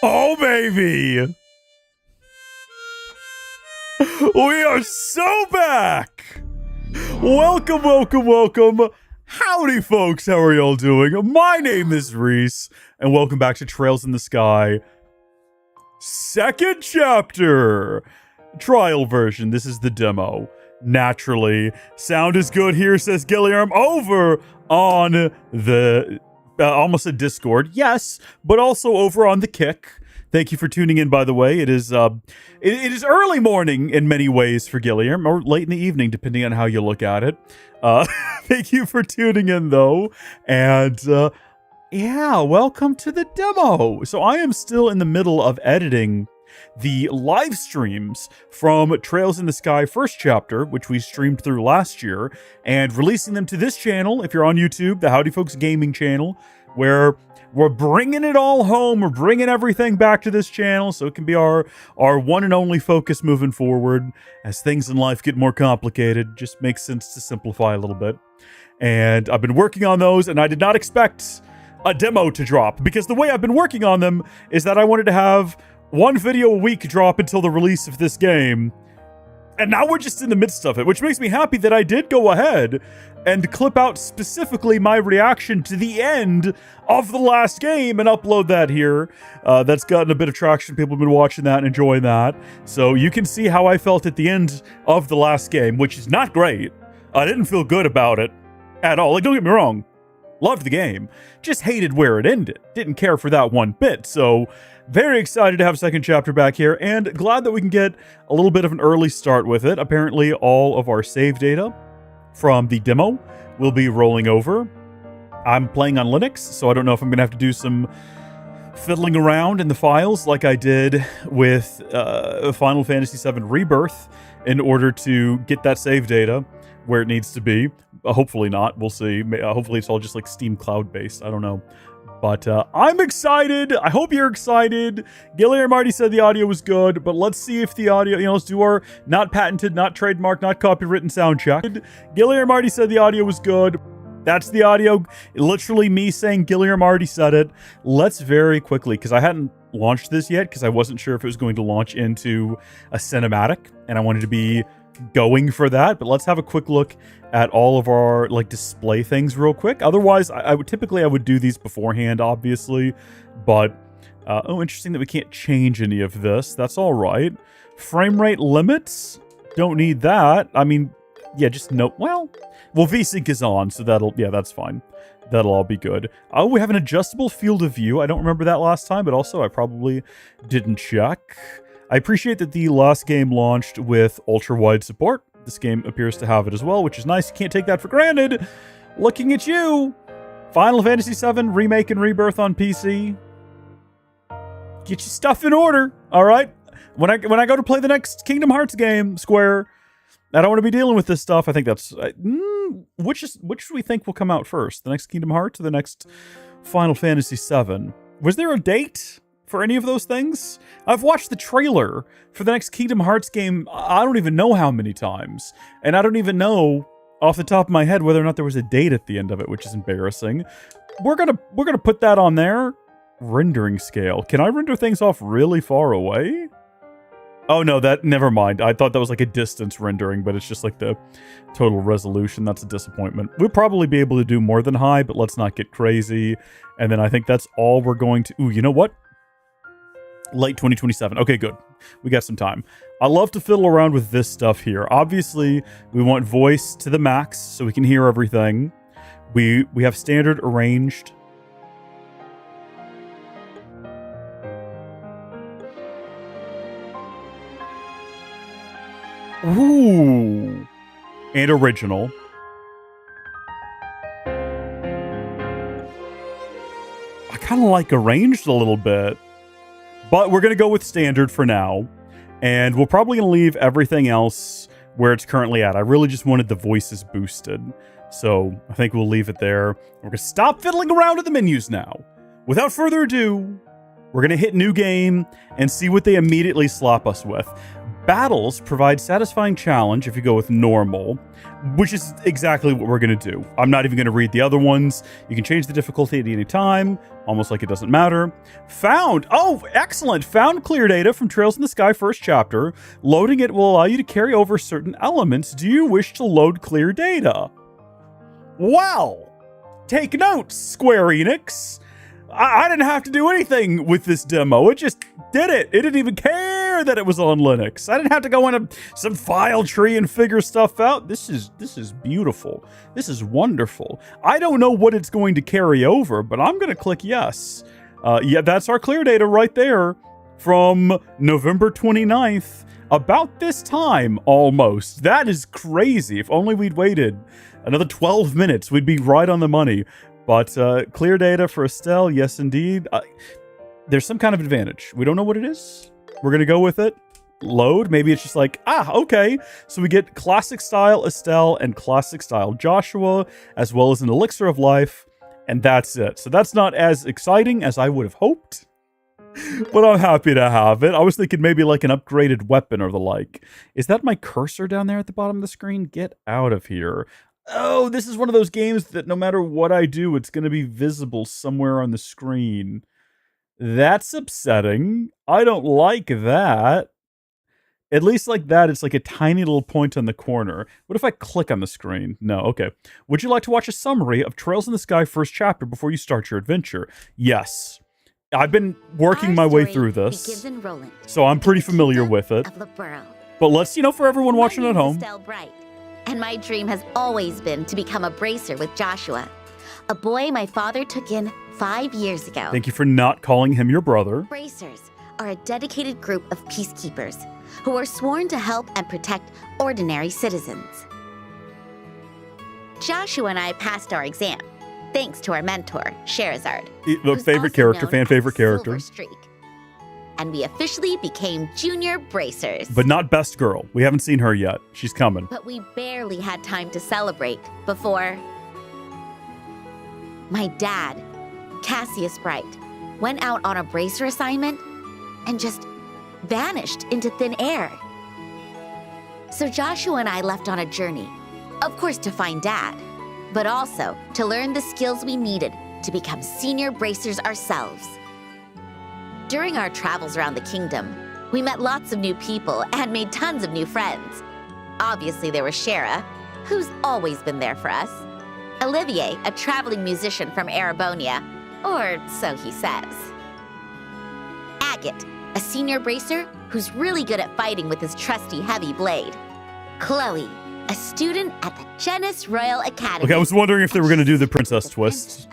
Oh, baby! We are so back! Welcome, welcome, welcome. Howdy, folks. How are y'all doing? My name is Reese, and welcome back to Trails in the Sky. Second chapter. Trial version. This is the demo. Naturally. Sound is good here, says Gilliam, over on the... almost a Discord, yes, but also over on the Kick. Thank you for tuning in, by the way. It is it is early morning in many ways for Gilliam, or late in the evening, depending on how you look at it. Thank you for tuning in, though. And, yeah, welcome to the demo. So I am still in the middle of editing the live streams from Trails in the Sky first chapter, which we streamed through last year, and releasing them to this channel, if you're on YouTube, the Howdy Folks Gaming channel, where we're bringing it all home. We're bringing everything back to this channel so it can be our one and only focus moving forward. As things in life get more complicated, just makes sense to simplify a little bit. And I've been working on those, and I did not expect a demo to drop, because the way I've been working on them is that I wanted to have one video a week drop until the release of this game. And now we're just in the midst of it, which makes me happy that I did go ahead and clip out specifically my reaction to the end of the last game and upload that here. That's gotten a bit of traction. People have been watching that and enjoying that. So you can see how I felt at the end of the last game, which is not great. I didn't feel good about it at all. Like, don't get me wrong. Loved the game. Just hated where it ended. Didn't care for that one bit. So very excited to have second chapter back here, and glad that we can get a little bit of an early start with it. Apparently, all of our save data from the demo will be rolling over. I'm playing on Linux, so I don't know if I'm going to have to do some fiddling around in the files like I did with Final Fantasy VII Rebirth in order to get that save data where it needs to be. Hopefully not. We'll see. Hopefully it's all just like Steam Cloud-based. I don't know. But I'm excited. I hope you're excited. Gilliam already said the audio was good, but let's see if the audio, let's do our not patented, not trademarked, not copywritten sound check. Gilliam already said the audio was good. That's the audio. Literally me saying Gilliam already said it. Let's very quickly, because I hadn't launched this yet, because I wasn't sure if it was going to launch into a cinematic, and I wanted to be going for that. But let's have a quick look at all of our display things real quick. Otherwise, I would do these beforehand, obviously, but oh, interesting that we can't change any of this. That's all right. Frame rate limits, don't need that. I mean, yeah, just no. Well, VSync is on, so that's fine. That'll all be good. Oh, we have an adjustable field of view. I don't remember that last time, but also I probably didn't check. I appreciate that the last game launched with ultra-wide support. This game appears to have it as well, which is nice. You can't take that for granted. Looking at you. Final Fantasy VII Remake and Rebirth on PC. Get your stuff in order, all right? When I go to play the next Kingdom Hearts game, Square, I don't want to be dealing with this stuff. I think that's... which do we think will come out first? The next Kingdom Hearts or the next Final Fantasy VII? Was there a date for any of those things? I've watched the trailer for the next Kingdom Hearts game I don't even know how many times, and I don't even know off the top of my head whether or not there was a date at the end of it, which is embarrassing. We're gonna put that on there. Rendering scale. Can I render things off really far away? Oh no, never mind. I thought that was like a distance rendering, but it's just like the total resolution. That's a disappointment. We'll probably be able to do more than high, but let's not get crazy. And then I think that's all we're going to... Ooh, you know what? Late 2027. Okay, good. We got some time. I love to fiddle around with this stuff here. Obviously, we want voice to the max so we can hear everything. We have standard arranged. Ooh. And original. I kind of like arranged a little bit. But we're going to go with standard for now, and we're probably going to leave everything else where it's currently at. I really just wanted the voices boosted, so I think we'll leave it there. We're going to stop fiddling around with the menus now. Without further ado, we're going to hit new game and see what they immediately slap us with. Battles provide satisfying challenge if you go with normal, which is exactly what we're going to do. I'm not even going to read the other ones. You can change the difficulty at any time, almost like it doesn't matter. Found. Oh, excellent. Found clear data from Trails in the Sky first chapter. Loading it will allow you to carry over certain elements. Do you wish to load clear data? Well, take notes, Square Enix. I didn't have to do anything with this demo. It just did it. It didn't even care that it was on Linux. I didn't have to go into some file tree and figure stuff out. This is beautiful. This is wonderful. I don't know what it's going to carry over, but I'm going to click yes. Yeah, that's our clear data right there from November 29th. About this time, almost. That is crazy. If only we'd waited another 12 minutes, we'd be right on the money. But clear data for Estelle, yes indeed. There's some kind of advantage. We don't know what it is. We're going to go with it. Load. Maybe it's just like, okay. So we get classic style Estelle and classic style Joshua, as well as an elixir of life. And that's it. So that's not as exciting as I would have hoped. But I'm happy to have it. I was thinking maybe like an upgraded weapon or the like. Is that my cursor down there at the bottom of the screen? Get out of here. Oh, this is one of those games that no matter what I do, it's going to be visible somewhere on the screen. That's upsetting. I don't like that. At least like that, it's like a tiny little point on the corner. What if I click on the screen? No, okay. Would you like to watch a summary of Trails in the Sky first chapter before you start your adventure? Yes. I've been working my way through this, so I'm pretty familiar with it. But let's, for everyone watching at home. And my dream has always been to become a bracer with Joshua, a boy my father took in 5 years ago. Thank you for not calling him your brother. Bracers are a dedicated group of peacekeepers who are sworn to help and protect ordinary citizens. Joshua and I passed our exam, thanks to our mentor, Sherazard. The favorite character, fan favorite character. And we officially became junior bracers. But not best girl. We haven't seen her yet. She's coming. But we barely had time to celebrate before my dad, Cassius Bright, went out on a bracer assignment and just vanished into thin air. So Joshua and I left on a journey, of course to find Dad, but also to learn the skills we needed to become senior bracers ourselves. During our travels around the kingdom, we met lots of new people and made tons of new friends. Obviously, there was Shara, who's always been there for us. Olivier, a traveling musician from Arabonia, or so he says. Agate, a senior bracer who's really good at fighting with his trusty heavy blade. Chloe, a student at the Genis Royal Academy. Okay, I was wondering if they were going to do the princess twist.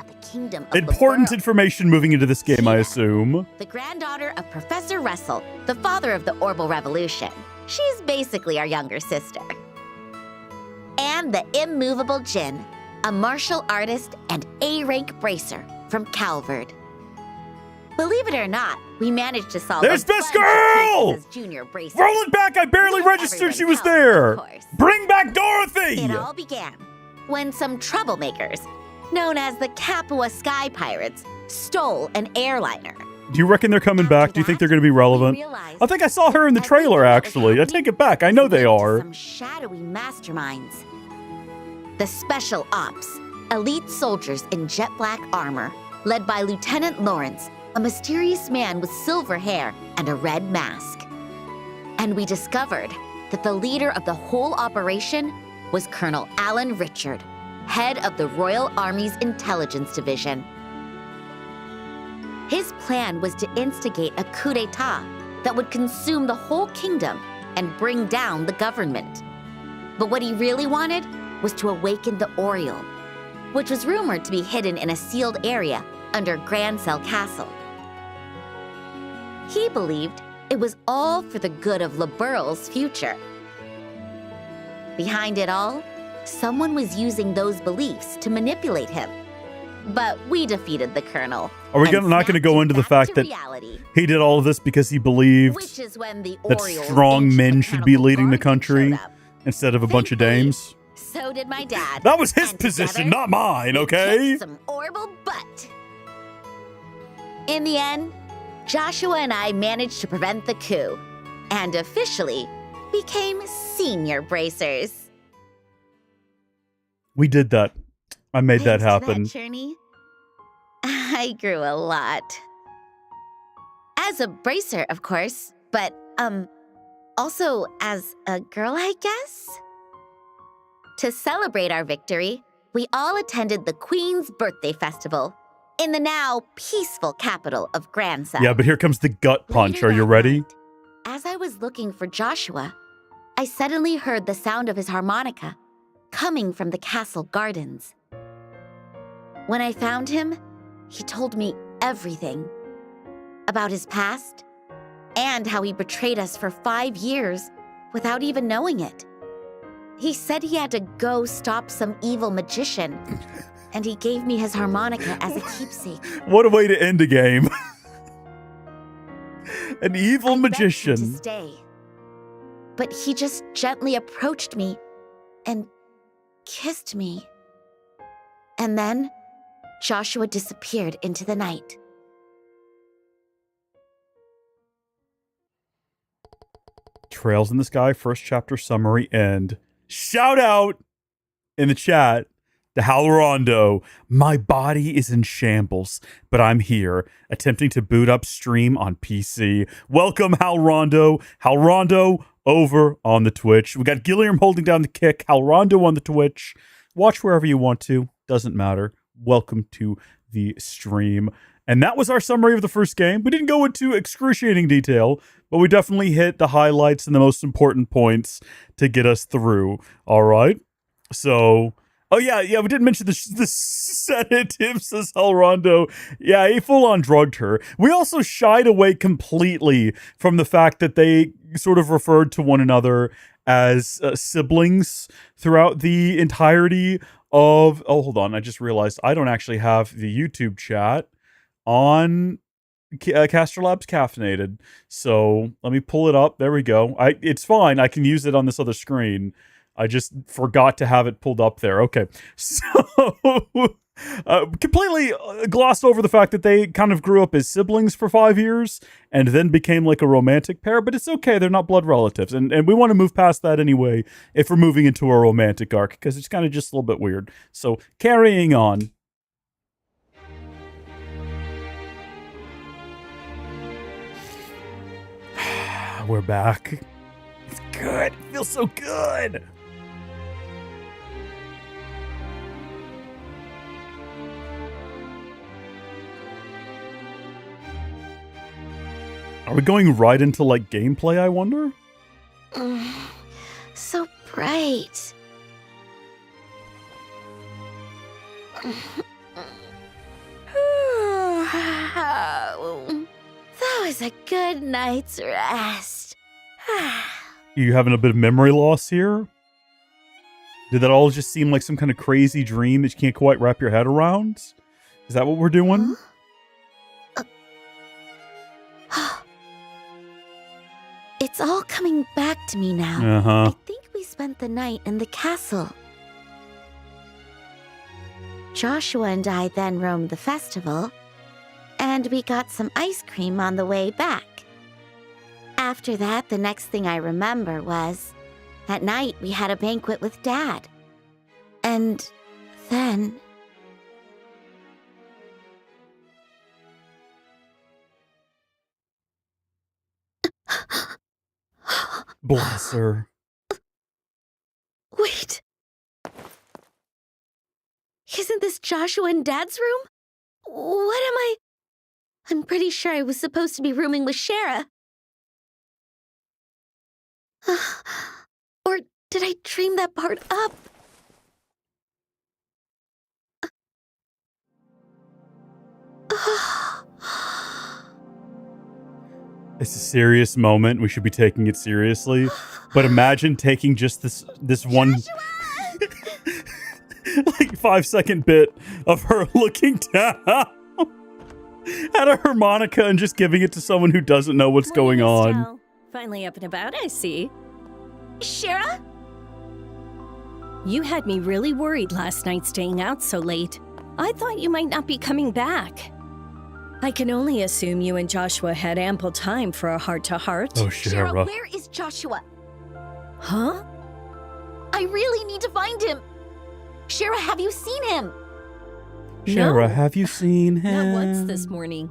Important information moving into this game, I assume. The granddaughter of Professor Russell, the father of the Orbital Revolution. She's basically our younger sister. And the immovable Jin, a martial artist and A-rank bracer from Calvard. Believe it or not, we managed to solve. There's Best Girl! Junior bracer. Roll it back! I barely registered she was there. Bring back Dorothy! It all began when some troublemakers, known as the Capua Sky Pirates, stole an airliner. Do you reckon they're coming back? Do you think they're going to be relevant? I think I saw her in the trailer, actually. I take it back. I know they are. Some shadowy masterminds. The Special Ops, elite soldiers in jet black armor, led by Lieutenant Lawrence, a mysterious man with silver hair and a red mask. And we discovered that the leader of the whole operation was Colonel Alan Richard, head of the Royal Army's Intelligence Division. His plan was to instigate a coup d'etat that would consume the whole kingdom and bring down the government. But what he really wanted was to awaken the Oriole, which was rumored to be hidden in a sealed area under Grancel Castle. He believed it was all for the good of Liberal's future. Behind it all, someone was using those beliefs to manipulate him. But we defeated the colonel. Are we not going to go into the fact that he did all of this because he believed that strong men should be leading the country instead of a bunch of dames? So did my dad. That was his position, not mine, okay? Some orbital butt. In the end, Joshua and I managed to prevent the coup and officially became senior bracers. We did that. I made that Thanks to happen. that journey, I grew a lot. As a bracer, of course, but, also as a girl, I guess? To celebrate our victory, we all attended the Queen's Birthday Festival in the now peaceful capital of Gransa. Yeah, but here comes the gut punch. Later Are you that ready? night, as I was looking for Joshua, I suddenly heard the sound of his harmonica coming from the castle gardens. When I found him, he told me everything about his past and how he betrayed us for 5 years without even knowing it. He said he had to go stop some evil magician, and he gave me his harmonica as a keepsake. What a way to end a game. An evil I begged him magician. to stay, but he just gently approached me and kissed me. And then Joshua disappeared into the night. Trails in the Sky, first chapter summary end. Shout out in the chat to Halrondo. My body is in shambles, but I'm here, attempting to boot up stream on PC. Welcome, Halrondo. Halrondo over on the Twitch. We got Gilliam holding down the kick. Halrondo on the Twitch. Watch wherever you want to. Doesn't matter. Welcome to the stream. And that was our summary of the first game. We didn't go into excruciating detail, but we definitely hit the highlights and the most important points to get us through. All right. So, oh yeah, we didn't mention the sedative, says Halrondo. Yeah, he full on drugged her. We also shied away completely from the fact that they sort of referred to one another as siblings throughout the entirety of. Oh, hold on. I just realized I don't actually have the YouTube chat on Caster Labs Caffeinated. So let me pull it up. There we go. It's fine. I can use it on this other screen. I just forgot to have it pulled up there. Okay. So completely glossed over the fact that they kind of grew up as siblings for 5 years and then became like a romantic pair, but it's okay. They're not blood relatives. And we want to move past that anyway if we're moving into a romantic arc, because it's kind of just a little bit weird. So carrying on. We're back. It's good. It feels so good. Are we going right into like gameplay, I wonder? So bright. That was a good night's rest. You having a bit of memory loss here? Did that all just seem like some kind of crazy dream that you can't quite wrap your head around? Is that what we're doing? It's all coming back to me now. I think we spent the night in the castle. Joshua and I then roamed the festival, and we got some ice cream on the way back. After that, the next thing I remember was, at night we had a banquet with Dad. And then... Bless her. Wait. Isn't this Joshua and Dad's room? What am I... I'm pretty sure I was supposed to be rooming with Shara. Or did I dream that part up? It's a serious moment. We should be taking it seriously. But imagine taking just this one like 5-second bit of her looking down at a harmonica and just giving it to someone who doesn't know what's going on. Finally up and about, I see. Shara? You had me really worried last night staying out so late. I thought you might not be coming back. I can only assume you and Joshua had ample time for a heart-to-heart. Oh, Shara. Where is Joshua? Huh? I really need to find him. Shara, have you seen him? Shara, No, have you seen him? not once this morning.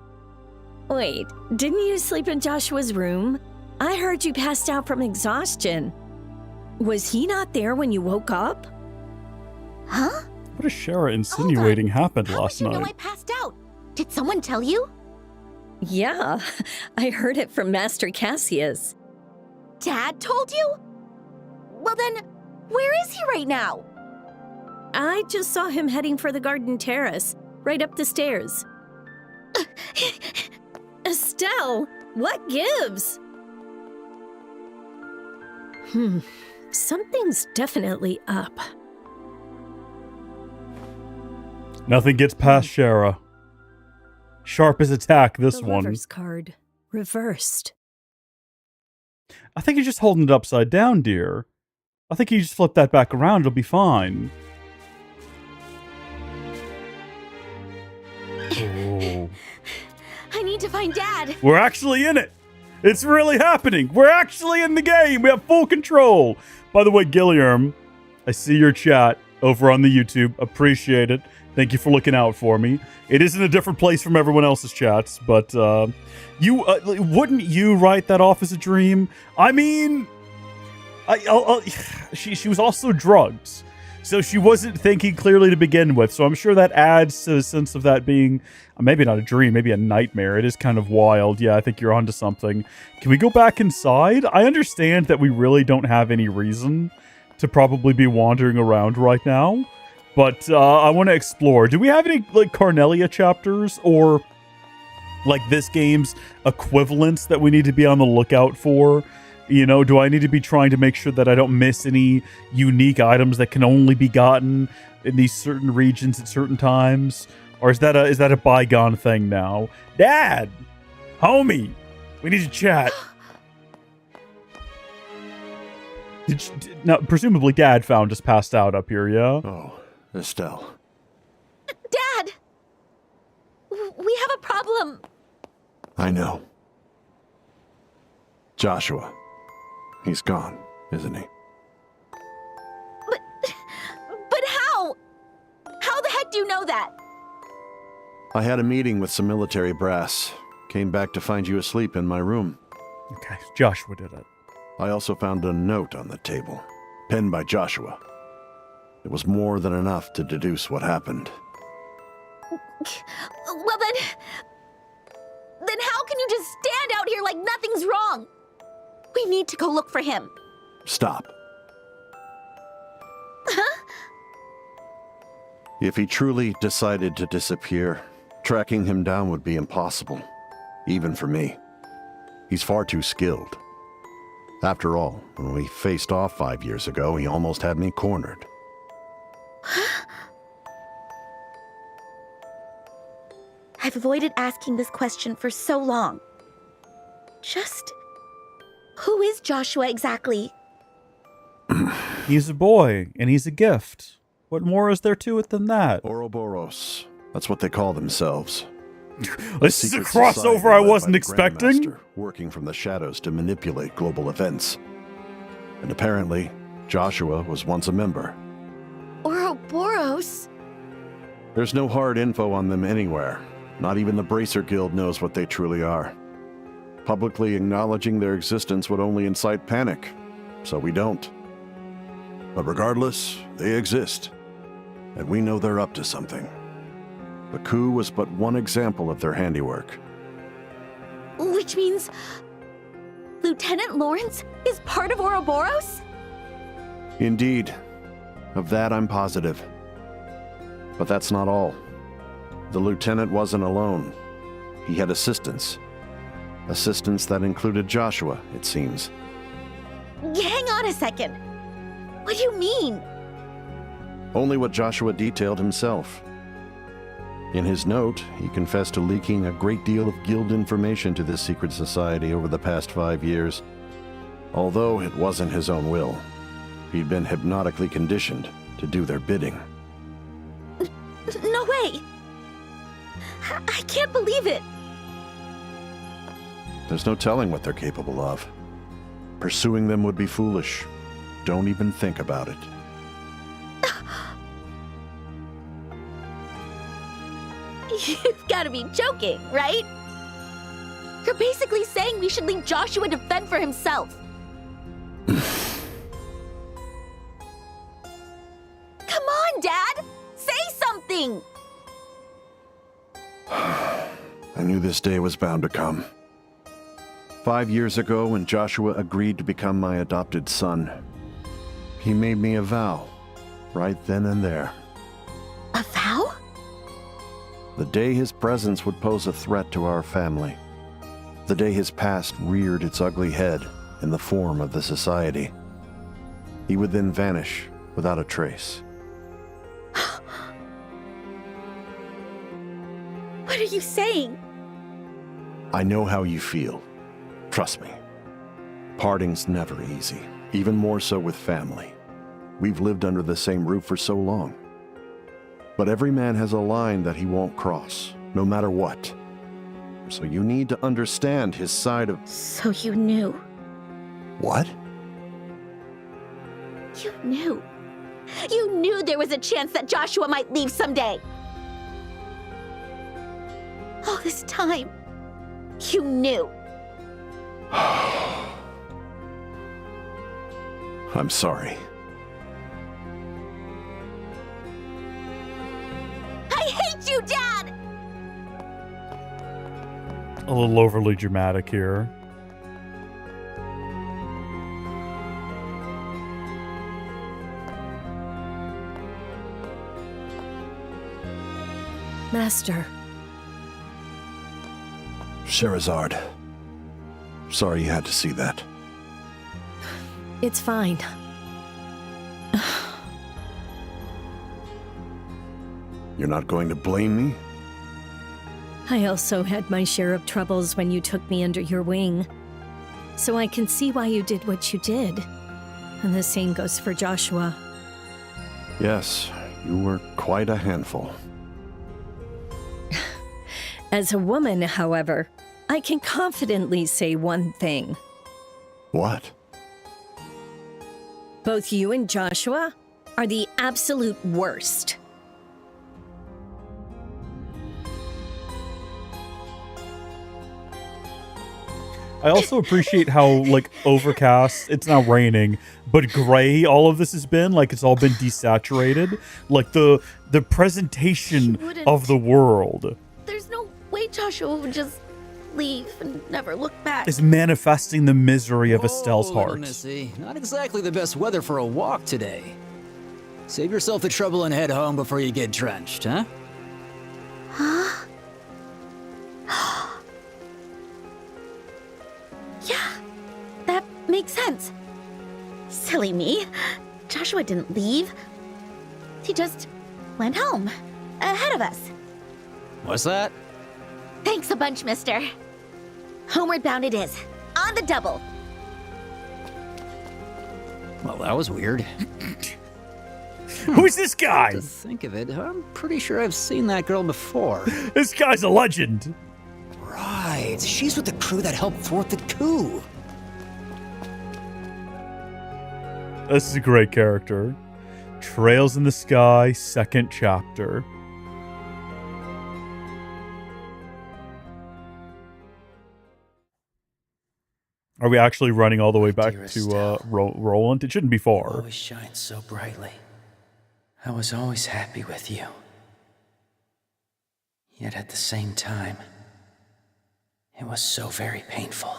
Wait, didn't you sleep in Joshua's room? I heard you passed out from exhaustion. Was he not there when you woke up? Huh? What is Shara insinuating happened How last did you night? know I passed out? Did someone tell you? Yeah, I heard it from Master Cassius. Dad told you? Well then, where is he right now? I just saw him heading for the garden terrace, right up the stairs. Estelle, what gives? Something's definitely up. Nothing gets past Shara. Sharp as attack, this The one. Lover's card, reversed. I think you're just holding it upside down, dear. I think you just flip that back around, it'll be fine. Oh. I need to find Dad. We're actually in it. It's really happening. We're actually in the game. We have full control. By the way, Gilliam, I see your chat over on the YouTube. Appreciate it. Thank you for looking out for me. It is in a different place from everyone else's chats, but wouldn't you write that off as a dream? I mean, she was also drugged, so she wasn't thinking clearly to begin with. So I'm sure that adds to the sense of that being maybe not a dream, maybe a nightmare. It is kind of wild. Yeah, I think you're onto something. Can we go back inside? I understand that we really don't have any reason to probably be wandering around right now. But I want to explore. Do we have any like Carnelia chapters or like this game's equivalents that we need to be on the lookout for? You know, do I need to be trying to make sure that I don't miss any unique items that can only be gotten in these certain regions at certain times? Or is that a bygone thing now? Dad, homie, we need to chat. Now, presumably, Dad found us passed out up here. Yeah. Oh. Estelle. Dad! We have a problem. I know. Joshua. He's gone, isn't he? But how? How the heck do you know that? I had a meeting with some military brass. Came back to find you asleep in my room. Okay, Joshua did it. I also found a note on the table, penned by Joshua. It was more than enough to deduce what happened. Well then how can you just stand out here like nothing's wrong? We need to go look for him. Stop. Huh? If he truly decided to disappear, tracking him down would be impossible, even for me. He's far too skilled. After all, when we faced off 5 years ago, he almost had me cornered. I've avoided asking this question for so long. Just who is Joshua exactly? He's a boy, and he's a gift. What more is there to it than that? Ouroboros. That's what they call themselves. This is a Secret society crossover I led by wasn't the expecting. Grandmaster, working from the shadows to manipulate global events. And apparently, Joshua was once a member. Ouroboros? There's no hard info on them anywhere. Not even the Bracer Guild knows what they truly are. Publicly acknowledging their existence would only incite panic, so we don't. But regardless, they exist, and we know they're up to something. The coup was but one example of their handiwork. Which means Lieutenant Lawrence is part of Ouroboros? Indeed. Of that I'm positive. But that's not all. The lieutenant wasn't alone. He had assistants. Assistants that included Joshua, it seems. Hang on a second. What do you mean? Only what Joshua detailed himself. In his note, he confessed to leaking a great deal of guild information to this secret society over the past 5 years. Although it wasn't his own will, he'd been hypnotically conditioned to do their bidding. No way! I can't believe it! There's no telling what they're capable of. Pursuing them would be foolish. Don't even think about it. You've got to be joking, right? You're basically saying we should leave Joshua to fend for himself. Come on, Dad! Say something! I knew this day was bound to come. 5 years ago, when Joshua agreed to become my adopted son, he made me a vow, right then and there. A vow? The day his presence would pose a threat to our family. The day his past reared its ugly head in the form of the society. He would then vanish without a trace. What are you saying? I know how you feel. Trust me. Parting's never easy, even more so with family. We've lived under the same roof for so long. But every man has a line that he won't cross, no matter what. So you need to understand his side of... So you knew. What? You knew. You knew there was a chance that Joshua might leave someday. All this time, you knew. I'm sorry. I hate you, Dad! A little overly dramatic here. Master, Sherazade. Sorry you had to see that. it's fine. You're not going to blame me? I also had my share of troubles when you took me under your wing. So I can see why you did what you did. And the same goes for Joshua. Yes, you were quite a handful. As a woman, however, I can confidently say one thing. What? Both you and Joshua are the absolute worst. I also appreciate how, like, overcast, it's not raining, but gray all of this has been. Like, it's all been desaturated. Like, the presentation of the world There's no way Joshua would just leave and never look back. is manifesting the misery of Whoa, Estelle's little heart. Missy. Not exactly the best weather for a walk today. Save yourself the trouble and head home before you get drenched, huh? Huh? Yeah, that makes sense. Silly me. Joshua didn't leave. He just went home, ahead of us. What's that? Thanks a bunch, mister. Homeward bound it is. On the double. Well, that was weird. Who's this guy? To think of it, I'm pretty sure I've seen that girl before. This guy's a legend. Right, she's with the crew that helped thwart the coup. This is a great character. Trails in the Sky, second chapter. Are we actually running all the way back Dearest to Roland? It shouldn't be far. Always shines so brightly. I was always happy with you. Yet at the same time, it was so very painful.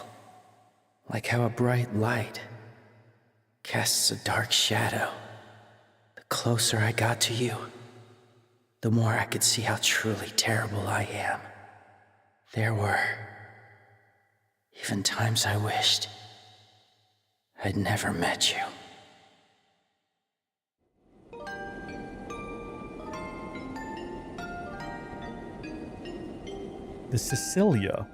Like how a bright light casts a dark shadow. The closer I got to you, the more I could see how truly terrible I am. There were even times I wished I'd never met you. The Cecilia.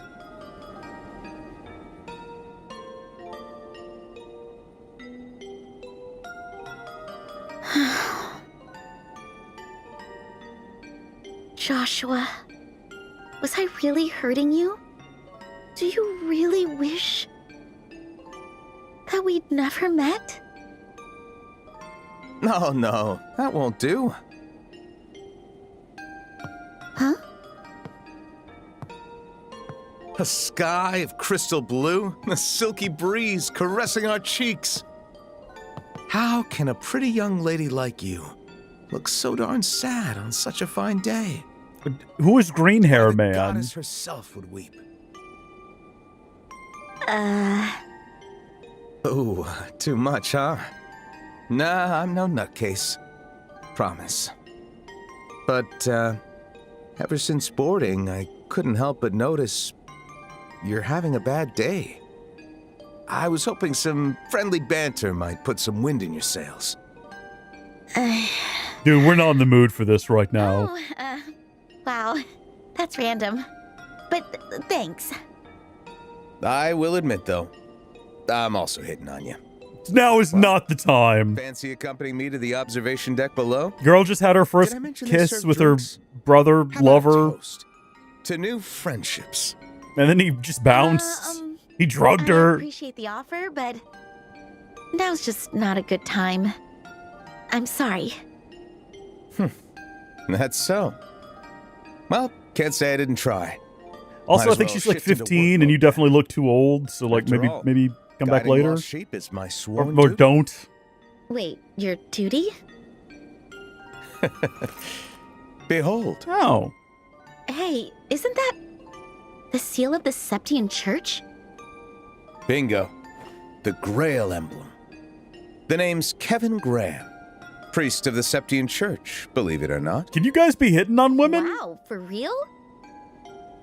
Joshua, was I really hurting you? Do you really wish that we'd never met? No, no, that won't do. Huh? A sky of crystal blue, a silky breeze caressing our cheeks. How can a pretty young lady like you look so darn sad on such a fine day? Who is Green Hair The Man? goddess herself would weep. Ooh, too much, huh? Nah, I'm no nutcase. Promise. But, ever since boarding, I couldn't help but notice you're having a bad day. I was hoping some friendly banter might put some wind in your sails. Dude, we're not in the mood for this right now. Oh, wow. That's random. But thanks. I will admit, though, I'm also hitting on you. Now is not the time. Fancy accompanying me to the observation deck below? Girl just had her first Did I mention they kiss serve with drinks? her brother, How about a lover, toast to new friendships. and then he just bounced. He drugged I her. appreciate the offer, but now's just not a good time. I'm sorry. That's so. Well, can't say I didn't try. Also, Might I as think well she's like shift into 15, work and you mode. definitely look too old. So, like, After all, maybe come back Guiding later, lost sheep is my or sworn duty. don't. Wait, your duty? Behold, Oh, Hey, isn't that the seal of the Septian Church? bingo. The Grail emblem. The name's Kevin Graham, priest of the Septian Church, believe it or not. can you guys be hitting on women? Wow, for real?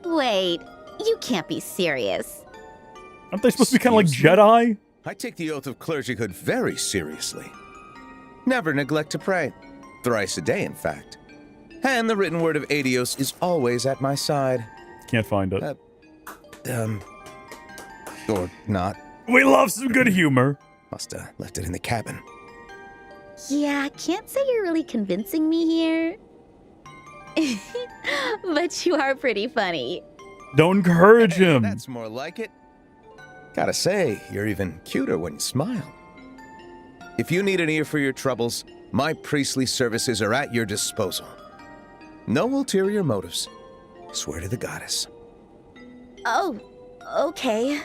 Wait, you can't be serious. Aren't they supposed to be kind of like Excuse me? Jedi? I take the oath of clergyhood very seriously. Never neglect to pray. Thrice a day, in fact. And the written word of Adios is always at my side. Can't find it. Or not. We love some good humor. Must have left it in the cabin. Yeah, I can't say you're really convincing me here. But you are pretty funny. Don't encourage Hey, him. that's more like it. Gotta say, you're even cuter when you smile. If you need an ear for your troubles, my priestly services are at your disposal. No ulterior motives. Swear to the goddess. Oh, okay.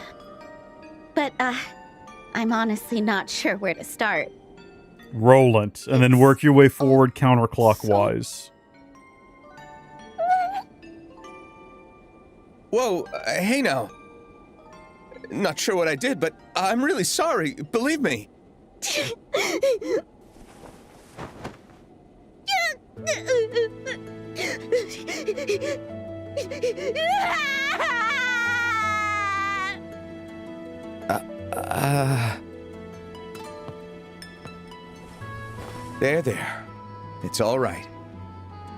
But, I'm honestly not sure where to start. Roll it, and then work your way forward counterclockwise. Whoa, hey now. Not sure what I did, but I'm really sorry. Believe me. There. It's all right.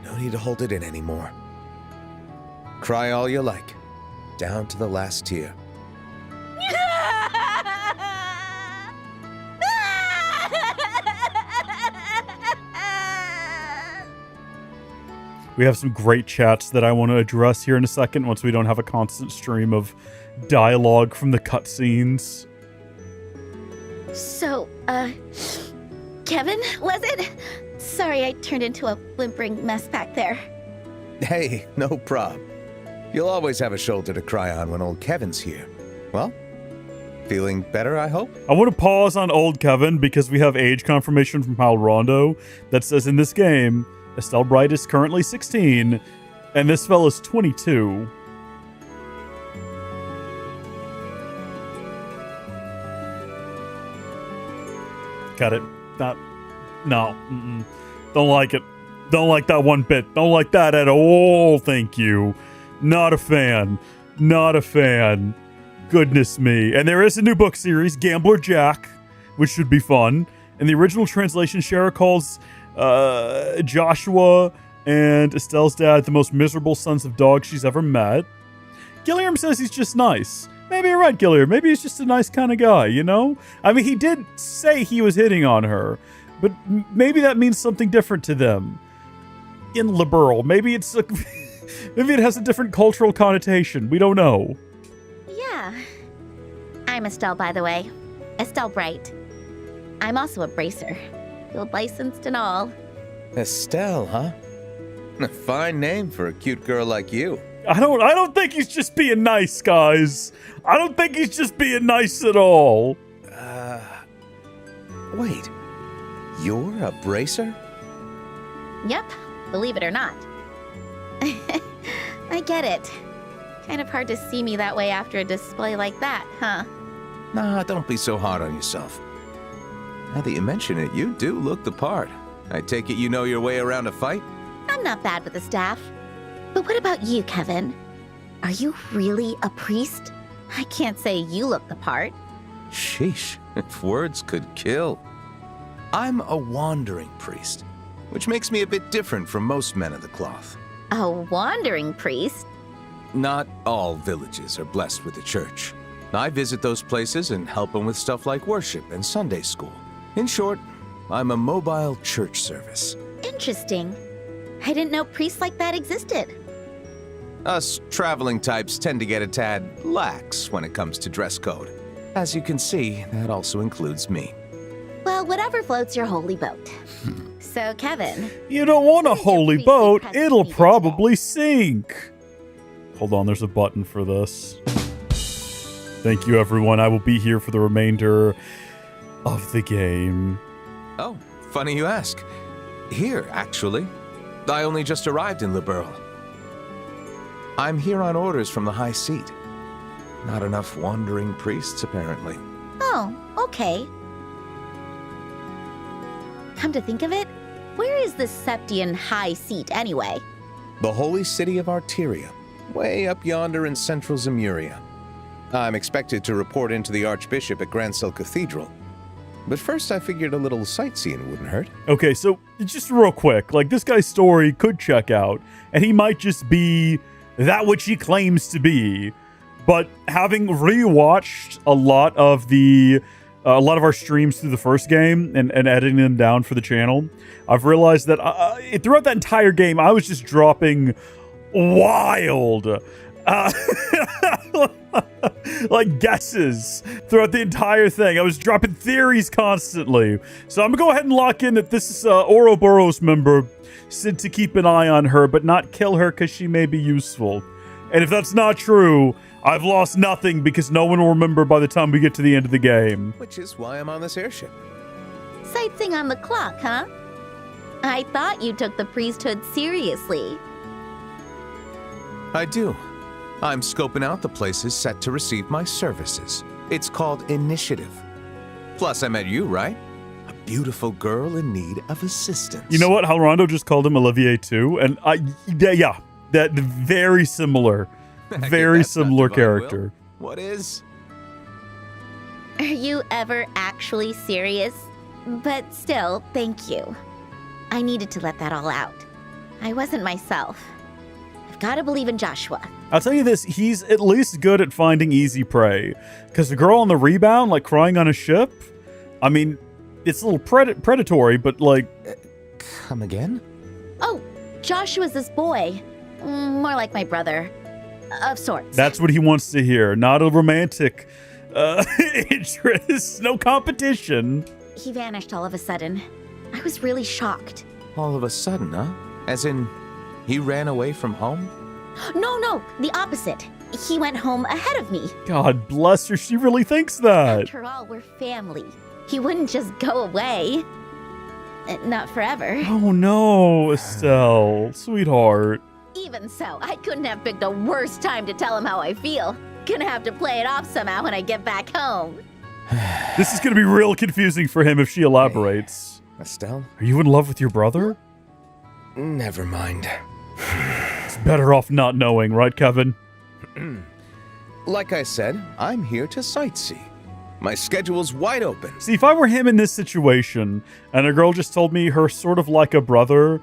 No need to hold it in anymore. Cry all you like, down to the last tear. We have some great chats that I want to address here in a second once we don't have a constant stream of dialogue from the cutscenes. So, Kevin, was it? Sorry, I turned into a whimpering mess back there. Hey, no prob. You'll always have a shoulder to cry on when old Kevin's here. Well, feeling better, I hope? I want to pause on old Kevin because we have age confirmation from Hal Rondo that says in this game, Estelle Bright is currently 16, and this fella's 22. Got it. No. Don't like it. Don't like that one bit. Don't like that at all, thank you. Not a fan. Not a fan. Goodness me. And there is a new book series, Gambler Jack, which should be fun. In the original translation, Shara calls Joshua and Estelle's dad the most miserable sons of dogs she's ever met. Gilliam says he's just nice. Maybe you're right, Gilliam. Maybe he's just a nice kind of guy, you know? I mean, he did say he was hitting on her, but maybe that means something different to them. In liberal. Maybe it's maybe it has a different cultural connotation. We don't know. Yeah. I'm Estelle, by the way. Estelle Bright. I'm also a bracer. field licensed and all. Estelle, huh? A fine name for a cute girl like you. I don't think he's just being nice, guys. I don't think he's just being nice at all. Wait. You're a bracer? Yep, believe it or not. I get it. Kind of hard to see me that way after a display like that, huh? Nah, don't be so hard on yourself. Now that you mention it, you do look the part. I take it you know your way around a fight? I'm not bad with the staff. But what about you, Kevin? Are you really a priest? I can't say you look the part. Sheesh, if words could kill. I'm a wandering priest, which makes me a bit different from most men of the cloth. A wandering priest? Not all villages are blessed with a church. I visit those places and help them with stuff like worship and Sunday school. In short, I'm a mobile church service. Interesting. I didn't know priests like that existed. Us traveling types tend to get a tad lax when it comes to dress code. As you can see, that also includes me. Well, whatever floats your holy boat. So, Kevin. You don't want a What is your holy priestly boat. present It'll needed probably sink. Hold on, there's a button for this. Thank you, everyone. I will be here for the remainder of the game. Oh, funny you ask. Here, actually. I only just arrived in Liberl. I'm here on orders from the High Seat. Not enough wandering priests, apparently. Oh, okay. Come to think of it, where is the Septian High Seat anyway? The holy city of Arteria, way up yonder in central Zemuria. I'm expected to report into the Archbishop at Grancel Cathedral. But first I figured a little sightseeing wouldn't hurt. Okay, so just real quick, like this guy's story could check out, and he might just be that which he claims to be. But having rewatched a lot of our streams through the first game and editing them down for the channel, I've realized that throughout that entire game, I was just dropping wild, like guesses throughout the entire thing. I was dropping theories constantly. So I'm gonna go ahead and lock in that this is Ouroboros member sent to keep an eye on her, but not kill her because she may be useful. And if that's not true, I've lost nothing because no one will remember by the time we get to the end of the game. Which is why I'm on this airship. Sightseeing on the clock, huh? I thought you took the priesthood seriously. I do. I'm scoping out the places set to receive my services. It's called Initiative. Plus, I met you, right? A beautiful girl in need of assistance. You know what? Halrondo just called him Olivier too, and yeah, that very similar, very That's not similar divine character. will. What is? Are you ever actually serious? But still, thank you. I needed to let that all out. I wasn't myself. I've got to believe in Joshua. I'll tell you this, he's at least good at finding easy prey. Because the girl on the rebound, like crying on a ship, I mean, it's a little predatory, but like... Come again? Oh, Joshua's this boy. More like my brother. Of sorts. That's what he wants to hear, not a romantic interest, no competition. He vanished all of a sudden. I was really shocked. All of a sudden, huh? As in, he ran away from home? No, the opposite. He went home ahead of me. God bless her, she really thinks that. After all, we're family. He wouldn't just go away. Not forever. Oh no, Estelle, sweetheart. Even so, I couldn't have picked a worse time to tell him how I feel. Gonna have to play it off somehow when I get back home. This is gonna be real confusing for him if she elaborates. Estelle? Are you in love with your brother? Never mind. It's better off not knowing, right, Kevin? Like I said, I'm here to sightsee. My schedule's wide open. See, if I were him in this situation, and a girl just told me her sort of like a brother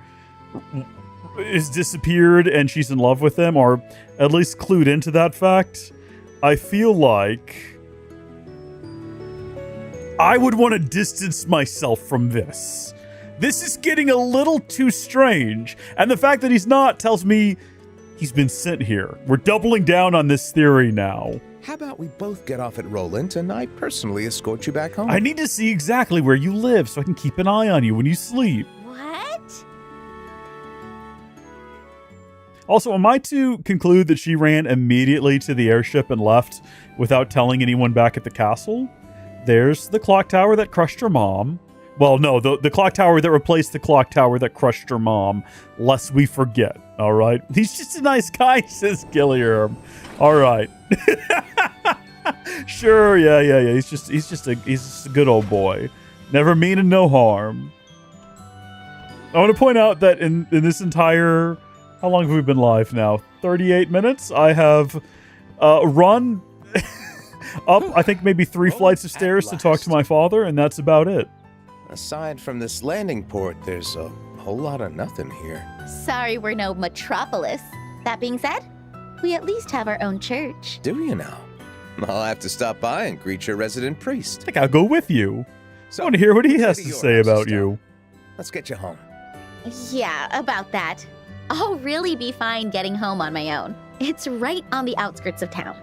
is disappeared and she's in love with him, or at least clued into that fact, I feel like I would want to distance myself from this. This is getting a little too strange, and the fact that he's not tells me he's been sent here. We're doubling down on this theory now. How about we both get off at Roland and I personally escort you back home? I need to see exactly where you live so I can keep an eye on you when you sleep. What? Also, am I to conclude that she ran immediately to the airship and left without telling anyone back at the castle? There's the clock tower that crushed her mom. Well, no, the clock tower that replaced the clock tower that crushed her mom, lest we forget, all right? He's just a nice guy, says Gilliam. All right. Sure, yeah. He's just a good old boy. Never meaning no harm. I want to point out that in this entire... How long have we been live now? 38 minutes? I have run up, I think, maybe 3 flights of stairs to talk to my father, and that's about it. Aside from this landing port, there's a whole lot of nothing here. Sorry we're no metropolis. That being said, we at least have our own church. Do you now? I'll have to stop by and greet your resident priest. I think I'll go with you. So, I want to hear what he has let's to go to say your house, about Estelle. you. Let's get you home. Yeah, about that. I'll really be fine getting home on my own. It's right on the outskirts of town.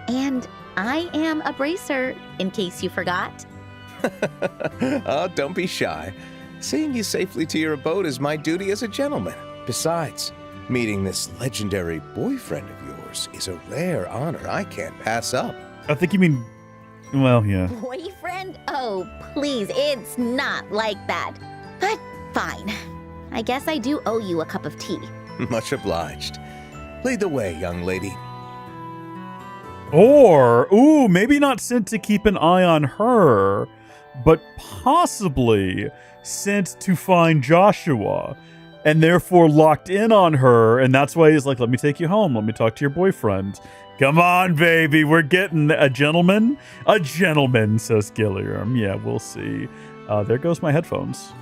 And I am a bracer, in case you forgot. Oh, don't be shy. Seeing you safely to your abode is my duty as a gentleman. Besides, meeting this legendary boyfriend of yours is a rare honor I can't pass up. I think you mean... Well, yeah. Boyfriend? Oh, please, it's not like that. But fine. I guess I do owe you a cup of tea. Much obliged. Lead the way, young lady. Or, maybe not sent to keep an eye on her, but possibly sent to find Joshua, and therefore locked in on her, and that's why he's like, let me take you home, let me talk to your boyfriend. Come on, baby, we're getting a gentleman? A gentleman, says Gilliam. Yeah, we'll see. There goes my headphones.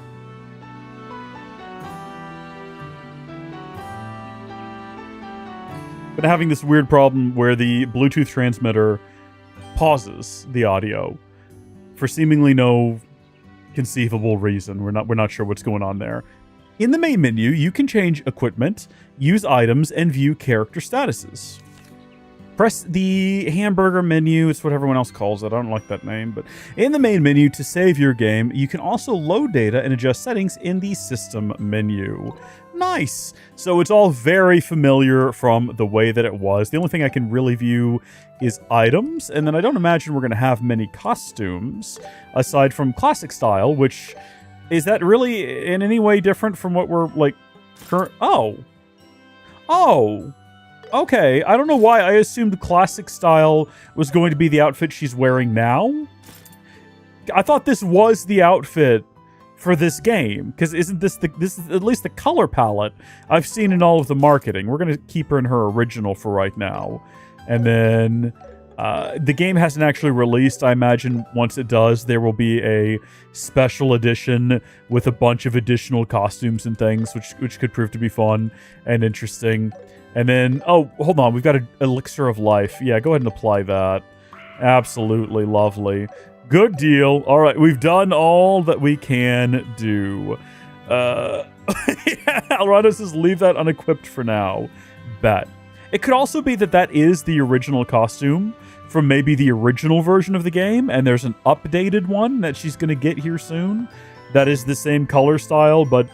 Been having this weird problem where the Bluetooth transmitter pauses the audio for seemingly no conceivable reason. We're not sure what's going on there. In the main menu, you can change equipment, use items, and view character statuses. Press the hamburger menu. It's what everyone else calls it. I don't like that name. But in the main menu, to save your game, you can also load data and adjust settings in the system menu. Nice. So it's all very familiar from the way that it was. The only thing I can really view is items. And then I don't imagine we're going to have many costumes aside from classic style, which is that really in any way different from what we're like current? Oh. Okay, I don't know why I assumed classic style was going to be the outfit she's wearing now. I thought this was the outfit for this game, because isn't this is at least the color palette I've seen in all of the marketing. We're going to keep her in her original for right now. And then the game hasn't actually released. I imagine once it does, there will be a special edition with a bunch of additional costumes and things, which could prove to be fun and interesting. And then, oh, hold on. We've got an elixir of life. Yeah, go ahead and apply that. Absolutely lovely. Good deal. All right, we've done all that we can do. Yeah, Alrado says leave that unequipped for now. Bet. It could also be that is the original costume from maybe the original version of the game, and there's an updated one that she's going to get here soon that is the same color style, but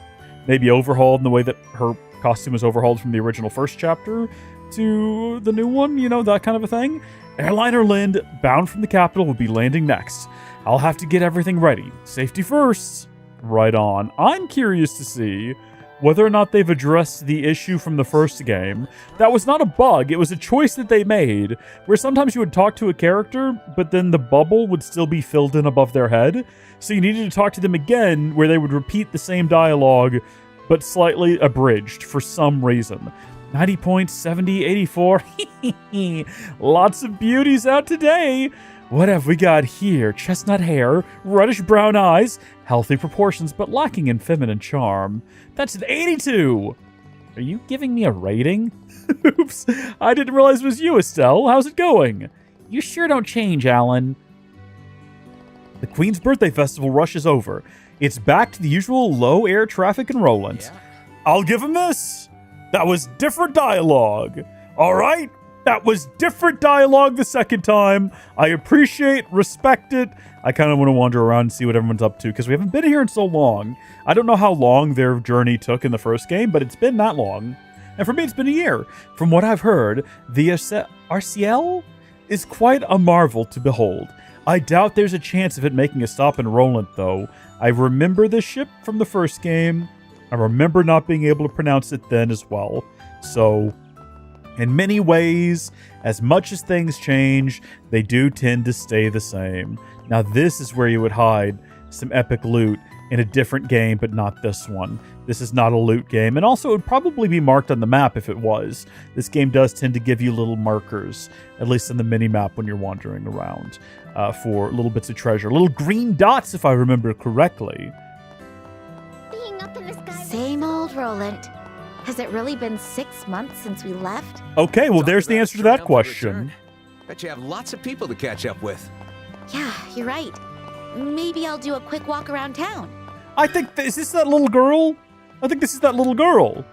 maybe overhauled in the way that her costume was overhauled from the original first chapter to the new one, you know, that kind of a thing. Airliner Lind, bound from the capital, will be landing next. I'll have to get everything ready. Safety first. Right on. I'm curious to see whether or not they've addressed the issue from the first game. That was not a bug, it was a choice that they made, where sometimes you would talk to a character, but then the bubble would still be filled in above their head. So you needed to talk to them again, where they would repeat the same dialogue, but slightly abridged for some reason. 90 points, 70, 84. Lots of beauties out today. What have we got here? Chestnut hair, reddish brown eyes, healthy proportions, but lacking in feminine charm. That's an 82. Are you giving me a rating? Oops, I didn't realize it was you, Estelle. How's it going? You sure don't change, Alan. The Queen's Birthday Festival rush is over. It's back to the usual low air traffic in Roland. Yeah. I'll give him this. That was different dialogue. All right, That was different dialogue the second time. I appreciate, respect it. I kind of want to wander around and see what everyone's up to because we haven't been here in so long. I don't know how long their journey took in the first game, but it's been that long. And for me, it's been a year. From what I've heard, the RCL is quite a marvel to behold. I doubt there's a chance of it making a stop in Roland, though. I remember the ship from the first game. I remember not being able to pronounce it then as well. So, in many ways, as much as things change, they do tend to stay the same. Now, this is where you would hide some epic loot in a different game, but not this one. This is not a loot game, and also it would probably be marked on the map if it was. This game does tend to give you little markers, at least in the mini-map when you're wandering around, for little bits of treasure. Little green dots, if I remember correctly. Being up in the sky. Same old Roland. Has it really been 6 months since we left? Okay, well, there's the answer to that question. Bet you have lots of people to catch up with. Yeah, you're right. Maybe I'll do a quick walk around town. I think, is this that little girl? I think this is that little girl.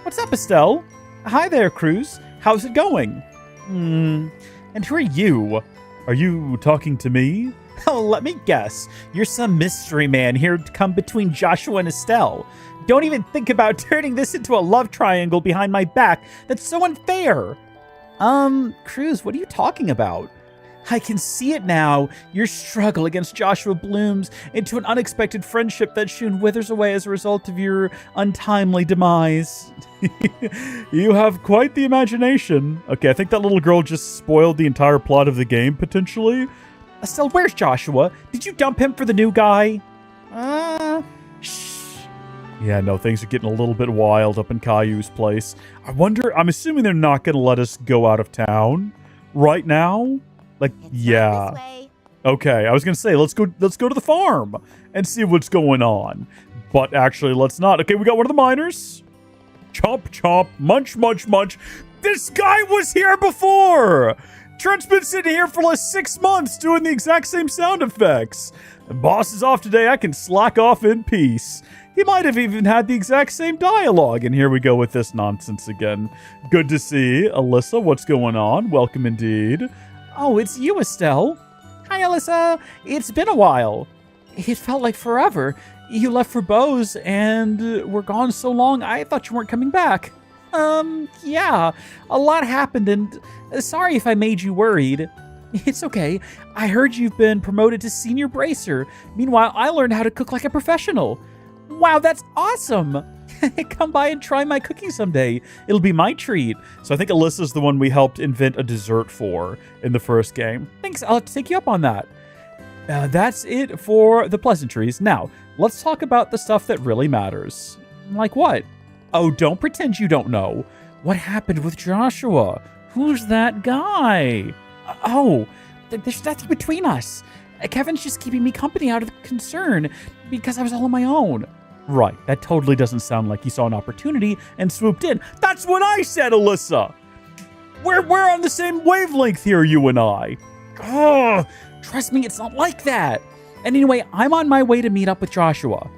What's up, Estelle? Hi there, Cruz. How's it going? And who are you? Are you talking to me? Oh, let me guess. You're some mystery man here to come between Joshua and Estelle. Don't even think about turning this into a love triangle behind my back. That's so unfair. Cruz, what are you talking about? I can see it now. Your struggle against Joshua blooms into an unexpected friendship that soon withers away as a result of your untimely demise. You have quite the imagination. Okay, I think that little girl just spoiled the entire plot of the game, potentially. Estelle, where's Joshua? Did you dump him for the new guy? Shh. Yeah, no, things are getting a little bit wild up in Caillou's place. I'm assuming they're not going to let us go out of town right now. Like, yeah. Okay, I was going to say, let's go to the farm and see what's going on. But actually, let's not. Okay, we got one of the miners. Chomp, chomp, munch, munch, munch. This guy was here before. Trent's been sitting here for like 6 months doing the exact same sound effects. And boss is off today. I can slack off in peace. He might have even had the exact same dialogue. And here we go with this nonsense again. Good to see. Alyssa, what's going on? Welcome indeed. Oh, it's you, Estelle. Hi, Alyssa. It's been a while. It felt like forever. You left for Bose and were gone so long, I thought you weren't coming back. Yeah. A lot happened and sorry if I made you worried. It's okay. I heard you've been promoted to senior bracer. Meanwhile, I learned how to cook like a professional. Wow, that's awesome. Come by and try my cooking someday. It'll be my treat. So I think Alyssa's the one we helped invent a dessert for in the first game. Thanks, I'll have to take you up on that. That's it for the pleasantries. Now, let's talk about the stuff that really matters. Like what? Oh, don't pretend you don't know. What happened with Joshua? Who's that guy? Oh, there's nothing between us. Kevin's just keeping me company out of concern because I was all on my own. Right, that totally doesn't sound like he saw an opportunity and swooped in. That's what I said, Alyssa! We're on the same wavelength here, you and I. Oh, trust me, it's not like that. And anyway, I'm on my way to meet up with Joshua.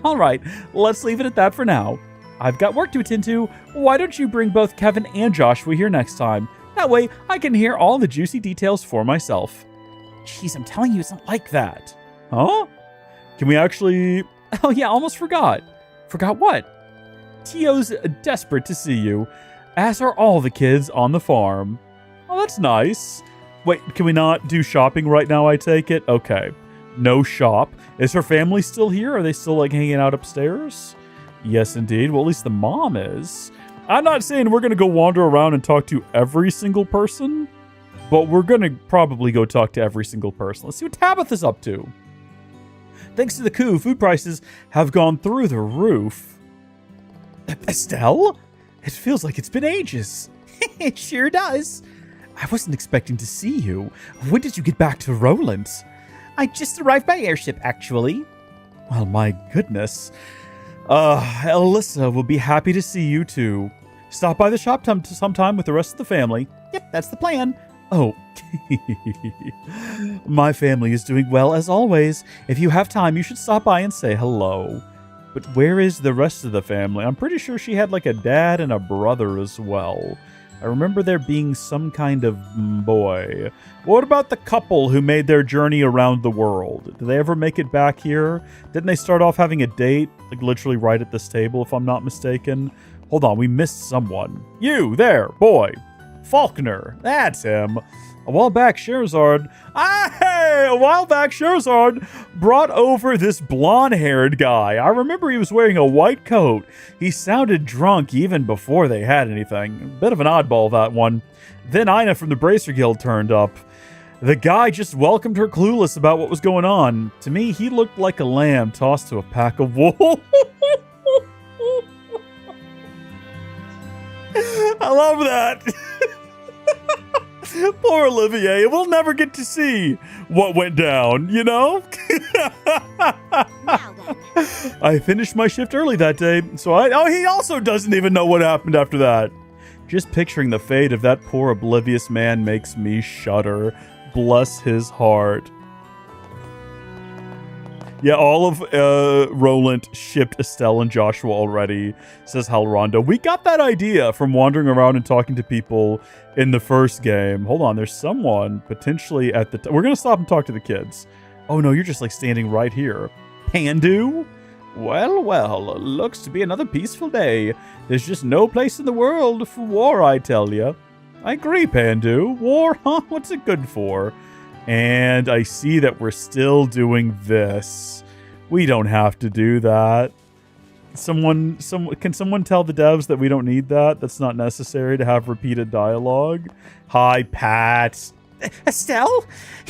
All right, let's leave it at that for now. I've got work to attend to. Why don't you bring both Kevin and Joshua here next time? That way, I can hear all the juicy details for myself. Jeez, I'm telling you, it's not like that. Huh? Can we actually... Oh yeah, almost forgot. Forgot what? Tio's desperate to see you, as are all the kids on the farm. Oh, that's nice. Wait, can we not do shopping right now, I take it? Okay. No shop. Is her family still here? Are they still, like, hanging out upstairs? Yes, indeed. Well, at least the mom is. I'm not saying we're going to go wander around and talk to every single person, but we're going to probably go talk to every single person. Let's see what Tabitha's up to. Thanks to the coup, food prices have gone through the roof. Estelle? It feels like it's been ages. It sure does. I wasn't expecting to see you. When did you get back to Roland's? I just arrived by airship, actually. Well, my goodness. Alyssa will be happy to see you, too. Stop by the shop sometime with the rest of the family. Yep, that's the plan. Oh, my family is doing well as always. If you have time, you should stop by and say hello. But where is the rest of the family? I'm pretty sure she had like a dad and a brother as well. I remember there being some kind of boy. What about the couple who made their journey around the world? Did they ever make it back here? Didn't they start off having a date, like literally right at this table, if I'm not mistaken? Hold on, we missed someone. You, there, boy. Faulkner, that's him. A while back, Scheherazade brought over this blonde-haired guy. I remember he was wearing a white coat. He sounded drunk even before they had anything. Bit of an oddball, that one. Then Ina from the Bracer Guild turned up. The guy just welcomed her clueless about what was going on. To me, he looked like a lamb tossed to a pack of wolves. I love that. Poor Olivier. We'll never get to see what went down, you know? Now then. I finished my shift early that day, so he also doesn't even know what happened after that. Just picturing the fate of that poor oblivious man makes me shudder. Bless his heart. Yeah, all of Roland shipped Estelle and Joshua already, says Halrondo. We got that idea from wandering around and talking to people in the first game. Hold on, there's someone potentially at the... We're going to stop and talk to the kids. Oh no, you're just like standing right here. Pandu? Well, looks to be another peaceful day. There's just no place in the world for war, I tell ya. I agree, Pandu. War, huh? What's it good for? And I see that we're still doing this. We don't have to do that. Can someone tell the devs that we don't need that? That's not necessary to have repeated dialogue. Hi, Pat. Estelle,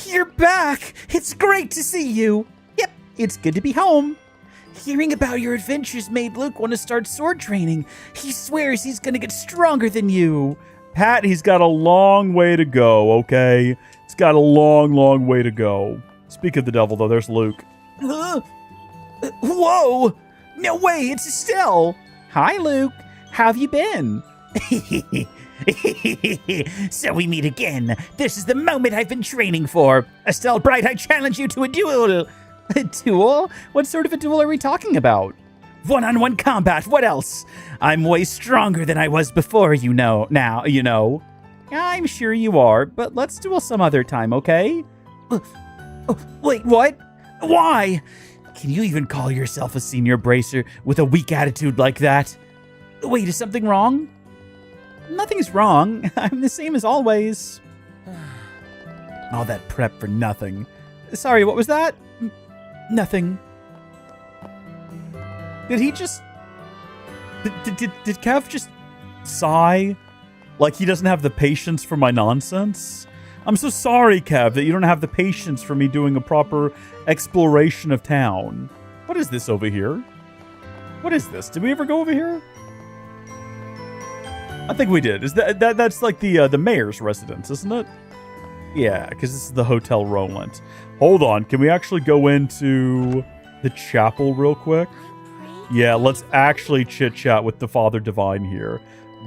you're back. It's great to see you. Yep, it's good to be home. Hearing about your adventures made Luke want to start sword training. He swears he's gonna get stronger than you. Pat, he's got a long way to go, okay? It's got a long way to go. Speak of the devil, though, there's Luke. Whoa! No way, it's Estelle! Hi, Luke. How have you been? So we meet again. This is the moment I've been training for. Estelle Bright, I challenge you to a duel. A duel? What sort of a duel are we talking about? One-on-one combat, what else? I'm way stronger than I was before, now, you know. I'm sure you are, but let's duel some other time, okay? Wait, what? Why? Can you even call yourself a senior bracer with a weak attitude like that? Wait, is something wrong? Nothing's wrong. I'm the same as always. All that prep for nothing. Sorry, what was that? Nothing. Did he just... Did Kev just sigh? Like he doesn't have the patience for my nonsense? I'm so sorry, Kev, that you don't have the patience for me doing a proper exploration of town. What is this over here? What is this? Did we ever go over here? I think we did. Is that's like the mayor's residence, isn't it? Yeah, because this is the Hotel Roland. Hold on, can we actually go into the chapel real quick? Yeah, let's actually chit-chat with the Father Divine here.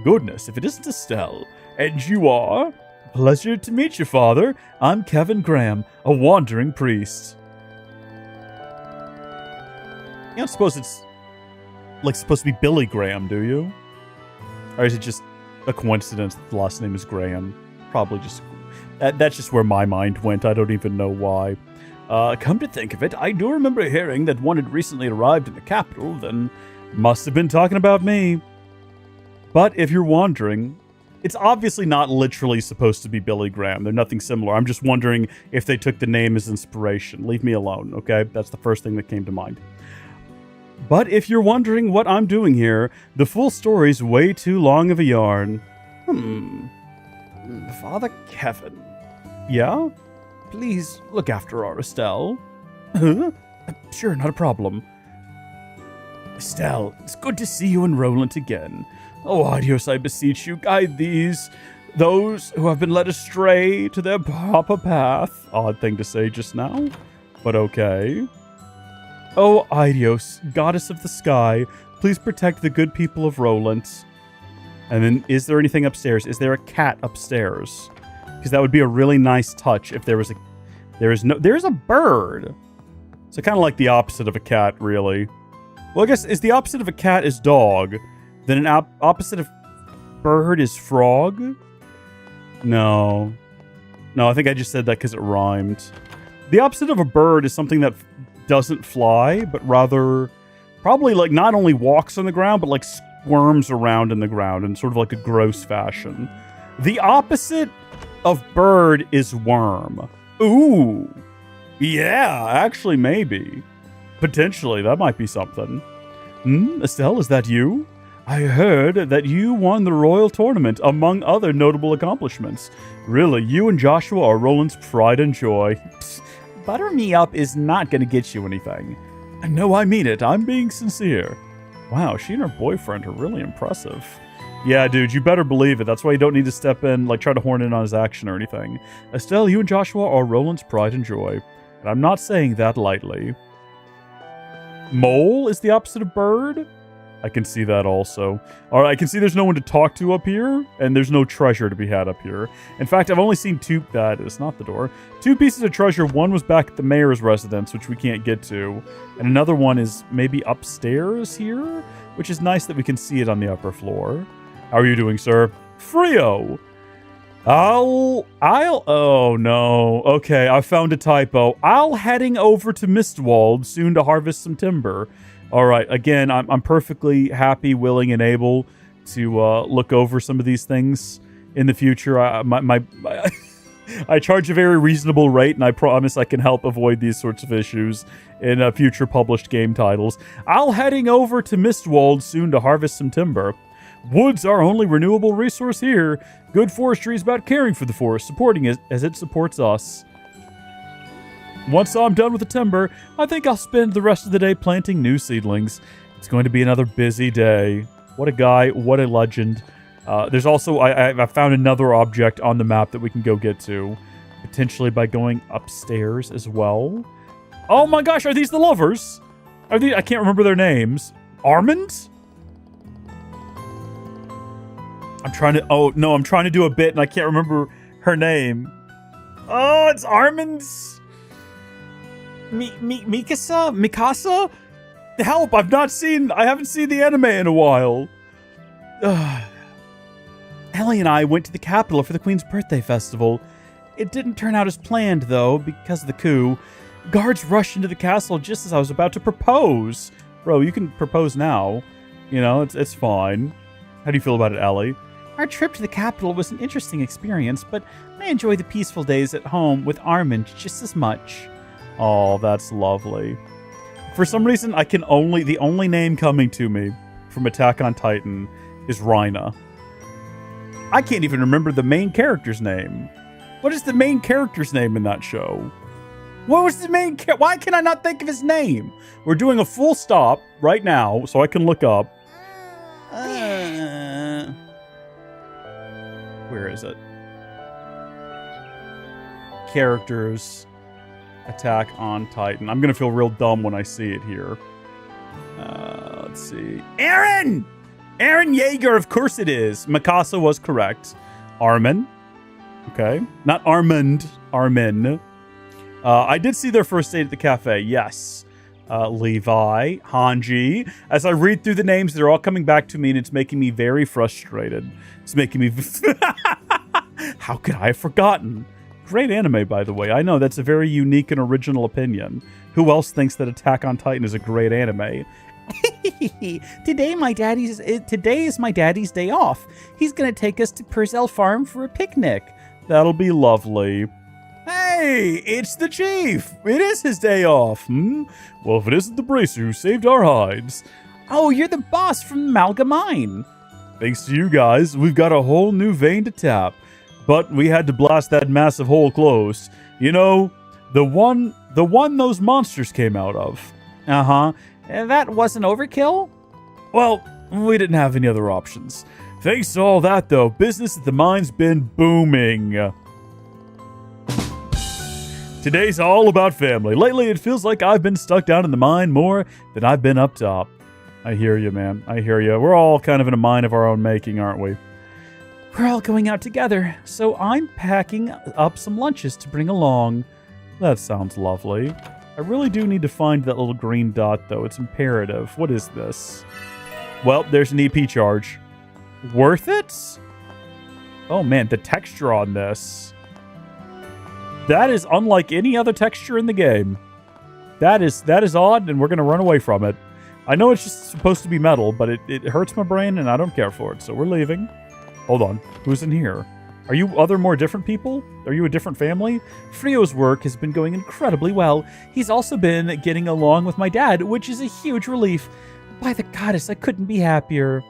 Goodness, if it isn't Estelle. And you are? Pleasure to meet you, Father. I'm Kevin Graham, a wandering priest. You don't suppose it's like supposed to be Billy Graham, do you? Or is it just a coincidence that the last name is Graham? Probably just... That's just where my mind went. I don't even know why. Come to think of it, I do remember hearing that one had recently arrived in the capital, then must have been talking about me. But if you're wondering, it's obviously not literally supposed to be Billy Graham. They're nothing similar. I'm just wondering if they took the name as inspiration. Leave me alone, okay? That's the first thing that came to mind. But if you're wondering what I'm doing here, the full story's way too long of a yarn. Father Kevin. Yeah? Please look after our Estelle. Huh? Sure, not a problem. Estelle, it's good to see you and Roland again. Oh, adios, I beseech you, guide those who have been led astray to their proper path. Odd thing to say just now, but okay. Oh, Idios, goddess of the sky, please protect the good people of Roland. And then, is there anything upstairs? Is there a cat upstairs? Because that would be a really nice touch if there was a... There's a bird. So kind of like the opposite of a cat, really. Well, I guess, is the opposite of a cat is dog. Then an opposite of bird is frog? No. No, I think I just said that because it rhymed. The opposite of a bird is something that doesn't fly, but rather probably like not only walks on the ground, but like squirms around in the ground in sort of like a gross fashion. The opposite of bird is worm. Ooh. Yeah, actually, maybe. Potentially, that might be something. Estelle, is that you? I heard that you won the Royal Tournament, among other notable accomplishments. Really, you and Joshua are Roland's pride and joy. Butter me up is not going to get you anything. No, I mean it. I'm being sincere. Wow, she and her boyfriend are really impressive. Yeah, dude, you better believe it. That's why you don't need to step in, like, try to horn in on his action or anything. Estelle, you and Joshua are Roland's pride and joy. And I'm not saying that lightly. Mole is the opposite of bird? I can see that also. All right, I can see there's no one to talk to up here, and there's no treasure to be had up here. In fact, I've only seen two... That is not the door. Two pieces of treasure. One was back at the mayor's residence, which we can't get to. And another one is maybe upstairs here, which is nice that we can see it on the upper floor. How are you doing, sir? Frio! Oh no. Okay, I found a typo. I'll heading over to Mistwald soon to harvest some timber. All right, again, I'm perfectly happy, willing, and able to look over some of these things in the future. I charge a very reasonable rate, and I promise I can help avoid these sorts of issues in future published game titles. I'll heading over to Mistwald soon to harvest some timber. Wood's our only renewable resource here. Good forestry is about caring for the forest, supporting it as it supports us. Once I'm done with the timber, I think I'll spend the rest of the day planting new seedlings. It's going to be another busy day. What a guy, what a legend. There's also, I found another object on the map that we can go get to, potentially by going upstairs as well. Oh my gosh, are these the lovers? Are these, I can't remember their names. Armand? I'm trying to do a bit and I can't remember her name. Oh, it's Armand's. Mikasa? Help, I haven't seen the anime in a while. Ellie and I went to the capital for the Queen's birthday festival. It didn't turn out as planned, though, because of the coup. Guards rushed into the castle just as I was about to propose. Bro, you can propose now. You know, it's fine. How do you feel about it, Ellie? Our trip to the capital was an interesting experience, but I enjoy the peaceful days at home with Armand just as much. Oh, that's lovely. For some reason, the only name coming to me from Attack on Titan is Rhina. I can't even remember the main character's name. What is the main character's name in that show? What was the main Why can I not think of his name? We're doing a full stop right now, so I can look up. Where is it? Characters. Attack on Titan. I'm going to feel real dumb when I see it here. Let's see. Aaron Yeager, of course it is. Mikasa was correct. Armin. Okay. Not Armand. Armin. I did see their first date at the cafe. Yes. Levi. Hanji. As I read through the names, they're all coming back to me, and it's making me very frustrated. It's making me... How could I have forgotten? Great anime, by the way. I know that's a very unique and original opinion. Who else thinks that Attack on Titan is a great anime? Today is my daddy's day off. He's gonna take us to Purcell Farm for a picnic. That'll be lovely. Hey, it's the chief. It is his day off. Well, if it isn't the bracer who saved our hides. Oh, you're the boss from Malga Mine. Thanks to you guys, we've got a whole new vein to tap. But we had to blast that massive hole closed. You know, the one those monsters came out of. Uh-huh. That wasn't overkill? Well, we didn't have any other options. Thanks to all that, though, business at the mine's been booming. Today's all about family. Lately, it feels like I've been stuck down in the mine more than I've been up top. I hear you, man. I hear you. We're all kind of in a mine of our own making, aren't we? We're all going out together, so I'm packing up some lunches to bring along. That sounds lovely. I really do need to find that little green dot, though. It's imperative. What is this? Well, there's an EP charge. Worth it? Oh man, the texture on this. That is unlike any other texture in the game. That is odd, and we're going to run away from it. I know it's just supposed to be metal, but it hurts my brain, and I don't care for it, so we're leaving. Hold on. Who's in here? Are you other more different people? Are you a different family? Frio's work has been going incredibly well. He's also been getting along with my dad, which is a huge relief. By the goddess, I couldn't be happier.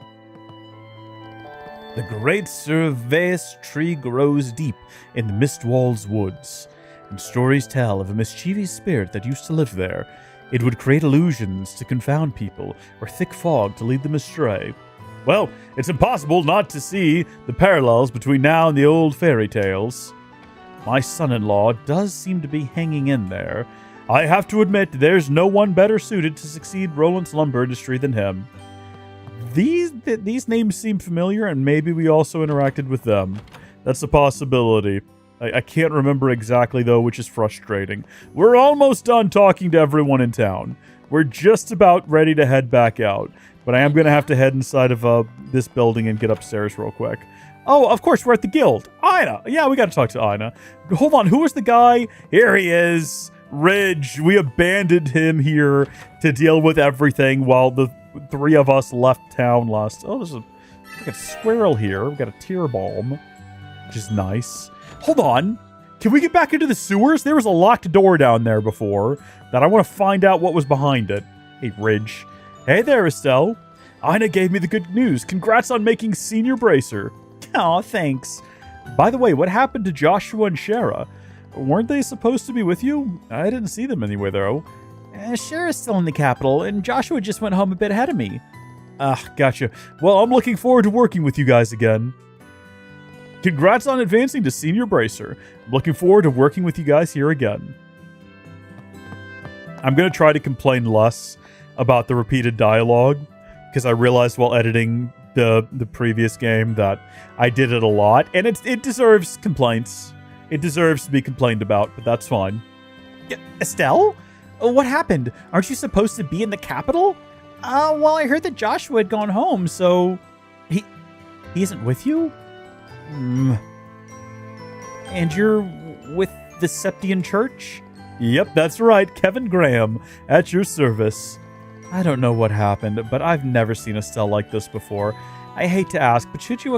The great Cervaeus tree grows deep in the Mistwall's woods, and stories tell of a mischievous spirit that used to live there. It would create illusions to confound people, or thick fog to lead them astray. Well, it's impossible not to see the parallels between now and the old fairy tales. My son-in-law does seem to be hanging in there. I have to admit, there's no one better suited to succeed Roland's lumber industry than him. These names seem familiar, and maybe we also interacted with them. That's a possibility. I can't remember exactly, though, which is frustrating. We're almost done talking to everyone in town. We're just about ready to head back out. But I am going to have to head inside of this building and get upstairs real quick. Oh, of course, we're at the guild. Ina. Yeah, we got to talk to Ina. Hold on, who was the guy? Here he is. Ridge. We abandoned him here to deal with everything while the three of us left town last. Oh, there's a squirrel here. We've got a tear balm, which is nice. Hold on. Can we get back into the sewers? There was a locked door down there before that I want to find out what was behind it. Hey, Ridge. Hey there, Estelle. Ina gave me the good news. Congrats on making Senior Bracer. Aw, thanks. By the way, what happened to Joshua and Shara? Weren't they supposed to be with you? I didn't see them anywhere, though. Shara's still in the capital, and Joshua just went home a bit ahead of me. Gotcha. Well, I'm looking forward to working with you guys again. Congrats on advancing to Senior Bracer. I'm looking forward to working with you guys here again. I'm going to try to complain less about the repeated dialogue, because I realized while editing the previous game that I did it a lot, and it deserves complaints. It deserves to be complained about, but that's fine. Estelle? What happened? Aren't you supposed to be in the capital? Well, I heard that Joshua had gone home, so... He isn't with you? And you're with the Septian Church? Yep, that's right, Kevin Graham, at your service. I don't know what happened, but I've never seen Estelle like this before. I hate to ask, but could you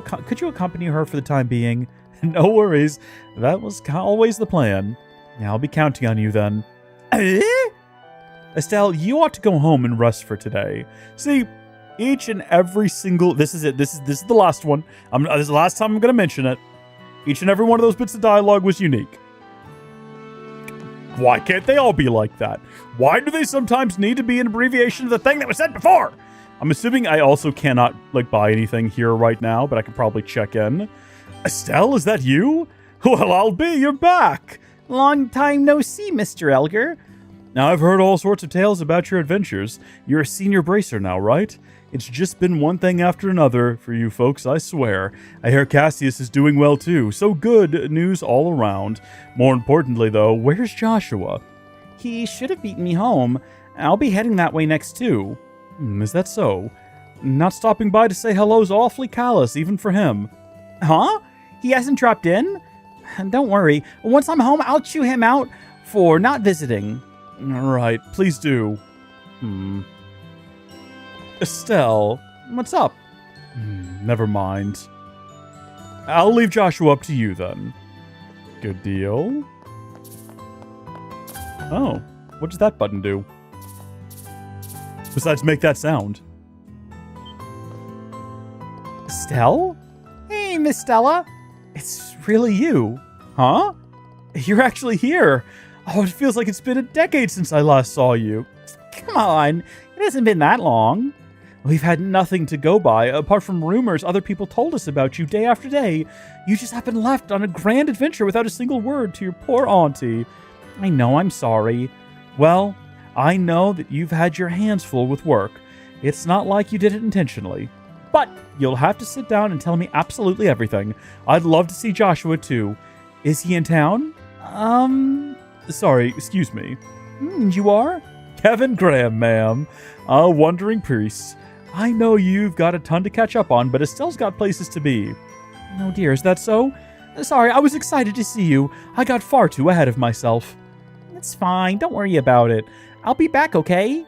accompany her for the time being? No worries, that was always the plan. Now I'll be counting on you then. Estelle, you ought to go home and rest for today. See, each and every single... This is it. This is the last one. This is the last time I'm going to mention it. Each and every one of those bits of dialogue was unique. Why can't they all be like that? Why do they sometimes need to be an abbreviation of the thing that was said before? I'm assuming I also cannot, buy anything here right now, but I could probably check in. Estelle, is that you? Well, I'll be. You're back. Long time no see, Mr. Elgar. Now, I've heard all sorts of tales about your adventures. You're a Senior Bracer now, right? It's just been one thing after another for you folks, I swear. I hear Cassius is doing well too, so good news all around. More importantly, though, where's Joshua? He should have beaten me home. I'll be heading that way next too. Is that so? Not stopping by to say hello's awfully callous, even for him. Huh? He hasn't dropped in? Don't worry. Once I'm home, I'll chew him out for not visiting. Right, please do. Estelle, what's up? Never mind. I'll leave Joshua up to you then. Good deal. Oh, what does that button do? Besides make that sound. Estelle? Hey, Miss Stella. It's really you. Huh? You're actually here. Oh, it feels like it's been a decade since I last saw you. Come on, it hasn't been that long. We've had nothing to go by, apart from rumors other people told us about you day after day. You just have been left on a grand adventure without a single word to your poor auntie. I know, I'm sorry. Well, I know that you've had your hands full with work. It's not like you did it intentionally. But you'll have to sit down and tell me absolutely everything. I'd love to see Joshua, too. Is he in town? Sorry, excuse me. You are? Kevin Graham, ma'am. A wandering priest. I know you've got a ton to catch up on, but Estelle's got places to be. Oh dear, is that so? Sorry, I was excited to see you. I got far too ahead of myself. It's fine. Don't worry about it. I'll be back, okay?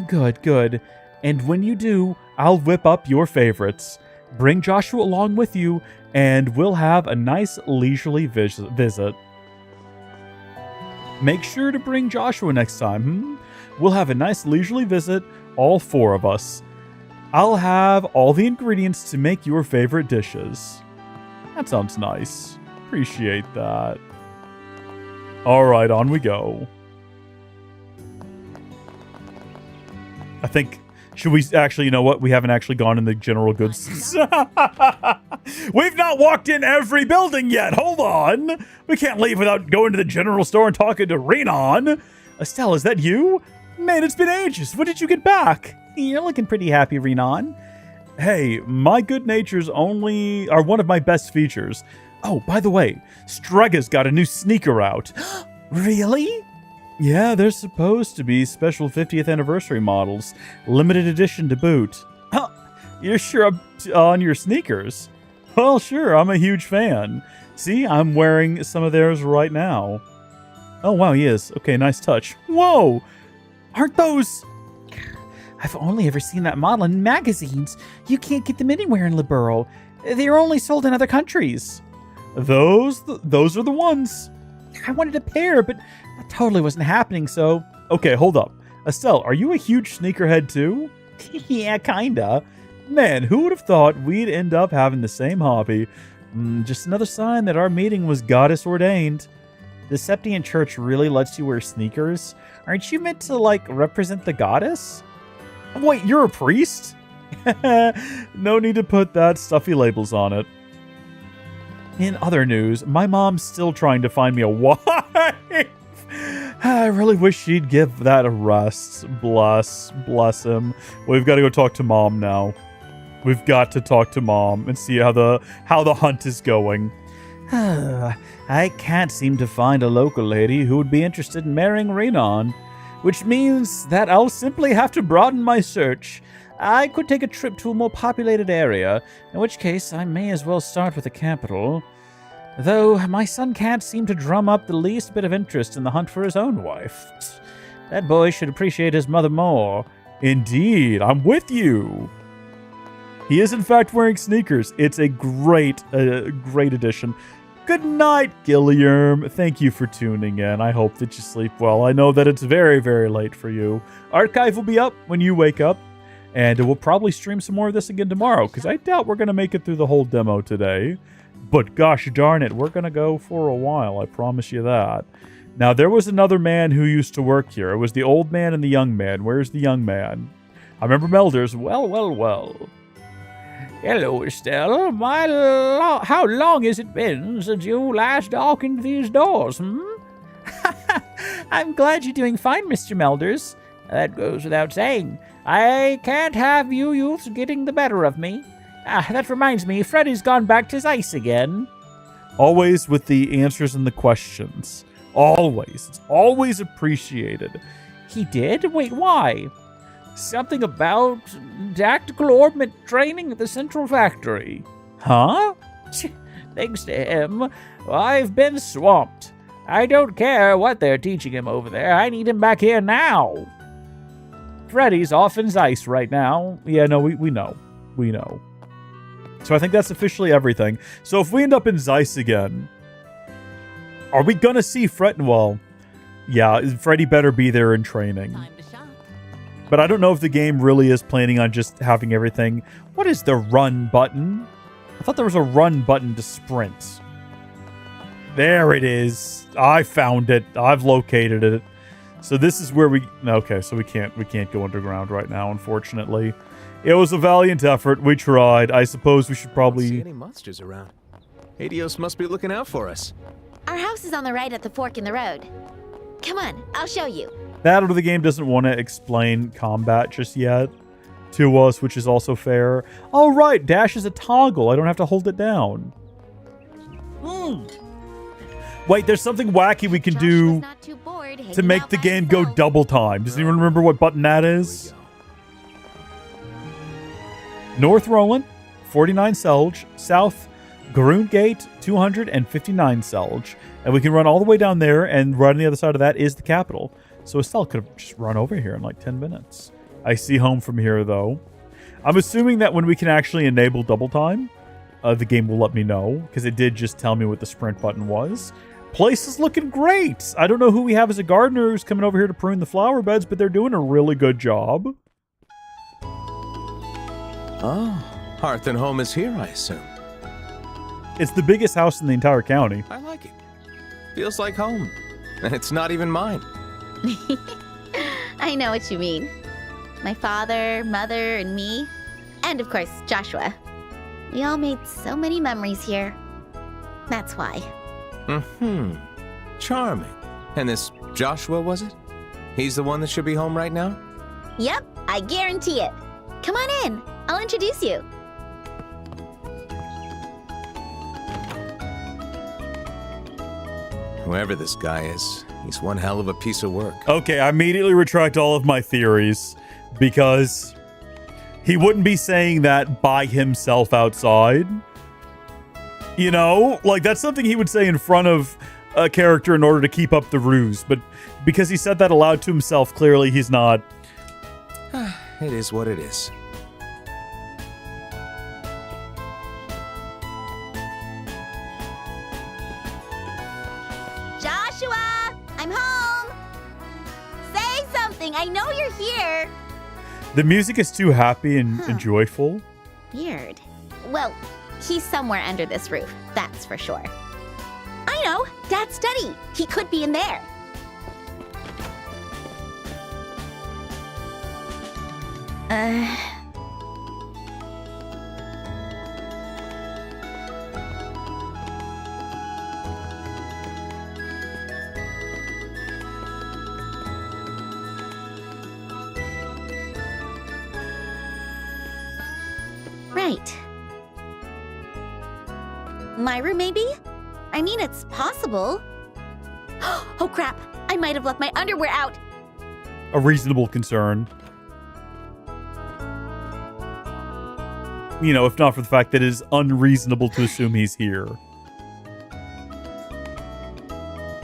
Good, good. And when you do, I'll whip up your favorites. Bring Joshua along with you, and we'll have a nice leisurely visit. Make sure to bring Joshua next time, We'll have a nice leisurely visit, all four of us. I'll have all the ingredients to make your favorite dishes. That sounds nice. Appreciate that. Alright, on we go. I think... Should we actually, you know what? We haven't actually gone in the general goods. We've not walked in every building yet. Hold on. We can't leave without going to the general store and talking to Renan. Estelle, is that you? Man, it's been ages. When did you get back? You're looking pretty happy, Renan. Hey, my good nature's only are one of my best features. Oh, by the way, Strega's got a new sneaker out. Really? Yeah, they're supposed to be special 50th anniversary models. Limited edition to boot. Huh, you're sure on your sneakers? Well, sure, I'm a huge fan. See, I'm wearing some of theirs right now. Oh, wow, he is. Okay, nice touch. Whoa! Aren't those... I've only ever seen that model in magazines. You can't get them anywhere in Liberl. They're only sold in other countries. Those are the ones. I wanted a pair, but that totally wasn't happening, so... Okay, hold up. Estelle, are you a huge sneakerhead too? Yeah, kinda. Man, who would have thought we'd end up having the same hobby? Just another sign that our meeting was goddess ordained. The Septian Church really lets you wear sneakers? Aren't you meant to, like, represent the goddess? Wait, you're a priest? No need to put that stuffy labels on it. In other news, my mom's still trying to find me a wife. I really wish she'd give that a rest. Bless him. We've got to go talk to Mom now. We've got to talk to Mom and see how the hunt is going. I can't seem to find a local lady who would be interested in marrying Renan, which means that I'll simply have to broaden my search. I could take a trip to a more populated area, in which case I may as well start with the capital. Though my son can't seem to drum up the least bit of interest in the hunt for his own wife. That boy should appreciate his mother more. Indeed, I'm with you. He is in fact wearing sneakers. It's a great addition. Good night, Gilliam. Thank you for tuning in. I hope that you sleep well. I know that it's very, very late for you. Archive will be up when you wake up. And we'll probably stream some more of this again tomorrow, because I doubt we're going to make it through the whole demo today. But gosh darn it, we're going to go for a while, I promise you that. Now, there was another man who used to work here. It was the old man and the young man. Where's the young man? I remember Melders. Well. Hello, Estelle. How long has it been since you last darkened these doors, I'm glad you're doing fine, Mr. Melders. That goes without saying. I can't have you youths getting the better of me. That reminds me, Freddy's gone back to Zeiss again. Always with the answers and the questions. Always. It's always appreciated. He did? Wait, why? Something about tactical orbment training at the Central Factory. Huh? Thanks to him, I've been swamped. I don't care what they're teaching him over there. I need him back here now. Freddy's off in Zeiss right now. Yeah, no, we know. We know. So I think that's officially everything. So if we end up in Zeiss again, are we gonna see Fred? Well, yeah, Freddy better be there in training. But I don't know if the game really is planning on just having everything. What is the run button? I thought there was a run button to sprint. There it is. I found it. I've located it. So this is where we... Okay, so we can't go underground right now, unfortunately. It was a valiant effort. We tried. I suppose we should probably... I don't see any monsters around. Hadios must be looking out for us. Our house is on the right at the fork in the road. Come on, I'll show you. That or the game doesn't want to explain combat just yet to us, which is also fair. Oh, right. Dash is a toggle. I don't have to hold it down. Wait, there's something wacky we can do to make the game go double time. Does anyone remember what button that is? North Roland, 49 Selge. South Grundgate, 259 Selge. And we can run all the way down there, and right on the other side of that is the capital. So Estelle could have just run over here in like 10 minutes. I see home from here, though. I'm assuming that when we can actually enable double time, the game will let me know, because it did just tell me what the sprint button was. Place is looking great. I don't know who we have as a gardener who's coming over here to prune the flower beds, but they're doing a really good job. Oh, Hearth and Home is here, I assume. It's the biggest house in the entire county. I like it. Feels like home. And it's not even mine. I know what you mean. My father, mother, and me. And of course, Joshua. We all made so many memories here. That's why. Charming. And this Joshua, was it? He's the one that should be home right now? Yep, I guarantee it. Come on in. I'll introduce you. Whoever this guy is, he's one hell of a piece of work. Okay, I immediately retract all of my theories, because he wouldn't be saying that by himself outside. You know? Like, that's something he would say in front of a character in order to keep up the ruse. But because he said that aloud to himself, clearly he's not. It is what it is. Joshua, I'm home. Say something. I know you're here. The music is too happy and joyful. Weird. Well, he's somewhere under this roof, that's for sure. I know, Dad's study. He could be in there. Right. My room, maybe? I mean, it's possible. Oh, crap. I might have left my underwear out. A reasonable concern. You know, if not for the fact that it is unreasonable to assume he's here.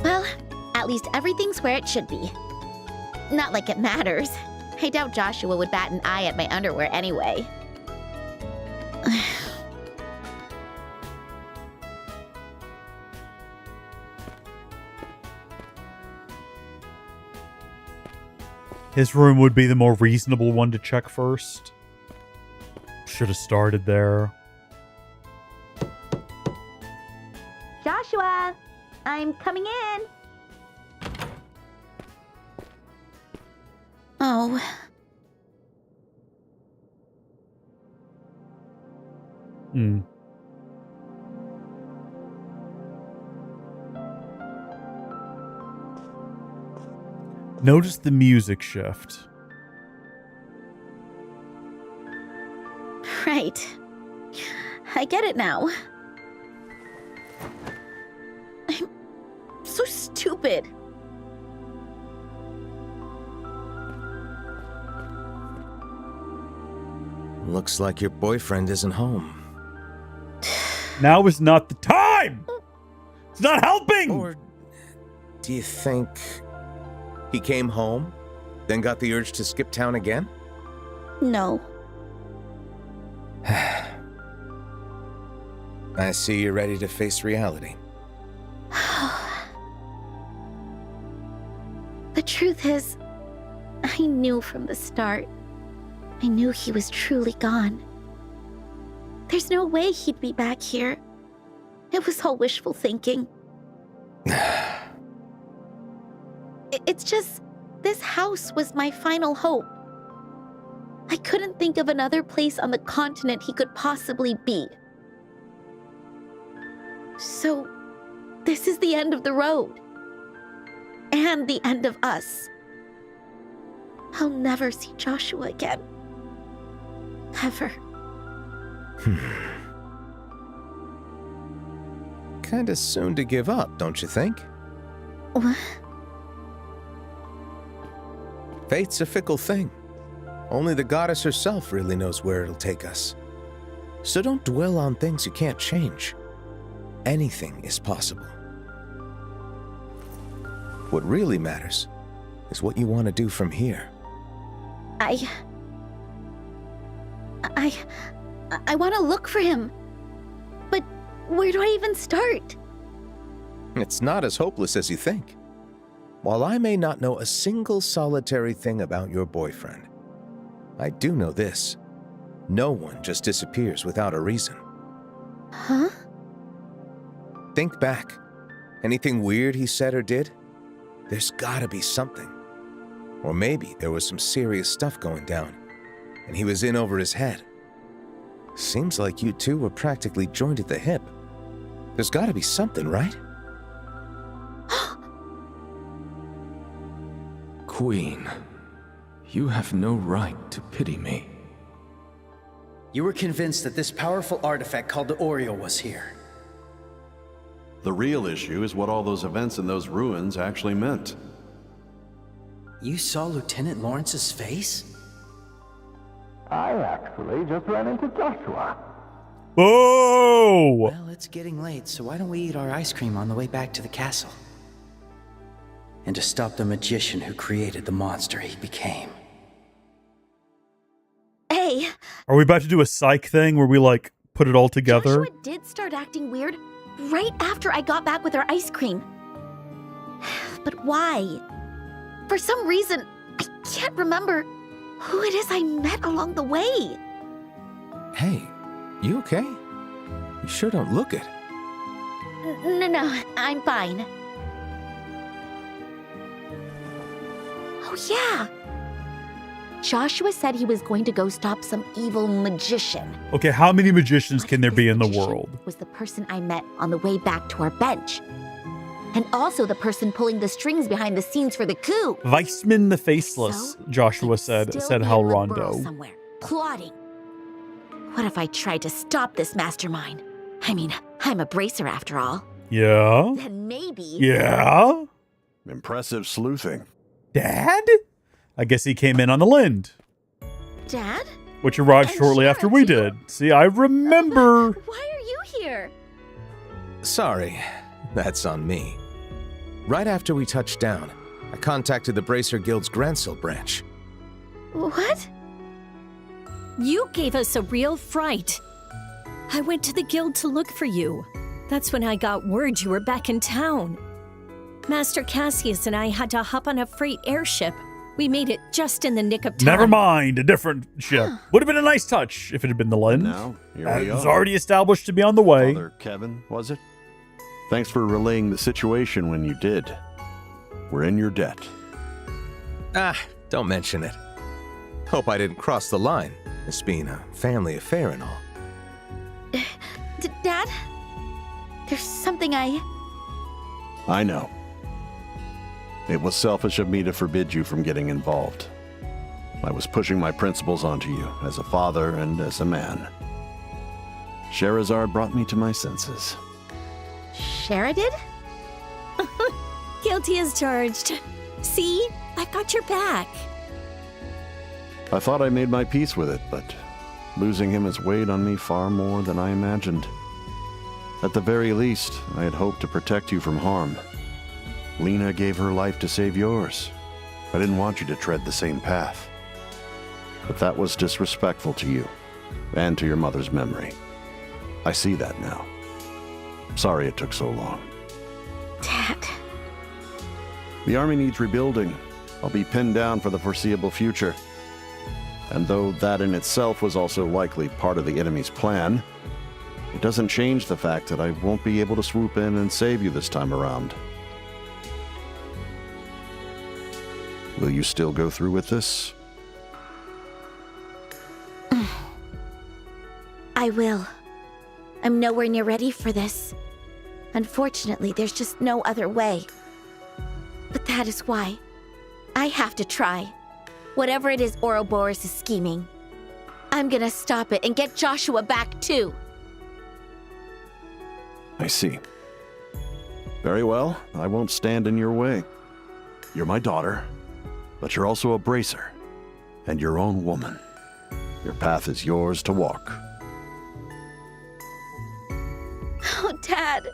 Well, at least everything's where it should be. Not like it matters. I doubt Joshua would bat an eye at my underwear anyway. His room would be the more reasonable one to check first. Should have started there. Joshua, I'm coming in. Oh. Notice the music shift. Right. I get it now. I'm so stupid. Looks like your boyfriend isn't home. Now is not the time! It's not helping! Or do you think he came home, then got the urge to skip town again? No. I see you're ready to face reality. The truth is, I knew from the start. I knew he was truly gone. There's no way he'd be back here. It was all wishful thinking. It's just, this house was my final hope. I couldn't think of another place on the continent he could possibly be. So, this is the end of the road. And the end of us. I'll never see Joshua again. Ever. Kinda soon to give up, don't you think? What? Fate's a fickle thing. Only the goddess herself really knows where it'll take us. So don't dwell on things you can't change. Anything is possible. What really matters is what you want to do from here. I want to look for him. But where do I even start? It's not as hopeless as you think. While I may not know a single solitary thing about your boyfriend, I do know this. No one just disappears without a reason. Huh? Think back. Anything weird he said or did? There's gotta be something. Or maybe there was some serious stuff going down, and he was in over his head. Seems like you two were practically joined at the hip. There's gotta be something, right? Queen, you have no right to pity me. You were convinced that this powerful artifact called the Oriole was here. The real issue is what all those events in those ruins actually meant. You saw Lieutenant Lawrence's face? I actually just ran into Joshua. Oh! Well, it's getting late, so why don't we eat our ice cream on the way back to the castle? And to stop the magician who created the monster he became. Hey, Are we about to do a psych thing where we, like, put it all together? Joshua did start acting weird right after I got back with our ice cream. But why? For some reason, I can't remember who it is I met along the way. Hey, you okay? You sure don't look it. No, I'm fine. Oh, yeah. Joshua said he was going to go stop some evil magician. Okay, how many magicians What can if there this be in the magician world? Was the person I met on the way back to our bench. And also the person pulling the strings behind the scenes for the coup. Weissman the Faceless, So, Joshua he'd said still be Hal in the Rondo. burrow somewhere, plotting. What if I tried to stop this mastermind? I mean, I'm a bracer after all. Yeah? Then maybe... Yeah? Impressive sleuthing. Dad? I guess he came in on the Lind, Dad? which arrived And shortly Shara, after we too? did. See, I remember. Why are you here? Sorry, that's on me. Right after we touched down, I contacted the Bracer Guild's Gransil branch. What? You gave us a real fright. I went to the guild to look for you. That's when I got word you were back in town. Master Cassius and I had to hop on a freight airship. We made it just in the nick of time. Never mind, a different ship. Would have been a nice touch if it had been the Lind. Now, here It we was are. already established to be on the way. Father Kevin, was it? Thanks for relaying the situation when you did. We're in your debt. Ah, don't mention it. Hope I didn't cross the line, this being a family affair and all. Dad? There's something I know. It was selfish of me to forbid you from getting involved. I was pushing my principles onto you as a father and as a man. Sherazard brought me to my senses. Shara did? Guilty as charged. See? I've got your back. I thought I made my peace with it, but losing him has weighed on me far more than I imagined. At the very least, I had hoped to protect you from harm. Lena gave her life to save yours. I didn't want you to tread the same path. But that was disrespectful to you, and to your mother's memory. I see that now. Sorry it took so long. Dad. The army needs rebuilding. I'll be pinned down for the foreseeable future. And though that in itself was also likely part of the enemy's plan, it doesn't change the fact that I won't be able to swoop in and save you this time around. Will you still go through with this? I will. I'm nowhere near ready for this. Unfortunately, there's just no other way. But that is why I have to try. Whatever it is Ouroboros is scheming, I'm gonna stop it and get Joshua back too. I see. Very well, I won't stand in your way. You're my daughter, but you're also a bracer, and your own woman. Your path is yours to walk. Oh, Dad.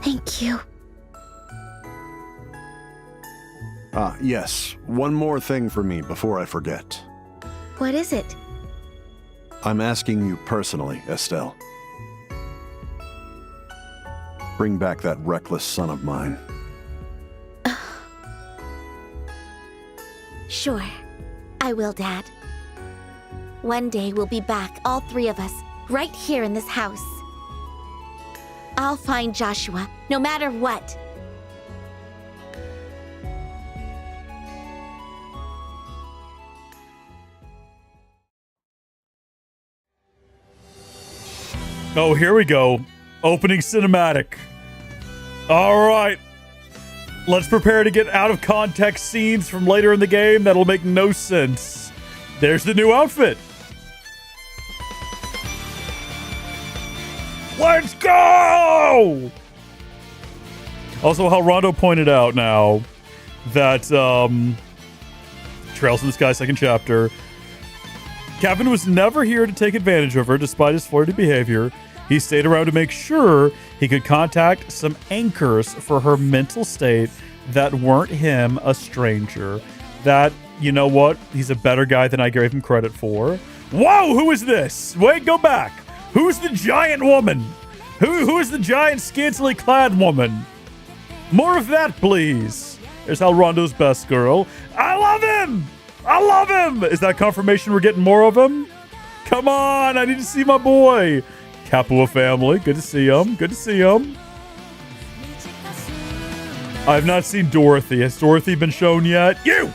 Thank you. Yes. One more thing for me before I forget. What is it? I'm asking you personally, Estelle. Bring back that reckless son of mine. Sure. I will, Dad. One day we'll be back, all three of us, right here in this house. I'll find Joshua, no matter what. Oh, here we go. Opening cinematic. All right. Let's prepare to get out of context scenes from later in the game that'll make no sense. There's the new outfit. Let's go! Also, how Rondo pointed out now that Trails in the Sky second chapter, Kevin was never here to take advantage of her despite his flirty behavior. He stayed around to make sure he could contact some anchors for her mental state that weren't him, a stranger. That, you know what? He's a better guy than I gave him credit for. Whoa, who is this? Wait, go back. Who's the giant woman? Who is the giant scantily clad woman? More of that, please. There's Rondo's best girl. I love him! I love him! Is that confirmation we're getting more of him? Come on, I need to see my boy. Capua family, good to see him. Good to see him. I've not seen Dorothy. Has Dorothy been shown yet? You!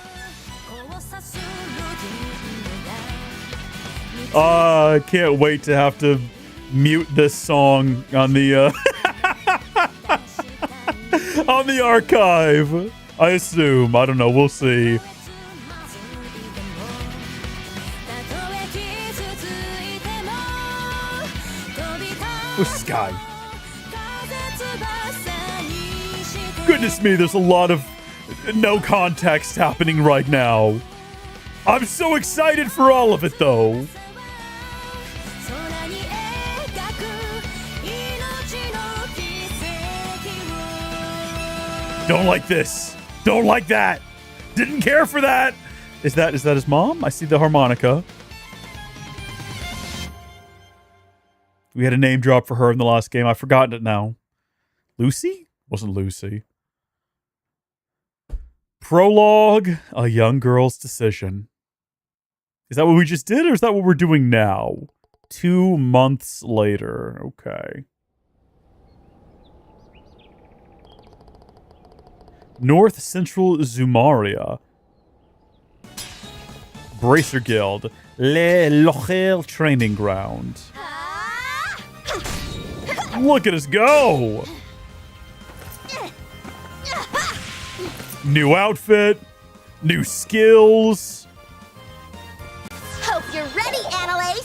I can't wait to have to mute this song on the on the archive. I assume. I don't know. We'll see. Who's this guy? Goodness me, there's a lot of no context happening right now. I'm so excited for all of it, though. Don't like this. Don't like that. Didn't care for that. Is that his mom? I see the harmonica. We had a name drop for her in the last game. I've forgotten it now. Lucy? Wasn't Lucy. Prologue, A Young Girl's Decision. Is that what we just did, or is that what we're doing now? 2 months later. Okay. North Central Zumaria. Bracer Guild. Le Locher Training Ground. Look at us go! New outfit. New skills. Hope you're ready, Annalise.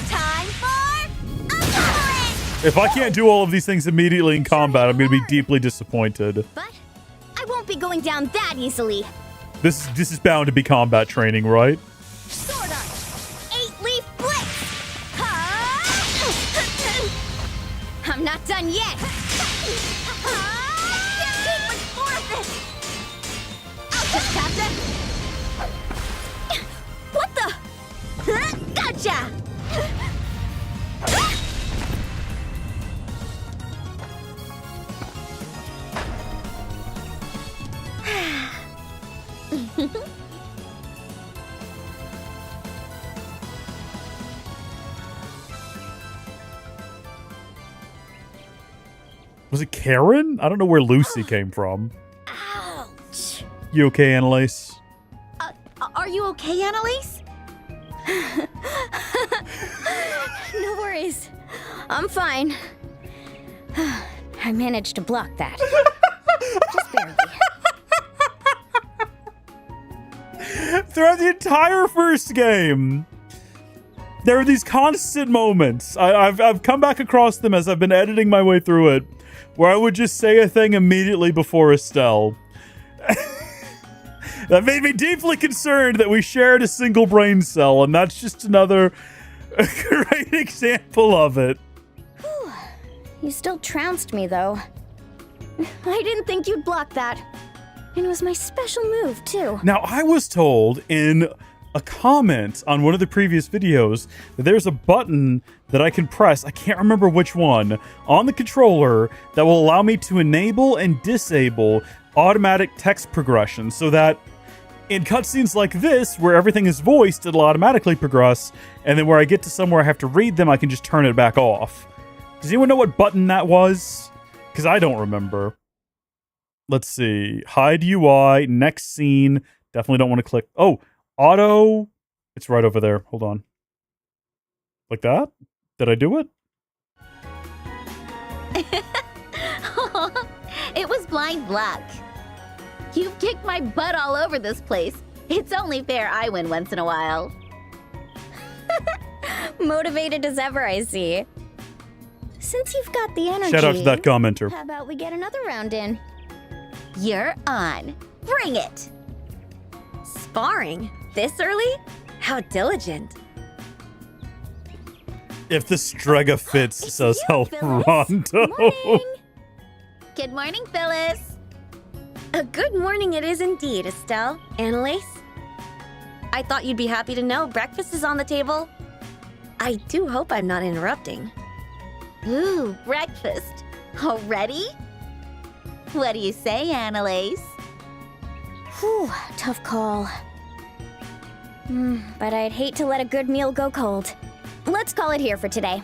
Time for a avalanche! If I can't do all of these things immediately in combat, I'm going to be deeply disappointed. But I won't be going down that easily. This is bound to be combat training, right? Sword Art, 8-leaf blitz. I'm not done yet. Can't take much more of this. I'll just have to. What the? Gotcha. Was it Karen? I don't know where Lucy came from. Ouch. You okay, Annalise? Are you okay, Annalise? No worries. I'm fine. I managed to block that. Just barely. Throughout the entire first game, there are these constant moments. I've come back across them as I've been editing my way through it, where I would just say a thing immediately before Estelle. That made me deeply concerned that we shared a single brain cell, and that's just another great example of it. You still trounced me, though. I didn't think you'd block that. And it was my special move, too. Now, I was told in a comment on one of the previous videos that there's a button that I can press, I can't remember which one, on the controller that will allow me to enable and disable automatic text progression so that in cutscenes like this, where everything is voiced, it'll automatically progress, and then where I get to somewhere I have to read them, I can just turn it back off. Does anyone know what button that was? Because I don't remember. Let's see. Hide UI, next scene. Definitely don't want to click. Oh, auto. It's right over there. Hold on. Like that? Did I do it? It was blind luck. You've kicked my butt all over this place. It's only fair I win once in a while. Motivated as ever, I see. Since you've got the energy, Shout out to that commenter. how about we get another round in? You're on. Bring it. Sparring? This early? How diligent. If the Strega fits, says El Rondo. Good morning, Phyllis. A good morning it is indeed, Estelle. Annalise? I thought you'd be happy to know breakfast is on the table. I do hope I'm not interrupting. Ooh, breakfast. Already? What do you say, Annalise? Whew, tough call. But I'd hate to let a good meal go cold. Let's call it here for today.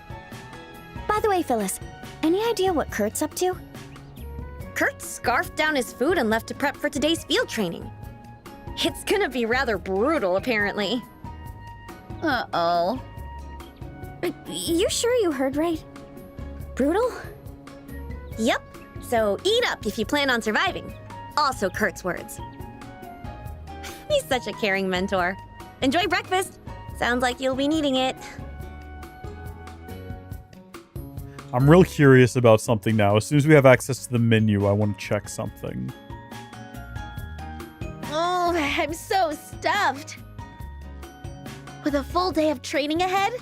By the way, Phyllis, any idea what Kurt's up to? Kurt scarfed down his food and left to prep for today's field training. It's gonna be rather brutal, apparently. Uh-oh. You sure you heard right? Brutal? Yep. So eat up if you plan on surviving. Also Kurt's words. He's such a caring mentor. Enjoy breakfast. Sounds like you'll be needing it. I'm real curious about something now. As soon as we have access to the menu, I want to check something. Oh, I'm so stuffed. With a full day of training ahead,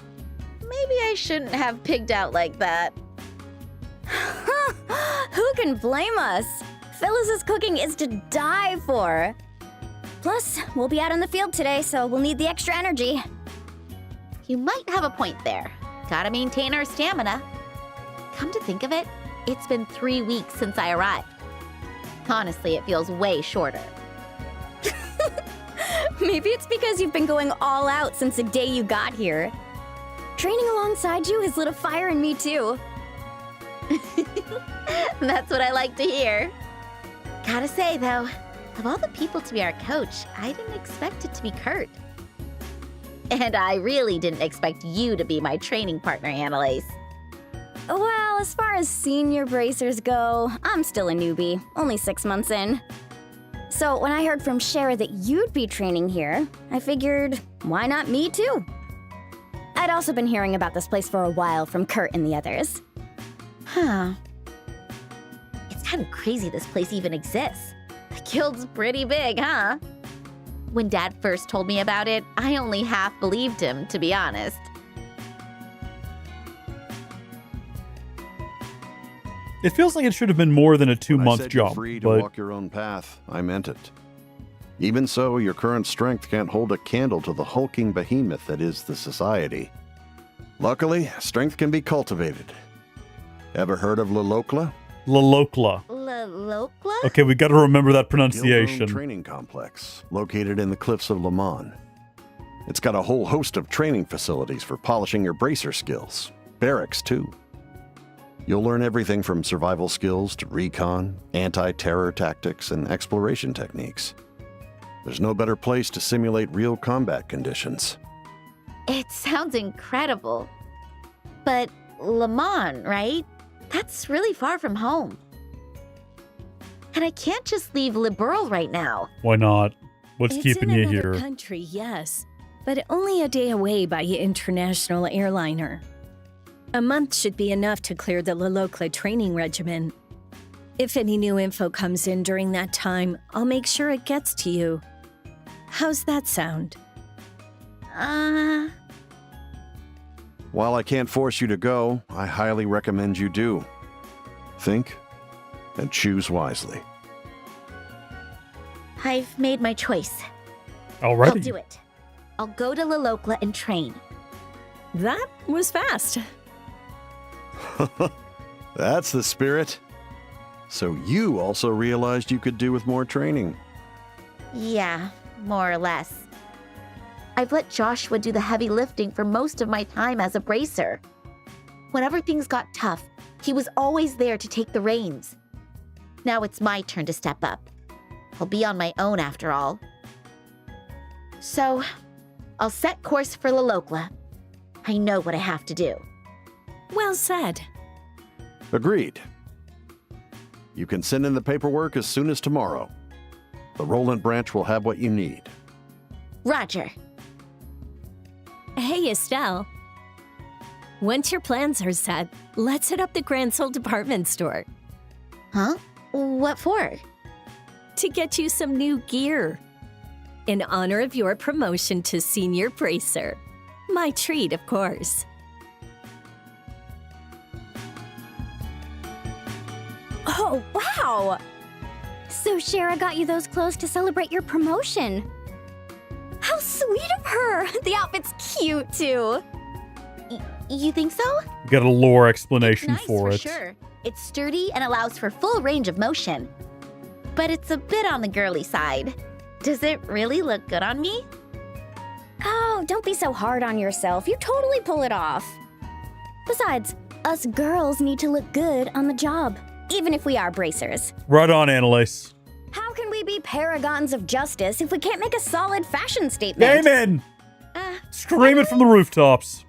maybe I shouldn't have pigged out like that. Who can blame us? Phyllis's cooking is to die for. Plus, we'll be out in the field today, so we'll need the extra energy. You might have a point there. Gotta maintain our stamina. Come to think of it, it's been 3 weeks since I arrived. Honestly, it feels way shorter. Maybe it's because you've been going all out since the day you got here. Training alongside you has lit a fire in me too. That's what I like to hear. Gotta say, though, of all the people to be our coach, I didn't expect it to be Kurt. And I really didn't expect you to be my training partner, Annalise. Well, as far as senior bracers go, I'm still a newbie, only 6 months in. So when I heard from Cher that you'd be training here, I figured, why not me too? I'd also been hearing about this place for a while from Kurt and the others. Huh. It's kind of crazy this place even exists. The guild's pretty big, huh? When Dad first told me about it, I only half believed him, to be honest. It feels like it should have been more than a 2-month I said you're jump, free to but walk your own path. I meant it. Even so, your current strength can't hold a candle to the hulking behemoth that is the society. Luckily, strength can be cultivated. Ever heard of Lolokla? Lolokla. Lolokla? Okay, we got to remember that Guild-owned pronunciation. training complex located in the cliffs of Le Mans. It's got a whole host of training facilities for polishing your bracer skills. Barracks, too. You'll learn everything from survival skills to recon, anti-terror tactics, and exploration techniques. There's no better place to simulate real combat conditions. It sounds incredible. But Le Mans, right? That's really far from home. And I can't just leave Liberal right now. Why not? What's It's keeping in you another here? country, yes, but only a day away by international airliner. A month should be enough to clear the Lolokla training regimen. If any new info comes in during that time, I'll make sure it gets to you. How's that sound? While I can't force you to go, I highly recommend you do. Think and choose wisely. I've made my choice. Alrighty. I'll do it. I'll go to Lilokla and train. That was fast. That's the spirit. So you also realized you could do with more training. Yeah, more or less. I've let Joshua do the heavy lifting for most of my time as a bracer. Whenever things got tough, he was always there to take the reins. Now it's my turn to step up. I'll be on my own after all. So, I'll set course for Lilokla. I know what I have to do. Well said. Agreed. You can send in the paperwork as soon as tomorrow. The Roland branch will have what you need. Roger. Hey, Estelle. Once your plans are set, let's hit up the Grand Soul department store Huh? What for? to get you some new gear. In honor of your promotion to senior bracer. My treat, of course. Oh, wow! So Shara got you those clothes to celebrate your promotion. How sweet of her! The outfit's cute, too. You think so? Got a lore explanation Nice for it. Sure. It's sturdy and allows for full range of motion. But it's a bit on the girly side. Does it really look good on me? Oh, don't be so hard on yourself. You totally pull it off. Besides, us girls need to look good on the job, even if we are bracers. Right on, Annalise. How can we be paragons of justice if we can't make a solid fashion statement? Amen! Scream it from the rooftops.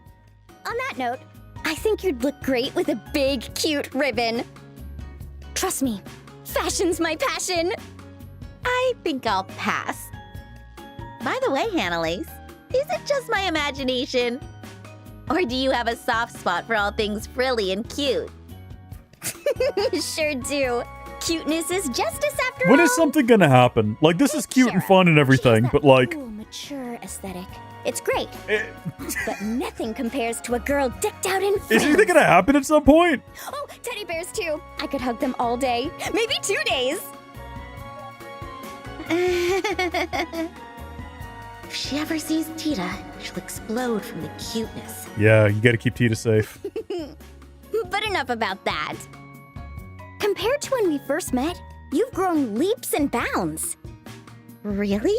On that note, I think you'd look great with a big, cute ribbon. Trust me, fashion's my passion. I think I'll pass. By the way, Annalise, is it just my imagination? Or do you have a soft spot for all things frilly and cute? Sure do. Cuteness is justice after all. When is something gonna happen? Like, this is cute and fun and everything, but like... Cool, mature aesthetic. It's great, eh, but nothing compares to a girl decked out in is frills. anything gonna happen at some point? Oh, teddy bears too. I could hug them all day, maybe 2 days. If she ever sees Tita, she'll explode from the cuteness. Yeah, you gotta keep Tita safe. But enough about that. Compared to when we first met, you've grown leaps and bounds. Really?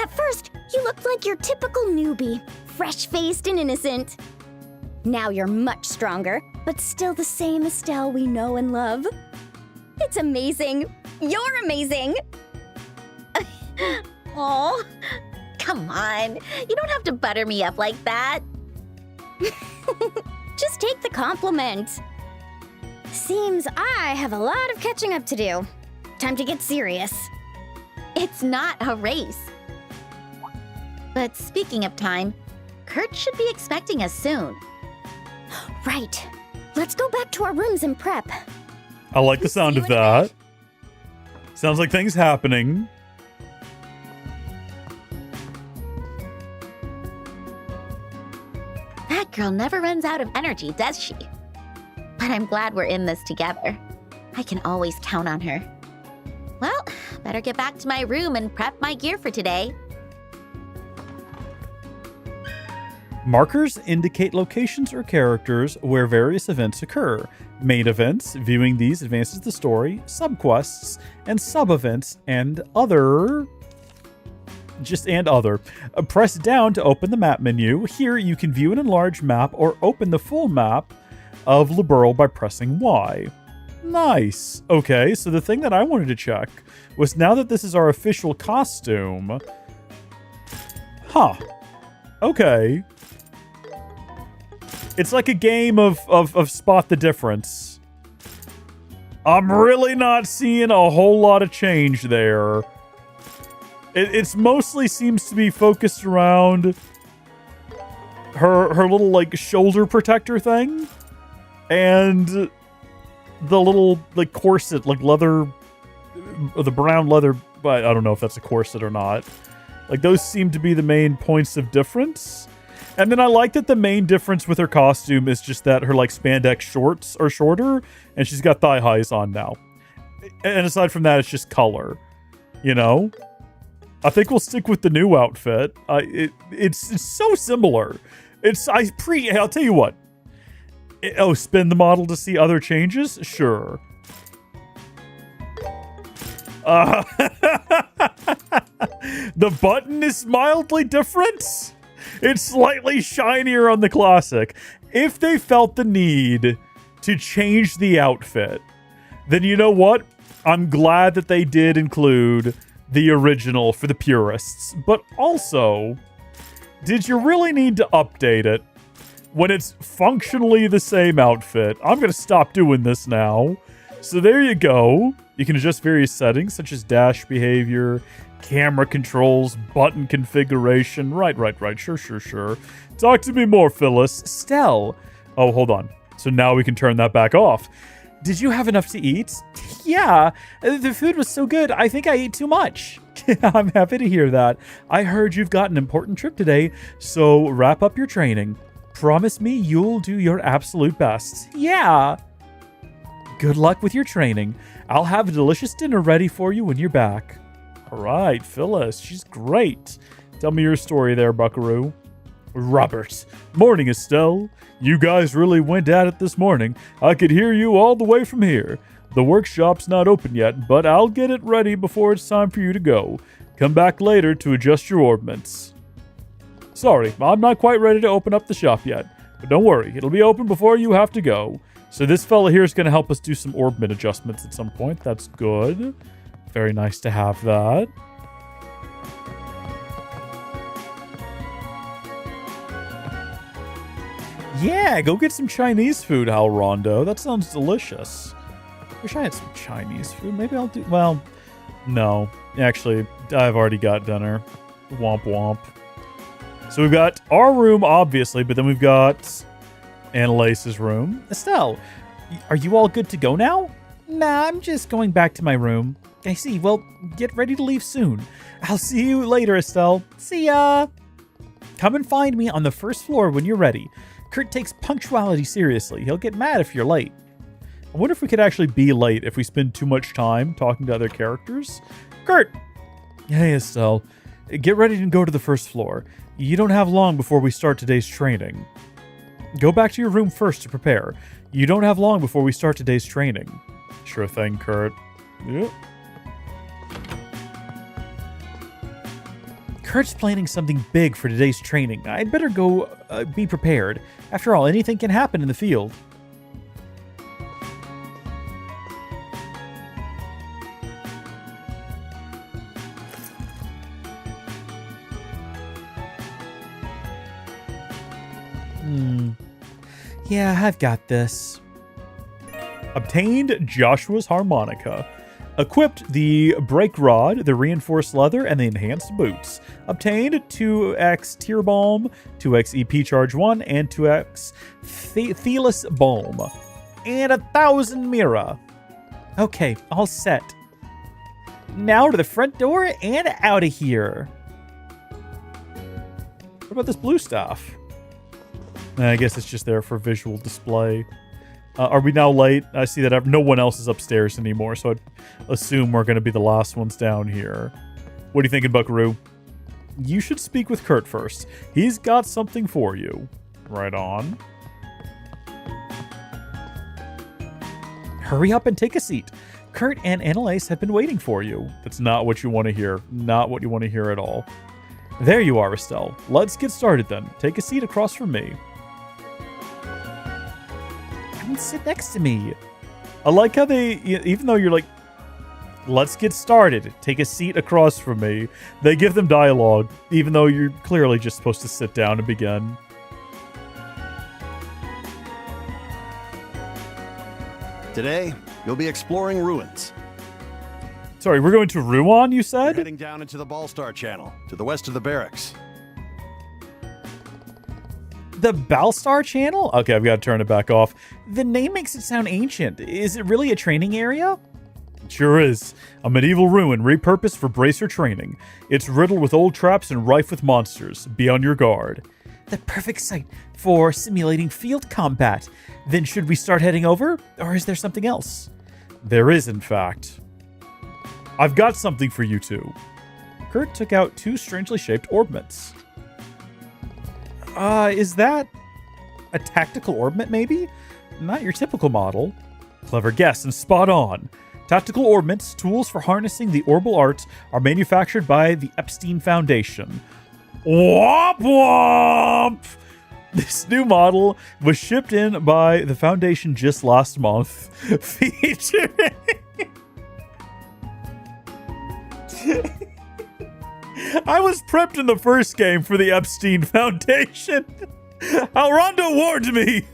At first, you looked like your typical newbie, fresh-faced and innocent. Now you're much stronger, but still the same Estelle we know and love. It's amazing. You're amazing. Oh, come on. You don't have to butter me up like that. Just take the compliment. Seems I have a lot of catching up to do. Time to get serious. It's not a race. But speaking of time, Kurt should be expecting us soon. Right. Let's go back to our rooms and prep. I like the sound of that. Sounds like things happening. That girl never runs out of energy, does she? But I'm glad we're in this together. I can always count on her. Well, better get back to my room and prep my gear for today. Markers indicate locations or characters where various events occur. Main events, viewing these advances the story, subquests, and sub-events, and other... Press down to open the map menu. Here you can view an enlarged map or open the full map of Liberl by pressing Y. Nice. Okay, so the thing that I wanted to check was, now that this is our official costume... Huh. Okay. It's like a game of spot the difference. I'm really not seeing a whole lot of change there. It's mostly seems to be focused around her little, like, shoulder protector thing. And the little, like, corset, like, leather... the brown leather but I don't know if that's a corset or not. Like, those seem to be the main points of difference. And then I like that the main difference with her costume is just that her, like, spandex shorts are shorter, and she's got thigh highs on now. And aside from that, it's just color, you know? I think we'll stick with the new outfit. It's so similar. I'll tell you what. Spin the model to see other changes? Sure. The button is mildly different. It's slightly shinier on the classic. If they felt the need to change the outfit, then you know what? I'm glad that they did include the original for the purists. But also, did you really need to update it when it's functionally the same outfit? I'm going to stop doing this now. So there you go. You can adjust various settings such as dash behavior, camera controls, button configuration. Right. Sure. Talk to me more, Phyllis. Stell. Oh, hold on. So now we can turn that back off. Did you have enough to eat? Yeah, the food was so good, I think I ate too much. I'm happy to hear that. I heard you've got an important trip today, so wrap up your training. Promise me you'll do your absolute best. Yeah. Good luck with your training. I'll have a delicious dinner ready for you when you're back. All right, Phyllis, she's great. Tell me your story there, Buckaroo. Robert. Morning, Estelle. You guys really went at it this morning. I could hear you all the way from here. The workshop's not open yet, but I'll get it ready before it's time for you to go. Come back later to adjust your orbments. Sorry, I'm not quite ready to open up the shop yet, but don't worry, it'll be open before you have to go. So this fella here is going to help us do some orbment adjustments at some point. That's good. Very nice to have that. Yeah, go get some Chinese food, Hal Rondo. That sounds delicious. Wish I had some Chinese food. Maybe I'll do... Well, no. Actually, I've already got dinner. Womp womp. So we've got our room, obviously, but then we've got Annalise's room. Estelle, are you all good to go now? Nah, I'm just going back to my room. I see. Well, get ready to leave soon. I'll see you later, Estelle. See ya! Come and find me on the first floor when you're ready. Kurt takes punctuality seriously. He'll get mad if you're late. I wonder if we could actually be late if we spend too much time talking to other characters. Kurt! Hey, Estelle. Get ready to go to the first floor. You don't have long before we start today's training. Go back to your room first to prepare. You don't have long before we start today's training. Sure thing, Kurt. Yep. Kurt's planning something big for today's training. I'd better go be prepared. After all, anything can happen in the field. Yeah, I've got this. Obtained Joshua's harmonica. Equipped the brake rod, the reinforced leather, and the enhanced boots. Obtained 2x Tear Balm, 2x EP Charge 1, and 2x Thelis Balm. And 1,000 Mira. Okay, all set. Now to the front door and out of here. What about this blue stuff? I guess it's just there for visual display. Are we now late? I see that no one else is upstairs anymore, so I'd assume we're going to be the last ones down here. What are you thinking, Buckaroo? You should speak with Kurt first. He's got something for you. Right on. Hurry up and take a seat. Kurt and Annalise have been waiting for you. That's not what you want to hear. Not what you want to hear at all. There you are, Estelle. Let's get started then. Take a seat across from me. Sit next to me. I like how they, even though you're like, let's get started, take a seat across from me, they give them dialogue, even though you're clearly just supposed to sit down and begin. Today, you'll be exploring ruins. Sorry, we're going to Ruan, you said? You're heading down into the Ballstar Channel, to the west of the barracks. The Ballstar Channel? Okay, I've got to turn it back off. The name makes it sound ancient. Is it really a training area? Sure is. A medieval ruin repurposed for bracer training. It's riddled with old traps and rife with monsters. Be on your guard. The perfect site for simulating field combat. Then should we start heading over, or is there something else? There is, in fact. I've got something for you two. Kurt took out 2 strangely shaped orbments. Is that a tactical orbment, maybe? Not your typical model. Clever guess and spot on. Tactical orbments, tools for harnessing the orbital arts, are manufactured by the Epstein Foundation. Womp womp! This new model was shipped in by the Foundation just last month, featuring... I was prepped in the first game for the Epstein Foundation. Alrondo warned me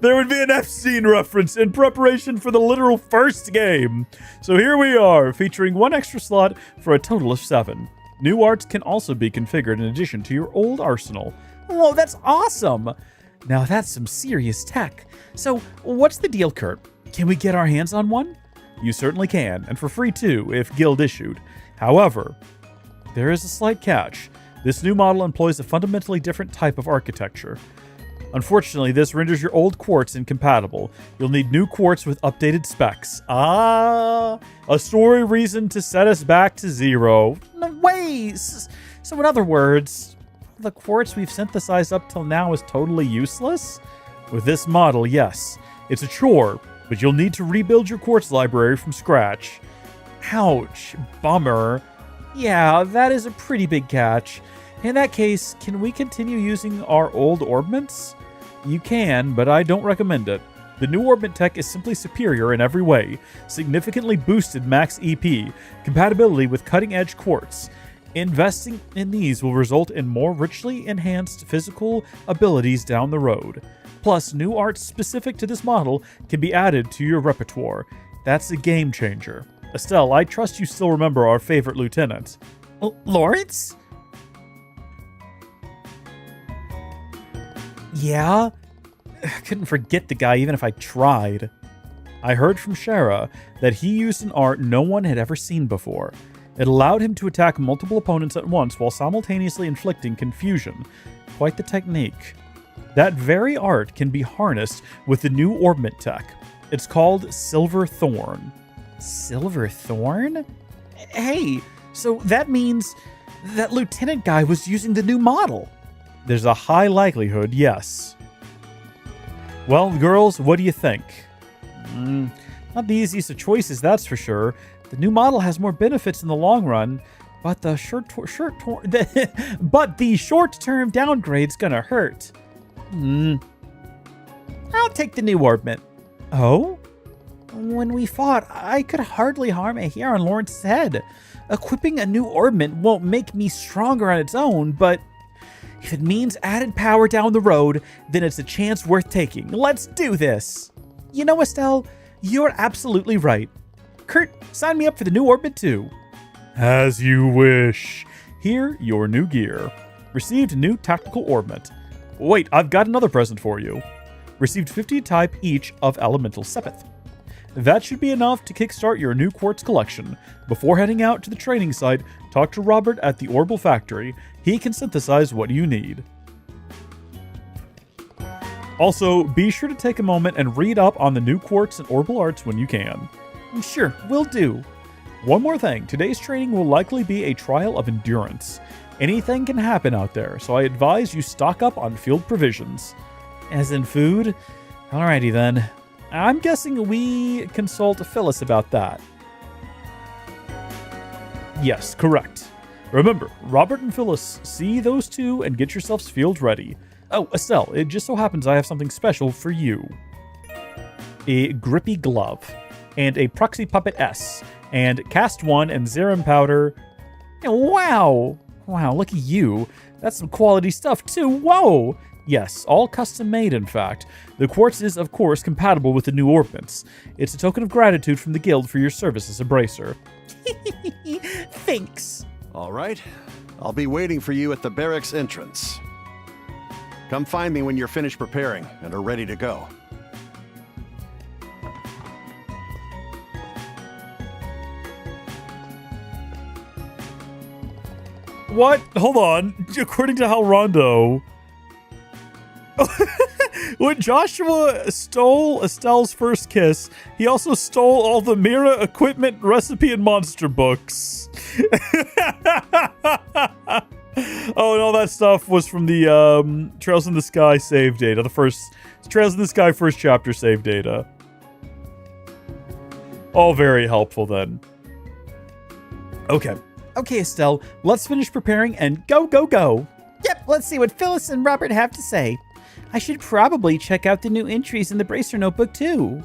there would be an Epstein reference in preparation for the literal first game. So here we are, featuring 1 extra slot for a total of 7. New arts can also be configured in addition to your old arsenal. Whoa, that's awesome! Now that's some serious tech. So, what's the deal, Kurt? Can we get our hands on one? You certainly can, and for free too, if guild issued. However, there is a slight catch. This new model employs a fundamentally different type of architecture. Unfortunately, this renders your old quartz incompatible. You'll need new quartz with updated specs. A story reason to set us back to 0. No way! So in other words, the quartz we've synthesized up till now is totally useless? With this model, yes. It's a chore, but you'll need to rebuild your quartz library from scratch. Ouch. Bummer. Yeah, that is a pretty big catch. In that case, can we continue using our old orbments? You can, but I don't recommend it. The new orbment tech is simply superior in every way. Significantly boosted max EP, compatibility with cutting-edge quartz. Investing in these will result in more richly enhanced physical abilities down the road. Plus, new arts specific to this model can be added to your repertoire. That's a game changer. Estelle, I trust you still remember our favorite lieutenant. Lawrence? Yeah? I couldn't forget the guy even if I tried. I heard from Shara that he used an art no one had ever seen before. It allowed him to attack multiple opponents at once while simultaneously inflicting confusion. Quite the technique. That very art can be harnessed with the new orbment tech. It's called Silver Thorn. Silver Thorn? Hey, so that means that lieutenant guy was using the new model. There's a high likelihood, yes. Well, girls, what do you think? Not the easiest of choices, that's for sure. The new model has more benefits in the long run, but the short-term downgrade's gonna hurt. I'll take the new orbment. Oh? When we fought, I could hardly harm a hair on Lawrence's head. Equipping a new orbment won't make me stronger on its own, but if it means added power down the road, then it's a chance worth taking. Let's do this! You know, Estelle, you're absolutely right. Kurt, sign me up for the new orbit too. As you wish. Here, your new gear. Received new tactical orbment. Wait, I've got another present for you. Received 50 type each of Elemental Sepith. That should be enough to kickstart your new quartz collection. Before heading out to the training site, talk to Robert at the Orbital Factory. He can synthesize what you need. Also, be sure to take a moment and read up on the new quartz and orbital arts when you can. Sure, will do. One more thing, today's training will likely be a trial of endurance. Anything can happen out there, so I advise you stock up on field provisions. As in food? Alrighty then. I'm guessing we consult Phyllis about that. Yes, correct. Remember, Robert and Phyllis, see those two and get yourselves field ready. Oh, Estelle, it just so happens I have something special for you. A grippy glove, and a proxy puppet S, and cast 1 and Zerum powder. Wow! Wow, look at you. That's some quality stuff too. Whoa! Yes, all custom made, in fact. The quartz is, of course, compatible with the new orbments. It's a token of gratitude from the guild for your service as a bracer. Thanks. All right. I'll be waiting for you at the barracks entrance. Come find me when you're finished preparing and are ready to go. What? Hold on. According to Hal Rondo, when Joshua stole Estelle's first kiss, he also stole all the Mira equipment, recipe, and monster books. Oh, and all that stuff was from the Trails in the Sky save data. The first Trails in the Sky first chapter save data. All very helpful then. Okay. Okay, Estelle, let's finish preparing and go, go, go. Yep, let's see what Phyllis and Robert have to say. I should probably check out the new entries in the Bracer Notebook, too.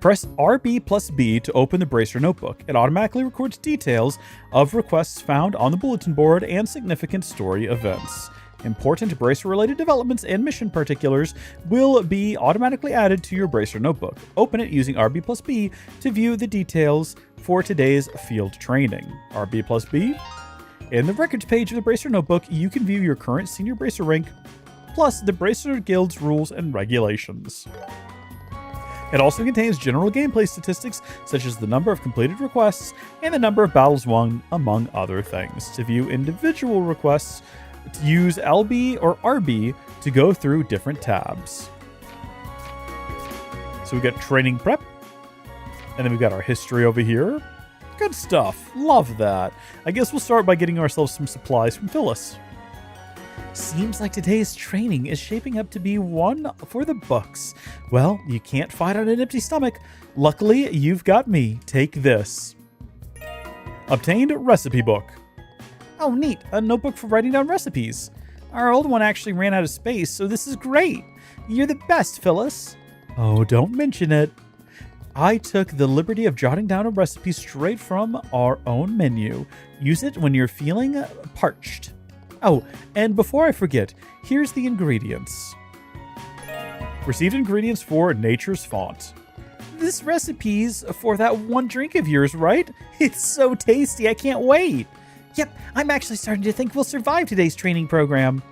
Press RB+B to open the Bracer Notebook. It automatically records details of requests found on the bulletin board and significant story events. Important Bracer-related developments and mission particulars will be automatically added to your Bracer Notebook. Open it using RB+B to view the details for today's field training. RB+B. In the records page of the Bracer Notebook, you can view your current senior Bracer rank, plus the Bracer Guild's rules and regulations. It also contains general gameplay statistics, such as the number of completed requests and the number of battles won, among other things. To view individual requests, use LB or RB to go through different tabs. So we got training prep, and then we've got our history over here. Good stuff. Love that. I guess we'll start by getting ourselves some supplies from Phyllis. Seems like today's training is shaping up to be one for the books. Well, you can't fight on an empty stomach. Luckily, you've got me. Take this. Obtained recipe book. Oh, neat. A notebook for writing down recipes. Our old one actually ran out of space, so this is great. You're the best, Phyllis. Oh, don't mention it. I took the liberty of jotting down a recipe straight from our own menu. Use it when you're feeling parched. Oh, and before I forget, here's the ingredients. Received ingredients for Nature's Font. This recipe's for that one drink of yours, right? It's so tasty, I can't wait. Yep, I'm actually starting to think we'll survive today's training program.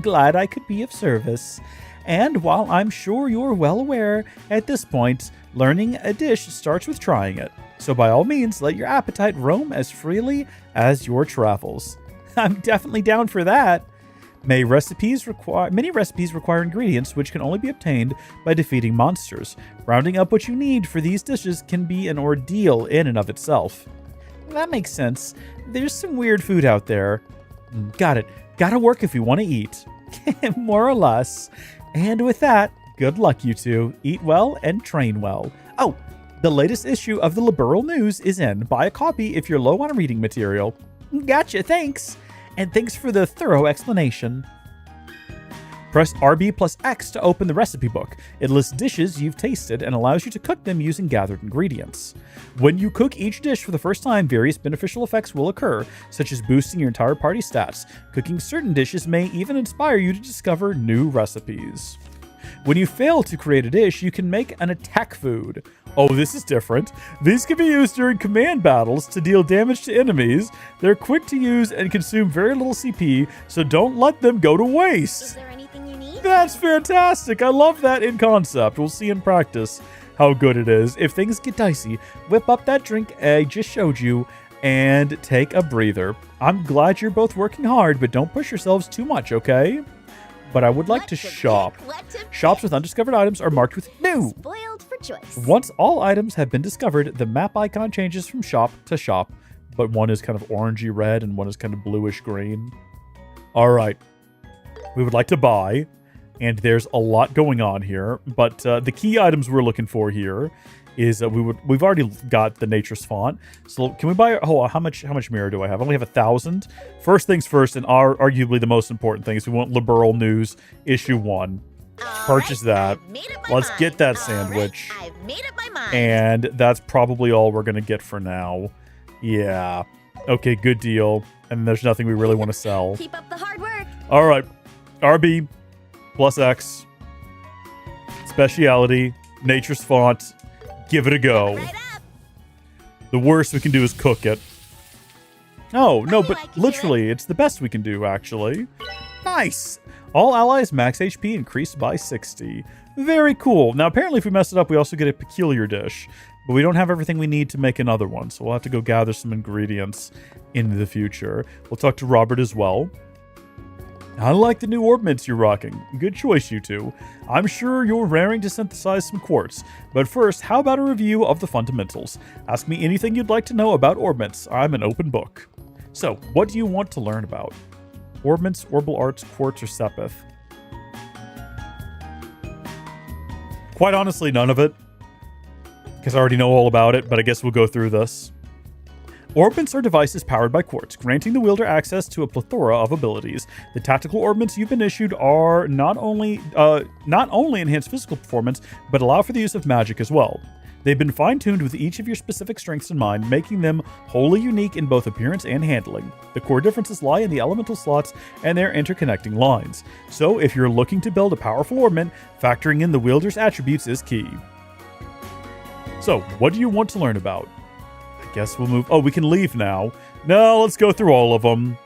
Glad I could be of service. And while I'm sure you're well aware, at this point, learning a dish starts with trying it. So by all means, let your appetite roam as freely as your travels. I'm definitely down for that. Many recipes require ingredients which can only be obtained by defeating monsters. Rounding up what you need for these dishes can be an ordeal in and of itself. That makes sense. There's some weird food out there. Got it. Gotta work if you want to eat. More or less. And with that, good luck, you two. Eat well and train well. Oh, the latest issue of the Liberal News is in. Buy a copy if you're low on reading material. Gotcha, thanks. And thanks for the thorough explanation. Press RB+X to open the recipe book. It lists dishes you've tasted and allows you to cook them using gathered ingredients. When you cook each dish for the first time, various beneficial effects will occur, such as boosting your entire party stats. Cooking certain dishes may even inspire you to discover new recipes. When you fail to create a dish, you can make an attack food. Oh, this is different. These can be used during command battles to deal damage to enemies. They're quick to use and consume very little CP, so don't let them go to waste. Is there anything you need? That's fantastic. I love that in concept. We'll see in practice how good it is. If things get dicey, whip up that drink I just showed you and take a breather. I'm glad you're both working hard, but don't push yourselves too much, okay? But I would like to shop. Shops with undiscovered items are marked with new. Spoiled for choice. Once all items have been discovered, the map icon changes from shop to shop, but one is kind of orangey red and one is kind of bluish green. All right. We would like to buy, and there's a lot going on here, but the key items we're looking for here is we've already got the Nature's Font. So can we buy? Oh, how much mirror do I have? I only have 1,000. First things first, and arguably the most important thing is we want Liberal News issue 1. Purchase that. Let's get that sandwich. I've made up my mind. And that's probably all we're gonna get for now. Yeah. Okay, good deal. And there's nothing we really want to sell. Keep up the hard work. All right. RB+X. Speciality. Nature's Font. Give it a go. Right up. The worst we can do is cook it. Oh, no, but like literally, it's the best we can do, actually. Nice! All allies max HP increased by 60. Very cool. Now, apparently, if we mess it up, we also get a peculiar dish. But we don't have everything we need to make another one, so we'll have to go gather some ingredients in the future. We'll talk to Robert as well. I like the new orb mints you're rocking. Good choice, you two. I'm sure you're raring to synthesize some quartz. But first, how about a review of the fundamentals? Ask me anything you'd like to know about orb mints. I'm an open book. So, what do you want to learn about? Orb mints, orbital arts, quartz, or sepith? Quite honestly, none of it. Because I already know all about it, but I guess we'll go through this. Orb mints are devices powered by quartz, granting the wielder access to a plethora of abilities. The tactical orb mints you've been issued are not only enhance physical performance, but allow for the use of magic as well. They've been fine-tuned with each of your specific strengths in mind, making them wholly unique in both appearance and handling. The core differences lie in the elemental slots and their interconnecting lines. So, if you're looking to build a powerful orb mint, factoring in the wielder's attributes is key. So, what do you want to learn about? I guess we'll move... Oh, we can leave now. No, let's go through all of them.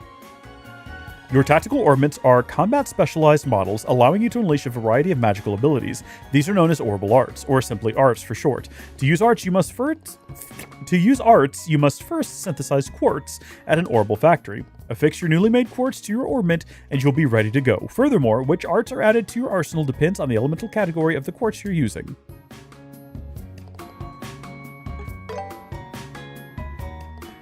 Your tactical orb mints are combat-specialized models, allowing you to unleash a variety of magical abilities. These are known as orbital arts, or simply arts for short. To use arts, you must first synthesize quartz at an orbital factory. Affix your newly made quartz to your orb mint, and you'll be ready to go. Furthermore, which arts are added to your arsenal depends on the elemental category of the quartz you're using.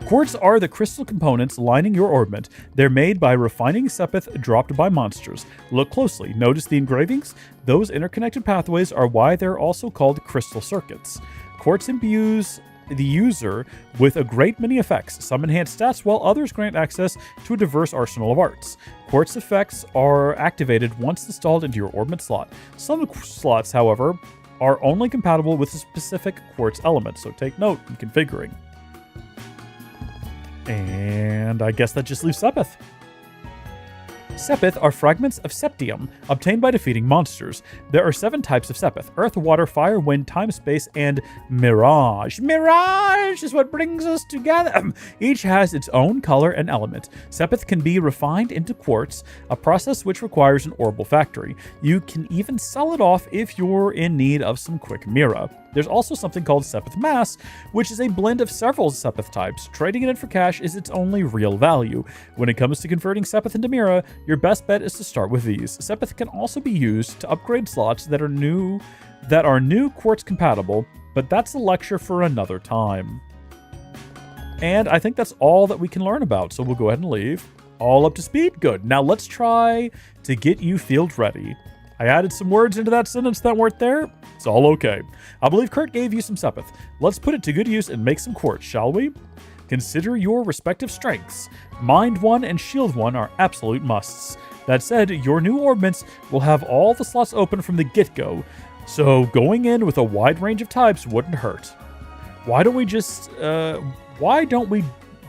Quartz are the crystal components lining your orb mint. They're made by refining sepith dropped by monsters. Look closely. Notice the engravings? Those interconnected pathways are why they're also called crystal circuits. Quartz imbues the user with a great many effects. Some enhance stats, while others grant access to a diverse arsenal of arts. Quartz effects are activated once installed into your orb mint slot. Some slots, however, are only compatible with a specific quartz element, so take note in configuring. And I guess that just leaves sepith. Sepith are fragments of septium obtained by defeating monsters. There are 7 types of sepith: earth, water, fire, wind, time, space, and mirage. Mirage is what brings us together. Each has its own color and element. Sepith can be refined into quartz, a process which requires an orbital factory. You can even sell it off if you're in need of some quick mira. There's also something called sepith mass, which is a blend of several sepith types. Trading it in for cash is its only real value. When it comes to converting sepith into mira, your best bet is to start with these. Sepith can also be used to upgrade slots that are new quartz compatible, but that's a lecture for another time. And I think that's all that we can learn about, so we'll go ahead and leave. All up to speed? Good. Now let's try to get you field ready. I added some words into that sentence that weren't there. It's all okay. I believe Kurt gave you some sepith. Let's put it to good use and make some quartz, shall we? Consider your respective strengths. Mind 1 and Shield 1 are absolute musts. That said, your new orb mints will have all the slots open from the get-go, so going in with a wide range of types wouldn't hurt. Why don't we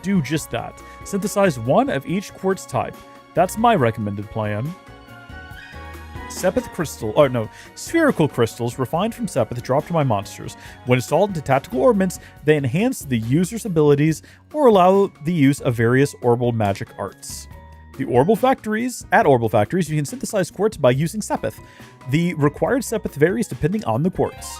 do just that? Synthesize 1 of each quartz type. That's my recommended plan. Spherical crystals refined from sepith dropped by monsters. When installed into tactical orb mints, they enhance the user's abilities or allow the use of various orbital magic arts. At orbital factories, you can synthesize quartz by using sepith. The required sepith varies depending on the quartz.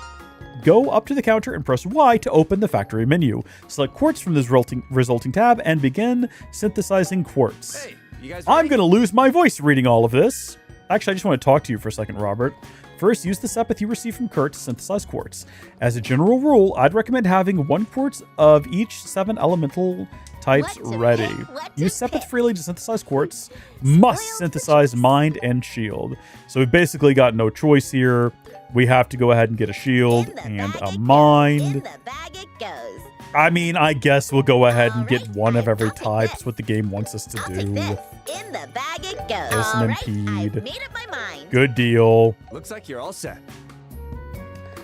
Go up to the counter and press Y to open the factory menu. Select quartz from the resulting tab and begin synthesizing quartz. Hey, you guys ready? I'm going to lose my voice reading all of this. Actually, I just want to talk to you for a second, Robert. First, use the sepith you received from Kurt to synthesize quartz. As a general rule, I'd recommend having 1 quartz of each 7 elemental types ready. Use sepith freely to synthesize quartz. Must synthesize mind and shield. So we've basically got no choice here. We have to go ahead and get a shield and a mind. In the bag it goes. I mean, I guess we'll go ahead and get one of every type. That's what the game wants us to I'll do. take this. In the bag it goes. Listen All and right, impede. I've made up my mind. Good deal. Looks like you're all set.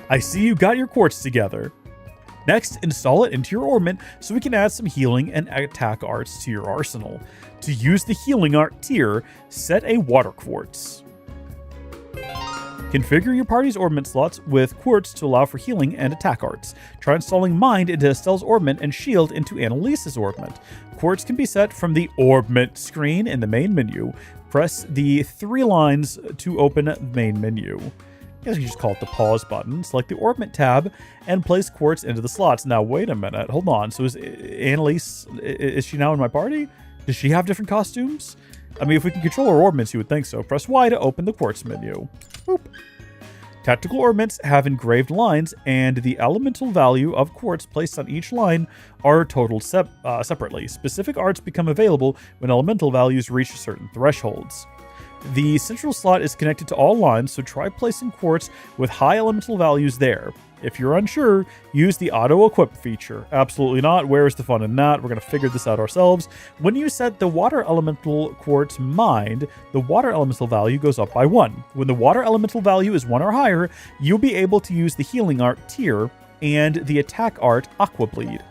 I see you got your quartz together. Next, install it into your orb mint so we can add some healing and attack arts to your arsenal. To use the healing art tier, set a water quartz. Configure your party's orb mint slots with quartz to allow for healing and attack arts. Try installing Mind into Estelle's orb mint and Shield into Annalise's orb mint. Quartz can be set from the orb mint screen in the main menu. Press the 3 lines to open the main menu. guess you just call it the pause button. Select the orbment tab and place quartz into the slots. Now, wait a minute. Hold on. So is Annalise, is she now in my party? Does she have different costumes? I mean, if we can control our orbits, you would think so. Press Y to open the quartz menu. Boop. Tactical orbits have engraved lines, and the elemental value of quartz placed on each line are totaled separately. Specific arts become available when elemental values reach certain thresholds. The central slot is connected to all lines, so try placing quartz with high elemental values there. If you're unsure, use the auto-equip feature. Absolutely not. Where's the fun in that? We're going to figure this out ourselves. When you set the water elemental quartz mind, the water elemental value goes up by 1. When the water elemental value is 1 or higher, you'll be able to use the healing art Tear and the attack art Aqua Bleed.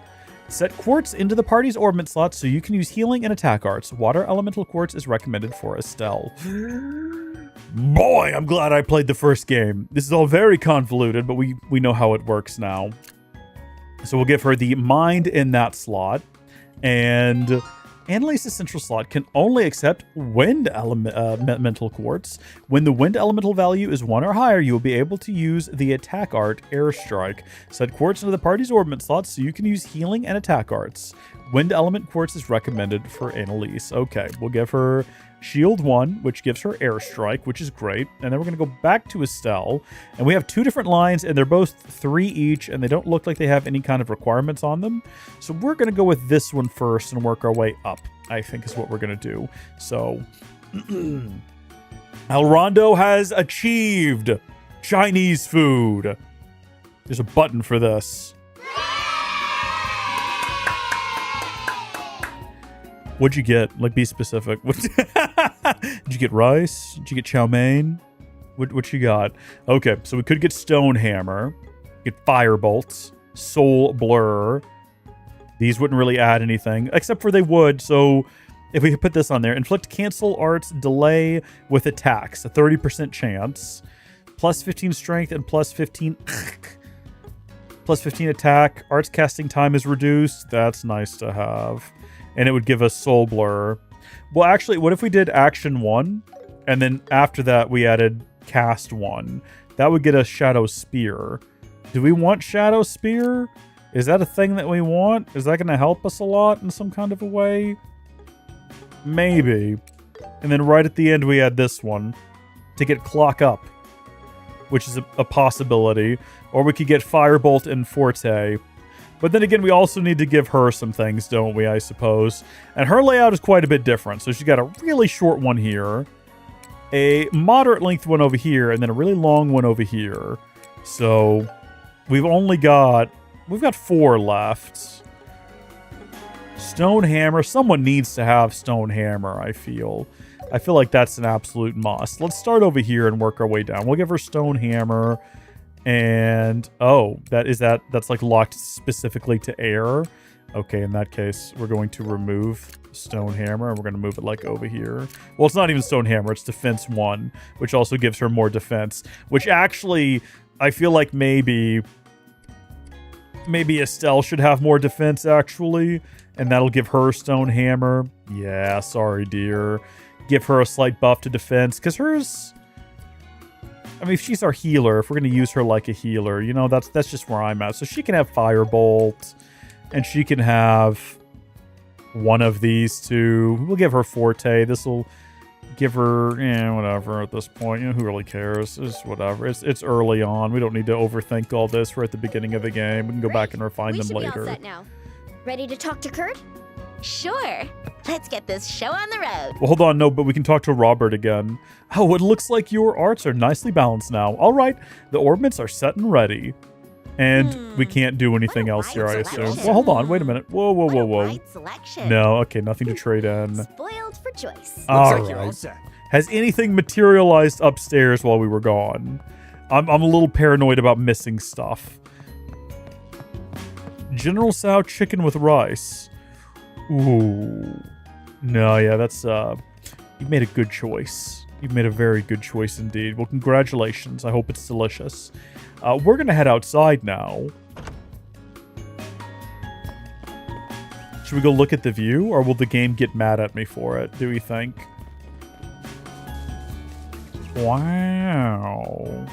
Set quartz into the party's orbit slot so you can use healing and attack arts. Water elemental quartz is recommended for Estelle. Boy, I'm glad I played the first game. This is all very convoluted, but we know how it works now. So we'll give her the mind in that slot. And Annalise's central slot can only accept wind elemental quartz. When the wind elemental value is 1 or higher, you will be able to use the attack art Airstrike. Set quartz into the party's orbit slots so you can use healing and attack arts. Wind element quartz is recommended for Annalise. Okay, we'll give her Shield 1, which gives her Airstrike, which is great. And then we're going to go back to Estelle. And we have 2 different lines, and they're both 3 each, and they don't look like they have any kind of requirements on them. So we're going to go with this one first and work our way up, I think is what we're going to do. So, Elrondo has achieved Chinese food. There's a button for this. What'd you get? Like, be specific. Did you get rice? Did you get chow mein? What you got? Okay, so we could get Stone Hammer, get Fire Bolts, Soul Blur. These wouldn't really add anything, except for they would. So if we could put this on there, inflict cancel arts delay with attacks, a 30% chance, plus 15 strength and plus 15 attack. Arts casting time is reduced. That's nice to have. And it would give us Soul Blur. Well, actually, what if we did Action 1, and then after that we added Cast 1? That would get us Shadow Spear. Do we want Shadow Spear? Is that a thing that we want? Is that going to help us a lot in some kind of a way? Maybe. And then right at the end we add this one to get Clock Up, which is a possibility. Or we could get Firebolt and Forte. But then again, we also need to give her some things, don't we, I suppose? And her layout is quite a bit different. So she's got a really short one here, a moderate length one over here, and then a really long one over here. So we've got 4 left. Stone Hammer. Someone needs to have Stone Hammer, I feel. I feel like that's an absolute must. Let's start over here and work our way down. We'll give her Stone Hammer. And, oh, that's like locked specifically to air. Okay, in that case, we're going to remove Stone Hammer, and we're going to move it like over here. Well, it's not even Stone Hammer, it's Defense 1, which also gives her more defense. Which actually, I feel like maybe Estelle should have more defense, actually. And that'll give her Stone Hammer. Yeah, sorry, dear. Give her a slight buff to defense, because hers... I mean, if she's our healer, if we're going to use her like a healer, you know, that's just where I'm at. So she can have Firebolt, and she can have one of these two. We'll give her Forte. This will give her, whatever at this point. You know, who really cares? It's whatever. It's early on. We don't need to overthink all this. We're at the beginning of the game. We can go back and refine them later. We should be all set now. Ready to talk to Kurt? Sure. Let's get this show on the road. Well, hold on, no, but we can talk to Robert again. Oh, it looks like your arts are nicely balanced now. All right, the orbits are set and ready. And we can't do anything else here, I assume. Well, hold on, wait a minute. Whoa. No, okay, nothing to trade in. Spoiled for choice. All right. Has anything materialized upstairs while we were gone? I'm a little paranoid about missing stuff. General Tso chicken with rice. Ooh. No, yeah, that's, you've made a good choice. You've made a very good choice indeed. Well, congratulations. I hope it's delicious. We're gonna head outside now. Should we go look at the view, or will the game get mad at me for it, do we think? Wow.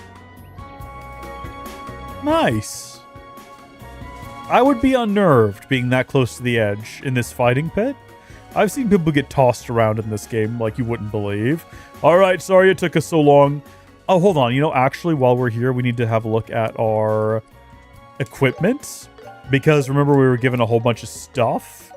Nice. I would be unnerved being that close to the edge in this fighting pit. I've seen people get tossed around in this game like you wouldn't believe. All right, sorry it took us so long. Oh, hold on. You know, actually, while we're here, we need to have a look at our equipment. Because remember, we were given a whole bunch of stuff.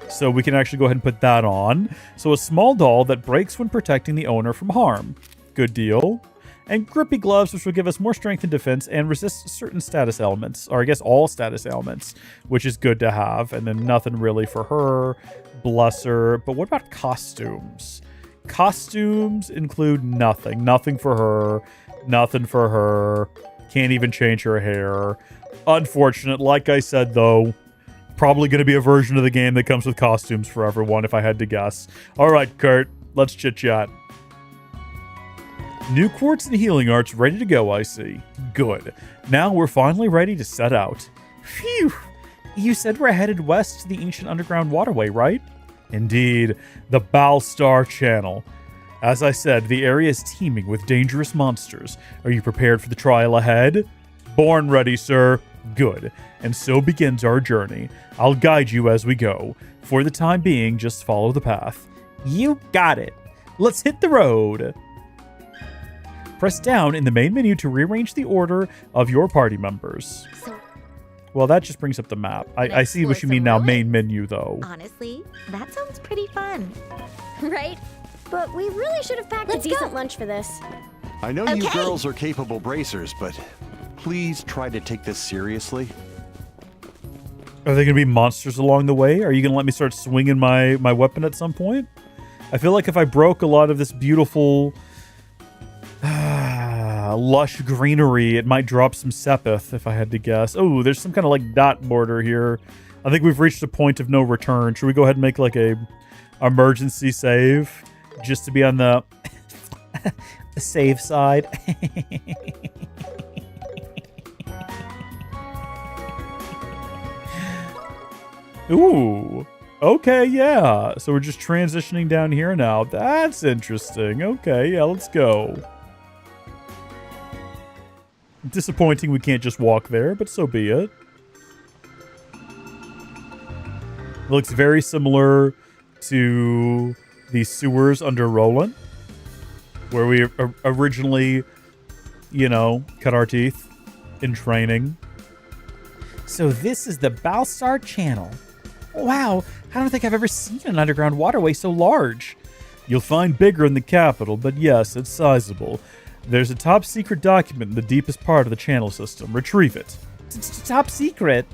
So we can actually go ahead and put that on. So a small doll that breaks when protecting the owner from harm. Good deal. And grippy gloves, which will give us more strength and defense and resist certain status elements. Or I guess all status elements, which is good to have. And then nothing really for her. Bless her. But what about costumes? Costumes include nothing. Nothing for her. Nothing for her. Can't even change her hair. Unfortunate. Like I said, though, probably going to be a version of the game that comes with costumes for everyone, if I had to guess. All right, Kurt, let's chit-chat. New quartz and healing arts ready to go, I see. Good. Now we're finally ready to set out. Phew! You said we're headed west to the ancient underground waterway, right? Indeed, the Balstar Channel. As I said, the area is teeming with dangerous monsters. Are you prepared for the trial ahead? Born ready, sir. Good. And so begins our journey. I'll guide you as we go. For the time being, just follow the path. You got it. Let's hit the road. Press down in the main menu to rearrange the order of your party members. Well, that just brings up the map. I see what you mean now, main menu, though. Honestly, that sounds pretty fun. Right? But we really should have packed a decent lunch for this. I know you girls are capable bracers, but please try to take this seriously. Are there going to be monsters along the way? Are you going to let me start swinging my weapon at some point? I feel like if I broke a lot of this beautiful, lush greenery, it might drop some Sepith, if I had to guess. Oh, there's some kind of like dot border here. I think we've reached a point of no return. Should we go ahead and make like a emergency save? Just to be on the safe side. Ooh. Okay, yeah. So we're just transitioning down here now. That's interesting. Okay, yeah, let's go. Disappointing we can't just walk there, but so be it. Looks very similar to the sewers under Roland, where we originally, you know, cut our teeth in training. So this is the Balstar Channel. Wow, I don't think I've ever seen an underground waterway so large. You'll find bigger in the capital, but yes, it's sizable. There's a top secret document in the deepest part of the channel system. Retrieve it. Top secret?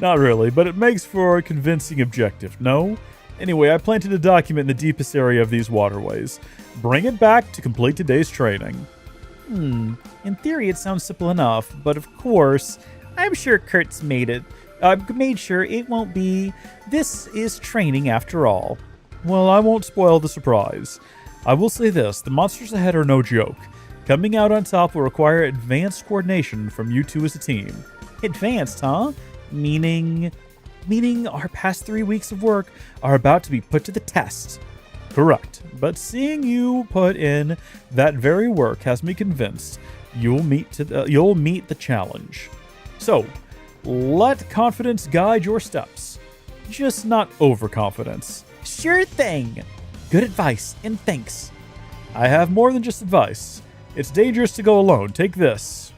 Not really, but it makes for a convincing objective, no? Anyway, I planted a document in the deepest area of these waterways. Bring it back to complete today's training. In theory, it sounds simple enough, but of course, I'm sure Kurt's made sure it won't be. This is training after all. Well, I won't spoil the surprise. I will say this, the monsters ahead are no joke. Coming out on top will require advanced coordination from you two as a team. Advanced, huh? Meaning our past 3 weeks of work are about to be put to the test. Correct. But seeing you put in that very work has me convinced you'll meet the challenge. So, let confidence guide your steps. Just not overconfidence. Sure thing. Good advice, and thanks. I have more than just advice. It's dangerous to go alone. Take this.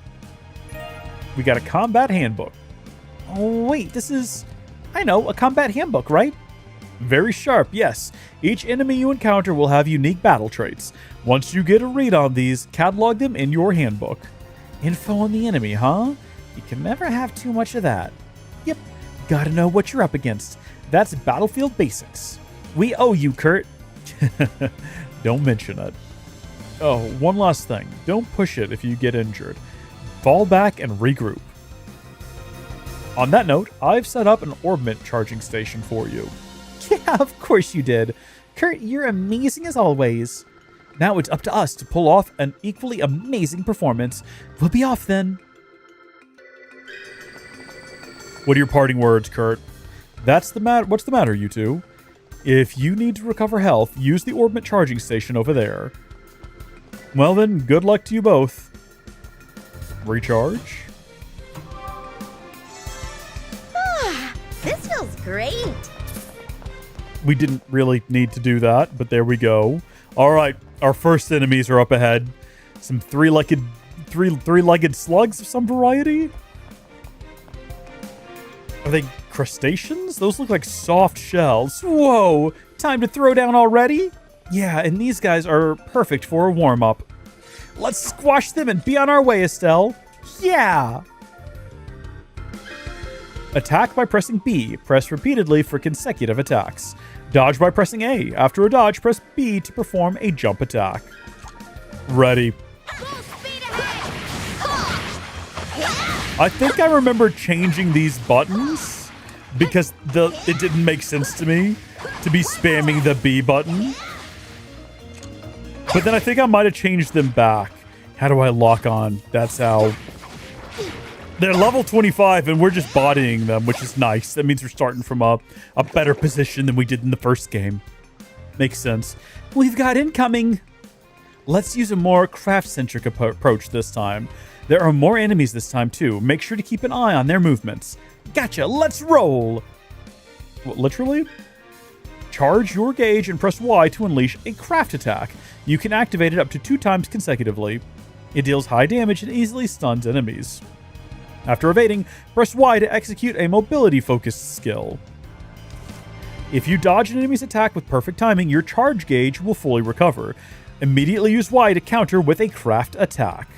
We got a combat handbook. Oh, wait, this is... I know, a combat handbook, right? Very sharp, yes. Each enemy you encounter will have unique battle traits. Once you get a read on these, catalog them in your handbook. Info on the enemy, huh? You can never have too much of that. Yep, gotta know what you're up against. That's battlefield basics. We owe you, Kurt. Don't mention it. Oh, one last thing. Don't push it if you get injured. Fall back and regroup. On that note, I've set up an orbment charging station for you. Yeah, of course you did. Kurt, you're amazing as always. Now it's up to us to pull off an equally amazing performance. We'll be off then. What are your parting words, Kurt? What's the matter, you two? If you need to recover health, use the orbment charging station over there. Well then, good luck to you both. Recharge. feels great. We didn't really need to do that, but there we go. All right, our first enemies are up ahead. Some three-legged slugs of some variety. Are they crustaceans? Those look like soft shells. Whoa, time to throw down already? Yeah, and these guys are perfect for a warm-up. Let's squash them and be on our way, Estelle. Yeah! Attack by pressing B. Press repeatedly for consecutive attacks. Dodge by pressing A. After a dodge, press B to perform a jump attack. Ready. I think I remember changing these buttons because it didn't make sense to me to be spamming the B button. But then I think I might have changed them back. How do I lock on? That's how. They're level 25 and we're just bodying them, which is nice. That means we're starting from a better position than we did in the first game. Makes sense. We've got incoming. Let's use a more craft-centric approach this time. There are more enemies this time too. Make sure to keep an eye on their movements. Gotcha, let's roll! What, literally? Charge your gauge and press Y to unleash a craft attack. You can activate it up to 2 times consecutively. It deals high damage and easily stuns enemies. After evading, press Y to execute a mobility-focused skill. If you dodge an enemy's attack with perfect timing, your charge gauge will fully recover. Immediately use Y to counter with a craft attack.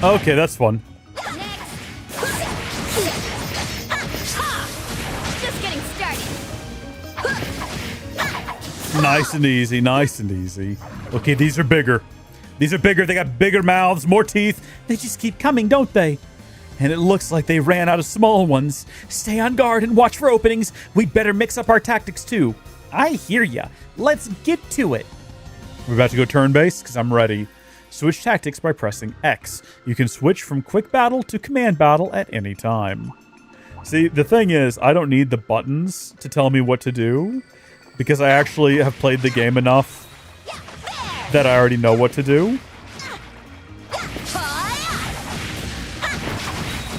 Okay, that's fun. Just getting started. Nice and easy, nice and easy. Okay, these are bigger. These are bigger. They got bigger mouths, more teeth. They just keep coming, don't they? And it looks like they ran out of small ones. Stay on guard and watch for openings. We'd better mix up our tactics too. I hear ya. Let's get to it. We're about to go turn-based because I'm ready. Switch tactics by pressing X. You can switch from quick battle to command battle at any time. See, the thing is, I don't need the buttons to tell me what to do because I actually have played the game enough that I already know what to do.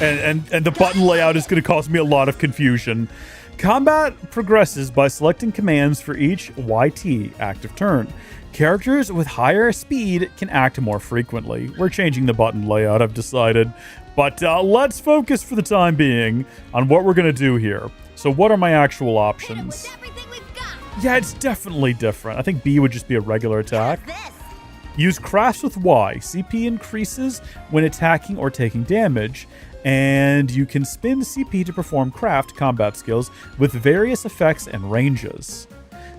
And the button layout is going to cause me a lot of confusion. Combat progresses by selecting commands for each YT active turn. Characters with higher speed can act more frequently. We're changing the button layout, I've decided. But let's focus for the time being on what we're going to do here. So what are my actual options? Yeah, it's definitely different. I think B would just be a regular attack. Use crafts with Y. CP increases when attacking or taking damage. And you can spin CP to perform craft combat skills with various effects and ranges.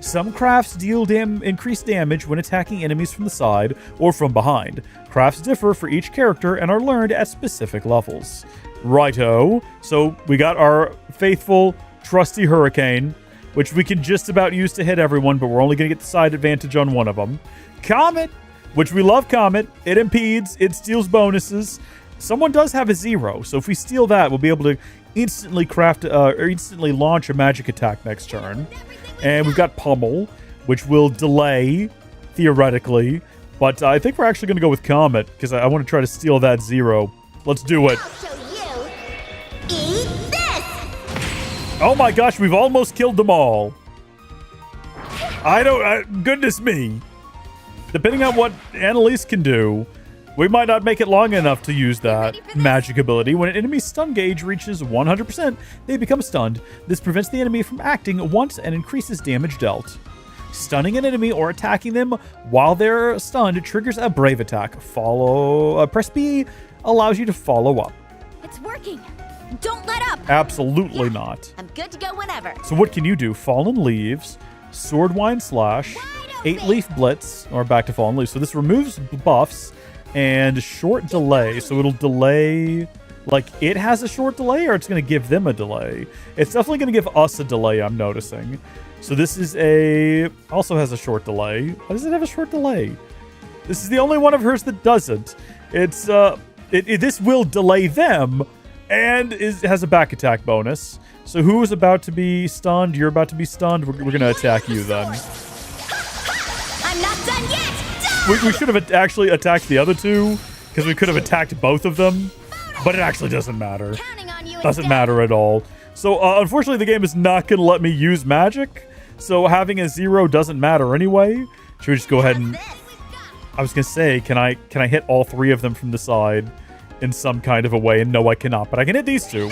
Some crafts deal increased damage when attacking enemies from the side or from behind. Crafts differ for each character and are learned at specific levels. Righto. So we got our faithful, trusty Hurricane, which we can just about use to hit everyone, but we're only going to get the side advantage on one of them. Comet, which we love Comet. It impedes, it steals bonuses. Someone does have a 0, so if we steal that, we'll be able to instantly craft or instantly launch a magic attack next turn. And we've got Pummel, which will delay, theoretically. But I think we're actually going to go with Comet, because I want to try to steal that 0. Let's do it. Oh my gosh, we've almost killed them all. Goodness me. Depending on what Annalise can do, we might not make it long enough to use that magic ability. When an enemy's stun gauge reaches 100%, they become stunned. This prevents the enemy from acting once and increases damage dealt. Stunning an enemy or attacking them while they're stunned triggers a brave attack. Press B allows you to follow up. It's working. Don't let up. Absolutely not. I'm good to go whenever. So what can you do? Fallen Leaves, Swordwind Slash, 8-Leaf Blitz, or back to Fallen Leaves. So this removes buffs and short delay. So it'll delay, like it has a short delay, or it's going to give them a delay. It's definitely going to give us a delay, I'm noticing. So this is also has a short delay. Why does it have a short delay? This is the only one of hers that doesn't. This will delay them and has a back attack bonus. So who's about to be stunned? You're about to be stunned. We're going to attack you then. I'm not done yet! We should have actually attacked the other two, because we could have attacked both of them. But it actually doesn't matter. Doesn't matter at all. So unfortunately, the game is not going to let me use magic. So having a 0 doesn't matter anyway. Should we just go ahead and... I was going to say, can I hit all 3 of them from the side in some kind of a way? And no, I cannot. But I can hit these 2.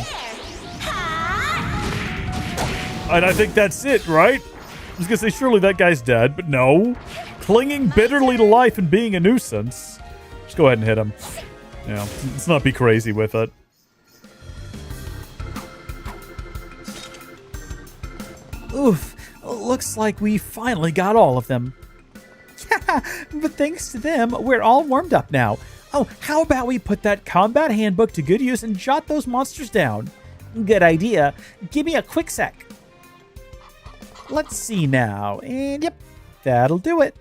And I think that's it, right? I was going to say, surely that guy's dead, but no. Clinging bitterly to life and being a nuisance. Just go ahead and hit him. Yeah, let's not be crazy with it. Oof, looks like we finally got all of them. But thanks to them, we're all warmed up now. Oh, how about we put that combat handbook to good use and jot those monsters down? Good idea. Give me a quick sec. Let's see now. And yep, that'll do it.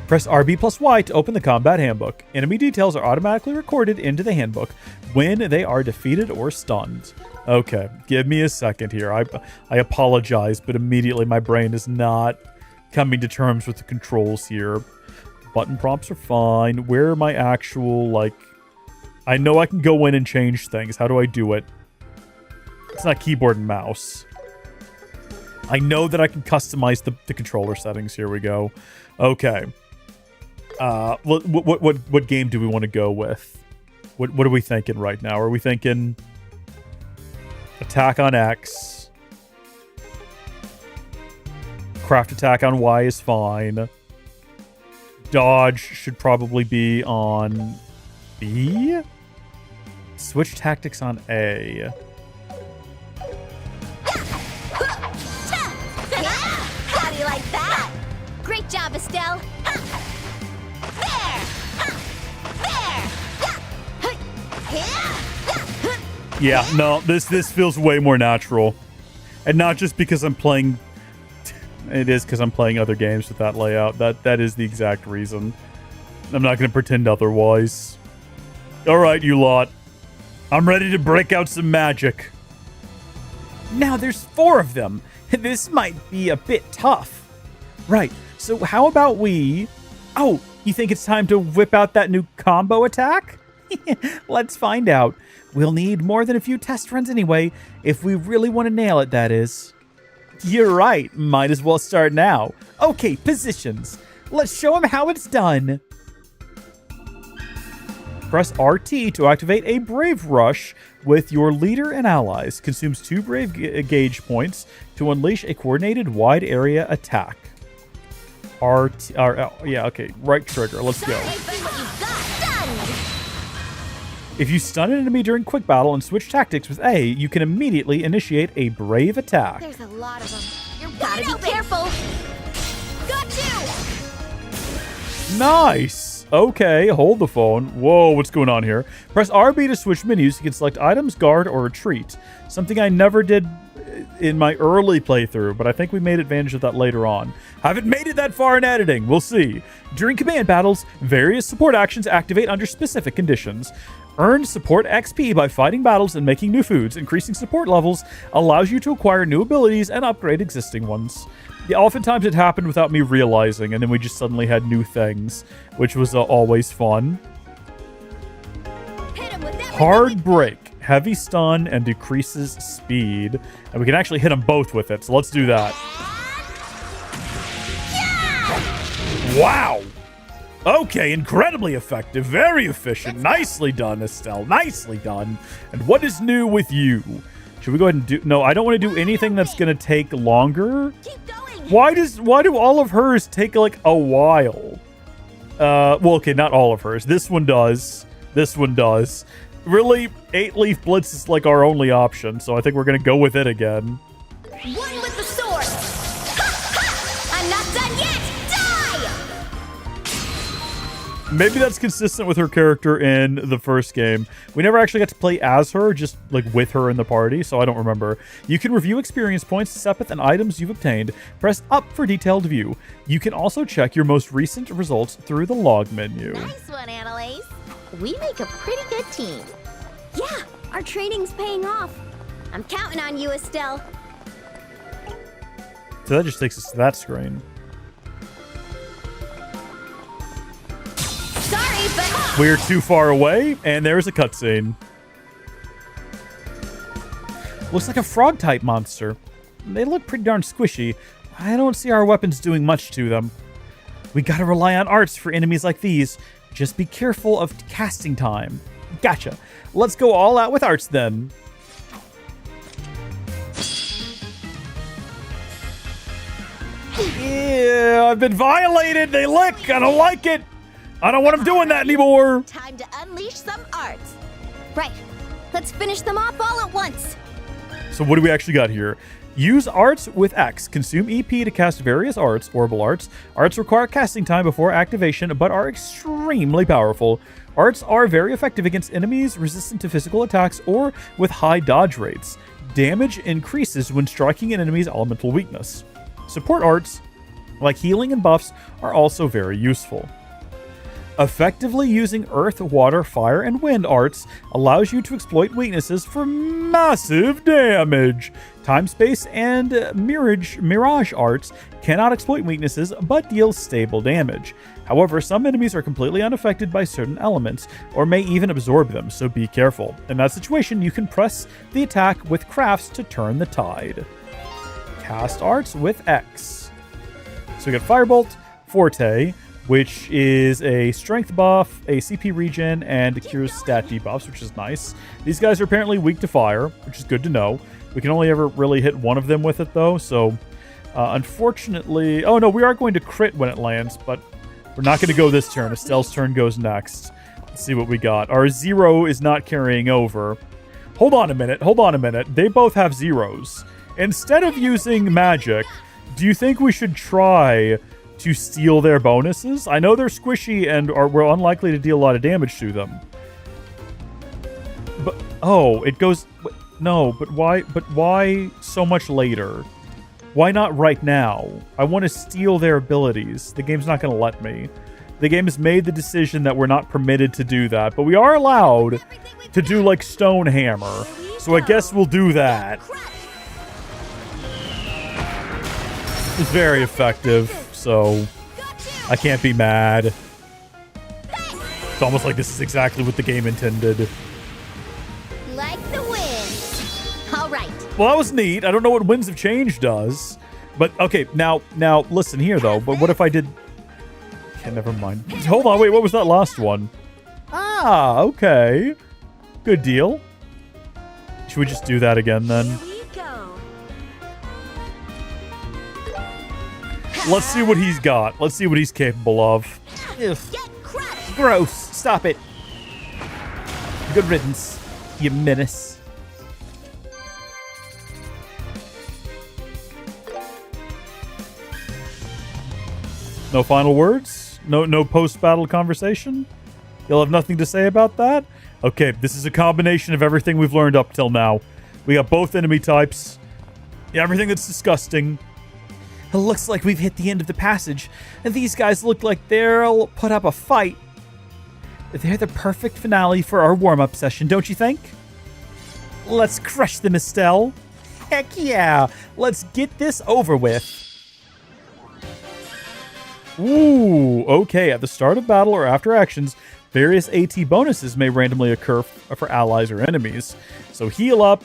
Press RB plus Y to open the combat handbook. Enemy details are automatically recorded into the handbook when they are defeated or stunned. Okay, give me a second here. I apologize, but immediately my brain is not coming to terms with the controls here. Button prompts are fine. Where are my actual, like... I know I can go in and change things. How do I do it? It's not keyboard and mouse. I know that I can customize the controller settings. Here we go. Okay. What game do we want to go with? What are we thinking right now? Are we thinking attack on X? Craft attack on Y is fine. Dodge should probably be on B. Switch tactics on A. How do you like that? Great job, Estelle. Yeah, no, this feels way more natural. And not just because I'm playing... It is because I'm playing other games with that layout. That is the exact reason. I'm not going to pretend otherwise. Alright, you lot. I'm ready to break out some magic. Now there's 4 of them. This might be a bit tough. Right, so how about we... Oh, you think it's time to whip out that new combo attack? Let's find out. We'll need more than a few test runs anyway, if we really want to nail it, that is. You're right, might as well start now. Okay, positions. Let's show them how it's done. Press RT to activate a Brave Rush with your leader and allies. Consumes 2 Brave Gauge points to unleash a coordinated wide area attack. RT, yeah, okay, right trigger, let's go. If you stun an enemy during quick battle and switch tactics with A, you can immediately initiate a Brave attack. There's a lot of them. You're gotta be careful. Got you. Nice. Okay, hold the phone. Whoa, what's going on here? Press RB to switch menus. You can select items, guard, or retreat. Something I never did in my early playthrough, but I think we made advantage of that later on. Haven't made it that far in editing. We'll see. During command battles, various support actions activate under specific conditions. Earn support XP by fighting battles and making new foods. Increasing support levels allows you to acquire new abilities and upgrade existing ones. Yeah, oftentimes it happened without me realizing, and then we just suddenly had new things, which was always fun. Hard break, heavy stun, and decreases speed. And we can actually hit them both with it, so let's do that. Wow! Okay, incredibly effective, very efficient. Nicely done, Estelle. Nicely done. And what is new with you? Should we go ahead and do... No, I don't want to do anything that's going to take longer. Keep going. Why do all of hers take, like, a while? Well, okay, not all of hers. This one does. This one does. Really, 8-leaf blitz is, like, our only option, so I think we're going to go with it again. One with the sword. I'm not done yet. Maybe that's consistent with her character in the first game. We never actually got to play as her, just like with her in the party, so I don't remember. You can review experience points, Sepith, and items you've obtained. Press up for detailed view. You can also check your most recent results through the log menu. Nice one, Annalise. We make a pretty good team. Yeah, Our training's paying off. I'm counting on you, Estelle. So that just takes us to that screen. Sorry, but We're too far away, and there's a cutscene. Looks like a frog-type monster. They look pretty darn squishy. I don't see our weapons doing much to them. We gotta rely on arts for enemies like these. Just be careful of casting time. Gotcha. Let's go all out with arts then. Yeah, I've been violated. They lick. I don't like it. I don't want them doing that anymore. Time to unleash some arts. Right. Let's finish them off all at once. So what do we actually got here? Use arts with X. Consume EP to cast various arts, orbital arts. Arts require casting time before activation, but are extremely powerful. Arts are very effective against enemies resistant to physical attacks or with high dodge rates. Damage increases when striking an enemy's elemental weakness. Support arts, like healing and buffs, are also very useful. Effectively using earth, water, fire, and wind arts allows you to exploit weaknesses for massive damage. Time, space, and mirage arts cannot exploit weaknesses but deal stable damage. However, some enemies are completely unaffected by certain elements or may even absorb them, so be careful. In that situation, you can press the attack with crafts to turn the tide. Cast arts with X. So we got Firebolt, Forte, which is a strength buff, a CP regen, and cures stat debuffs, which is nice. These guys are apparently weak to fire, which is good to know. We can only ever really hit one of them with it, though, so unfortunately... Oh, no, we are going to crit when it lands, but we're not going to go this turn. Estelle's turn goes next. Let's see what we got. Our 0 is not carrying over. Hold on a minute. They both have 0s. Instead of using magic, do you think we should try to steal their bonuses? I know they're squishy and we're unlikely to deal a lot of damage to them. But, oh, it goes... No, but why so much later? Why not right now? I want to steal their abilities. The game's not going to let me. The game has made the decision that we're not permitted to do that, but we are allowed to do, like, Stone Hammer. So I guess we'll do that. It's very effective, so I can't be mad. It's almost like this is exactly what the game intended. Like the wind. All right. Well, that was neat. I don't know what Winds of Change does. But, okay, now listen here, though. But what if I did... Okay, never mind. Hold on, wait, what was that last one? Ah, okay. Good deal. Should we just do that again, then? Let's see what he's got. Let's see what he's capable of. Ugh. Gross. Stop it. Good riddance, you menace. No final words? No post-battle conversation? You'll have nothing to say about that? Okay, this is a combination of everything we've learned up till now. We got both enemy types. Everything that's disgusting. It looks like we've hit the end of the passage. These guys look like they'll put up a fight. They're the perfect finale for our warm-up session, don't you think? Let's crush them, Estelle. Heck yeah! Let's get this over with. Ooh, okay. At the start of battle or after actions, various AT bonuses may randomly occur for allies or enemies. So heal up,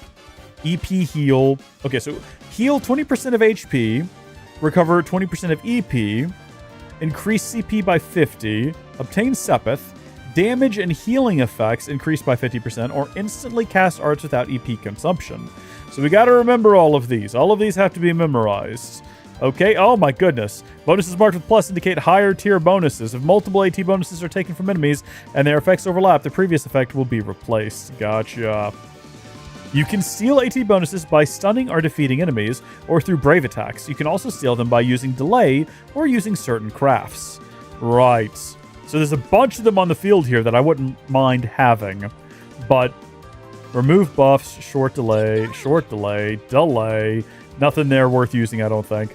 EP heal. Okay, so heal 20% of HP, recover 20% of EP, increase CP by 50, obtain Sepith, damage and healing effects increase by 50%, or instantly cast arts without EP consumption. So we gotta remember all of these. All of these have to be memorized. Okay, oh my goodness. Bonuses marked with plus indicate higher tier bonuses. If multiple AT bonuses are taken from enemies and their effects overlap, the previous effect will be replaced. Gotcha. You can steal AT bonuses by stunning or defeating enemies, or through brave attacks. You can also steal them by using delay or using certain crafts. Right. So there's a bunch of them on the field here that I wouldn't mind having. But remove buffs, short delay, delay. Nothing there worth using, I don't think.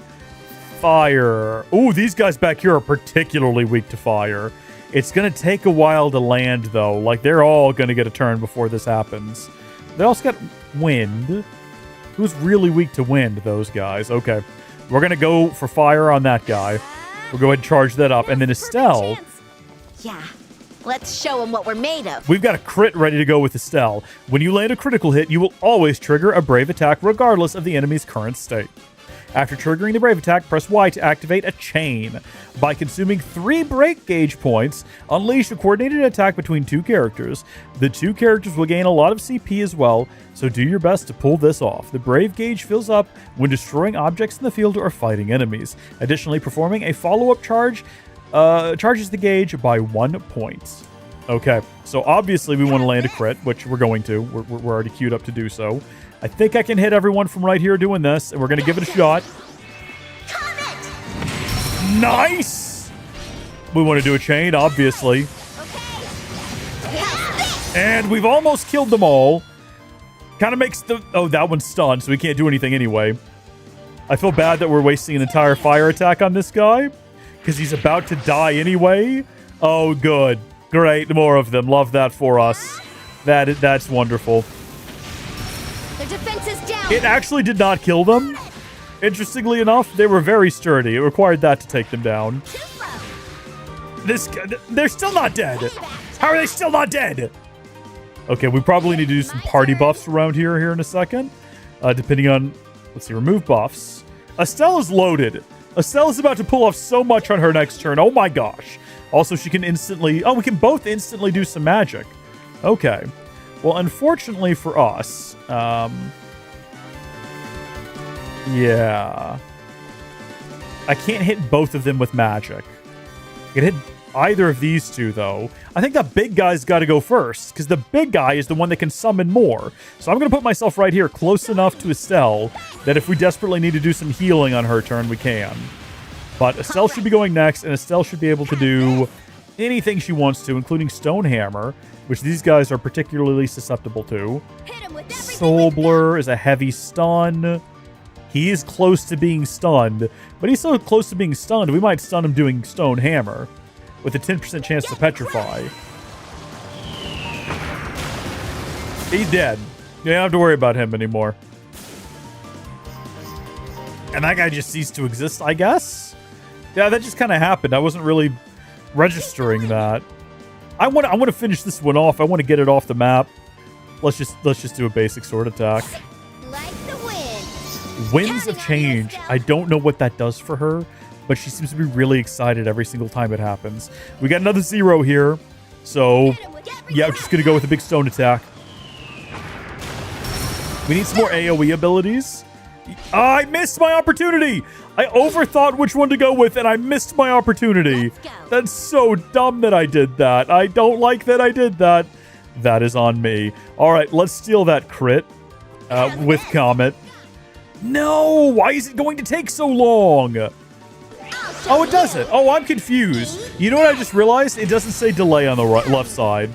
Fire. Ooh, these guys back here are particularly weak to fire. It's going to take a while to land, though. Like, they're all going to get a turn before this happens. They also got wind. Who's really weak to wind, those guys? Okay. We're going to go for fire on that guy. We'll go ahead and charge that up. And then Estelle. Yeah, let's show them what we're made of. We've got a crit ready to go with Estelle. When you land a critical hit, you will always trigger a brave attack regardless of the enemy's current state. After triggering the brave attack, press Y to activate a chain. By consuming 3 break gauge points, unleash a coordinated attack between 2 characters. The 2 characters will gain a lot of CP as well, so do your best to pull this off. The brave gauge fills up when destroying objects in the field or fighting enemies. Additionally, performing a follow-up charge charges the gauge by 1 point. Okay, so obviously we want to land a crit, which we're going to. We're already queued up to do so. I think I can hit everyone from right here doing this, and we're going to give it a shot. Nice! We want to do a chain, obviously. And we've almost killed them all. Kind of makes the... Oh, that one's stunned, so we can't do anything anyway. I feel bad that we're wasting an entire fire attack on this guy, because he's about to die anyway. Oh, good. Great, more of them. Love that for us. That's wonderful. Their defense is down. It actually did not kill them. Interestingly enough, they were very sturdy. It required that to take them down. They're still not dead. How are they still not dead? Okay, we probably need to do some party buffs around here in a second. Depending on, let's see, remove buffs. Estelle is loaded. Estelle is about to pull off so much on her next turn. Oh my gosh. Also, she can instantly, we can both instantly do some magic. Okay. Well, unfortunately for us, yeah. I can't hit both of them with magic. I can hit either of these two, though. I think the big guy's got to go first, because the big guy is the one that can summon more. So I'm going to put myself right here, close enough to Estelle, that if we desperately need to do some healing on her turn, we can. But Estelle should be going next, and Estelle should be able to do anything she wants to, including Stonehammer, which these guys are particularly susceptible to. Soul Blur is a heavy stun. He is close to being stunned, but he's so close to being stunned, we might stun him doing Stonehammer with a 10% chance to petrify. He's dead. You don't have to worry about him anymore. And that guy just ceased to exist, I guess? Yeah, that just kind of happened. I wasn't really registering that. I want to finish this one off. I want to get it off the map. Let's just do a basic sword attack. Like the wind. Winds of Change. I don't know what that does for her, but she seems to be really excited every single time it happens. We got another 0 here. So, yeah, I'm just going to go with a big stone attack. We need some more AoE abilities. I missed my opportunity. I overthought which one to go with, and I missed my opportunity. That's so dumb that I did that. I don't like that I did that. That is on me. All right, let's steal that crit with Comet. No, why is it going to take so long? Oh, it doesn't. Oh, I'm confused. You know what I just realized? It doesn't say delay on the left side.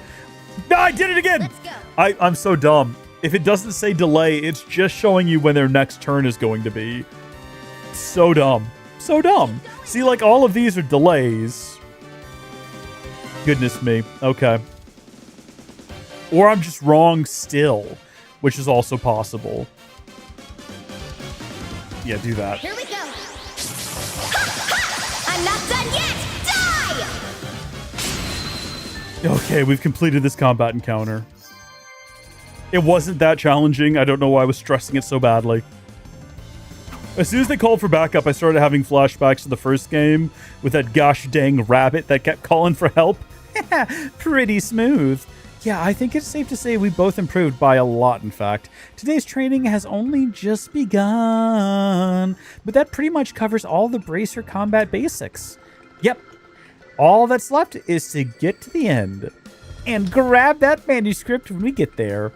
No, I did it again. I'm so dumb. If it doesn't say delay, it's just showing you when their next turn is going to be. So dumb. So dumb. See, like, all of these are delays. Goodness me. Okay. Or I'm just wrong still, which is also possible. Yeah, do that. Here we go. I'm not done yet. Die! Okay, we've completed this combat encounter. It wasn't that challenging. I don't know why I was stressing it so badly. As soon as they called for backup, I started having flashbacks to the first game with that gosh dang rabbit that kept calling for help. Pretty smooth. Yeah, I think it's safe to say we both improved by a lot, in fact. Today's training has only just begun, but that pretty much covers all the Bracer combat basics. Yep. All that's left is to get to the end and grab that manuscript when we get there.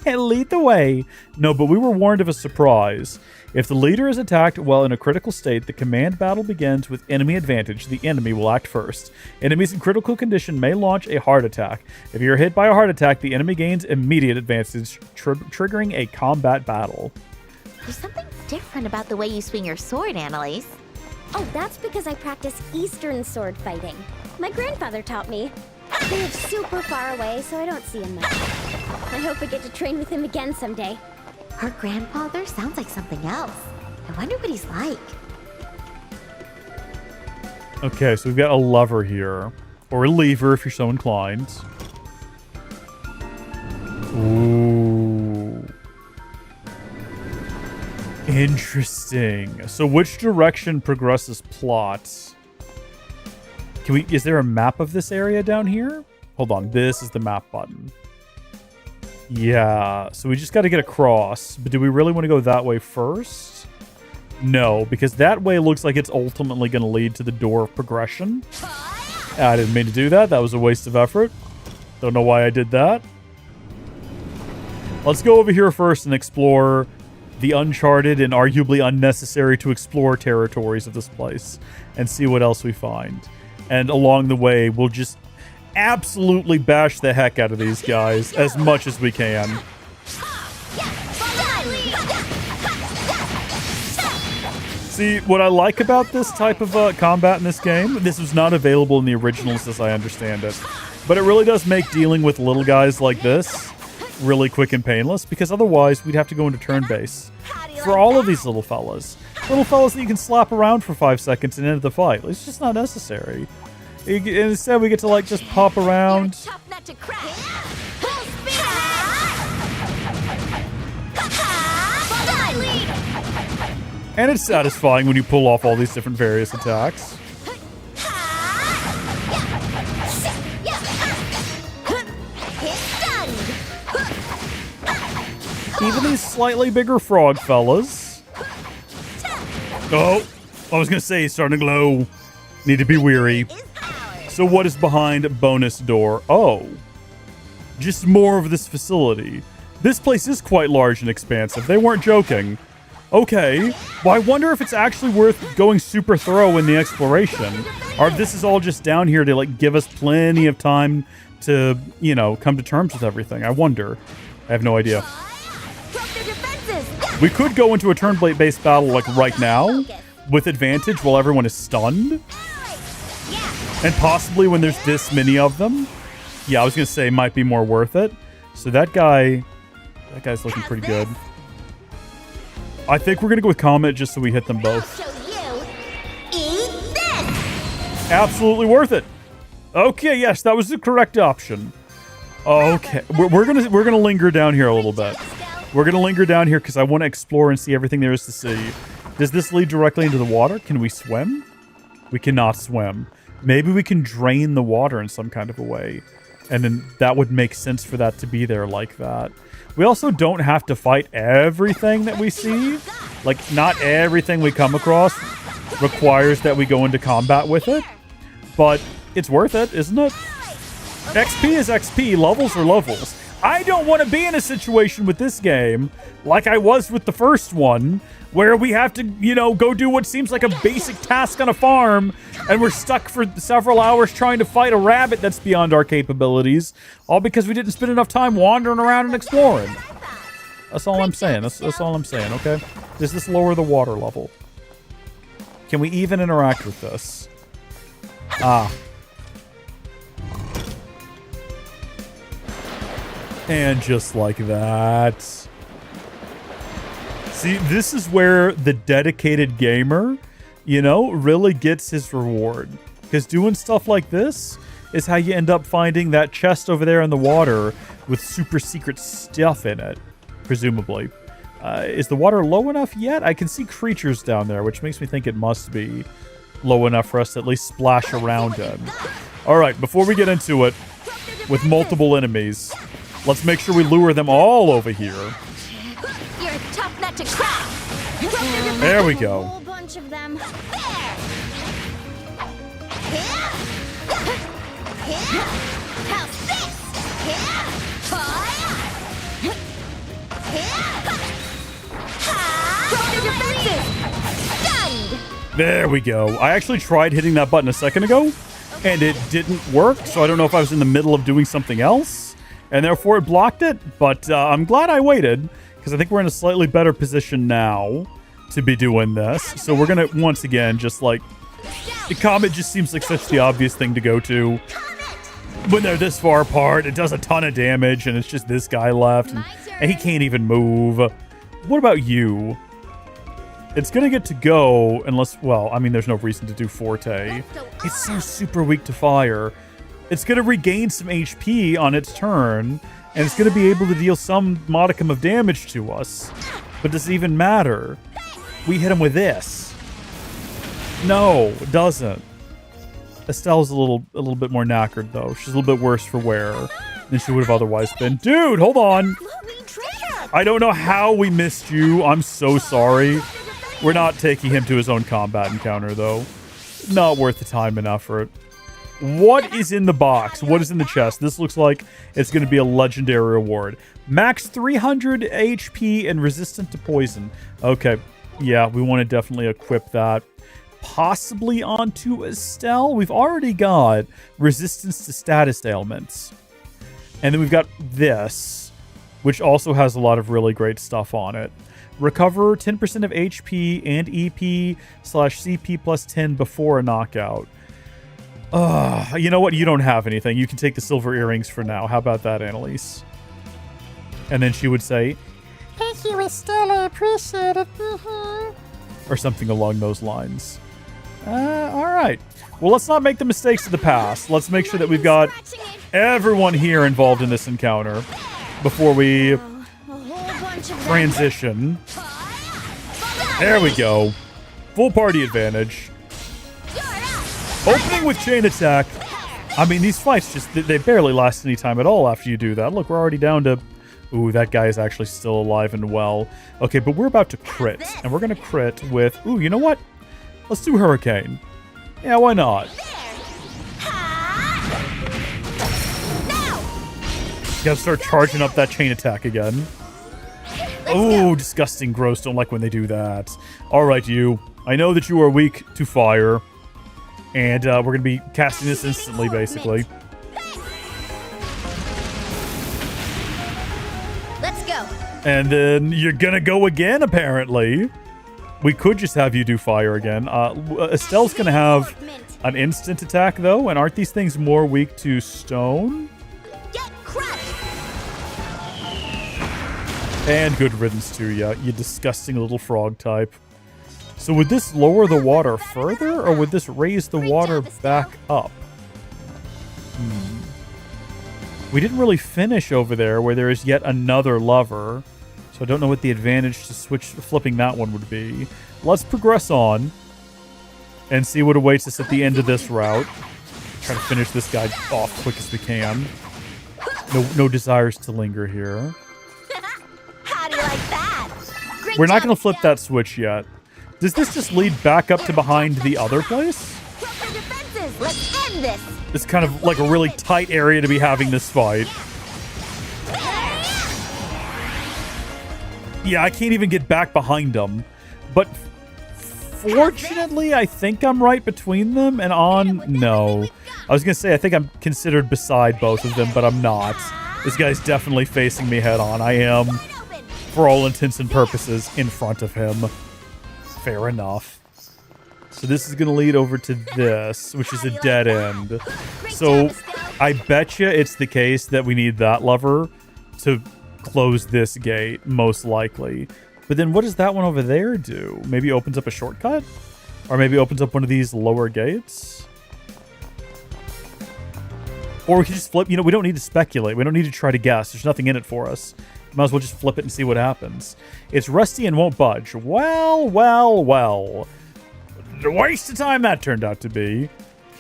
Lead the way. No, but we were warned of a surprise. If the leader is attacked while in a critical state, the command battle begins with enemy advantage. The enemy will act first. Enemies in critical condition may launch a heart attack. If you're hit by a heart attack, the enemy gains immediate advantage, triggering a combat battle. There's something different about the way you swing your sword, Annalise. Oh, that's because I practice Eastern sword fighting. My grandfather taught me. They live super far away, so I don't see him much. I hope I get to train with him again someday. Her grandfather sounds like something else. I wonder what he's like. Okay, so we've got a lever here. Or a lever if you're so inclined. Ooh. Interesting. So which direction progresses plot? Is there a map of this area down here? Hold on, this is the map button. Yeah, so we just got to get across. But do we really want to go that way first? No, because that way looks like it's ultimately going to lead to the door of progression. I didn't mean to do that. That was a waste of effort. Don't know why I did that. Let's go over here first and explore the uncharted and arguably unnecessary to explore territories of this place and see what else we find. And along the way, we'll just absolutely bash the heck out of these guys as much as we can. See, what I like about this type of combat in this game, this was not available in the originals as I understand it, but it really does make dealing with little guys like this really quick and painless, because otherwise we'd have to go into turn base for all of these little fellas. Little fellas that you can slap around for 5 seconds and end the fight. It's just not necessary. Instead, we get to like just pop around. And it's satisfying when you pull off all these different various attacks. Even these slightly bigger frog fellas. Oh, I was going to say he's starting to glow. Need to be weary. So what is behind bonus door? Oh, just more of this facility. This place is quite large and expansive. They weren't joking. Okay, well, I wonder if it's actually worth going super thorough in the exploration, or if this is all just down here to like give us plenty of time to, you know, come to terms with everything. I wonder. I have no idea. We could go into a turn-based battle like right now with advantage while everyone is stunned. And possibly when there's this many of them. Yeah, I was going to say might be more worth it. So that guy's looking pretty good. I think we're going to go with Comet just so we hit them both. Absolutely worth it. Okay, yes, that was the correct option. Okay, we're gonna linger down here a little bit. We're gonna linger down here because I want to explore and see everything there is to see. Does this lead directly into the water? Can we swim? We cannot swim. Maybe we can drain the water in some kind of a way. And then that would make sense for that to be there like that. We also don't have to fight everything that we see. Like, not everything we come across requires that we go into combat with it. But it's worth it, isn't it? XP is XP. Levels are levels. I don't want to be in a situation with this game, like I was with the first one, where we have to, you know, go do what seems like a basic task on a farm, and we're stuck for several hours trying to fight a rabbit that's beyond our capabilities, all because we didn't spend enough time wandering around and exploring. That's all I'm saying. That's all I'm saying, okay? Does this lower the water level? Can we even interact with this? Ah. And just like that. See, this is where the dedicated gamer, you know, really gets his reward. Because doing stuff like this is how you end up finding that chest over there in the water with super secret stuff in it, presumably. Is the water low enough yet? I can see creatures down there, which makes me think it must be low enough for us to at least splash around in. All right, before we get into it, with multiple enemies, let's make sure we lure them all over here. You're a tough nut to crack. There we go. A whole bunch of them. How's this? There we go. I actually tried hitting that button a second ago, and it didn't work, so I don't know if I was in the middle of doing something else, and therefore it blocked it, but I'm glad I waited, because I think we're in a slightly better position now to be doing this. So we're going to, once again, just like... The Comet just seems like such the obvious thing to go to. when they're this far apart, it does a ton of damage, and it's just this guy left, and he can't even move. What about you? It's gonna get to go unless, well, I mean, there's no reason to do Forte. It's so super weak to fire. It's gonna regain some HP on its turn, and it's gonna be able to deal some modicum of damage to us. But does it even matter? We hit him with this. No, it doesn't. Estelle's a little bit more knackered, though. She's a little bit worse for wear than she would have otherwise been. Dude, hold on. I don't know how we missed you. I'm so sorry. We're not taking him to his own combat encounter, though. Not worth the time and effort. What is in the box? What is in the chest? This looks like it's going to be a legendary reward. Max 300 HP and resistant to poison. Okay. Yeah, we want to definitely equip that. Possibly onto Estelle. We've already got resistance to status ailments. And then we've got this, which also has a lot of really great stuff on it. Recover 10% of HP and EP/CP plus 10 before a knockout. You know what? You don't have anything. You can take the silver earrings for now. How about that, Annalise? And then she would say, "Thank you, Estelle. I appreciate it." Or something along those lines. All right. Well, let's not make the mistakes of the past. Let's make sure that we've got everyone here involved in this encounter before we transition. There we go. Full party advantage. Opening with chain attack. I mean, these fights just, they barely last any time at all after you do that. Look, we're already down to... Ooh, that guy is actually still alive and well. Okay, but we're about to crit. And we're going to crit with... Ooh, you know what? Let's do Hurricane. Yeah, why not? Gotta start charging up that chain attack again. Oh, disgusting, gross. Don't like when they do that. All right, you. I know that you are weak to fire. And we're going to be casting this instantly, basically. Let's go. And then you're going to go again, apparently. We could just have you do fire again. Estelle's going to have an instant attack, though. And aren't these things more weak to stone? Get crushed. And good riddance to you, you disgusting little frog type. So would this lower the water further, or would this raise the water back up? We didn't really finish over there where there is yet another lever. So I don't know what the advantage to flipping that one would be. Let's progress on and see what awaits us at the end of this route. Try to finish this guy off quick as we can. No desires to linger here. How do you like that? We're not going to flip that switch yet. Does this just lead back up to behind the other place? Let's end this. It's kind of like a really tight area to be having this fight. Yeah, I can't even get back behind them. But fortunately, I think I'm right between them and on... No. I was going to say, I think I'm considered beside both of them, but I'm not. This guy's definitely facing me head on. I am, for all intents and purposes, in front of him. Fair enough. So this is going to lead over to this, which is a dead end. So I bet you it's the case that we need that lever to close this gate, most likely. But then what does that one over there do? Maybe opens up a shortcut? Or maybe opens up one of these lower gates? Or we can just flip. You know, we don't need to speculate. We don't need to try to guess. There's nothing in it for us. Might as well just flip it and see what happens. It's rusty and won't budge. Well, well, well. A waste of time that turned out to be.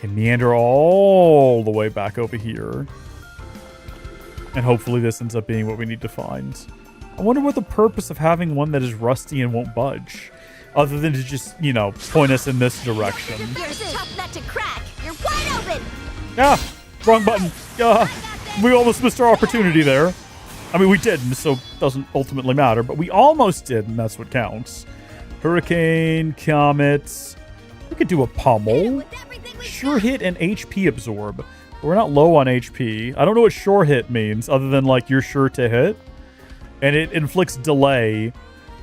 Can meander all the way back over here. And hopefully this ends up being what we need to find. I wonder what the purpose of having one that is rusty and won't budge. Other than to just, you know, point us in this direction. You're a tough nut to crack. You're wide open. Ah, wrong button. We almost missed our opportunity there. I mean, we didn't, so it doesn't ultimately matter. But we almost did, and that's what counts. Hurricane, Comet. We could do a Pummel. Sure Hit and HP Absorb. But we're not low on HP. I don't know what Sure Hit means, other than, like, you're sure to hit. And it inflicts delay,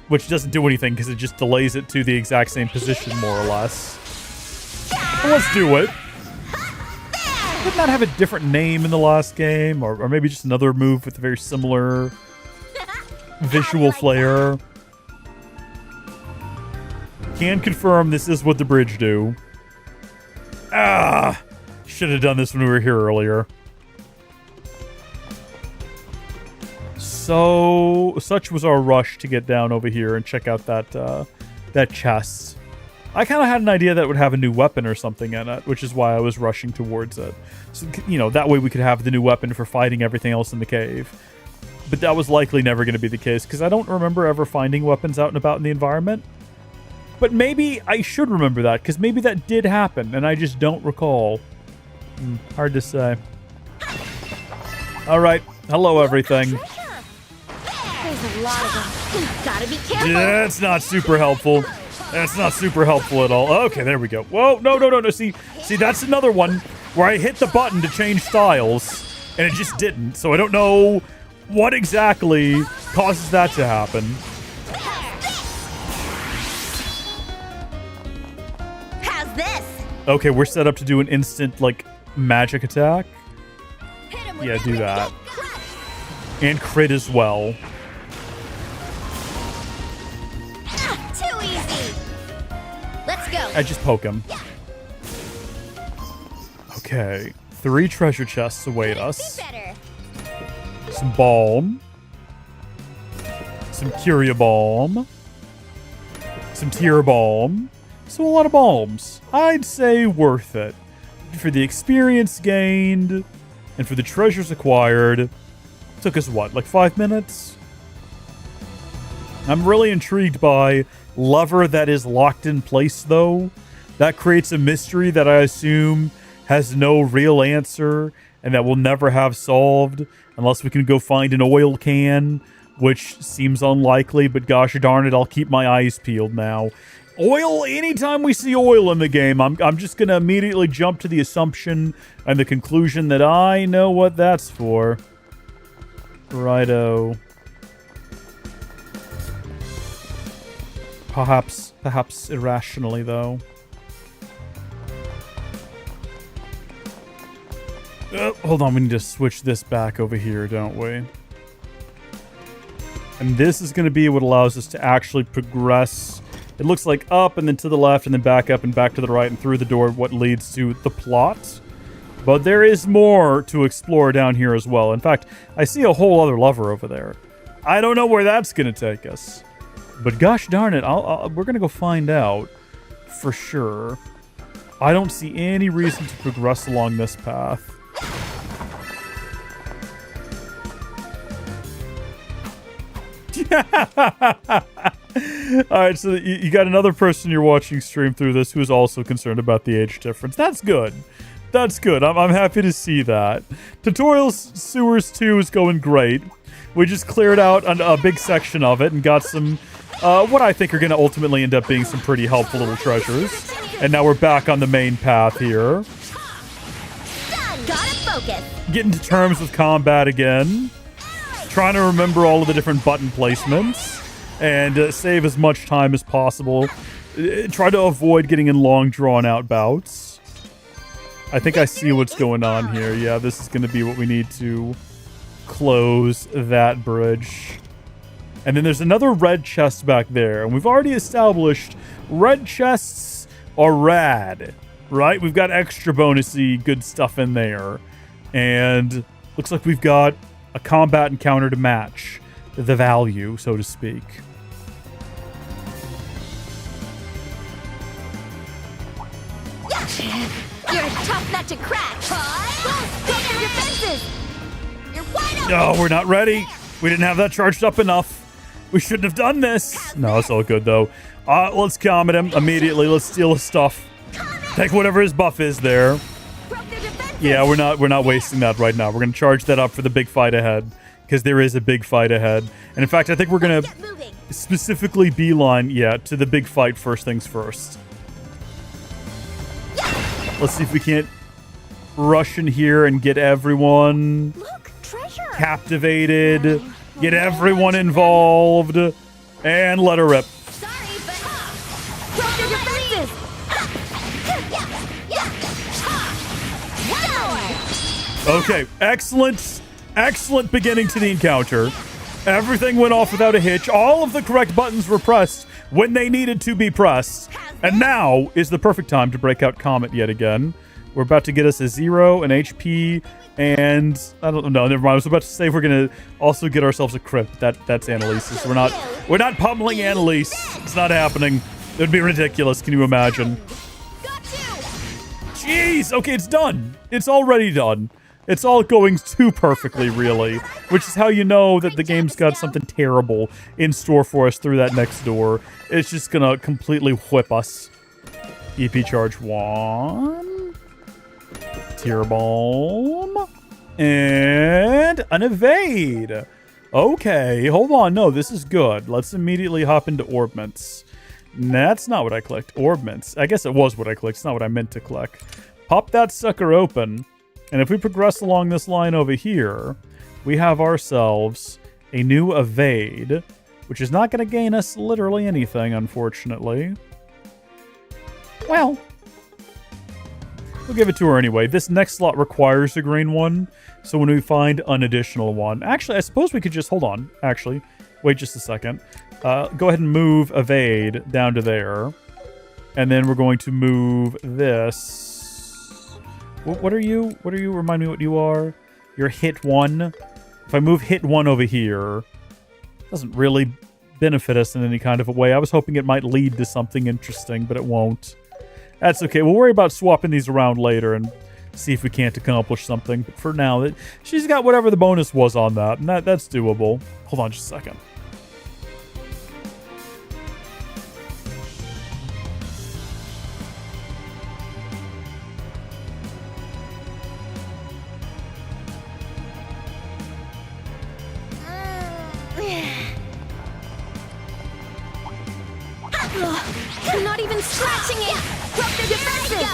which doesn't do anything because it just delays it to the exact same position, more or less. Well, let's do it. Didn't that have a different name in the last game? Or maybe just another move with a very similar visual flair? Can confirm this is what the bridge do. Ah! Should have done this when we were here earlier. So, such was our rush to get down over here and check out that chest. I kind of had an idea that it would have a new weapon or something in it, which is why I was rushing towards it. So, you know, that way we could have the new weapon for fighting everything else in the cave. But that was likely never going to be the case, because I don't remember ever finding weapons out and about in the environment. But maybe I should remember that, because maybe that did happen, and I just don't recall. Hard to say. Alright, hello everything. There's a lot of them. Gotta be careful. Yeah, that's not super helpful. That's not super helpful at all. Okay, there we go. Whoa, no. See, that's another one where I hit the button to change styles, and it just didn't. So I don't know what exactly causes that to happen. How's this? Okay, we're set up to do an instant, like, magic attack. Yeah, do that. And crit as well. Too easy. Let's go. I just poke him. Okay. 3 treasure chests await us. Some balm. Some curia balm. Some tear balm. So a lot of balms. I'd say worth it. For the experience gained and for the treasures acquired. Took us what, like 5 minutes? I'm really intrigued by lever that is locked in place, though. That creates a mystery that I assume has no real answer and that we'll never have solved unless we can go find an oil can, which seems unlikely, but gosh darn it, I'll keep my eyes peeled now. Oil, anytime we see oil in the game, I'm just going to immediately jump to the assumption and the conclusion that I know what that's for. Righto. Perhaps irrationally, though. Hold on, we need to switch this back over here, don't we? And this is going to be what allows us to actually progress. It looks like up and then to the left and then back up and back to the right and through the door, what leads to the plot. But there is more to explore down here as well. In fact, I see a whole other lever over there. I don't know where that's going to take us. But gosh darn it, we're going to go find out for sure. I don't see any reason to progress along this path. Alright, so you got another person you're watching stream through this who is also concerned about the age difference. That's good. That's good. I'm happy to see that. Tutorial Sewers 2 is going great. We just cleared out a big section of it and got some, what I think are going to ultimately end up being some pretty helpful little treasures. And now we're back on the main path here. Gotta focus. Getting to terms with combat again. Trying to remember all of the different button placements. And save as much time as possible. Try to avoid getting in long, drawn-out bouts. I think I see what's going on here. Yeah, this is going to be what we need to close that bridge. And then there's another red chest back there. And we've already established red chests are rad, right? We've got extra bonusy good stuff in there. And looks like we've got a combat encounter to match the value, so to speak. You're a tough nut to crack. Go for your fences. You're wide open. No, we're not ready. We didn't have that charged up enough. We shouldn't have done this. No, it's all good, though. Let's combat him immediately. Let's steal his stuff. Take whatever his buff is there. Yeah, we're not wasting that right now. We're going to charge that up for the big fight ahead. Because there is a big fight ahead. And in fact, I think we're going to specifically beeline, to the big fight first things first. Let's see if we can't rush in here and get everyone captivated, get everyone involved, and let her rip. Okay, excellent beginning to the encounter. Everything went off without a hitch. All of the correct buttons were pressed when they needed to be pressed. And now is the perfect time to break out Comet yet again. We're about to get us a 0, an HP, and I don't know, never mind. I was about to say we're gonna also get ourselves a crit. That's Annalise. So we're not pummeling Annalise. It's not happening. It would be ridiculous. Can you imagine? Jeez. Okay, it's done. It's already done. It's all going too perfectly, really, which is how you know that the game's got something terrible in store for us through that next door. It's just gonna completely whip us. EP charge 1. Tear bomb. And an evade. Okay, hold on. No, this is good. Let's immediately hop into orbments. That's not what I clicked. Orbments. I guess it was what I clicked. It's not what I meant to click. Pop that sucker open. And if we progress along this line over here, we have ourselves a new evade, which is not going to gain us literally anything, unfortunately. Well, we'll give it to her anyway. This next slot requires a green one, so when we find an additional one... Actually, I suppose we could just... Hold on. Actually, wait just a second. Go ahead and move evade down to there. And then we're going to move this... What are you? What are you? Remind me what you are. You're hit 1. If I move hit 1 over here, doesn't really benefit us in any kind of a way. I was hoping it might lead to something interesting, but it won't. That's okay. We'll worry about swapping these around later and see if we can't accomplish something. But for now, she's got whatever the bonus was on that, and that's doable. Hold on just a second. You're not even scratching it! Broke their defenses!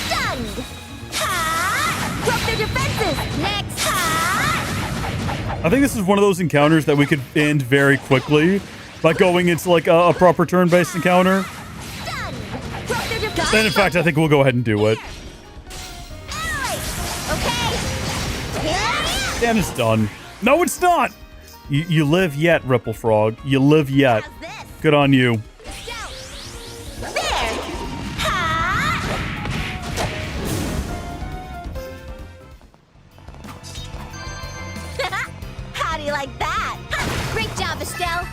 Stunned! Ha! Broke their defenses! Next! Ha! I think this is one of those encounters that we could end very quickly by going into like a proper turn-based encounter. Stunned! Broke their defenses! And in fact, I think we'll go ahead and do it. Okay! And it's done. No, it's not! You live yet, Ripple Frog. You live yet. Good on you. How do you like that? Great job, Estelle.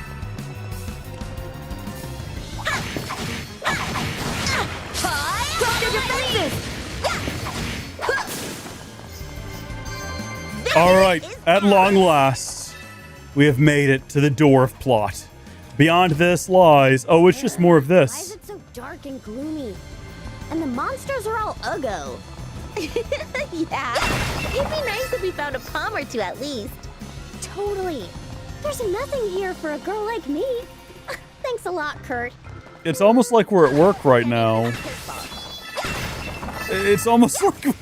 All right, at long last, we have made it to the door of plot. Beyond this lies... Oh, it's just more of Why this. is it so dark and gloomy? And the monsters are all uggo. Yeah, it'd be nice if we found a palm or two at least. Totally. There's nothing here for a girl like me. Thanks a lot, Kurt. It's almost like we're at work right now. It's almost like...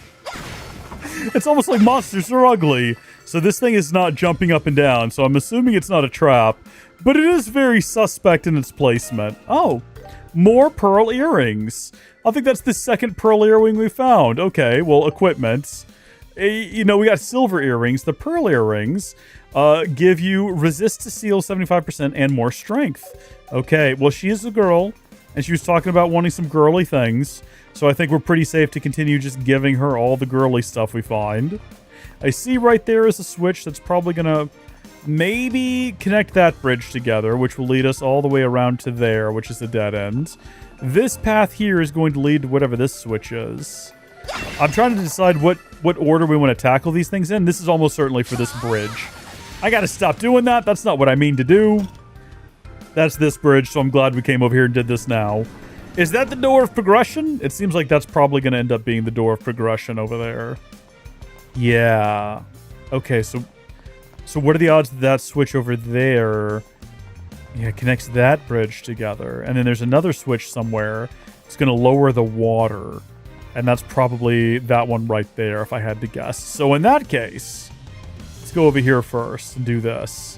It's almost like monsters are ugly. So this thing is not jumping up and down, so I'm assuming it's not a trap. But it is very suspect in its placement. Oh, more pearl earrings. I think that's the second pearl earring we found. Okay, well, equipment. You know, we got silver earrings. The pearl earrings give you resist to seal 75% and more strength. Okay, well, she is a girl, and she was talking about wanting some girly things. So I think we're pretty safe to continue just giving her all the girly stuff we find. I see right there is a switch that's probably going to maybe connect that bridge together, which will lead us all the way around to there, which is the dead end. This path here is going to lead to whatever this switch is. I'm trying to decide what order we want to tackle these things in. This is almost certainly for this bridge. I got to stop doing that. That's not what I mean to do. That's this bridge, so I'm glad we came over here and did this now. Is that the door of progression? It seems like that's probably going to end up being the door of progression over there. Yeah. Okay, so what are the odds that switch over there connects that bridge together? And then there's another switch somewhere. It's going to lower the water. And that's probably that one right there, if I had to guess. So in that case, let's go over here first and do this.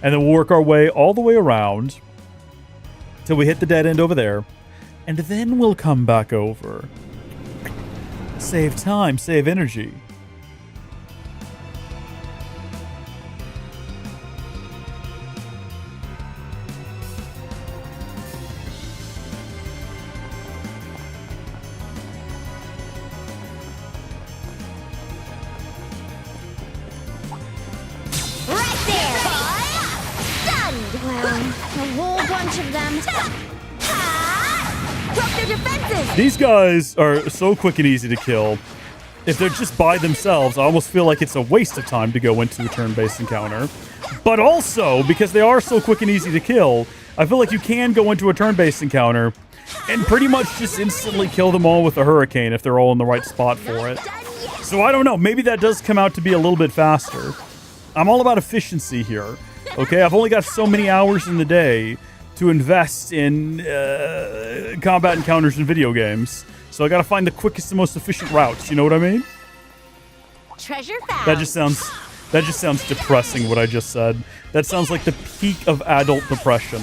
And then we'll work our way all the way around till we hit the dead end over there. And then we'll come back over. Save time, save energy. Right there! Stunned! Wow, a whole bunch of them. Broke their defenses! These guys are so quick and easy to kill. If they're just by themselves, I almost feel like it's a waste of time to go into a turn-based encounter. But also, because they are so quick and easy to kill, I feel like you can go into a turn-based encounter and pretty much just instantly kill them all with a hurricane if they're all in the right spot for it. So I don't know, maybe that does come out to be a little bit faster. I'm all about efficiency here, okay? I've only got so many hours in the day to invest in combat encounters in video games. So I gotta find the quickest and most efficient routes, you know what I mean? Treasure found. That just sounds depressing, what I just said. That sounds like the peak of adult depression.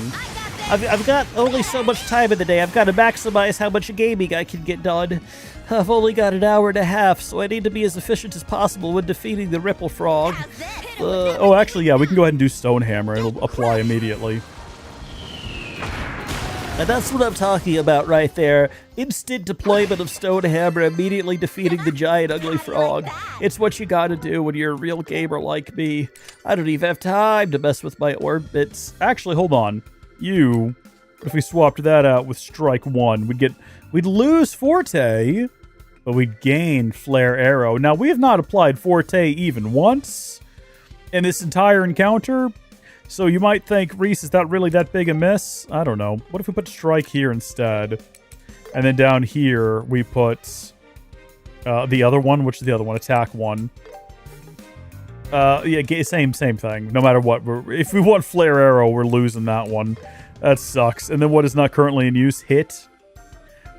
I've got only so much time in the day. I've got to maximize how much gaming I can get done. I've only got an hour and a half, so I need to be as efficient as possible when defeating the Ripple Frog. Oh, actually, yeah, we can go ahead and do Stonehammer. It'll apply immediately. And that's what I'm talking about right there. Instant deployment of Stonehammer, immediately defeating the giant ugly frog. It's what you gotta do when you're a real gamer like me. I don't even have time to mess with my orbits. Actually, hold on. If we swapped that out with Strike 1, we'd lose Forte, but we'd gain Flare Arrow. Now, we have not applied Forte even once in this entire encounter. So you might think, Reese, is that really that big a miss? I don't know. What if we put Strike here instead? And then down here, we put the other one. Which is the other one? Attack 1. Yeah, same thing. No matter what. If we want Flare Arrow, we're losing that one. That sucks. And then what is not currently in use? Hit.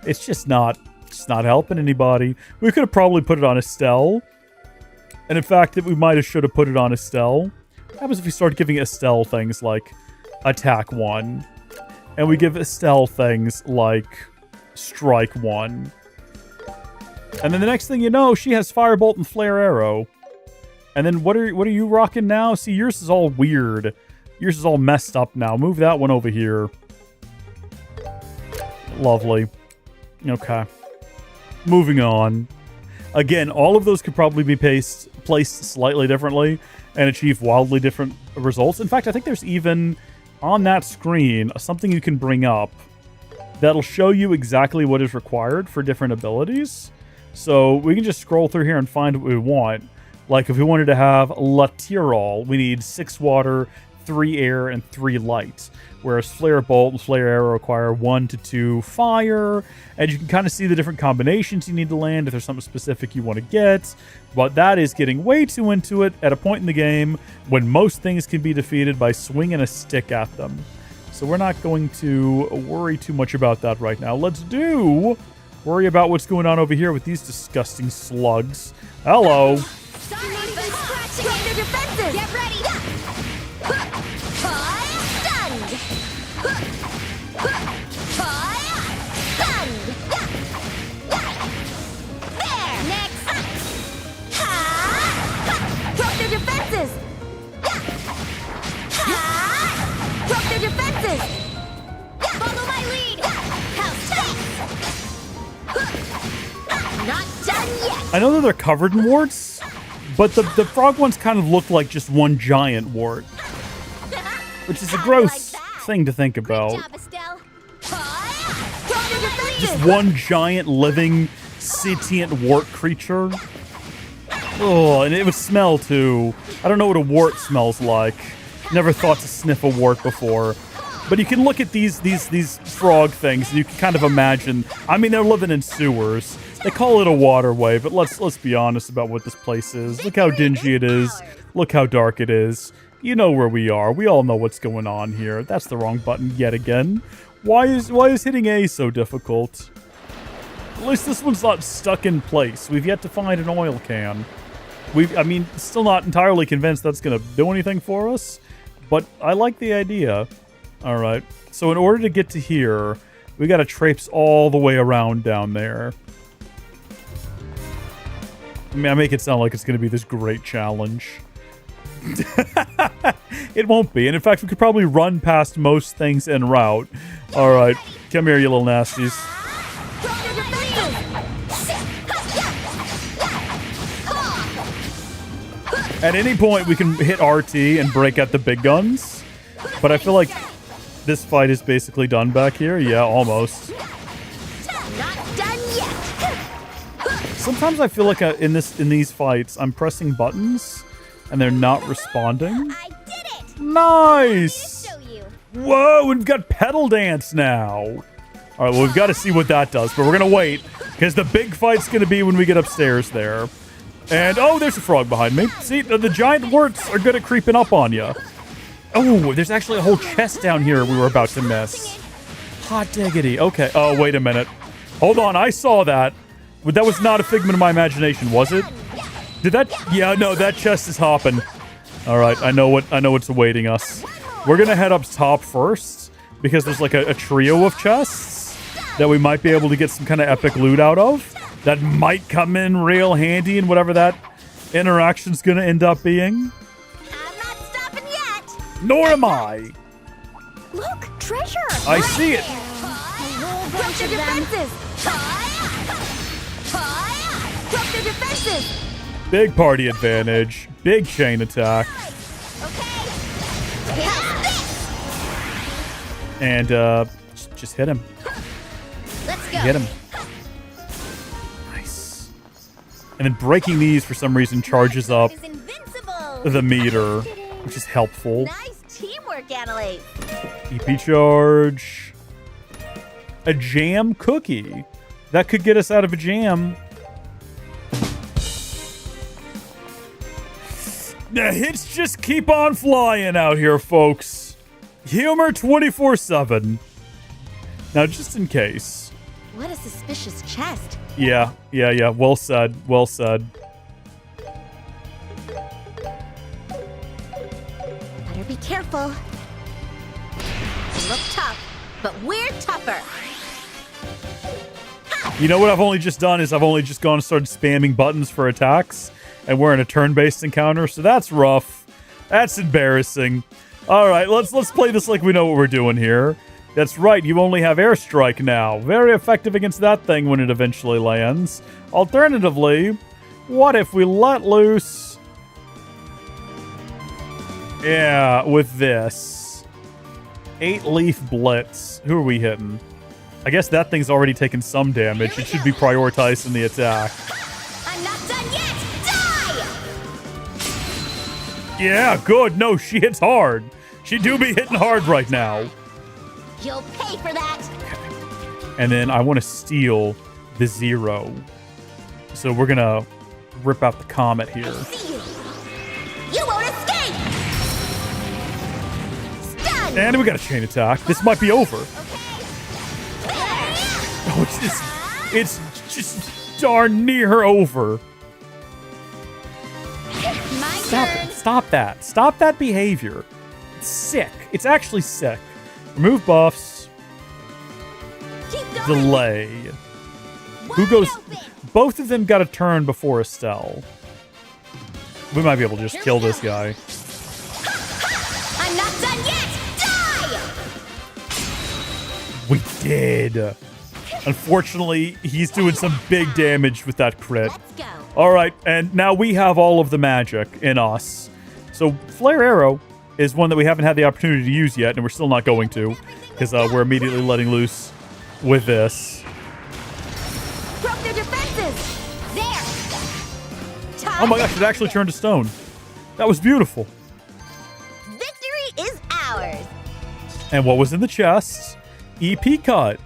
It's just not helping anybody. We could have probably put it on Estelle. And in fact, we might have should have put it on Estelle. What happens if we start giving Estelle things like Attack 1? And we give Estelle things like Strike 1. And then the next thing you know, she has Firebolt and Flare Arrow. And then what are you rocking now? See, yours is all weird. Yours is all messed up now. Move that one over here. Lovely. Okay. Moving on. Again, all of those could probably be placed slightly differently and achieve wildly different results. In fact, I think there's even on that screen something you can bring up that'll show you exactly what is required for different abilities. So we can just scroll through here and find what we want. Like if we wanted to have La Tirol, we need 6 water, 3 air, and 3 light. Whereas Flare Bolt and Flare Arrow require 1 to 2 fire. And you can kind of see the different combinations you need to land if there's something specific you want to get. But that is getting way too into it at a point in the game when most things can be defeated by swinging a stick at them. So we're not going to worry too much about that right now. Let's worry about what's going on over here with these disgusting slugs. Hello. Sorry, but scratching at their defenses! Get ready! Stunned! Stunned! There! Next! Broke their defenses! Broke their defenses! Follow my lead! Not done yet! I know that they're covered in warts, but the frog ones kind of look like just one giant wart. Which is a gross thing to think about. Just one giant living sentient wart creature. Oh, and it would smell too. I don't know what a wart smells like. Never thought to sniff a wart before. But you can look at these frog things and you can kind of imagine. I mean, they're living in sewers. They call it a waterway, but let's be honest about what this place is. Look how dingy it is. Look how dark it is. You know where we are. We all know what's going on here. That's the wrong button yet again. Why is hitting A so difficult? At least this one's not stuck in place. We've yet to find an oil can. Still not entirely convinced that's going to do anything for us, but I like the idea. All right. So in order to get to here, we got to traipse all the way around down there. I mean, I make it sound like it's going to be this great challenge. It won't be. And in fact, we could probably run past most things en route. All right. Come here, you little nasties. At any point, we can hit RT and break out the big guns. But I feel like this fight is basically done back here. Yeah, almost. Sometimes I feel like in these fights, I'm pressing buttons and they're not responding. I did it! Nice! Show you. Whoa, we've got pedal dance now. All right, well, we've got to see what that does, but we're going to wait because the big fight's going to be when we get upstairs there. And, oh, there's a frog behind me. See, the giant warts are good at creeping up on you. Oh, there's actually a whole chest down here we were about to miss. Hot diggity. Okay. Oh, wait a minute. Hold on. I saw that. But that was not a figment of my imagination, was it? Did that? Yeah, no, that chest is hopping. All right. I know what's awaiting us. We're going to head up top first because there's like a trio of chests that we might be able to get some kind of epic loot out of. That might come in real handy in whatever that interaction's gonna end up being. I'm not stopping yet. Nor am I. Look, treasure. I see it. Drop their defenses. Drop their defenses. Big party advantage. Big chain attack. And just hit him. Let's go. Hit him. And then breaking these, for some reason, charges up the meter, which is helpful. Nice teamwork, Annalise. EP charge. A jam cookie. That could get us out of a jam. The hits just keep on flying out here, folks. Humor 24/7. Now, just in case. What a suspicious chest. Yeah. Well said. Well said. Better be careful. They look tough, but we're tougher. You know what I've only just done is I've only just gone and started spamming buttons for attacks, and we're in a turn-based encounter, so that's rough. That's embarrassing. All right, let's play this like we know what we're doing here. That's right, you only have airstrike now. Very effective against that thing when it eventually lands. Alternatively, what if we let loose... Yeah, with this. 8-leaf blitz. Who are we hitting? I guess that thing's already taken some damage. It should be prioritized in the attack. I'm not done yet. Die! Yeah, good. No, she hits hard. She do be hitting hard right now. You'll pay for that. And then I want to steal the 0. So we're going to rip out the comet here. You won't escape. Stun. And we got a chain attack. This might be over. Oh, it's just darn near over. Stop that. Stop that behavior. It's sick. It's actually sick. Remove buffs. Delay. Who goes? Both of them got a turn before Estelle. We might be able to just kill this guy. I'm not done yet. Die! We did. Unfortunately, he's doing some big damage with that crit. All right, and now we have all of the magic in us. So Flare Arrow is one that we haven't had the opportunity to use yet, and we're still not going to, because we're immediately letting loose with this. Broke their defenses. There. Oh my gosh, it actually turned to stone. That was beautiful. Victory is ours. And what was in the chest? EP cut.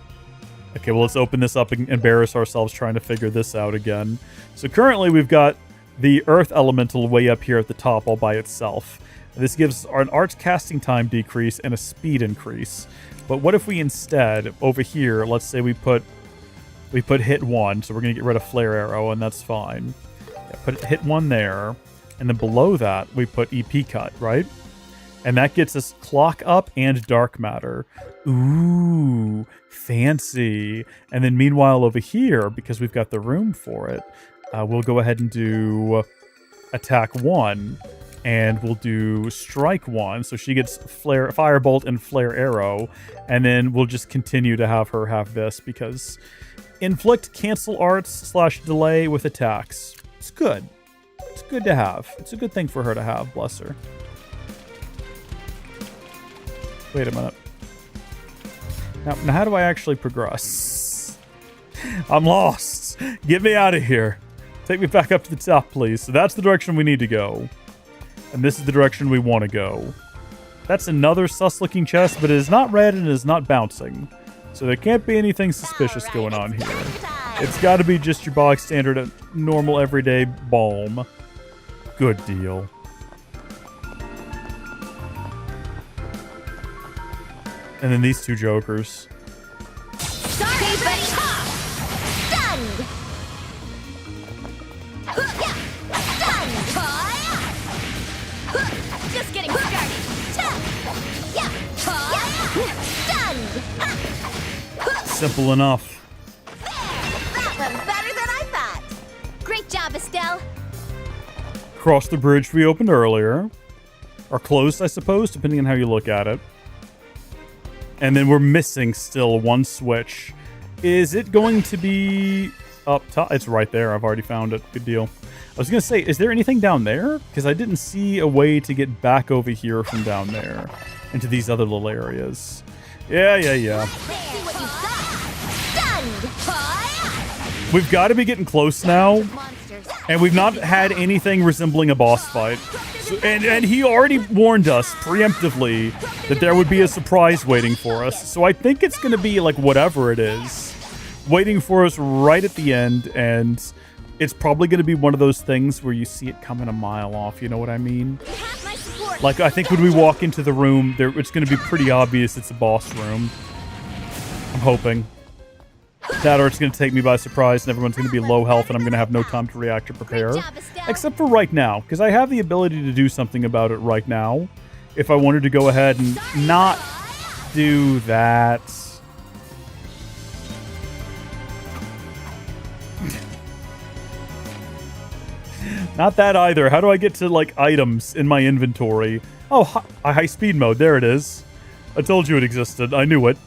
Okay, well, let's open this up and embarrass ourselves trying to figure this out again. So currently we've got the Earth Elemental way up here at the top all by itself. This gives an arts casting time decrease and a speed increase. But what if we instead, over here, let's say we put hit 1, so we're going to get rid of Flare Arrow, and that's fine. Yeah, put hit 1 there, and then below that, we put EP cut, right? And that gets us Clock Up and Dark Matter. Ooh, fancy. And then meanwhile over here, because we've got the room for it, we'll go ahead and do attack 1, and we'll do strike 1. So she gets firebolt and flare arrow, and then we'll just continue to have her have this because inflict cancel arts / delay with attacks. It's good. It's good to have. It's a good thing for her to have. Bless her. Wait a minute. Now how do I actually progress? I'm lost. Get me out of here. Take me back up to the top, please. So that's the direction we need to go. And this is the direction we want to go. That's another sus-looking chest, but it is not red and it is not bouncing. So there can't be anything suspicious going on here. It's got to be just your bog standard, normal, everyday balm. Good deal. And then these two jokers. Sorry, buddy. Stunned. Stunned. Just getting started. Stunned. Simple enough. That was better than I thought. Great job, Estelle. Cross the bridge we opened earlier. Or closed, I suppose, depending on how you look at it. And then we're missing still one switch. Is it going to be up top? It's right there. I've already found it. Good deal. I was going to say, is there anything down there? Because I didn't see a way to get back over here from down there into these other little areas. Yeah. We've got to be getting close now. And we've not had anything resembling a boss fight. So, and he already warned us preemptively that there would be a surprise waiting for us. So I think it's going to be like whatever it is, waiting for us right at the end. And it's probably going to be one of those things where you see it coming a mile off. You know what I mean? Like, I think when we walk into the room, it's going to be pretty obvious it's a boss room. I'm hoping. That or it's going to take me by surprise and everyone's going to be low health and I'm going to have no time to react or prepare. Except for right now, because I have the ability to do something about it right now. If I wanted to go ahead and not do that. Not that either. How do I get to, like, items in my inventory? Oh, high speed mode. There it is. I told you it existed. I knew it.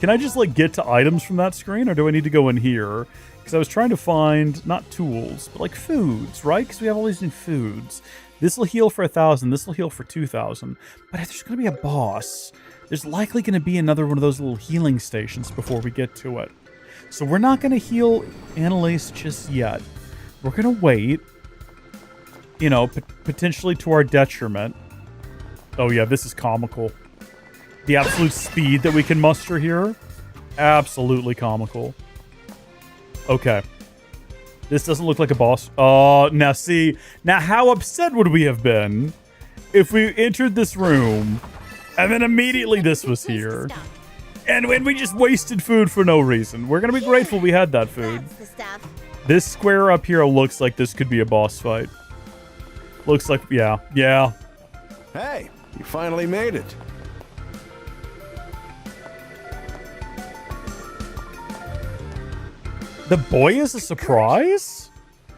Can I just, like, get to items from that screen, or do I need to go in here? Because I was trying to find, not tools, but, like, foods, right? Because we have all these new foods. This will heal for 1,000. This will heal for 2,000. But if there's going to be a boss, there's likely going to be another one of those little healing stations before we get to it. So we're not going to heal Annalise just yet. We're going to wait, you know, potentially to our detriment. Oh, yeah, this is comical. The absolute speed that we can muster here, absolutely comical. Okay. This doesn't look like a boss. Oh, now see. Now how upset would we have been if we entered this room and then immediately this was here. And when we just wasted food for no reason. We're going to be grateful we had that food. This square up here looks like this could be a boss fight. Looks like, yeah. Hey, you finally made it. The boy is a surprise?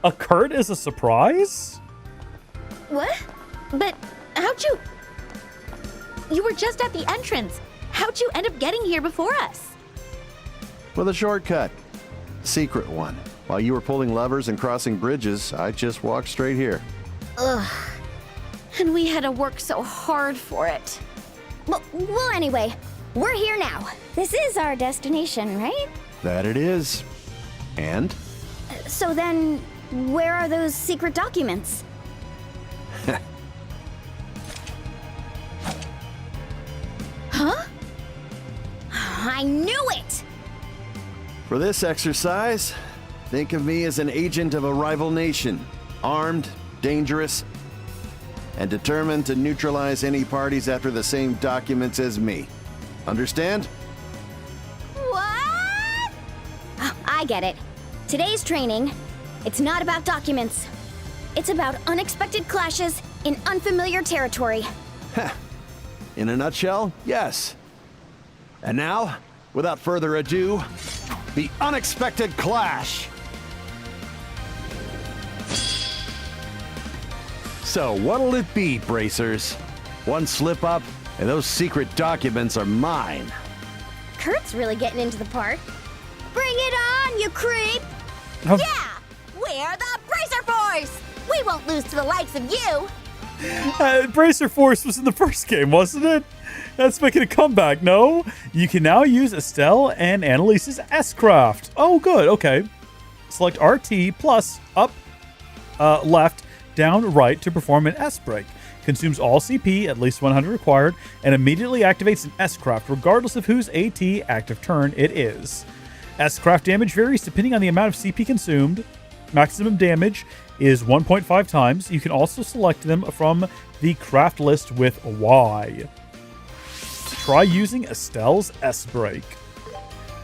A Kurt is a surprise? What? But how'd you... You were just at the entrance. How'd you end up getting here before us? With a shortcut. Secret one. While you were pulling levers and crossing bridges, I just walked straight here. Ugh. And we had to work so hard for it. Well, anyway, we're here now. This is our destination, right? That it is. And? So then, where are those secret documents? Huh? I knew it! For this exercise, think of me as an agent of a rival nation. Armed, dangerous, and determined to neutralize any parties after the same documents as me. Understand? What? I get it. Today's training, it's not about documents. It's about unexpected clashes in unfamiliar territory. In a nutshell, yes. And now, without further ado, the unexpected clash. So, what'll it be, Bracers? One slip up, and those secret documents are mine. Kurt's really getting into the part. Bring it on, you creep! Yeah! We're the Bracer Force! We won't lose to the likes of you! Bracer Force was in the first game, wasn't it? That's making a comeback, no? You can now use Estelle and Annalise's S-Craft. Oh, good, okay. Select RT plus up, left, down, right to perform an S-Break. Consumes all CP, at least 100 required, and immediately activates an S-Craft, regardless of whose AT active turn it is. S-Craft damage varies depending on the amount of CP consumed. Maximum damage is 1.5 times. You can also select them from the craft list with Y. Try using Estelle's S-Break.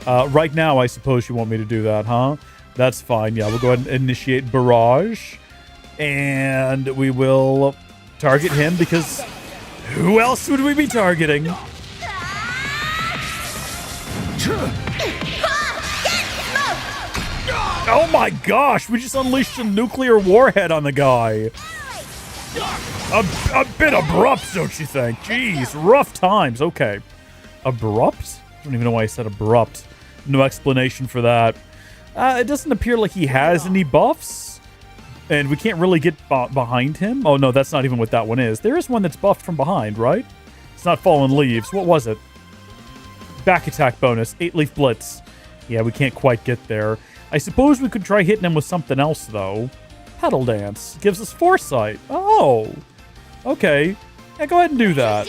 Right now, I suppose you want me to do that, huh? That's fine. Yeah, we'll go ahead and initiate Barrage. And we will target him because who else would we be targeting? Oh my gosh, we just unleashed a nuclear warhead on the guy. A bit abrupt, don't you think? Jeez, rough times. Okay. Abrupt? I don't even know why I said abrupt. No explanation for that. It doesn't appear like he has any buffs. And we can't really get behind him. Oh, no, that's not even what that one is. There is one that's buffed from behind, right? It's not Fallen Leaves. What was it? Back attack bonus. 8-leaf blitz. Yeah, we can't quite get there. I suppose we could try hitting him with something else, though. Petal Dance. Gives us foresight. Oh. Okay. Yeah, go ahead and do that.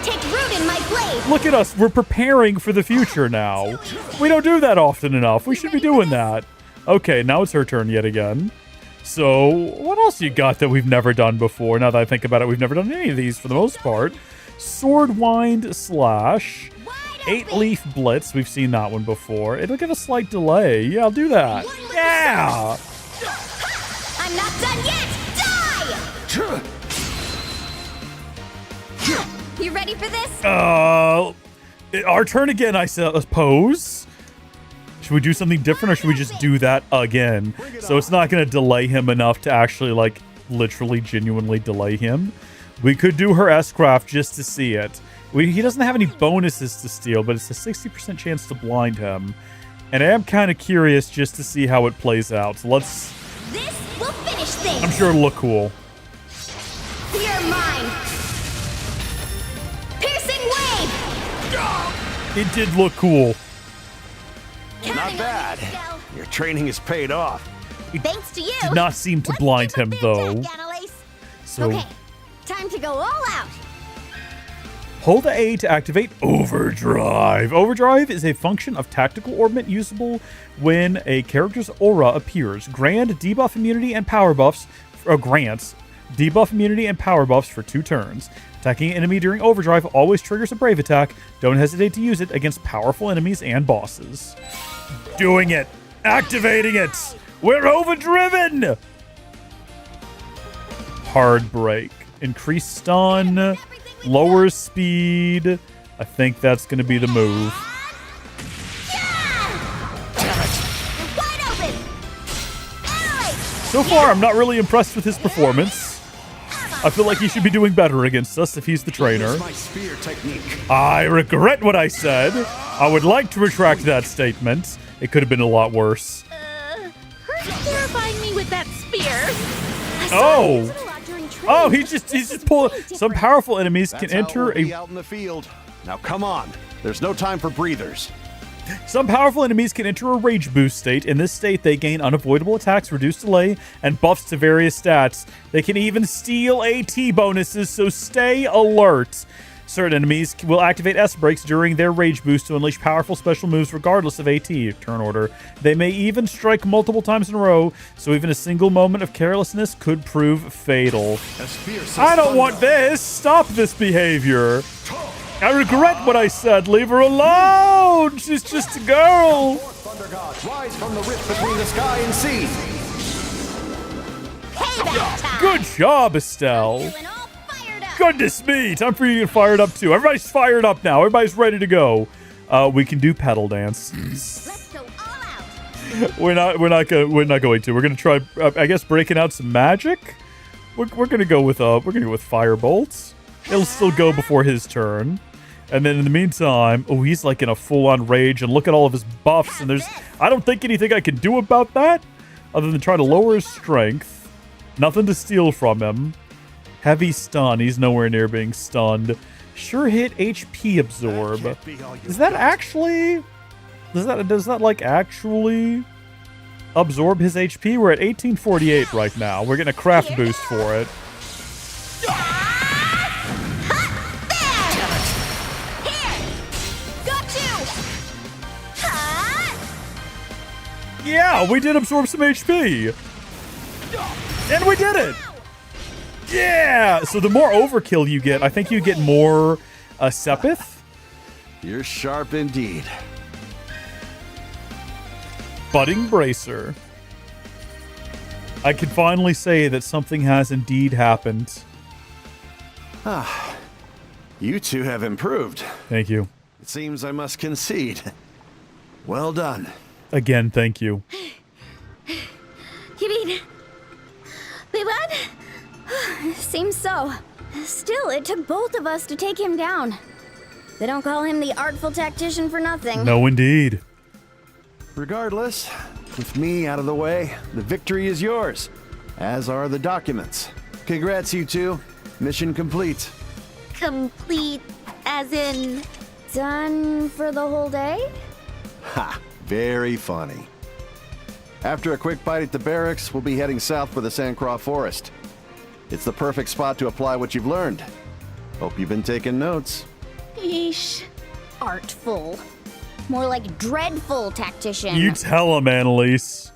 Take root in my blade. Look at us. We're preparing for the future now. We don't do that often enough. We should be doing that. Okay, now it's her turn yet again. So, what else you got that we've never done before? Now that I think about it, we've never done any of these for the most part. Sword Wind Slash. 8-leaf blitz. We've seen that one before. It'll give a slight delay. Yeah, I'll do that. Yeah! I'm not done yet! Die! You ready for this? Our turn again, I suppose. Should we do something different or should we just do that again? So it's not going to delay him enough to actually, like, literally, genuinely delay him. We could do her S-Craft just to see it. He doesn't have any bonuses to steal, but it's a 60% chance to blind him. And I am kind of curious just to see how it plays out. So let's... This will finish things! I'm sure it'll look cool. You're mine! Piercing wave! It did look cool. Not bad. Your training has paid off. Thanks to you! Did not seem to blind him, though. So... Okay, time to go all out! Hold the A to activate Overdrive. Overdrive is a function of tactical orbment usable when a character's aura appears. Grant debuff immunity and power buffs, grants debuff immunity and power buffs for 2 turns. Attacking an enemy during Overdrive always triggers a Brave attack. Don't hesitate to use it against powerful enemies and bosses. Doing it. Activating it. We're overdriven. Hard break. Increased stun. Lowers speed. I think that's going to be the move. So far, I'm not really impressed with his performance. I feel like he should be doing better against us if he's the trainer. I regret what I said. I would like to retract that statement. It could have been a lot worse. Who's terrifying me with that spear? Oh! Oh, he's just pulling. Some powerful enemies can enter a... out in the field. Now come on. There's no time for breathers. Some powerful enemies can enter a rage boost state. In this state, they gain unavoidable attacks, reduced delay, and buffs to various stats. They can even steal AT bonuses, so stay alert. Certain enemies will activate S-Breaks during their rage boost to unleash powerful special moves regardless of AT turn order. They may even strike multiple times in a row, so even a single moment of carelessness could prove fatal. I don't want this! Stop this behavior! I regret what I said. Leave her alone! She's just a girl! Thunder gods, rise from the rift between the sky and sea! Good job, Estelle! Goodness me! Time for you to get fired up too. Everybody's fired up now. Everybody's ready to go. We can do pedal dance. Let's go all out. We're not going to. We're gonna try, I guess, breaking out some magic. We're gonna go with fire bolts. It'll still go before his turn. And then in the meantime, oh, he's like in a full-on rage, and look at all of his buffs, and I don't think anything I can do about that other than try to lower his strength. Nothing to steal from him. Heavy stun, he's nowhere near being stunned. Sure hit HP absorb. Is that actually... Does that like actually absorb his HP? We're at 1848 right now. We're getting a craft boost for it. Yeah, we did absorb some HP. And we did it. Yeah. So the more overkill you get, I think you get more Sepith. You're sharp indeed. Budding Bracer. I can finally say that something has indeed happened. Ah, you two have improved. Thank you. It seems I must concede. Well done. Again, thank you. You mean we won? Seems so. Still, it took both of us to take him down. They don't call him the artful tactician for nothing. No, indeed. Regardless, with me out of the way, the victory is yours, as are the documents. Congrats, you two. Mission complete. Complete as in... Done for the whole day? Ha! Very funny. After a quick bite at the barracks, we'll be heading south for the Sandcraw Forest. It's the perfect spot to apply what you've learned. Hope you've been taking notes. Yeesh. Artful. More like dreadful tactician. You tell him, Annalise.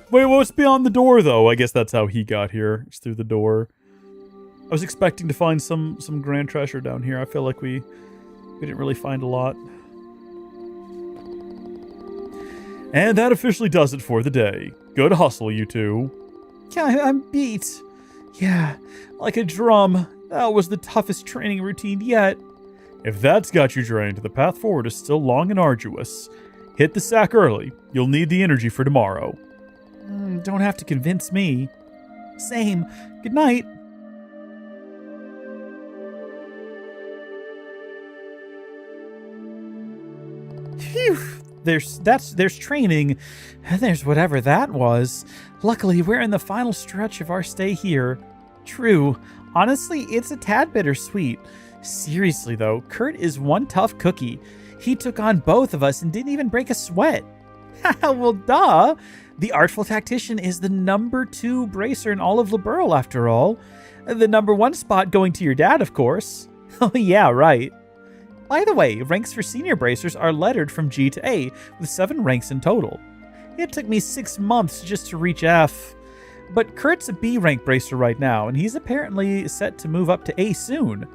Wait, what's beyond the door, though? I guess that's how he got here. It's through the door. I was expecting to find some grand treasure down here. I feel like we didn't really find a lot. And that officially does it for the day. Good hustle, you two. Yeah, I'm beat. Yeah, like a drum. That was the toughest training routine yet. If that's got you drained, the path forward is still long and arduous. Hit the sack early. You'll need the energy for tomorrow. Don't have to convince me. Same. Good night. Phew. There's training, and there's whatever that was. Luckily, we're in the final stretch of our stay here. True. Honestly, it's a tad bittersweet. Seriously, though, Kurt is one tough cookie. He took on both of us and didn't even break a sweat. Well, duh. The Artful Tactician is the #2 bracer in all of Liberl, after all. The #1 spot going to your dad, of course. Oh, yeah, right. By the way, ranks for senior bracers are lettered from G to A, with 7 ranks in total. It took me 6 months just to reach F. But Kurt's a B rank bracer right now, and he's apparently set to move up to A soon.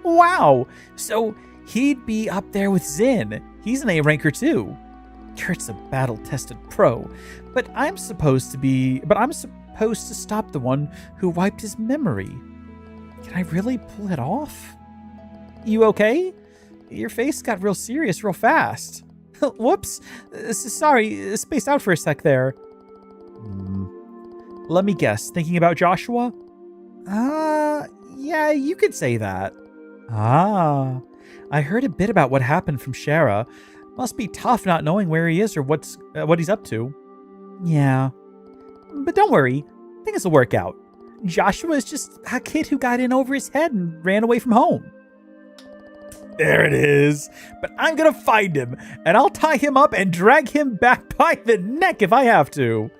Wow! So he'd be up there with Zin. He's an A ranker too. Kurt's a battle-tested pro, but I'm supposed to stop the one who wiped his memory. Can I really pull it off? You okay? Your face got real serious real fast. Whoops. Sorry, spaced out for a sec there. Let me guess, thinking about Joshua? Yeah, you could say that. Ah, I heard a bit about what happened from Shara. Must be tough not knowing where he is or what he's up to. Yeah. But don't worry, things will work out. Joshua is just a kid who got in over his head and ran away from home. There it is. But I'm gonna find him, and I'll tie him up and drag him back by the neck if I have to.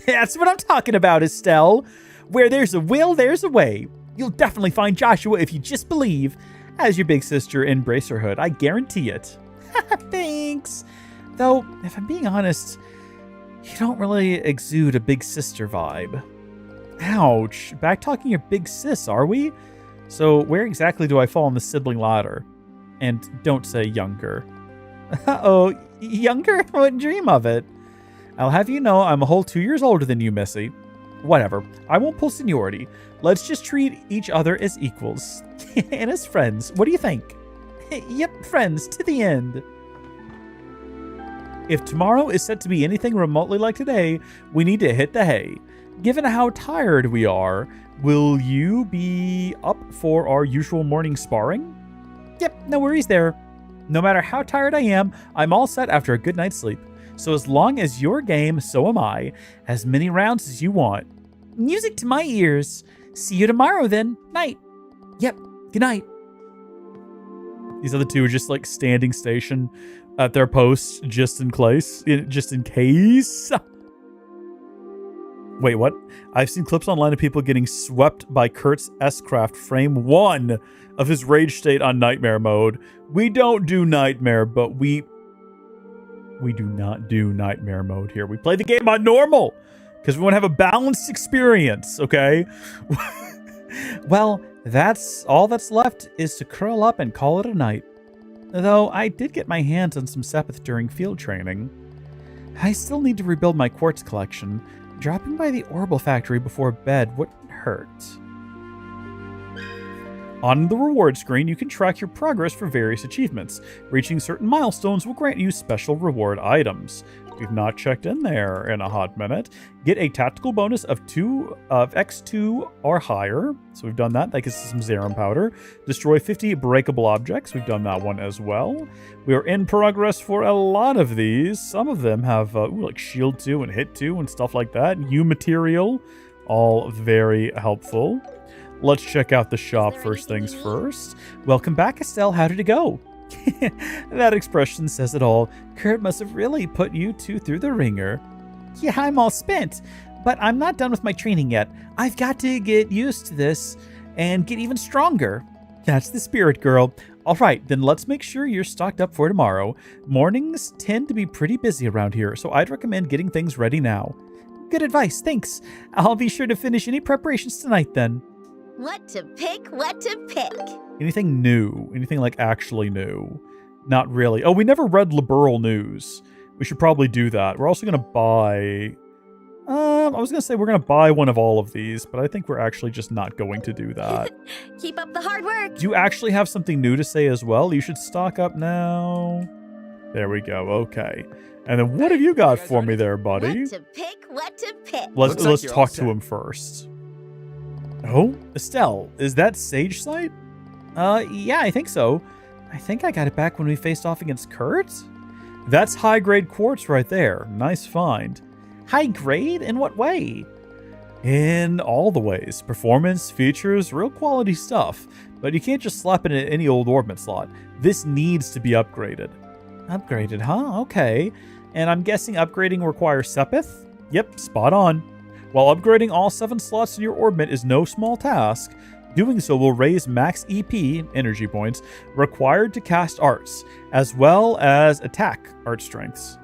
That's what I'm talking about, Estelle. Where there's a will, there's a way. You'll definitely find Joshua if you just believe. As your big sister in Bracerhood, I guarantee it. Thanks. Though, if I'm being honest, you don't really exude a big sister vibe. Ouch. Back talking your big sis, are we? So where exactly do I fall on the sibling ladder? And don't say younger. Uh-oh, younger? I wouldn't dream of it. I'll have you know I'm a whole 2 years older than you, Missy. Whatever. I won't pull seniority. Let's just treat each other as equals. And as friends. What do you think? Yep, friends, to the end. If tomorrow is set to be anything remotely like today, we need to hit the hay. Given how tired we are, will you be up for our usual morning sparring? Yep, no worries there. No matter how tired I am, I'm all set after a good night's sleep. So as long as you're game, so am I. As many rounds as you want. Music to my ears. See you tomorrow then. Night. Yep, good night. These other two are just like standing station at their posts just in case. Wait, what? I've seen clips online of people getting swept by Kurt's S-Craft frame 1 of his rage state on nightmare mode. We don't do nightmare, but we do not do nightmare mode here. We play the game on normal because we want to have a balanced experience, okay? Well, that's all that's left is to curl up and call it a night. Though I did get my hands on some Sepith during field training. I still need to rebuild my quartz collection. Dropping by the Orbital Factory before bed wouldn't hurt. On the reward screen, you can track your progress for various achievements. Reaching certain milestones will grant you special reward items. We've not checked in there in a hot minute. Get a tactical bonus of X2 or higher. So we've done that. That gets us some Zerum powder. Destroy 50 breakable objects. We've done that one as well. We are in progress for a lot of these. Some of them have like shield 2 and hit 2 and stuff like that. U material. All very helpful. Let's check out the shop first things first. Welcome back, Estelle. How did it go? That expression says it all. Kurt must have really put you two through the ringer. Yeah, I'm all spent, but I'm not done with my training yet. I've got to get used to this and get even stronger. That's the spirit, girl. All right, then let's make sure you're stocked up for tomorrow. Mornings tend to be pretty busy around here, so I'd recommend getting things ready now. Good advice, thanks. I'll be sure to finish any preparations tonight then. What to pick, what to pick. Anything new? Anything like actually new? Not really. Oh, we never read Liberal News. We should probably do that. We're also going to buy... I was going to say we're going to buy one of all of these, but I think we're actually just not going to do that. Keep up the hard work. Do you actually have something new to say as well? You should stock up now. There we go. Okay. And then what have you got for me there, buddy? What to pick, what to pick. Let's talk to him first. Oh, Estelle, is that Sage Sight? Yeah, I think so. I think I got it back when we faced off against Kurt. That's high-grade quartz right there. Nice find. High grade? In what way? In all the ways. Performance, features, real quality stuff. But you can't just slap it in any old orbit slot. This needs to be upgraded. Upgraded, huh? Okay. And I'm guessing upgrading requires Sepith? Yep, spot on. While upgrading all 7 slots in your orbit is no small task, doing so will raise max EP, energy points, required to cast arts, as well as attack art strengths.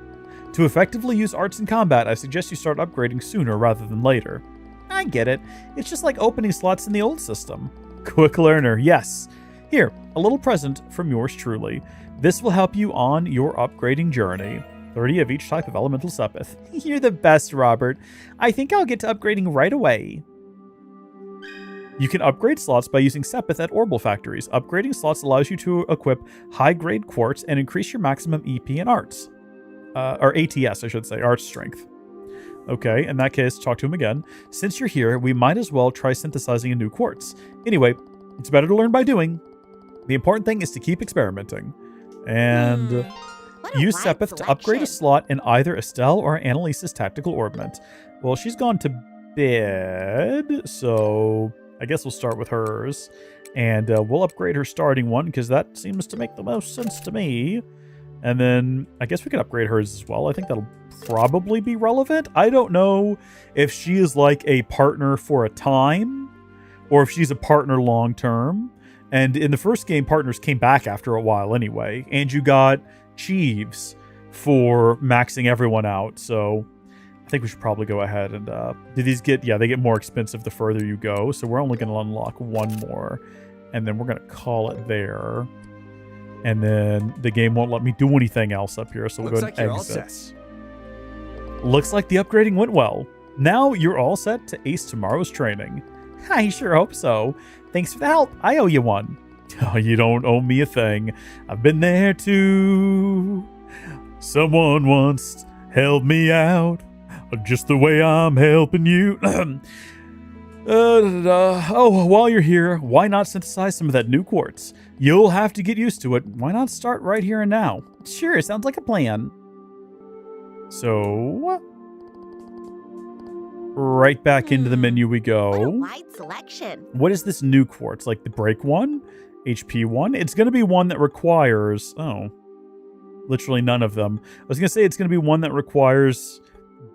To effectively use arts in combat, I suggest you start upgrading sooner rather than later. I get it. It's just like opening slots in the old system. Quick learner, yes. Here, a little present from yours truly. This will help you on your upgrading journey. 30 of each type of elemental Sepith. You're the best, Robert. I think I'll get to upgrading right away. You can upgrade slots by using Sepith at Orbital Factories. Upgrading slots allows you to equip high-grade quartz and increase your maximum EP and arts. Or ATS, I should say, arts strength. Okay, in that case, talk to him again. Since you're here, we might as well try synthesizing a new quartz. Anyway, it's better to learn by doing. The important thing is to keep experimenting. And... use Sepith to upgrade a slot in either Estelle or Annalise's tactical orbment. Well, she's gone to bed, so I guess we'll start with hers. And we'll upgrade her starting one, because that seems to make the most sense to me. And then I guess we could upgrade hers as well. I think that'll probably be relevant. I don't know if she is like a partner for a time, or if she's a partner long term. And in the first game, partners came back after a while anyway. And you got Cheeves for maxing everyone out, so I think we should probably go ahead and do these get they get more expensive the further you go, so we're only going to unlock one more, and then we're going to call it there, and then the game won't let me do anything else up here, so we'll go ahead and exit. Looks like the upgrading went well. Now you're all set to ace tomorrow's training. I sure hope so. Thanks for the help. I owe you one. Oh, you don't owe me a thing. I've been there too. Someone once helped me out, just the way I'm helping you. Oh, while you're here, why not synthesize some of that new quartz? You'll have to get used to it. Why not start right here and now? Sure, sounds like a plan. So, right back into the menu we What a go. wide selection. What is this new quartz? Like the break one? HP one? It's going to be one that requires... Oh. Literally none of them. I was going to say it's going to be one that requires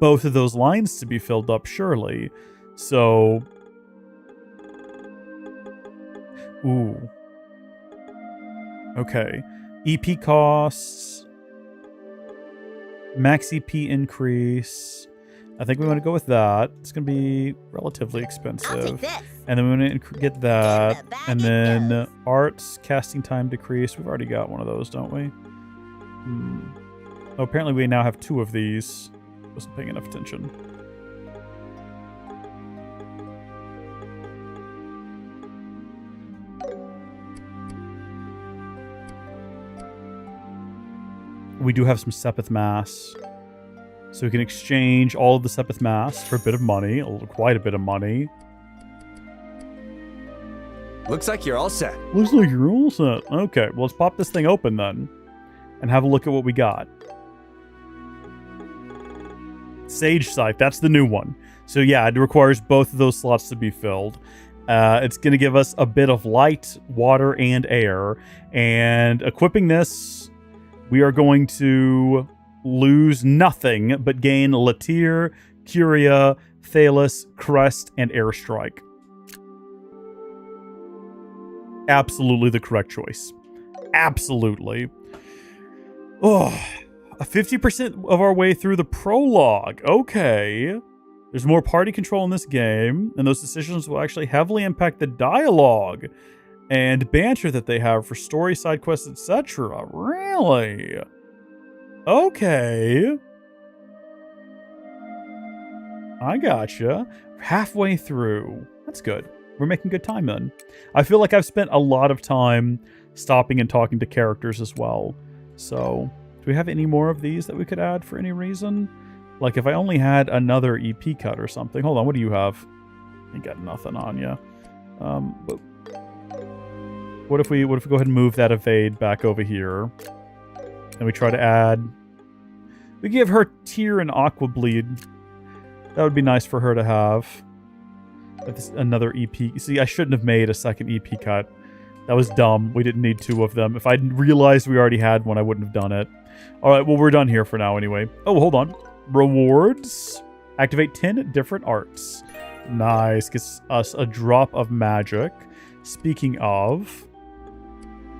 both of those lines to be filled up, surely. So... Ooh. Okay. EP costs. Max EP increase. I think we want to go with that. It's going to be relatively expensive. I'll take this. And then we want to get that. And then arts, casting time decrease. We've already got one of those, don't we? Oh, apparently we now have 2 of these. Wasn't paying enough attention. We do have some Sepith Mass. So we can exchange all of the Sepith Mass for a bit of money. Quite a bit of money. Looks like you're all set. Looks like you're all set. Okay, well, let's pop this thing open then. And have a look at what we got. Sage Scythe, that's the new one. So yeah, it requires both of those slots to be filled. It's going to give us a bit of light, water, and air. And equipping this, we are going to lose nothing, but gain Latir, Curia, Thalus, Crest, and Airstrike. Absolutely the correct choice. Absolutely. Oh, 50% of our way through the prologue. Okay. There's more party control in this game, and those decisions will actually heavily impact the dialogue and banter that they have for story, side quests, etc. Really? Okay. I gotcha. Halfway through. That's good. We're making good time then. I feel like I've spent a lot of time stopping and talking to characters as well. So, do we have any more of these that we could add for any reason? Like if I only had another EP cut or something. Hold on, what do you have? You got nothing on you. But what if we go ahead and move that evade back over here? And we try to add... We give her Tear and Aqua Bleed. That would be nice for her to have. Another EP. See, I shouldn't have made a second EP cut. That was dumb. We didn't need 2 of them. If I'd realized we already had one, I wouldn't have done it. Alright, well, we're done here for now anyway. Oh, hold on. Rewards. Activate 10 different arts. Nice. Gets us a drop of magic. Speaking of...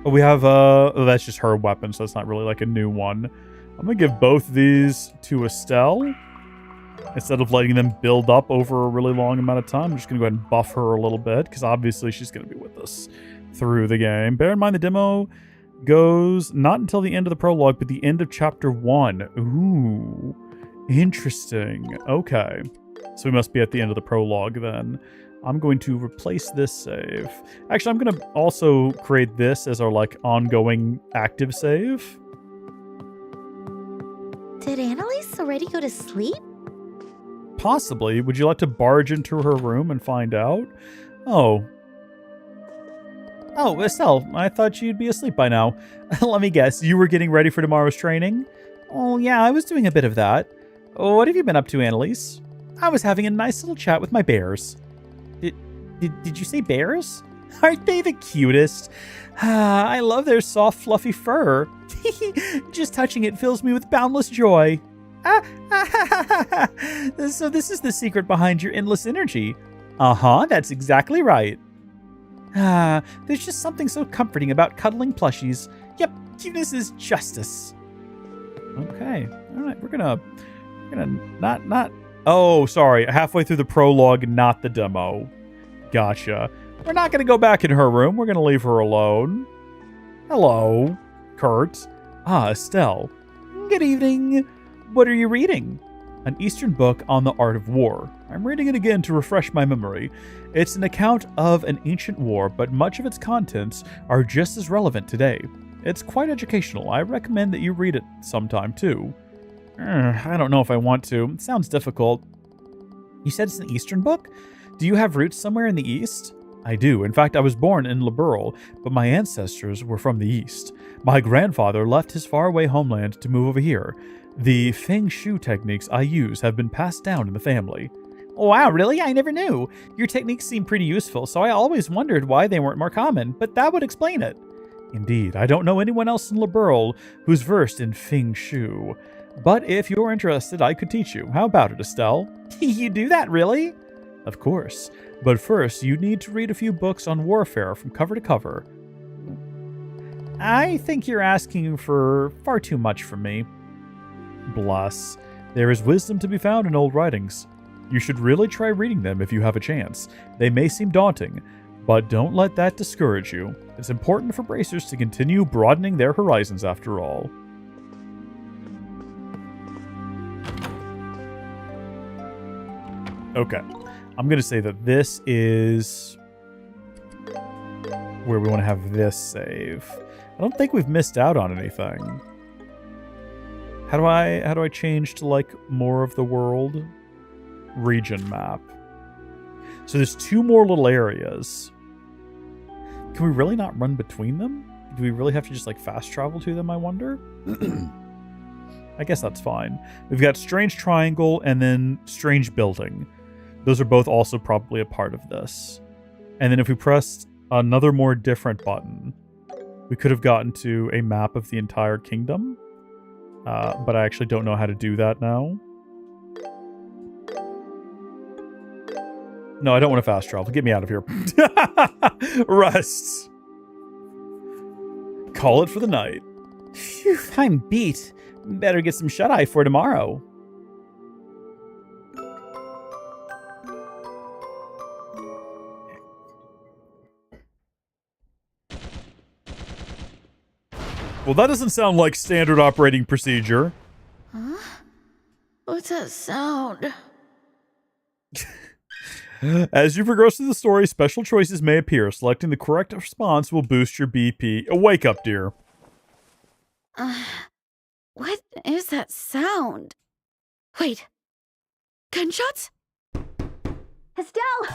Oh, we have, oh, that's just her weapon, so that's not really like a new one. I'm going to give both these to Estelle. Instead of letting them build up over a really long amount of time, I'm just going to go ahead and buff her a little bit, because obviously she's going to be with us through the game. Bear in mind the demo goes not until the end of the prologue, but the end of chapter 1. Ooh, interesting. Okay, so we must be at the end of the prologue then. I'm going to replace this save. Actually, I'm going to also create this as our like ongoing active save. Did Annalise already go to sleep? Possibly. Would you like to barge into her room and find out? Oh, Estelle, I thought you'd be asleep by now. Let me guess, you were getting ready for tomorrow's training? Oh, yeah, I was doing a bit of that. What have you been up to, Annalise? I was having a nice little chat with my bears. Did you say bears? Aren't they the cutest? I love their soft, fluffy fur. Just touching it fills me with boundless joy. So this is the secret behind your endless energy. Uh-huh, that's exactly right. There's just something so comforting about cuddling plushies. Yep, cuteness is justice. Okay, all right, we're gonna not. Oh, sorry, halfway through the prologue, not the demo. Gotcha. We're not gonna go back in her room. We're gonna leave her alone. Hello, Kurt. Estelle. Good evening. What are you reading? An Eastern book on the art of war. I'm reading it again to refresh my memory. It's an account of an ancient war, but much of its contents are just as relevant today. It's quite educational. I recommend that you read it sometime too. I don't know if I want to. It sounds difficult. You said it's an Eastern book? Do you have roots somewhere in the East? I do. In fact, I was born in Liberl, but my ancestors were from the East. My grandfather left his faraway homeland to move over here. The Feng Shui techniques I use have been passed down in the family. Oh, wow, really? I never knew. Your techniques seem pretty useful, so I always wondered why they weren't more common, but that would explain it. Indeed, I don't know anyone else in Liberl who's versed in Feng Shui. But if you're interested, I could teach you. How about it, Estelle? You do that, really? Of course. But first, you need to read a few books on warfare from cover to cover. I think you're asking for far too much from me. Bless. There is wisdom to be found in old writings. You should really try reading them if you have a chance. They may seem daunting, but don't let that discourage you. It's important for bracers to continue broadening their horizons after all. Okay. I'm going to say that this is where we want to have this save. I don't think we've missed out on anything. How do I change to like more of the world? Region map. So there's 2 more little areas. Can we really not run between them? Do we really have to just like fast travel to them, I wonder? I guess that's fine. We've got Strange Triangle and then Strange Building. Those are both also probably a part of this. And then if we pressed another more different button, we could have gotten to a map of the entire kingdom. But I actually don't know how to do that now. No, I don't want to fast travel. Get me out of here. Rest. Call it for the night. Phew, I'm beat. Better get some shut-eye for tomorrow. Well, that doesn't sound like standard operating procedure. Huh? What's that sound? As you progress through the story, special choices may appear. Selecting the correct response will boost your BP. Wake up, dear. What is that sound? Wait. Gunshots? Estelle!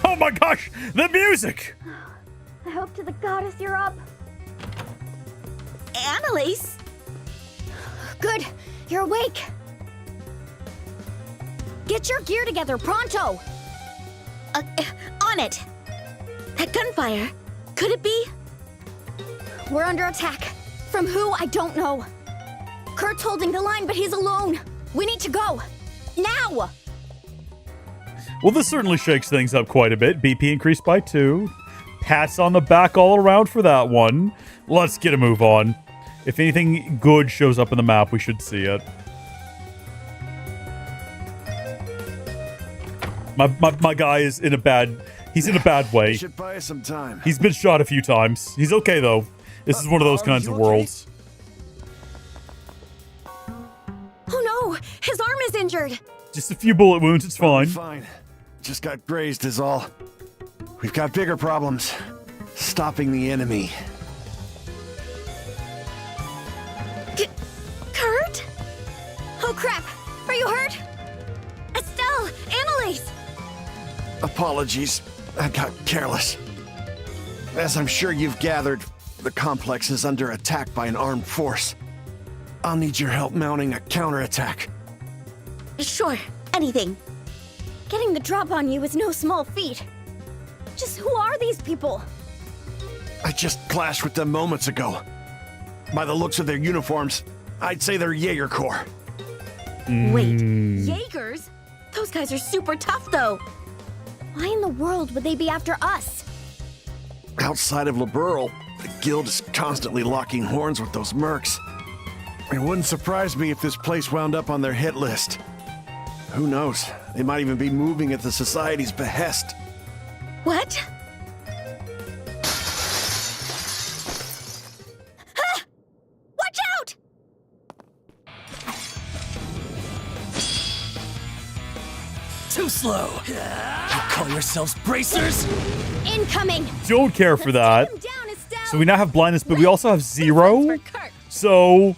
Oh my gosh, the music! I hope to the goddess you're up. Annalise? Good, you're awake. Get your gear together, pronto! On it. That gunfire. Could it be? We're under attack. From who, I don't know. Kurt's holding the line, but he's alone. We need to go. Now! Well, this certainly shakes things up quite a bit. BP increased by 2. Pats on the back all around for that one. Let's get a move on. If anything good shows up in the map, we should see it. My guy is in a bad... He's in a bad way. Should buy us some time. He's been shot a few times. He's okay, though. This is one of those kinds of worlds. Oh no! His arm is injured! Just a few bullet wounds, it's fine. Fine. Just got grazed is all. We've got bigger problems. Stopping the enemy. Kurt? Oh crap! Are you hurt? Estelle! Annalise! Apologies. I got careless. As I'm sure you've gathered, the complex is under attack by an armed force. I'll need your help mounting a counterattack. Sure. Anything. Getting the drop on you is no small feat. Just who are these people? I just clashed with them moments ago. By the looks of their uniforms, I'd say they're Jaeger Corps. Wait. Jaegers? Those guys are super tough, though. Why in the world would they be after us? Outside of Liberl, the guild is constantly locking horns with those mercs. It wouldn't surprise me if this place wound up on their hit list. Who knows? They might even be moving at the Society's behest. What? Ah! Watch out! Too slow. You call yourselves bracers? Incoming! Don't care for that. Down, Estelle. So we now have blindness, but we also have 0. So,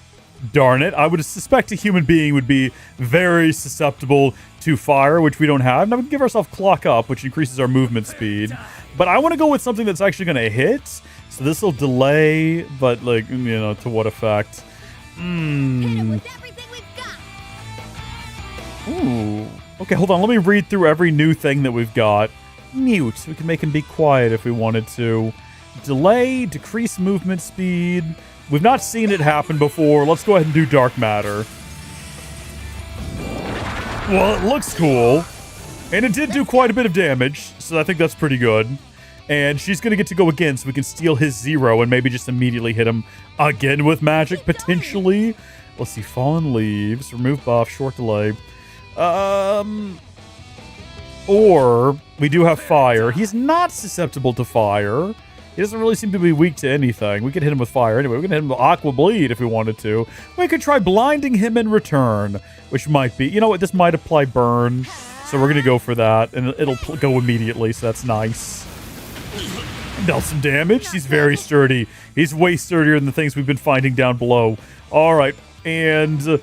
darn it. I would suspect a human being would be very susceptible to fire, which we don't have. Now we can give ourselves clock up, which increases our movement speed. But I want to go with something that's actually going to hit. So this will delay, but like, you know, to what effect? Ooh. Okay, hold on. Let me read through every new thing that we've got. Mute. We can make him be quiet if we wanted to. Delay, decrease movement speed. We've not seen it happen before. Let's go ahead and do dark matter. Well, it looks cool. And it did do quite a bit of damage, so I think that's pretty good. And she's going to get to go again, so we can steal his 0 and maybe just immediately hit him again with magic, potentially. Let's see. Fallen leaves. Remove buff. Short delay. Or we do have fire. He's not susceptible to fire. He doesn't really seem to be weak to anything. We could hit him with fire anyway. We could hit him with aqua bleed if we wanted to. We could try blinding him in return, which might be... You know what? This might apply burn. So we're going to go for that. And it'll go immediately, so that's nice. Dealt some damage. He's very sturdy. He's way sturdier than the things we've been finding down below. All right. And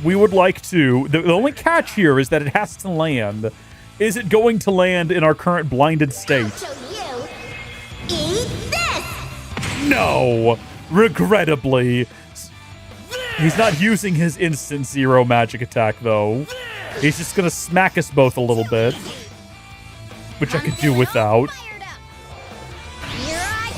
we would like to... The only catch here is that it has to land. Is it going to land in our current blinded state? Eat this! No! Regrettably. He's not using his instant 0 magic attack, though. He's just gonna smack us both a little bit. Which I could do without.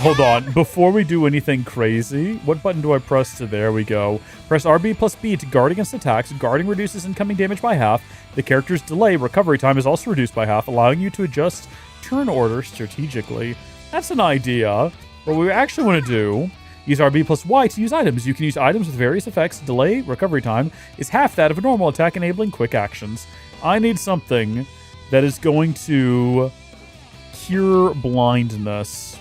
Hold on. Before we do anything crazy, what button do I press to... There we go. Press RB plus B to guard against attacks. Guarding reduces incoming damage by half. The character's delay recovery time is also reduced by half, allowing you to adjust turn order strategically. That's an idea. What we actually want to do, use RB plus Y to use items. You can use items with various effects. Delay recovery time is half that of a normal attack, enabling quick actions. I need something that is going to cure blindness.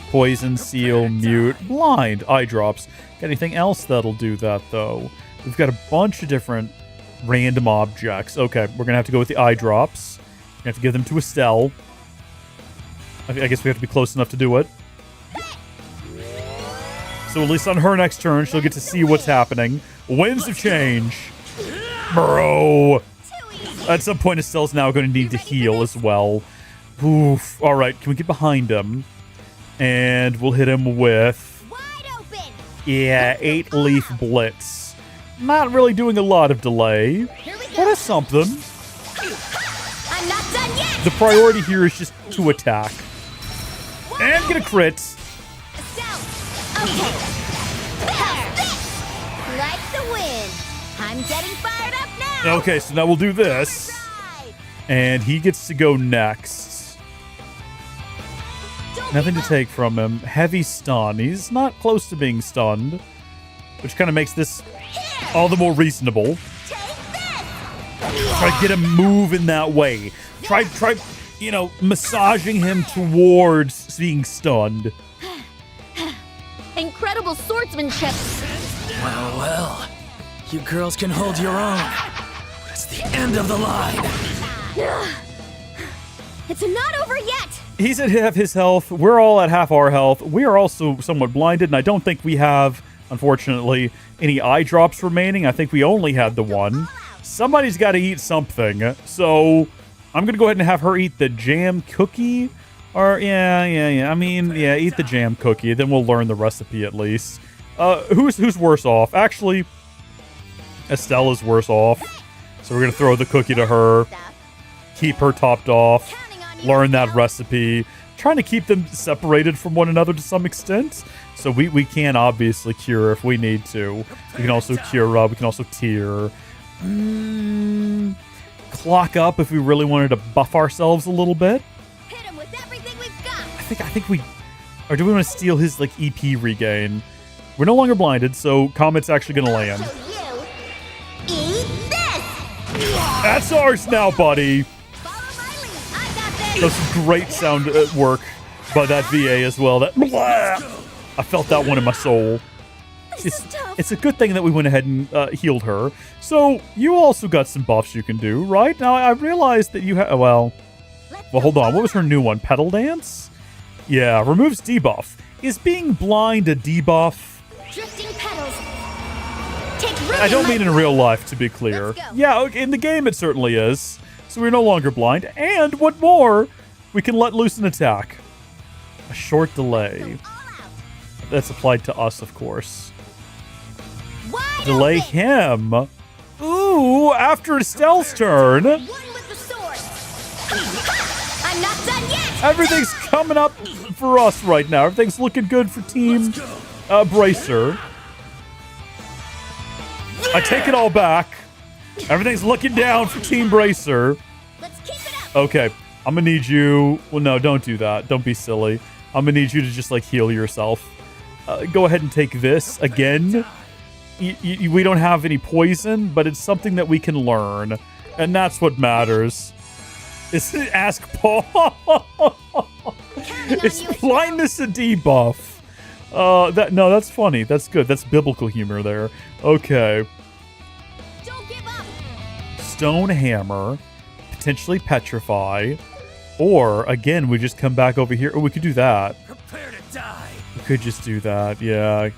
Poison, seal, mute, blind, eye drops. Got anything else that'll do that, though? We've got a bunch of different random objects. Okay, we're going to have to go with the eye drops. We're going to have to give them to Estelle. I guess we have to be close enough to do it. So at least on her next turn, she'll get to see what's happening. Winds of change. Bro. At some point, Estelle's now going to need to heal as well. Oof. All right, can we get behind him? And we'll hit him with... Yeah, 8-leaf blitz. Not really doing a lot of delay. But it's something. I'm not done yet! The priority here is just to attack. And get a crit. Okay. Like the wind. I'm getting fired up now. Okay, so now we'll do this. And he gets to go next. Nothing to take from him. Heavy stun. He's not close to being stunned. Which kind of makes this all the more reasonable. Try to get him moving that way. Try, you know, massaging him towards being stunned. Incredible swordsmanship. Well, well. You girls can hold your own. But it's the end of the line. It's not over yet. He's at half his health. We're all at half our health. We are also somewhat blinded, and I don't think we have, unfortunately, any eye drops remaining. I think we only had the one. Somebody's got to eat something. So I'm going to go ahead and have her eat the jam cookie. Or, yeah. I mean, yeah, eat the jam cookie. Then we'll learn the recipe at least. Who's worse off? Actually, Estelle is worse off. So we're going to throw the cookie to her. Keep her topped off. Learn that recipe. Trying to keep them separated from one another to some extent. So we can obviously cure if we need to. We can also cure up. We can also tear. Clock up if we really wanted to buff ourselves a little bit. Hit him with everything we've got. I think we... Or do we want to steal his, like, EP regain? We're no longer blinded, so Comet's actually going to land. Eat this. That's ours now, buddy. That was some great sound work by that VA as well. That I felt that one in my soul. It's a good thing that we went ahead and healed her. So you also got some buffs you can do, right? Now I realized that you have... Well, hold on. What was her new one? Petal Dance? Yeah, removes debuff. Is being blind a debuff? Drifting petals. Take I don't mean in real life, to be clear. Yeah, okay, in the game it certainly is. So we're no longer blind. And what more? We can let loose an attack. A short delay. That's applied to us, of course. Delay him. Ooh, after Estelle's turn. I'm not done yet. Everything's coming up for us right now. Everything's looking good for Team Bracer. I take it all back. Everything's looking down for Team Bracer. Let's keep it up. Okay, I'm gonna need you. Well, no, don't do that. Don't be silly. I'm gonna need you to just like heal yourself. Go ahead and take this again. We don't have any poison, but it's something that we can learn, and that's what matters. Ask Paul. Is blindness a debuff? No, that's funny. That's good. That's biblical humor there. Okay. Don't give up. Stone hammer, potentially petrify, or again we just come back over here. Oh, we could do that. Prepare to die. We could just do that. Yeah.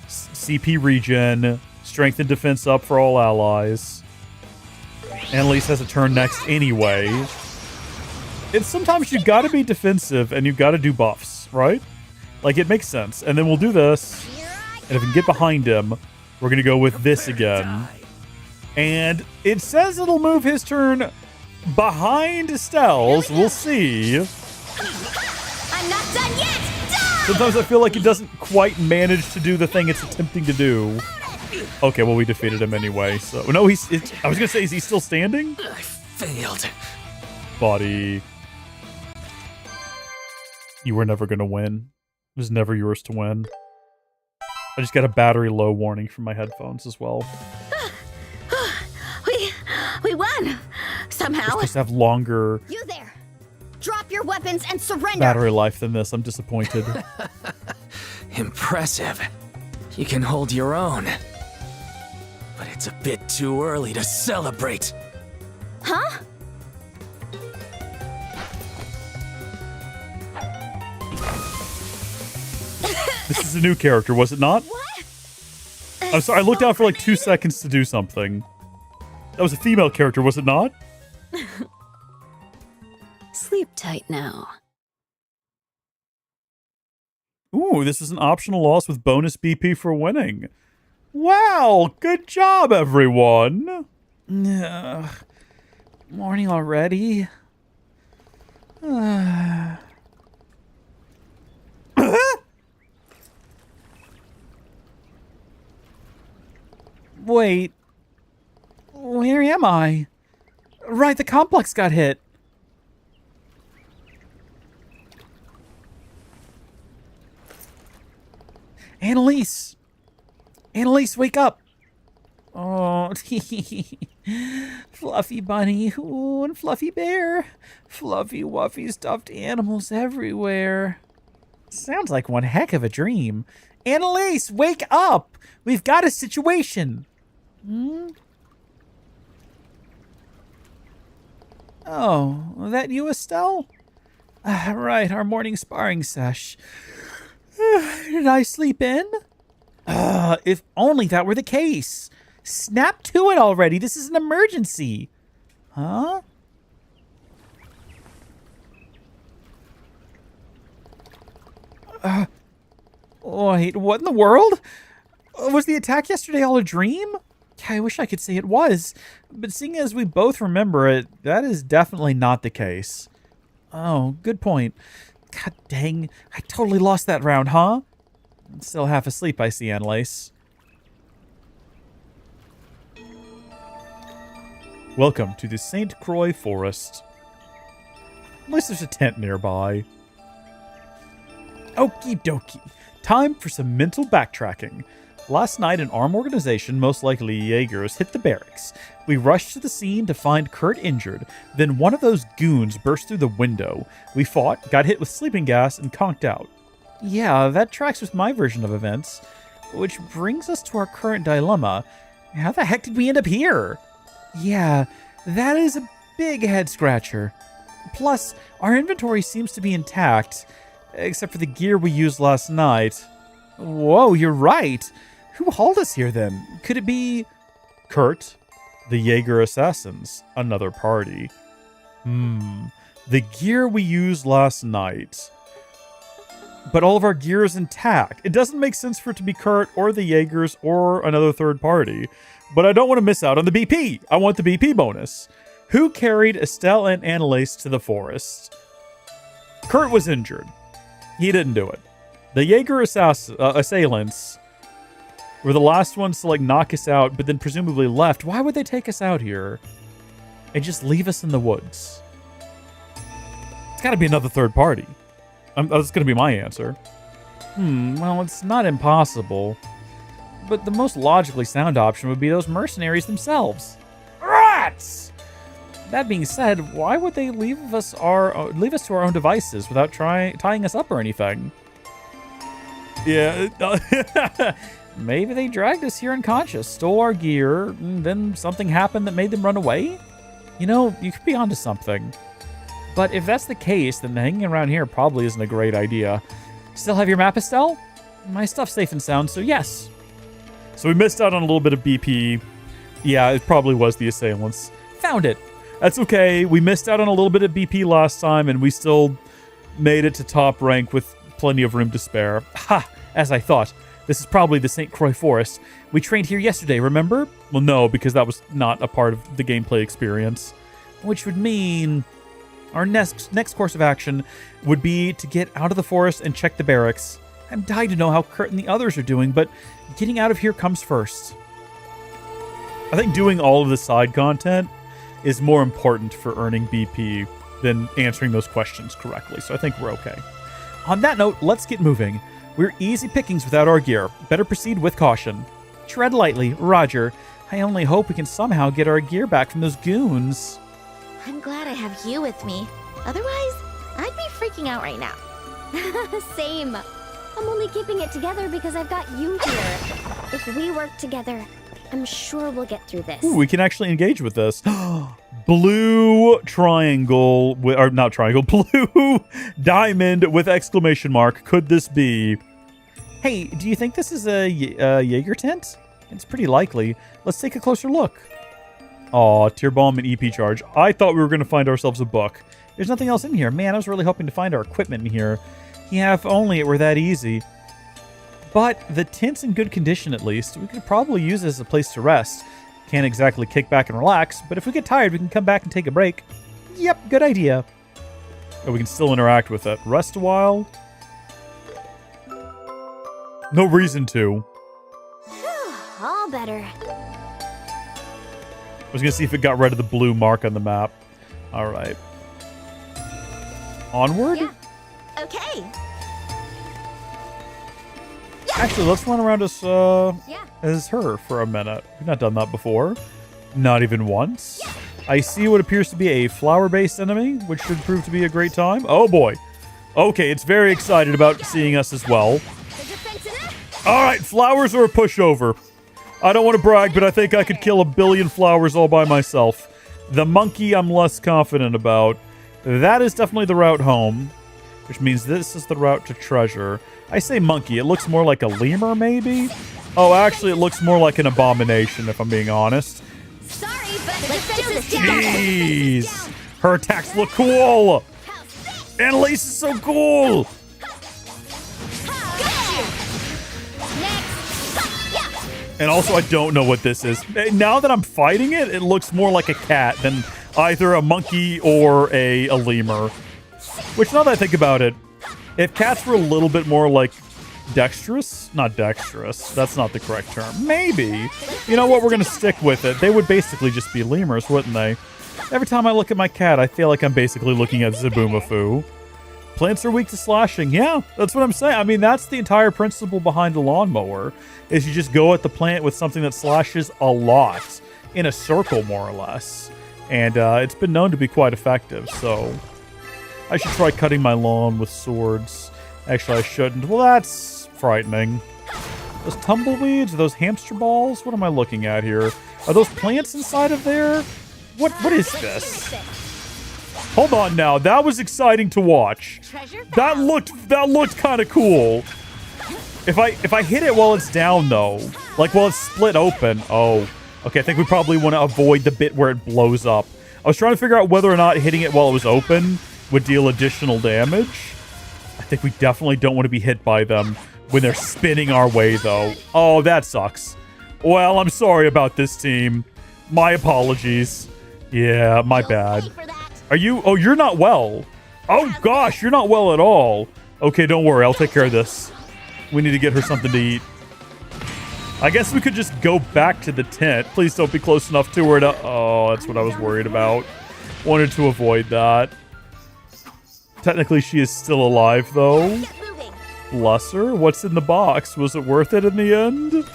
CP regen, strength and defense up for all allies. Annalise has a turn next anyway. It's sometimes you gotta be defensive and you gotta do buffs, right? Like, it makes sense. And then we'll do this. And if we can get behind him, we're gonna go with this again. And it says it'll move his turn behind Estelle's. We'll see. I'm not done yet. Die! Sometimes I feel like it doesn't quite manage to do the thing it's attempting to do. Okay, well, we defeated him anyway. So no, I was gonna say, is he still standing? I failed. Buddy. You were never gonna win. It was never yours to win. I just got a battery low warning from my headphones as well. We won. Somehow. We're supposed to have longer You there. Drop your weapons and surrender. battery life than this. I'm disappointed. Impressive. You can hold your own. But it's a bit too early to celebrate. Huh? This is a new character, was it not? What? I'm sorry, I looked down for like 2 seconds to do something. That was a female character, was it not? Sleep tight now. Ooh, this is an optional loss with bonus BP for winning. Wow, good job, everyone. Morning already? Wait. Where am I? Right, the complex got hit. Annalise! Annalise, wake up! Oh, Fluffy bunny, ooh, and Fluffy bear. Fluffy wuffy stuffed animals everywhere. Sounds like one heck of a dream. Annalise, wake up! We've got a situation. Oh, that you, Estelle? Right, our morning sparring sesh. Did I sleep in? If only that were the case. Snap to it already. This is an emergency. Huh? Wait, what in the world? Was the attack yesterday all a dream? I wish I could say it was, but seeing as we both remember it, that is definitely not the case. Oh, good point. God dang, I totally lost that round, huh? I'm still half asleep, I see, Annalise. Welcome to the St. Croix Forest. At least there's a tent nearby. Okie dokie. Time for some mental backtracking. Last night, an armed organization, most likely Jaegers, hit the barracks. We rushed to the scene to find Kurt injured. Then one of those goons burst through the window. We fought, got hit with sleeping gas, and conked out. Yeah, that tracks with my version of events. Which brings us to our current dilemma. How the heck did we end up here? Yeah, that is a big head-scratcher. Plus, our inventory seems to be intact, except for the gear we used last night. Whoa, you're right. Who hauled us here, then? Could it be Kurt, the Jaeger Assassins, another party. The gear we used last night. But all of our gear is intact. It doesn't make sense for it to be Kurt or the Jaegers or another third party. But I don't want to miss out on the BP. I want the BP bonus. Who carried Estelle and Annalise to the forest? Kurt was injured. He didn't do it. The Jaeger assailants were the last ones to like knock us out, but then presumably left. Why would they take us out here and just leave us in the woods? It's got to be another third party. That's going to be my answer. Well, it's not impossible. But the most logically sound option would be those mercenaries themselves. Rats! That being said, why would they leave us to our own devices without tying us up or anything? Yeah. Maybe they dragged us here unconscious, stole our gear, and then something happened that made them run away? You know, you could be onto something. But if that's the case, then hanging around here probably isn't a great idea. Still have your map, Estelle? My stuff's safe and sound, so yes. So we missed out on a little bit of BP. Yeah, it probably was the assailants. Found it. That's okay. We missed out on a little bit of BP last time, and we still made it to top rank with plenty of room to spare. Ha! As I thought. This is probably the St. Croix Forest. We trained here yesterday, remember? Well, no, because that was not a part of the gameplay experience. Which would mean our next course of action would be to get out of the forest and check the barracks. I'm dying to know how Kurt and the others are doing, but getting out of here comes first. I think doing all of the side content is more important for earning BP than answering those questions correctly, so I think we're okay. On that note, let's get moving. We're easy pickings without our gear. Better proceed with caution. Tread lightly, Roger. I only hope we can somehow get our gear back from those goons. I'm glad I have you with me. Otherwise, I'd be freaking out right now. Same. I'm only keeping it together because I've got you here. If we work together, I'm sure we'll get through this. Ooh, we can actually engage with this. Blue triangle, or not triangle, blue diamond with exclamation mark. Could this be? Hey, do you think this is a Jaeger tent? It's pretty likely. Let's take a closer look. Aw, tear bomb and EP charge. I thought we were going to find ourselves a book. There's nothing else in here. Man, I was really hoping to find our equipment in here. Yeah, if only it were that easy. But the tent's in good condition at least. We could probably use it as a place to rest. Can't exactly kick back and relax, but if we get tired, we can come back and take a break. Yep, good idea. Oh, we can still interact with it. Rest a while. No reason to. All better. I was going to see if it got rid of the blue mark on the map. All right. Onward? Yeah. Okay. Actually, let's run around as her for a minute. We've not done that before. Not even once. I see what appears to be a flower-based enemy, which should prove to be a great time. Oh boy. Okay, it's very excited about seeing us as well. All right, flowers are a pushover. I don't want to brag, but I think I could kill 1 billion flowers all by myself. The monkey I'm less confident about. That is definitely the route home, which means this is the route to treasure. I say monkey. It looks more like a lemur, maybe? Oh, actually, it looks more like an abomination, if I'm being honest. Sorry, but the defense is down. Jeez. Her attacks look cool. Annalise is so cool. And also, I don't know what this is. Now that I'm fighting it, it looks more like a cat than either a monkey or a lemur. Which, now that I think about it, if cats were a little bit more like dexterous, not dexterous, that's not the correct term. Maybe. You know what? We're going to stick with it. They would basically just be lemurs, wouldn't they? Every time I look at my cat, I feel like I'm basically looking at Zaboomafoo. Plants are weak to slashing. Yeah, that's what I'm saying. I mean, that's the entire principle behind the lawnmower, is you just go at the plant with something that slashes a lot, in a circle, more or less. And it's been known to be quite effective, so I should try cutting my lawn with swords. Actually, I shouldn't. Well, that's frightening. Those tumbleweeds? Are those hamster balls? What am I looking at here? Are those plants inside of there? What is this? Hold on now. That was exciting to watch. That looked kind of cool. If I hit it while it's down though, like while it's split open, oh, Okay, I think we probably want to avoid the bit where it blows up. I was trying to figure out whether or not hitting it while it was open would deal additional damage. I think we definitely don't want to be hit by them when they're spinning our way, though. Oh, that sucks. Well, I'm sorry about this, team. My apologies. Yeah, my bad. Are you... Oh, you're not well. Oh, gosh, you're not well at all. Okay, don't worry. I'll take care of this. We need to get her something to eat. I guess we could just go back to the tent. Please don't be close enough to her to... Oh, that's what I was worried about. Wanted to avoid that. Technically, she is still alive, though. Bless her. What's in the box? Was it worth it in the end?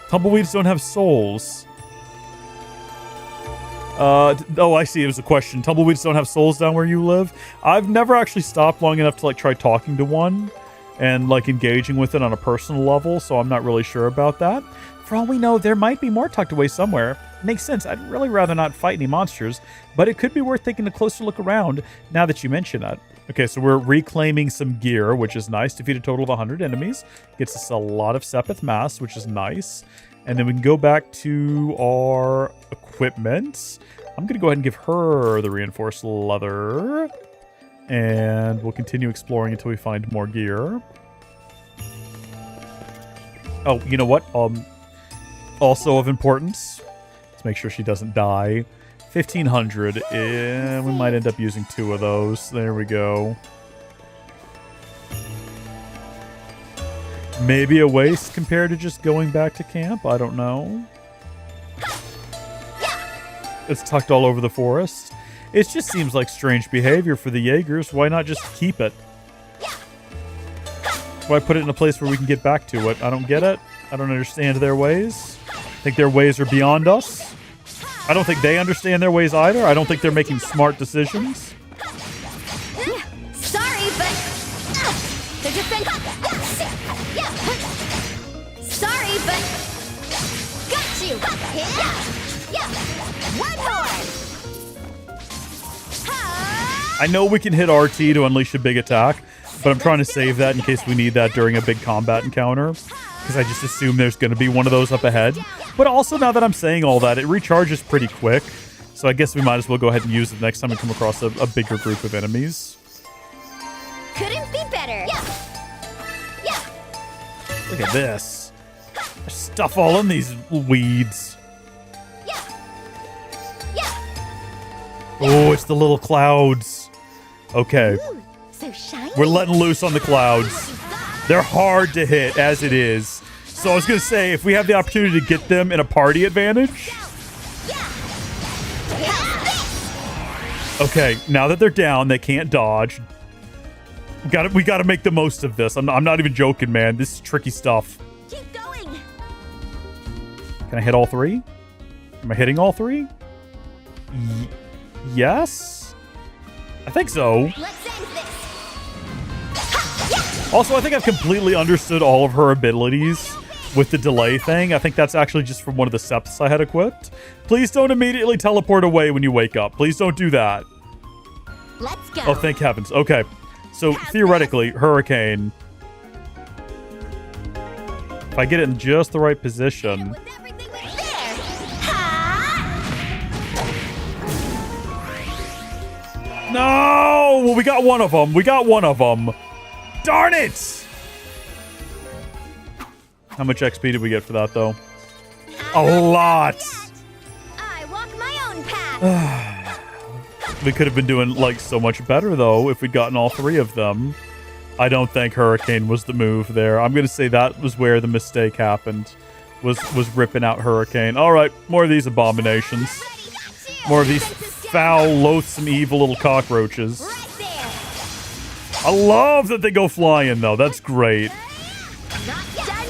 Tumbleweeds don't have souls. Oh, I see. It was a question. Tumbleweeds don't have souls down where you live? I've never actually stopped long enough to, like, try talking to one and, like, engaging with it on a personal level, so I'm not really sure about that. For all we know, there might be more tucked away somewhere. Makes sense. I'd really rather not fight any monsters, but it could be worth taking a closer look around now that you mention it. Okay, so we're reclaiming some gear, which is nice. Defeat a total of 100 enemies. Gets us a lot of Sepith Mass, which is nice. And then we can go back to our equipment. I'm going to go ahead and give her the reinforced leather. And we'll continue exploring until we find more gear. Oh, you know what? Also of importance. Let's make sure she doesn't die. 1,500, and we might end up using 2 of those. There we go. Maybe a waste compared to just going back to camp? I don't know. It's tucked all over the forest. It just seems like strange behavior for the Jaegers. Why not just keep it? Why put it in a place where we can get back to it? I don't get it. I don't understand their ways. I think their ways are beyond us. I don't think they understand their ways either. I don't think they're making smart decisions. Sorry, but they're just been... Sorry, but got you. One more. I know we can hit RT to unleash a big attack, but I'm trying to save that in case we need that during a big combat encounter. Because I just assume there's going to be one of those up ahead. But also, now that I'm saying all that, it recharges pretty quick. So I guess we might as well go ahead and use it next time we come across a bigger group of enemies. Couldn't be better. Look at this. There's stuff all in these weeds. Oh, it's the little clouds. Okay. Ooh, so shiny. We're letting loose on the clouds. They're hard to hit as it is. So I was going to say, if we have the opportunity to get them in a party advantage. Okay, now that they're down, they can't dodge. We got to make the most of this. I'm not even joking, man. This is tricky stuff. Keep going. Can I hit all 3? Am I hitting all 3? Yes? I think so. Let's end this. Also, I think I've completely understood all of her abilities with the delay thing. I think that's actually just from one of the septs I had equipped. Please don't immediately teleport away when you wake up. Please don't do that. Let's go. Oh, thank heavens. Okay. So, theoretically, Hurricane. If I get it in just the right position. No! Well, we got one of them. We got one of them. Darn it! How much XP did we get for that, though? A lot! I walk my own path. We could have been doing, like, so much better, though, if we'd gotten all 3 of them. I don't think Hurricane was the move there. I'm going to say that was where the mistake happened. Was ripping out Hurricane. All right, more of these abominations. More of these foul, loathsome, evil little cockroaches. I love that they go flying, though. That's great.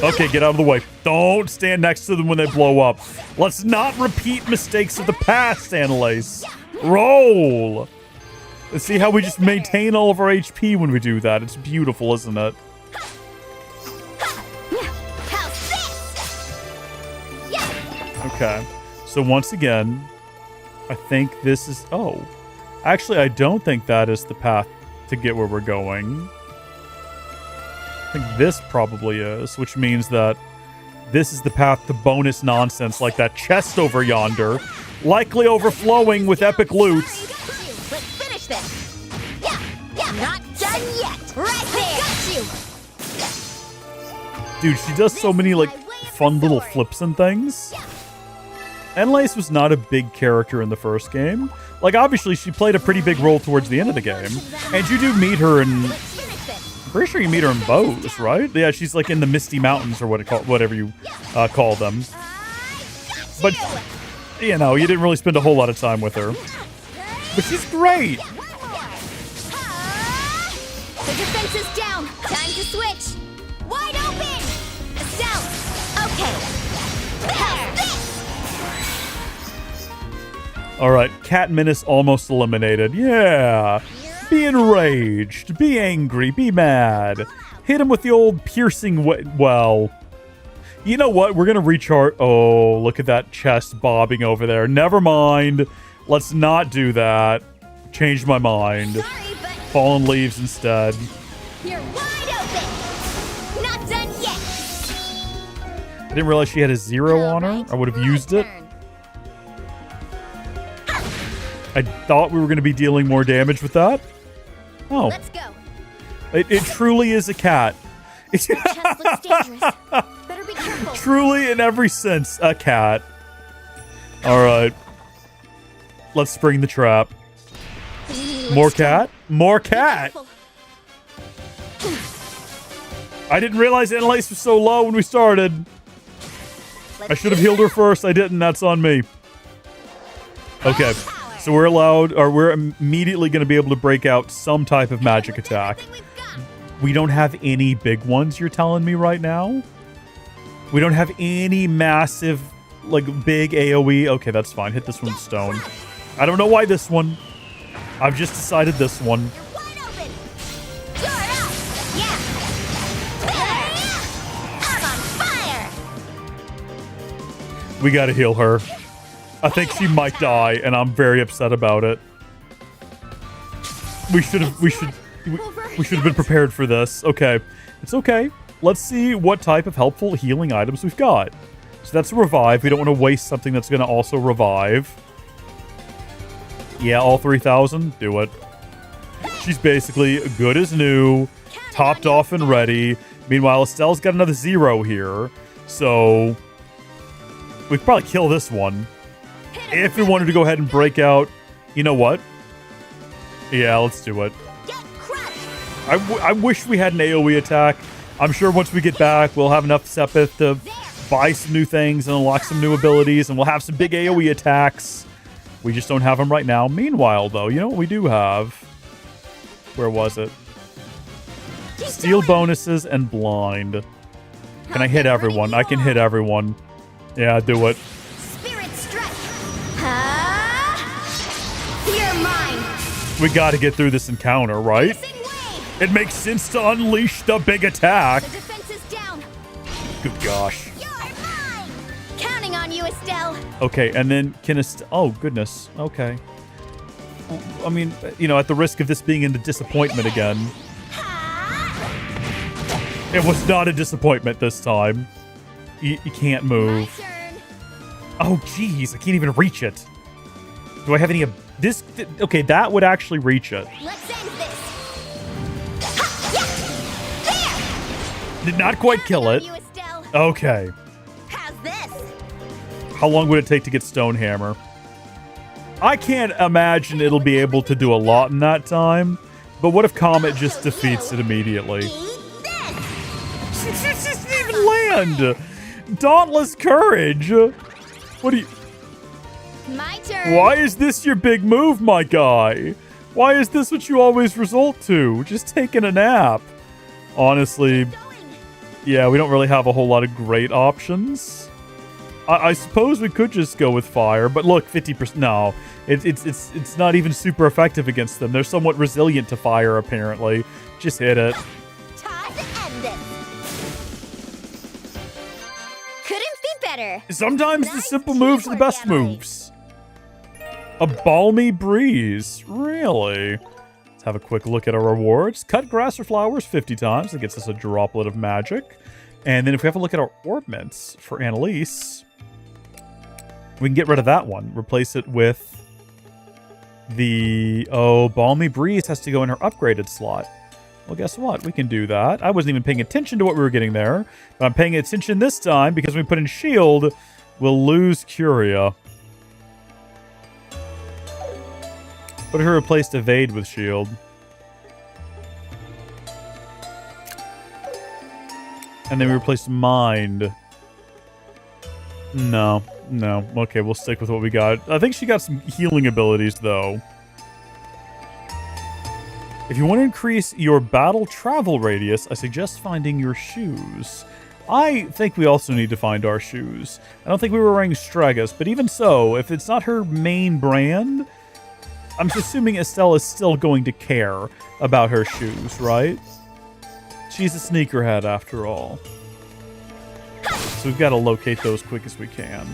Okay, get out of the way. Don't stand next to them when they blow up. Let's not repeat mistakes of the past, Annalise. Roll! Let's see how we just maintain all of our HP when we do that. It's beautiful, isn't it? Okay. So once again, I think this is... Oh. Actually, I don't think that is the path to get where we're going. I think this probably is, which means that This is the path to bonus nonsense like that chest over yonder, likely overflowing with epic loot. Let's finish this. Yeah, not done yet. Right there. Got you. Dude, she does so many, like, fun little flips and things. Enlace was not a big character in the first game. Like, obviously, she played a pretty big role towards the end of the game. And you do meet her in... I'm pretty sure you meet her in Bose, right? Yeah, she's, like, in the Misty Mountains, or whatever you call them. But, you know, you didn't really spend a whole lot of time with her. But she's great! The defense is down. Time to switch. Wide open. Estelle. Okay. Alright, Cat Menace almost eliminated. Yeah! Be enraged. Be angry. Be mad. Hit him with the old piercing well. You know what? We're gonna recharge. Oh, look at that chest bobbing over there. Never mind. Let's not do that. Changed my mind. Fallen leaves instead. You're wide open. Not done yet. I didn't realize she had a 0 on her. I would have used it. I thought we were going to be dealing more damage with that. Oh. Let's go. It truly is a cat. Chest looks dangerous. Better be careful. Truly, in every sense, a cat. Alright. Let's spring the trap. More cat? More cat! I didn't realize Enlace was so low when we started. I should have healed her first. I didn't. That's on me. Okay. So we're allowed, or we're immediately going to be able to break out some type of magic attack. We don't have any big ones, you're telling me right now? We don't have any massive, like, big AoE. Okay, that's fine. Hit this one with stone. I don't know why this one. I've just decided this one. We gotta heal her. I think she might die, and I'm very upset about it. We should have been prepared for this. Okay. It's okay. Let's see what type of helpful healing items we've got. So that's a revive. We don't want to waste something that's going to also revive. Yeah, all 3,000. Do it. She's basically good as new, topped off and ready. Meanwhile, Estelle's got another 0 here. So we could probably kill this one. If we wanted to go ahead and break out, you know what? Yeah, let's do it. I wish we had an AoE attack. I'm sure once we get back, we'll have enough Sepith to buy some new things and unlock some new abilities, and we'll have some big AoE attacks. We just don't have them right now. Meanwhile, though, you know what we do have? Where was it? Steal bonuses and blind. Can I hit everyone? I can hit everyone. Yeah, do it. We gotta get through this encounter, right? It makes sense to unleash the big attack. The defense is down. Good gosh. You're mine. Counting on you, Estelle. Okay, and then can oh goodness. Okay. I mean, you know, at the risk of this being into disappointment again. It was not a disappointment this time. You can't move. Oh jeez, I can't even reach it. Do I have any this? Okay, that would actually reach it. Let's end this. Did not quite kill it. Okay. How's this? How long would it take to get Stonehammer? I can't imagine it'll be able to do a lot in that time. But what if Comet just defeats it immediately? She just didn't even land. Dauntless courage. What do you? My turn. Why is this your big move, my guy? Why is this what you always resort to? Just taking a nap. Honestly, yeah, we don't really have a whole lot of great options. I suppose we could just go with fire, but look, 50%. No, it's not even super effective against them. They're somewhat resilient to fire, apparently. Just hit it. Time to end this. Couldn't be better. Sometimes the simple moves are the best moves. A balmy breeze. Really? Let's have a quick look at our rewards. Cut grass or flowers 50 times. That gets us a droplet of magic. And then if we have a look at our orbments for Annalise, we can get rid of that one. Replace it with the... Oh, Balmy Breeze has to go in her upgraded slot. Well, guess what? We can do that. I wasn't even paying attention to what we were getting there. But I'm paying attention this time because when we put in Shield, we'll lose Curia. What if we replaced Evade with Shield? And then we replaced Mind. No. Okay, we'll stick with what we got. I think she got some healing abilities, though. If you want to increase your battle travel radius, I suggest finding your shoes. I think we also need to find our shoes. I don't think we were wearing Stragus, but even so, if it's not her main brand, I'm assuming Estelle is still going to care about her shoes, right? She's a sneakerhead after all. So we've got to locate those quick as we can.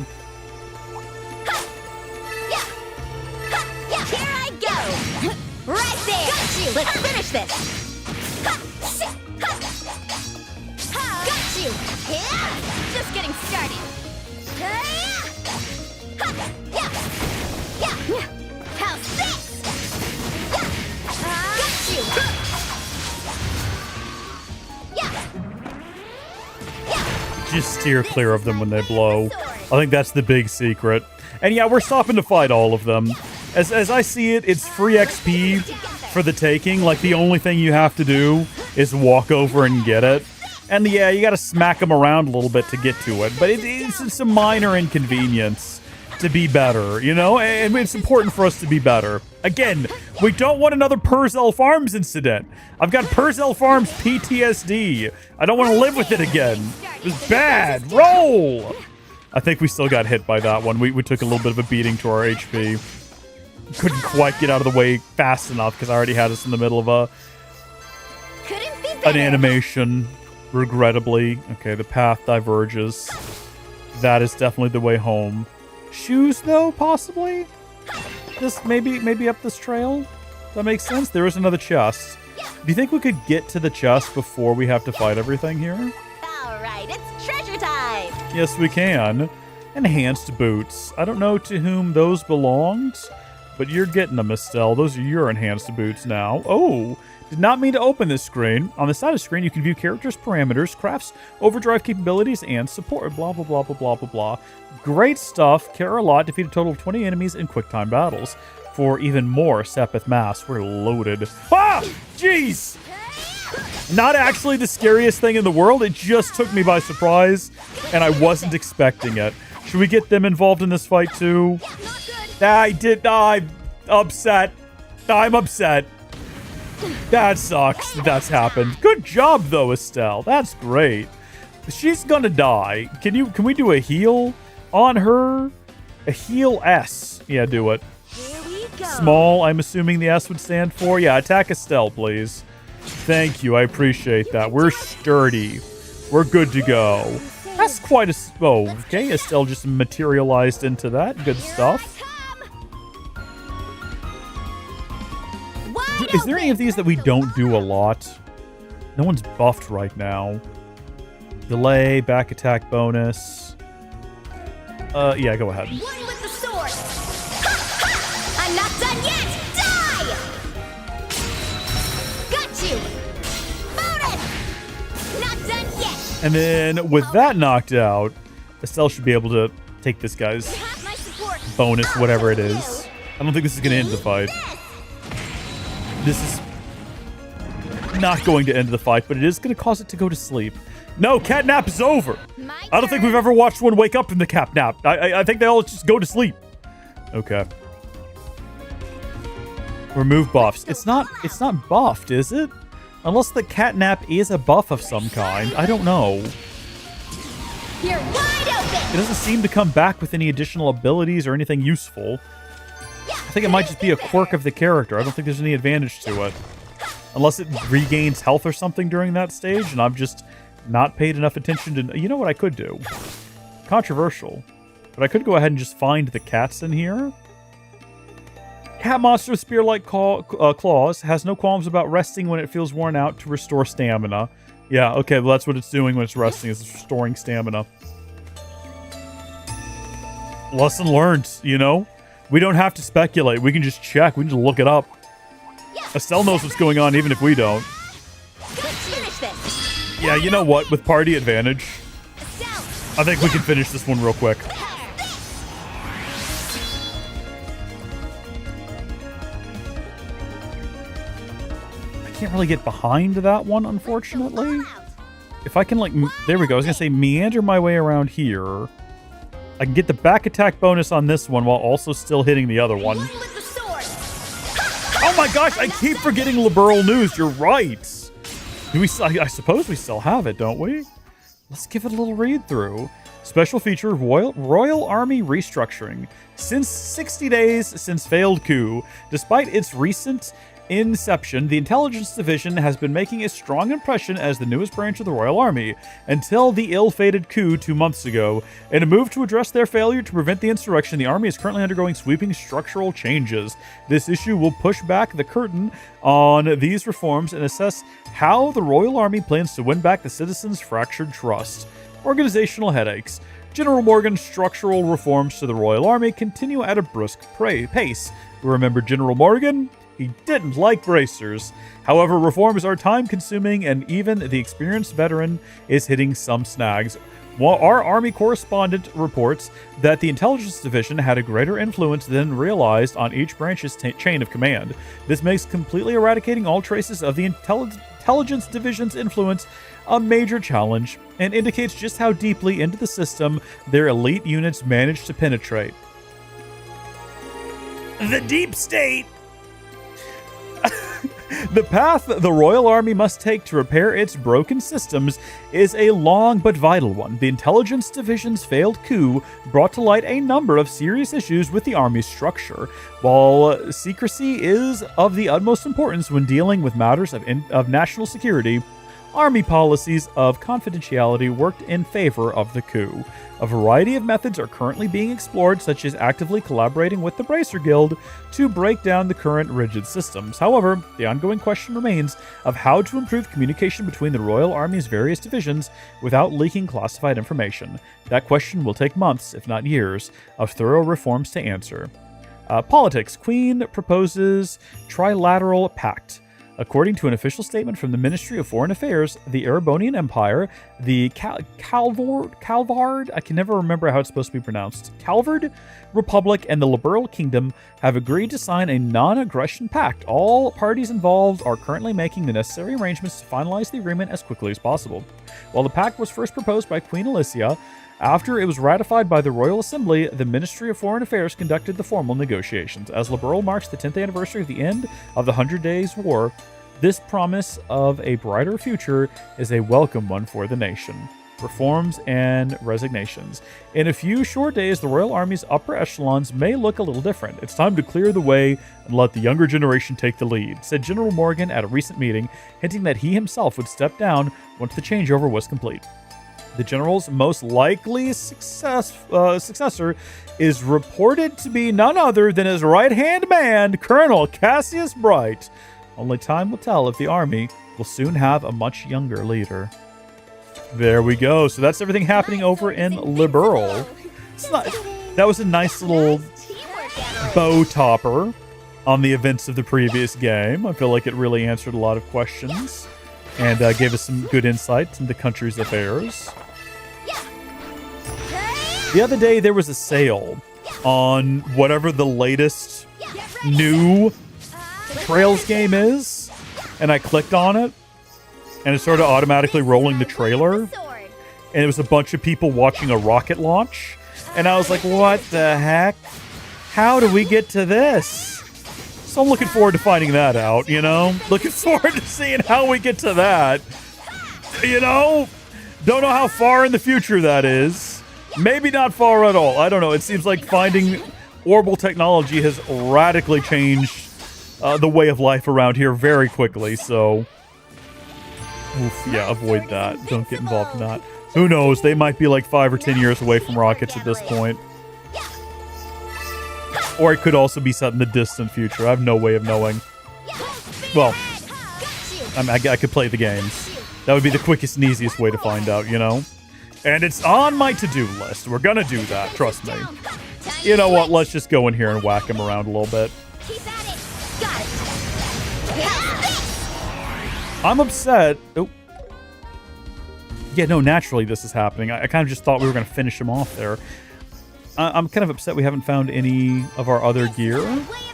Here I go! Right there! Got you! Let's finish this! Got you! Just getting started! How's this? Got you! Just steer clear of them when they blow. I think that's the big secret. And yeah, we're stopping to fight all of them. As I see it, it's free XP for the taking. Like, the only thing you have to do is walk over and get it. And yeah, you gotta smack them around a little bit to get to it. But it's a minor inconvenience to be better, you know? And it's important for us to be better. Again, we don't want another Purcell Farms incident. I've got Purcell Farms PTSD. I don't want to live with it again. It was bad. Roll! I think we still got hit by that one. We took a little bit of a beating to our HP. Couldn't quite get out of the way fast enough because I already had us in the middle of an animation, regrettably. Okay, the path diverges. That is definitely the way home. Shoes, though, possibly? This maybe up this trail? That makes sense. There is another chest. Do you think we could get to the chest before we have to fight everything here? All right, it's treasure time! Yes, we can. Enhanced boots. I don't know to whom those belonged, but you're getting them, Estelle. Those are your enhanced boots now. Oh, did not mean to open this screen. On the side of the screen, you can view characters' parameters, crafts, overdrive capabilities, and support. Blah, blah, blah, blah, blah, blah, blah. Great stuff. Care a lot. Defeat a total of 20 enemies in quick-time battles. For even more Sepith Mass, we're loaded. Ah! Jeez! Not actually the scariest thing in the world. It just took me by surprise, and I wasn't expecting it. Should we get them involved in this fight, too? I'm upset. I'm upset. That sucks that that's happened. Good job, though, Estelle. That's great. She's gonna die. Can we do a heal on her? A heal S. Yeah, do it. Here we go. Small, I'm assuming the S would stand for. Yeah, attack Estelle, please. Thank you, I appreciate that. We're sturdy. We're good to go. That's quite a... Oh, okay, Estelle just materialized into that. Good stuff. Is there any of these that we don't do a lot? No one's buffed right now. Delay, back attack bonus. Yeah, go ahead. One with the sword. Ha! I'm not done yet. Die! Got you. Bonus. Not done yet. And then with that knocked out, Estelle should be able to take this guy's bonus, whatever it is. I don't think this is going to end the fight. This is not going to end the fight, but it is going to cause it to go to sleep. No, catnap is over. I don't think we've ever watched one wake up from the catnap. I think they all just go to sleep. Okay. Remove buffs. It's not buffed, is it? Unless the catnap is a buff of some kind. I don't know. You're wide open. It doesn't seem to come back with any additional abilities or anything useful. I think it might just be a quirk of the character. I don't think there's any advantage to it. Unless it regains health or something during that stage, and I've just not paid enough attention to... You know what I could do? Controversial. But I could go ahead and just find the cats in here. Cat monster with spear-like claws has no qualms about resting when it feels worn out to restore stamina. Yeah, okay, well, that's what it's doing when it's resting, is it's restoring stamina. Lesson learned, you know? We don't have to speculate. We can just check. We can just look it up. Estelle knows what's going on, even if we don't. Yeah, you know what? With party advantage, I think we can finish this one real quick. I can't really get behind that one, unfortunately. If I can, like, there we go. I was going to say meander my way around here. I can get the back attack bonus on this one while also still hitting the other one. Oh my gosh, I keep forgetting Liberal News. You're right. Do we? I suppose we still have it, don't we? Let's give it a little read through. Special feature, Royal Army restructuring. Since 60 days since failed coup, despite its recent inception, the Intelligence Division has been making a strong impression as the newest branch of the Royal Army, until the ill-fated coup 2 months ago. In a move to address their failure to prevent the insurrection, the Army is currently undergoing sweeping structural changes. This issue will push back the curtain on these reforms and assess how the Royal Army plans to win back the citizens' fractured trust. Organizational headaches. General Morgan's structural reforms to the Royal Army continue at a brisk pace. Remember General Morgan? He didn't like bracers. However, reforms are time-consuming, and even the experienced veteran is hitting some snags. Our Army correspondent reports that the Intelligence Division had a greater influence than realized on each branch's chain of command. This makes completely eradicating all traces of the Intelligence Division's influence a major challenge, and indicates just how deeply into the system their elite units managed to penetrate. The Deep State! The path the Royal Army must take to repair its broken systems is a long but vital one. The Intelligence Division's failed coup brought to light a number of serious issues with the Army's structure. While secrecy is of the utmost importance when dealing with matters of national security, Army policies of confidentiality worked in favor of the coup. A variety of methods are currently being explored, such as actively collaborating with the Bracer Guild to break down the current rigid systems. However, the ongoing question remains of how to improve communication between the Royal Army's various divisions without leaking classified information. That question will take months, if not years, of thorough reforms to answer. Politics. Queen proposes trilateral pact. According to an official statement from the Ministry of Foreign Affairs, the Erebonian Empire, the Calvard, I can never remember how it's supposed to be pronounced, Calvard Republic, and the Liberal Kingdom have agreed to sign a non-aggression pact. All parties involved are currently making the necessary arrangements to finalize the agreement as quickly as possible. While the pact was first proposed by Queen Alicia, after it was ratified by the Royal Assembly, the Ministry of Foreign Affairs conducted the formal negotiations. As Liberal marks the 10th anniversary of the end of the 100 Days' War, this promise of a brighter future is a welcome one for the nation. Reforms and resignations. In a few short days, the Royal Army's upper echelons may look a little different. It's time to clear the way and let the younger generation take the lead, said General Morgan at a recent meeting, hinting that he himself would step down once the changeover was complete. The general's most likely successor is reported to be none other than his right-hand man, Colonel Cassius Bright. Only time will tell if the army will soon have a much younger leader. There we go. So that's everything happening over in Liberal. That was a nice little bow topper on the events of the previous game. I feel like it really answered a lot of questions and gave us some good insights into the country's affairs. The other day, there was a sale on whatever the latest new Trails game is, and I clicked on it, and it started automatically rolling the trailer, and it was a bunch of people watching a rocket launch, and I was like, what the heck? How do we get to this? So I'm looking forward to finding that out, you know? Looking forward to seeing how we get to that. You know? Don't know how far in the future that is. Maybe not far at all. I don't know. It seems like finding orbital technology has radically changed the way of life around here very quickly, so... Oof, yeah, avoid that. Don't get involved in that. Who knows? They might be like 5 or 10 years away from rockets at this point. Or it could also be set in the distant future. I have no way of knowing. Well, I could play the games. That would be the quickest and easiest way to find out, you know? And it's on my to-do list. We're gonna do that, trust me. You know what? Let's just go in here and whack him around a little bit. I'm upset. Oh. Yeah, no, naturally this is happening. I kind of just thought we were going to finish him off there. I'm kind of upset we haven't found any of our other gear,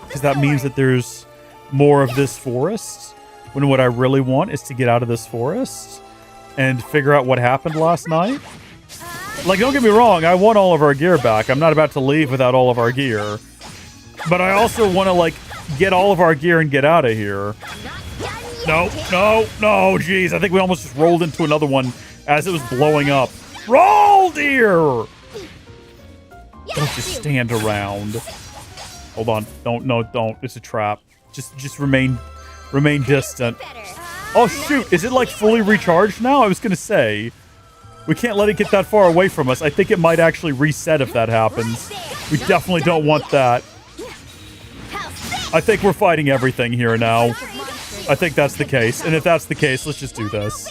because that means that there's more of this forest, when what I really want is to get out of this forest and figure out what happened last night. Like, don't get me wrong, I want all of our gear back. I'm not about to leave without all of our gear. But I also want to, like, get all of our gear and get out of here. No, jeez. I think we almost just rolled into another one as it was blowing up. Roll, dear! Don't just stand around. Hold on. Don't. It's a trap. Just remain distant. Oh, shoot. Is it, like, fully recharged now? I was going to say. We can't let it get that far away from us. I think it might actually reset if that happens. We definitely don't want that. I think we're fighting everything here now. I think that's the case. And if that's the case, let's just do this.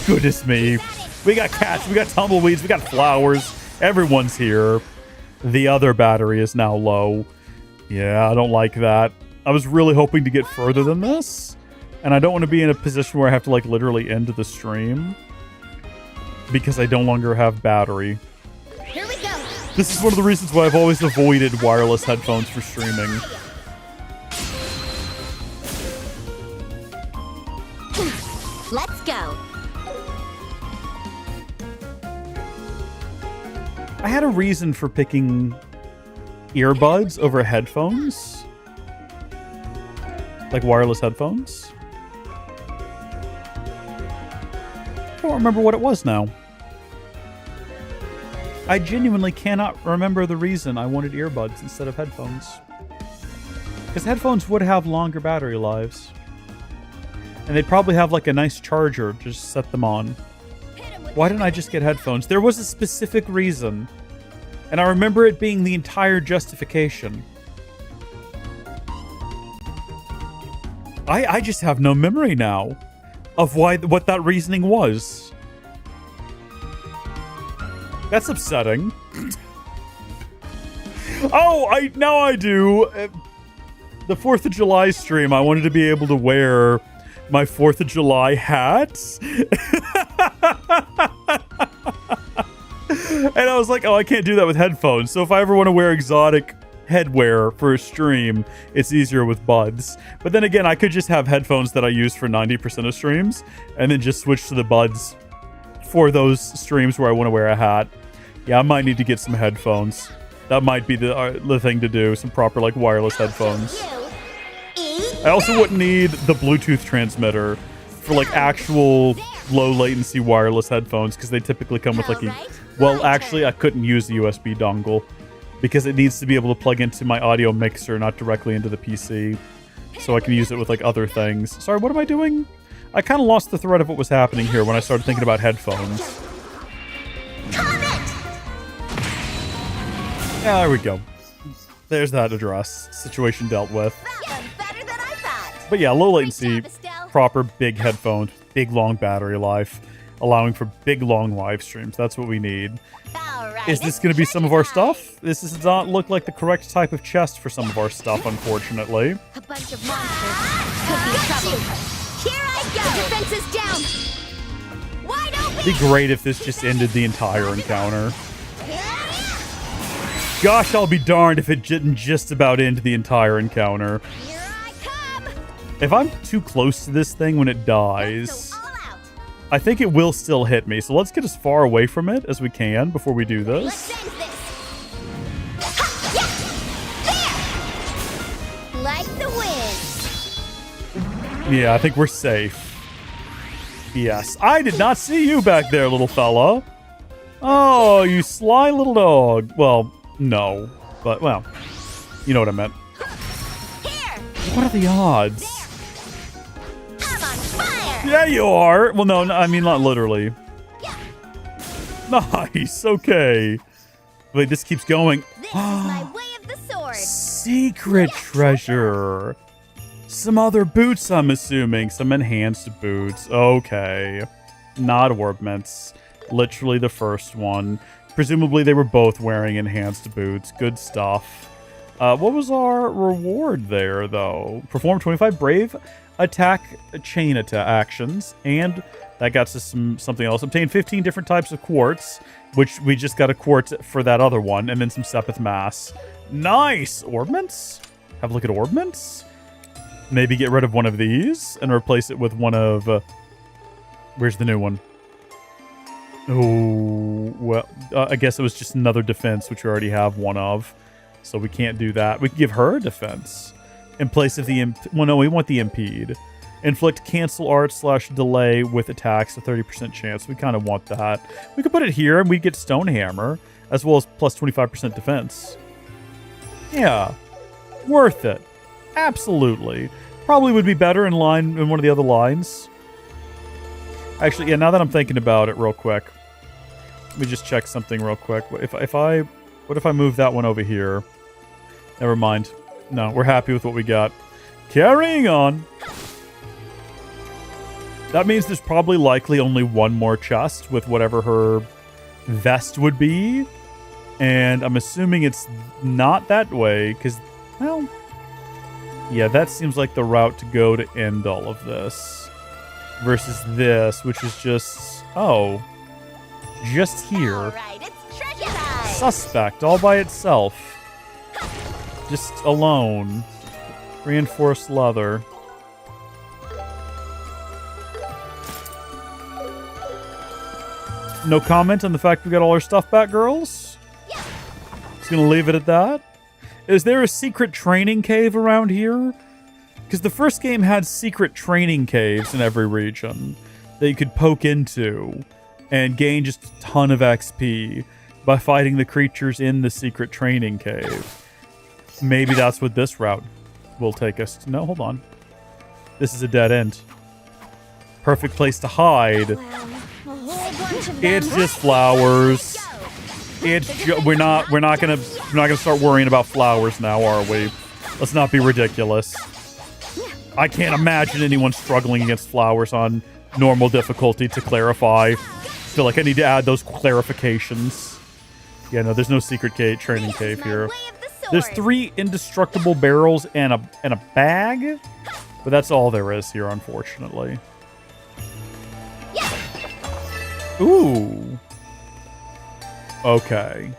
Goodness me. We got cats, we got tumbleweeds, we got flowers. Everyone's here. The other battery is now low. Yeah, I don't like that. I was really hoping to get further than this. And I don't want to be in a position where I have to, like, literally end the stream. Because I no longer have battery. Here we go. This is one of the reasons why I've always avoided wireless headphones for streaming. Let's go. I had a reason for picking earbuds over headphones. Like wireless headphones. I don't remember what it was now. I genuinely cannot remember the reason I wanted earbuds instead of headphones. Because headphones would have longer battery lives. And they'd probably have like a nice charger to just set them on. Why didn't I just get headphones? There was a specific reason. And I remember it being the entire justification. I just have no memory now of what that reasoning was. That's upsetting. Oh, now I do. The 4th of July stream, I wanted to be able to wear my 4th of July hat. And I was like, oh, I can't do that with headphones. So if I ever want to wear exotic headwear for a stream, it's easier with buds. But then again, I could just have headphones that I use for 90% of streams and then just switch to the buds for those streams where I want to wear a hat. Yeah, I might need to get some headphones. That might be the thing to do, some proper like wireless headphones. I also wouldn't need the Bluetooth transmitter for like actual low latency wireless headphones because they typically come with like a... Well, actually, I couldn't use the USB dongle because it needs to be able to plug into my audio mixer, not directly into the PC. So I can use it with like other things. Sorry, what am I doing? I kind of lost the thread of what was happening here when I started thinking about headphones. Yeah, there we go. There's that address. Situation dealt with. But yeah, low latency, proper big headphones, big long battery life, allowing for big long live streams. That's what we need. Is this going to be some of our stuff? This does not look like the correct type of chest for some of our stuff, unfortunately. A bunch of monsters could be trouble. Here I go. Defense is down. Wide open. It'd be great if this just ended the entire encounter. Gosh, I'll be darned if it didn't just about end the entire encounter. Here I come. If I'm too close to this thing when it dies, I think it will still hit me. So let's get as far away from it as we can before we do this. Like the wind. Yeah, I think we're safe. Yes. I did not see you back there, little fella. Oh, you sly little dog. Well, no. But, well, you know what I meant. What are the odds? I'm on fire. Yeah, you are. Well, no, I mean, not literally. Nice. Okay. Wait, this keeps going. This is my way of the sword. Secret treasure. Some other boots, I'm assuming. Some enhanced boots. Okay. Not orbments. Literally the first one. Presumably they were both wearing enhanced boots. Good stuff. What was our reward there, though? Perform 25 brave attack chain attack actions, and that got us something else. Obtain 15 different types of quartz, which we just got a quartz for that other one, and then some Sepith mass. Nice! Orbments? Have a look at orbments? Maybe get rid of one of these and replace it with one of... where's the new one? Oh, well, I guess it was just another defense, which we already have one of. So we can't do that. We can give her a defense in place of the... well, no, we want the impede. Inflict cancel art / delay with attacks, a 30% chance. We kind of want that. We could put it here and we get Stonehammer, as well as plus 25% defense. Yeah. Worth it. Absolutely. Probably would be better in line in one of the other lines. Actually, yeah, now that I'm thinking about it real quick. Let me just check something real quick. What if I move that one over here? Never mind. No, we're happy with what we got. Carrying on. That means there's probably likely only one more chest with whatever her vest would be. And I'm assuming it's not that way because, well... yeah, that seems like the route to go to end all of this. Versus this, which is just... oh. Just here. Alright, it's treasure time. Suspect, all by itself. Just alone. Reinforced leather. No comment on the fact we got all our stuff back, girls? Just gonna leave it at that. Is there a secret training cave around here? Because the first game had secret training caves in every region that you could poke into and gain just a ton of XP by fighting the creatures in the secret training cave. Maybe that's what this route will take us to. No, hold on. This is a dead end. Perfect place to hide. It's just flowers. We're not gonna start worrying about flowers now, are we? Let's not be ridiculous. I can't imagine anyone struggling against flowers on normal difficulty, to clarify. I feel like I need to add those clarifications. Yeah, no, there's no secret training cave here. There's 3 indestructible barrels and a bag, but that's all there is here, unfortunately. Ooh. Okay.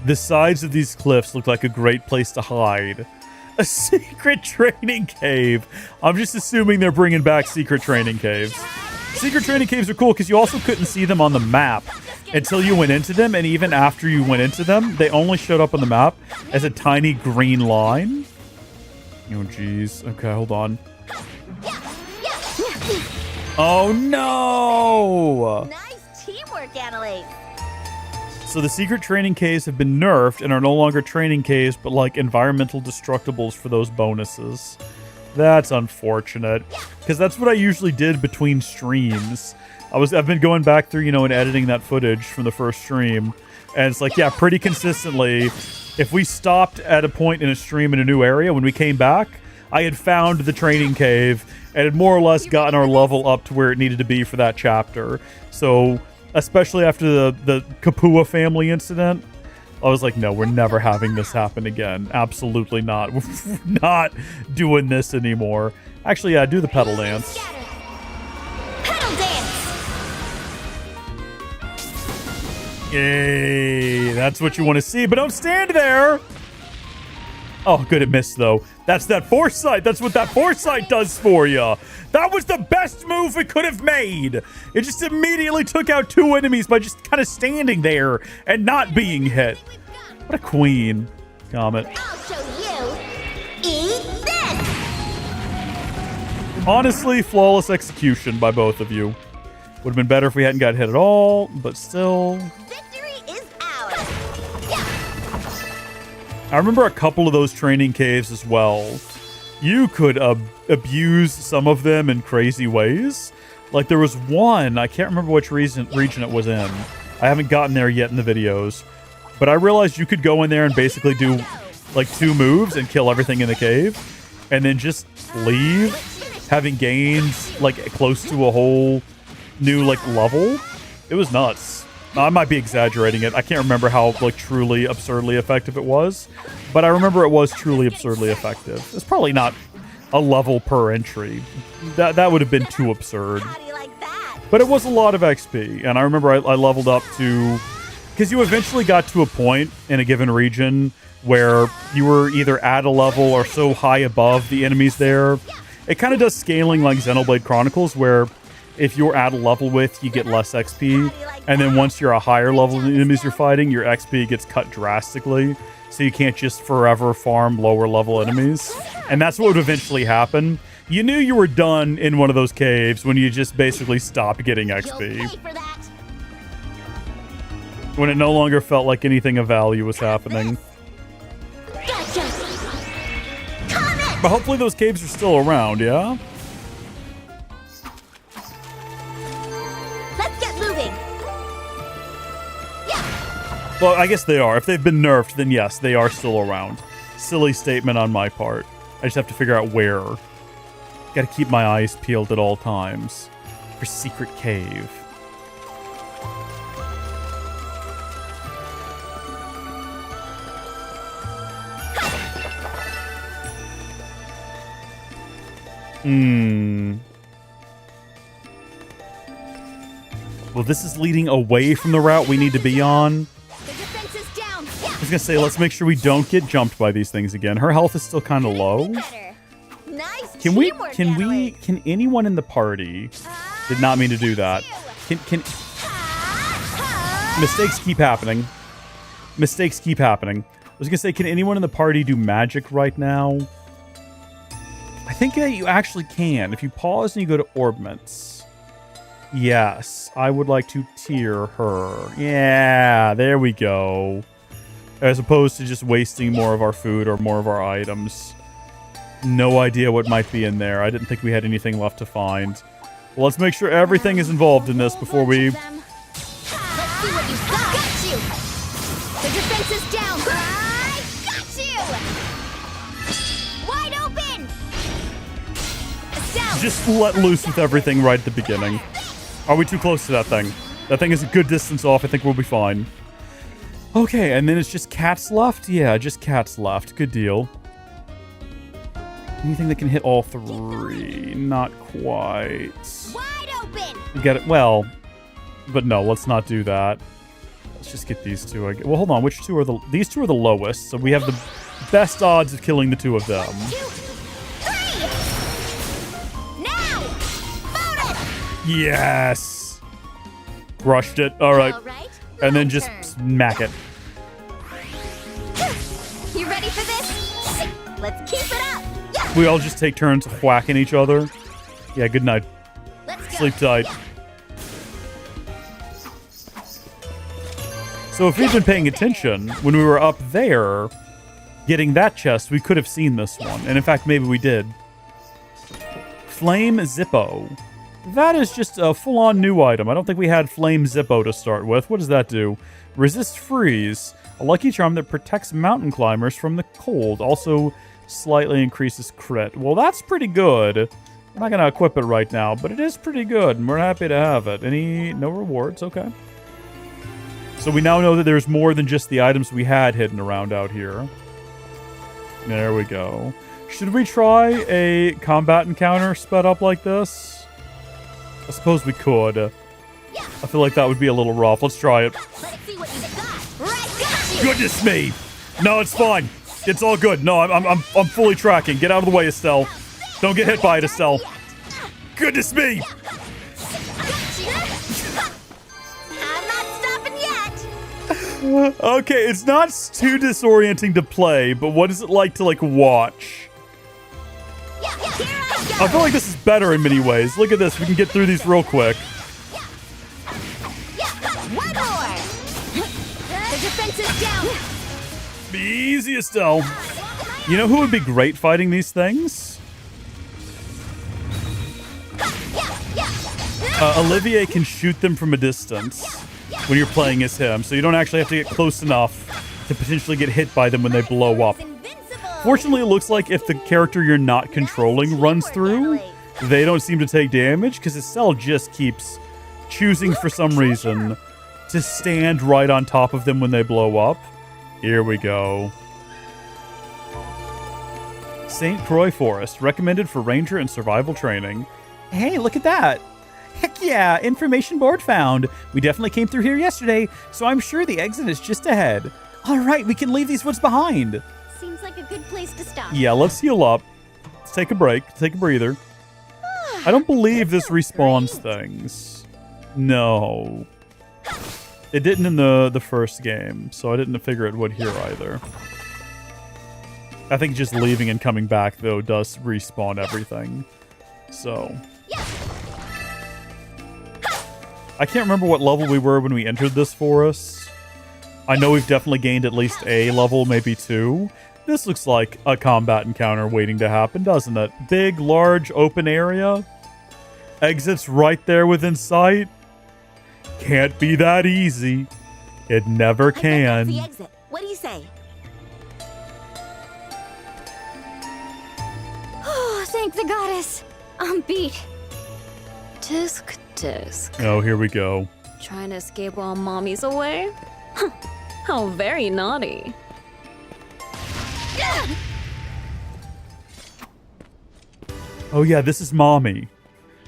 The sides of these cliffs look like a great place to hide. A secret training cave. I'm just assuming they're bringing back secret training caves. Secret training caves are cool because you also couldn't see them on the map until you went into them, and even after you went into them, they only showed up on the map as a tiny green line. Oh, jeez. Okay, hold on. Oh, no! Nice teamwork, Annalise. So the secret training caves have been nerfed and are no longer training caves, but like environmental destructibles for those bonuses. That's unfortunate, because that's what I usually did between streams. I've been going back through, and editing that footage from the first stream, and it's like, yeah, pretty consistently, if we stopped at a point in a stream in a new area, when we came back, I had found the training cave and had more or less gotten our level up to where it needed to be for that chapter. So, especially after the Kapua family incident, I was like, no, we're never having this happen again. Absolutely not. We're not doing this anymore. Actually, yeah, do the pedal dance. Pedal dance. Yay, that's what you want to see, but don't stand there. Oh, good, it missed, though. That's that foresight. That's what that foresight does for you. That was the best move we could have made. It just immediately took out 2 enemies by just kind of standing there and not being hit. What a queen. Comet. I'll show you. Eat this. Honestly, flawless execution by both of you. Would have been better if we hadn't got hit at all, but still. Victory is ours. I remember a couple of those training caves as well. You could abuse some of them in crazy ways. Like there was one, I can't remember which region it was in. I haven't gotten there yet in the videos. But I realized you could go in there and basically do like 2 moves and kill everything in the cave. and then just leave, having gained like close to a whole new like level. It was nuts. I might be exaggerating it. I can't remember how like truly absurdly effective it was, but I remember it was truly absurdly effective. It's probably not a level per entry. That would have been too absurd. But it was a lot of XP, and I remember I leveled up to, because you eventually got to a point in a given region where you were either at a level or so high above the enemies there. It kind of does scaling like Xenoblade Chronicles, where if you're at a level with, you get less XP, and then once you're a higher level than the enemies you're fighting, your XP gets cut drastically, so you can't just forever farm lower level enemies. And that's what would eventually happen. You knew you were done in one of those caves when you just basically stopped getting XP. When it no longer felt like anything of value was happening. But hopefully those caves are still around, yeah? Let's get moving. Well, I guess they are. If they've been nerfed, then yes, they are still around. Silly statement on my part. I just have to figure out where. Gotta keep my eyes peeled at all times. For secret cave. Well, this is leading away from the route we need to be on. I was gonna say, let's make sure we don't get jumped by these things again. Her health is still kind of low. Can anyone in the party, did not mean to do that. Mistakes keep happening. Mistakes keep happening. I was gonna say, can anyone in the party do magic right now? I think that you actually can. If you pause and you go to orbments. Yes, I would like to tier her. Yeah, there we go. As opposed to just wasting more of our food or more of our items. No idea what might be in there. I didn't think we had anything left to find. Well, let's make sure everything is involved in this before we... Let's see what you've got. Got you. The defense is down. I got you. Wide open. Down. Just let loose with everything right at the beginning. Are we too close to that thing? That thing is a good distance off. I think we'll be fine. Okay, and then it's just cats left? Yeah, just cats left. Good deal. Anything that can hit all three? Not quite. Wide open. You get it? Well, but no, let's not do that. Let's just get these two. Well, hold on. Which two are the... These two are the lowest, so we have the best odds of killing the two of them. 1, 2, 3. Now. Bonus. Yes! Rushed it. All right. And then just smack it. You ready for this? Let's keep it up. Yeah. We all just take turns whacking each other. Yeah, good night. Sleep tight. So if we'd been paying attention, when we were up there, getting that chest, we could have seen this one. And in fact, maybe we did. Flame Zippo. That is just a full-on new item. I don't think we had Flame Zippo to start with. What does that do? Resist freeze. A lucky charm that protects mountain climbers from the cold. Also slightly increases crit. Well, that's pretty good. I'm not going to equip it right now, but it is pretty good, and we're happy to have it. No rewards? Okay. So we now know that there's more than just the items we had hidden around out here. There we go. Should we try a combat encounter sped up like this? I suppose we could. I feel like that would be a little rough. Let's try it. Goodness me! No, it's fine. It's all good. No, I'm fully tracking. Get out of the way, Estelle. Don't get hit by it, Estelle. Goodness me! I'm not stopping yet. Okay, it's not too disorienting to play, but what is it like to watch? I feel like this is better in many ways. Look at this. We can get through these real quick. One more. The defense is down. Be easy, Estelle. You know who would be great fighting these things? Olivier can shoot them from a distance when you're playing as him, so you don't actually have to get close enough to potentially get hit by them when they blow up. Fortunately, it looks like if the character you're not controlling runs through, they don't seem to take damage because Estelle just keeps choosing for some reason to stand right on top of them when they blow up. Here we go. St. Croix Forest, recommended for ranger and survival training. Hey, look at that. Heck yeah, information board found. We definitely came through here yesterday, so I'm sure the exit is just ahead. All right, we can leave these woods behind. Seems like a good place to stop. Yeah, let's heal up. Let's take a break. Take a breather. I don't believe this respawns things. No. It didn't in the first game, so I didn't figure it would here either. I think just leaving and coming back, though, does respawn everything. So. I can't remember what level we were when we entered this forest. I know we've definitely gained at least a level, maybe 2. This looks like a combat encounter waiting to happen, doesn't it? Big, large, open area. Exits right there within sight. Can't be that easy. It never can. The exit. What do you say? Oh, thank the goddess. I'm beat. Tisk tisk. Oh, here we go. Trying to escape while mommy's away? How very naughty. Oh yeah, this is Mommy.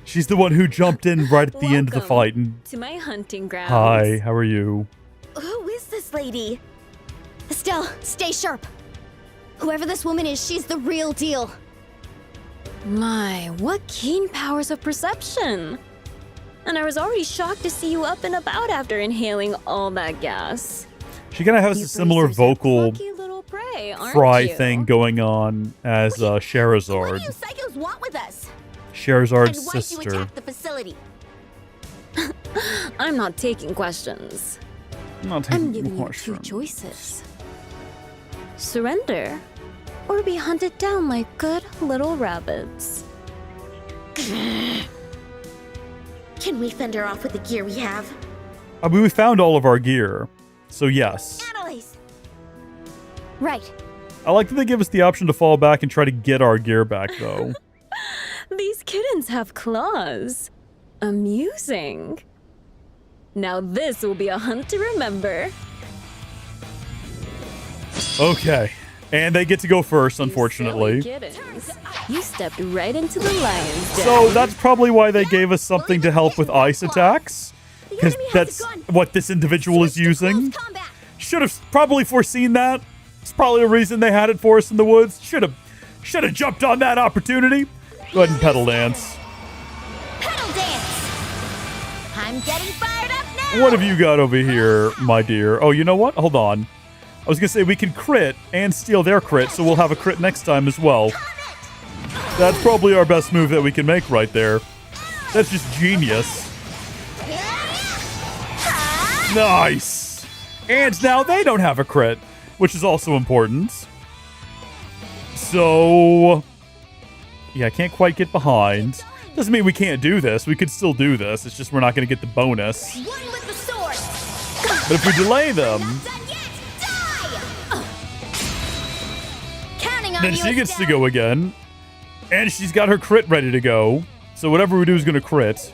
She's the one who jumped in right at the end of the fight. And to my hunting grounds. hi, how are you? Who is this lady? Estelle, stay sharp. Whoever this woman is, she's the real deal. My, what keen powers of perception. And I was already shocked to see you up and about after inhaling all that gas. She kind of has a similar vocal prey, fry thing going on as Scheherazade. What do you psychos want with us? Scheherazade's And why'd you sister. attack the facility? I'm not taking questions. I'm giving you 2 choices. Surrender, or be hunted down like good little rabbits. Can we fend her off with the gear we have? I mean, we found all of our gear, so yes. Annalise! Right. I like that they give us the option to fall back and try to get our gear back, though. These kittens have claws. Amusing. Now this will be a hunt to remember. Okay. And they get to go first, unfortunately. Kittens. You stepped right into the lion's den. So that's probably why they gave us something to help with ice attacks. Because that's what this individual is using. Should have probably foreseen that. It's probably the reason they had it for us in the woods. Should have jumped on that opportunity. Go ahead and pedal dance. Pedal dance! I'm getting fired up now! What have you got over here, my dear? Oh, you know what? Hold on. I was going to say we can crit and steal their crit, so we'll have a crit next time as well. That's probably our best move that we can make right there. That's just genius. Nice! And now they don't have a crit, which is also important. So... yeah, I can't quite get behind. Doesn't mean we can't do this. We could still do this. It's just we're not going to get the bonus. But if we delay them... then she gets to go again. And she's got her crit ready to go. So whatever we do is going to crit.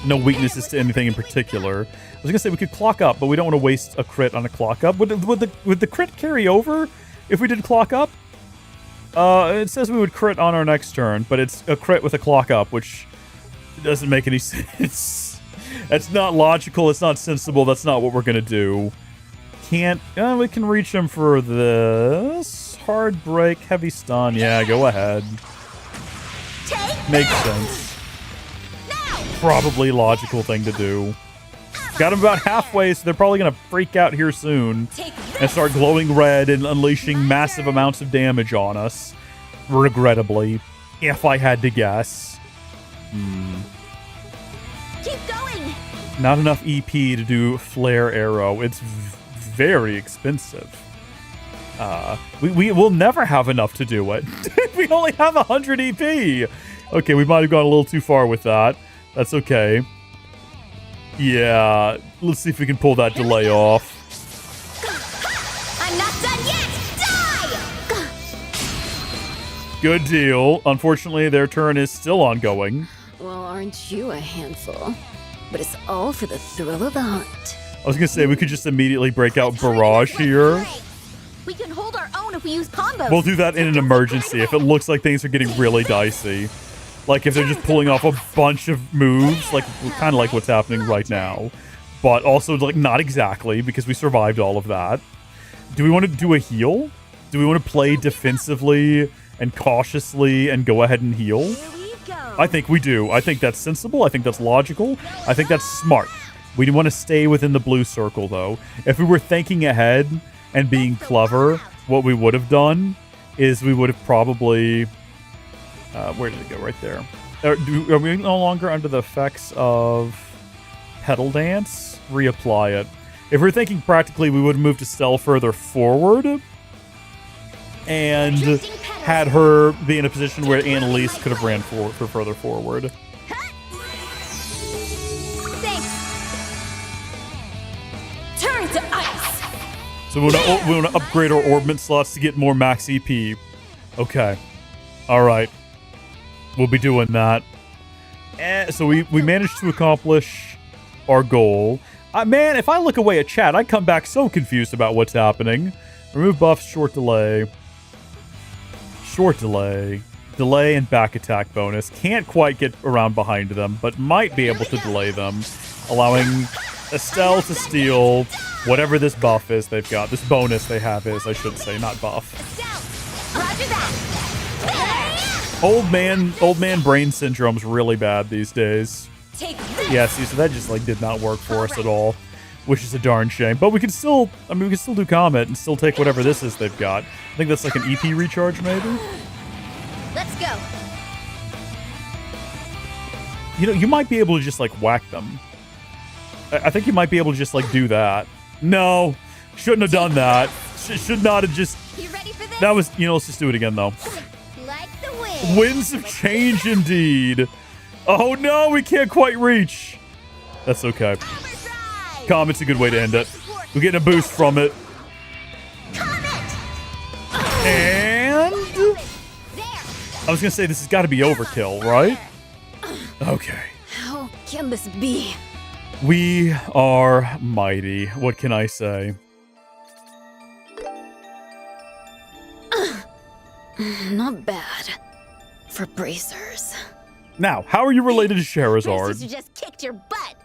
No weaknesses to anything in particular. I was going to say we could clock up, but we don't want to waste a crit on a clock up. Would the crit carry over if we did clock up? It says we would crit on our next turn, but it's a crit with a clock up, which doesn't make any sense. That's not logical. It's not sensible. That's not what we're going to do. Can't... we can reach him for this. Hard break, heavy stun. Yeah, go ahead. Makes sense. Probably logical thing to do. Got him about halfway, so they're probably going to freak out here soon and start glowing red and unleashing massive amounts of damage on us. Regrettably, if I had to guess. Keep going! Not enough EP to do flare arrow. It's very expensive. We will never have enough to do it. We only have 100 EP. Okay, we might have gone a little too far with that. That's okay. Yeah, let's see if we can pull that delay off. I'm not done yet! Die! Good deal. Unfortunately, their turn is still ongoing. Well, aren't you a handful? But it's all for the thrill of the hunt. I was gonna say, we could just immediately break out Barrage here. We can hold our own if we use combos. We'll do that in an emergency if it looks like things are getting really dicey. Like if they're just pulling off a bunch of moves, like kind of like what's happening right now. But also like not exactly, because we survived all of that. Do we want to do a heal? Do we want to play defensively and cautiously and go ahead and heal? I think we do. I think that's sensible. I think that's logical. I think that's smart. We want to stay within the blue circle, though. If we were thinking ahead and being clever, what we would have done is we would have probably... where did it go? Right there. Are we no longer under the effects of Petal Dance? Reapply it. If we're thinking practically, we would have moved Estelle further forward and had her be in a position where Annalise could have ran for further forward. Turn to ice. So we want to upgrade our orbment slots to get more max EP. Okay. All right. We'll be doing that. So we managed to accomplish our goal. Man, if I look away at chat, I come back so confused about what's happening. Remove buffs, short delay. Short delay. Delay and back attack bonus. Can't quite get around behind them, but might be able to delay them. Allowing Estelle to steal whatever this buff is they've got. This bonus they have is, I should say, not buff. Old man brain syndrome's really bad these days. Yeah, see, so that just like did not work for us at all, which is a darn shame. But we can still, I mean, we can still do Comet and still take whatever this is they've got. I think that's like an EP recharge, maybe. Let's go. You know, you might be able to just like whack them. I think you might be able to just like do that. No, shouldn't have done that. Should not have just. You ready for this? That was, you know, let's just do it again though. Like the wind. Winds of change indeed. Oh no, we can't quite reach. That's okay. Comet's a good way to end it. We're getting a boost from it. And I was gonna say this has got to be overkill, right? Okay. How can this be? We are mighty. What can I say? Not bad. For bracers. Now, how are you related to Bracers Charizard? who just kicked your butt.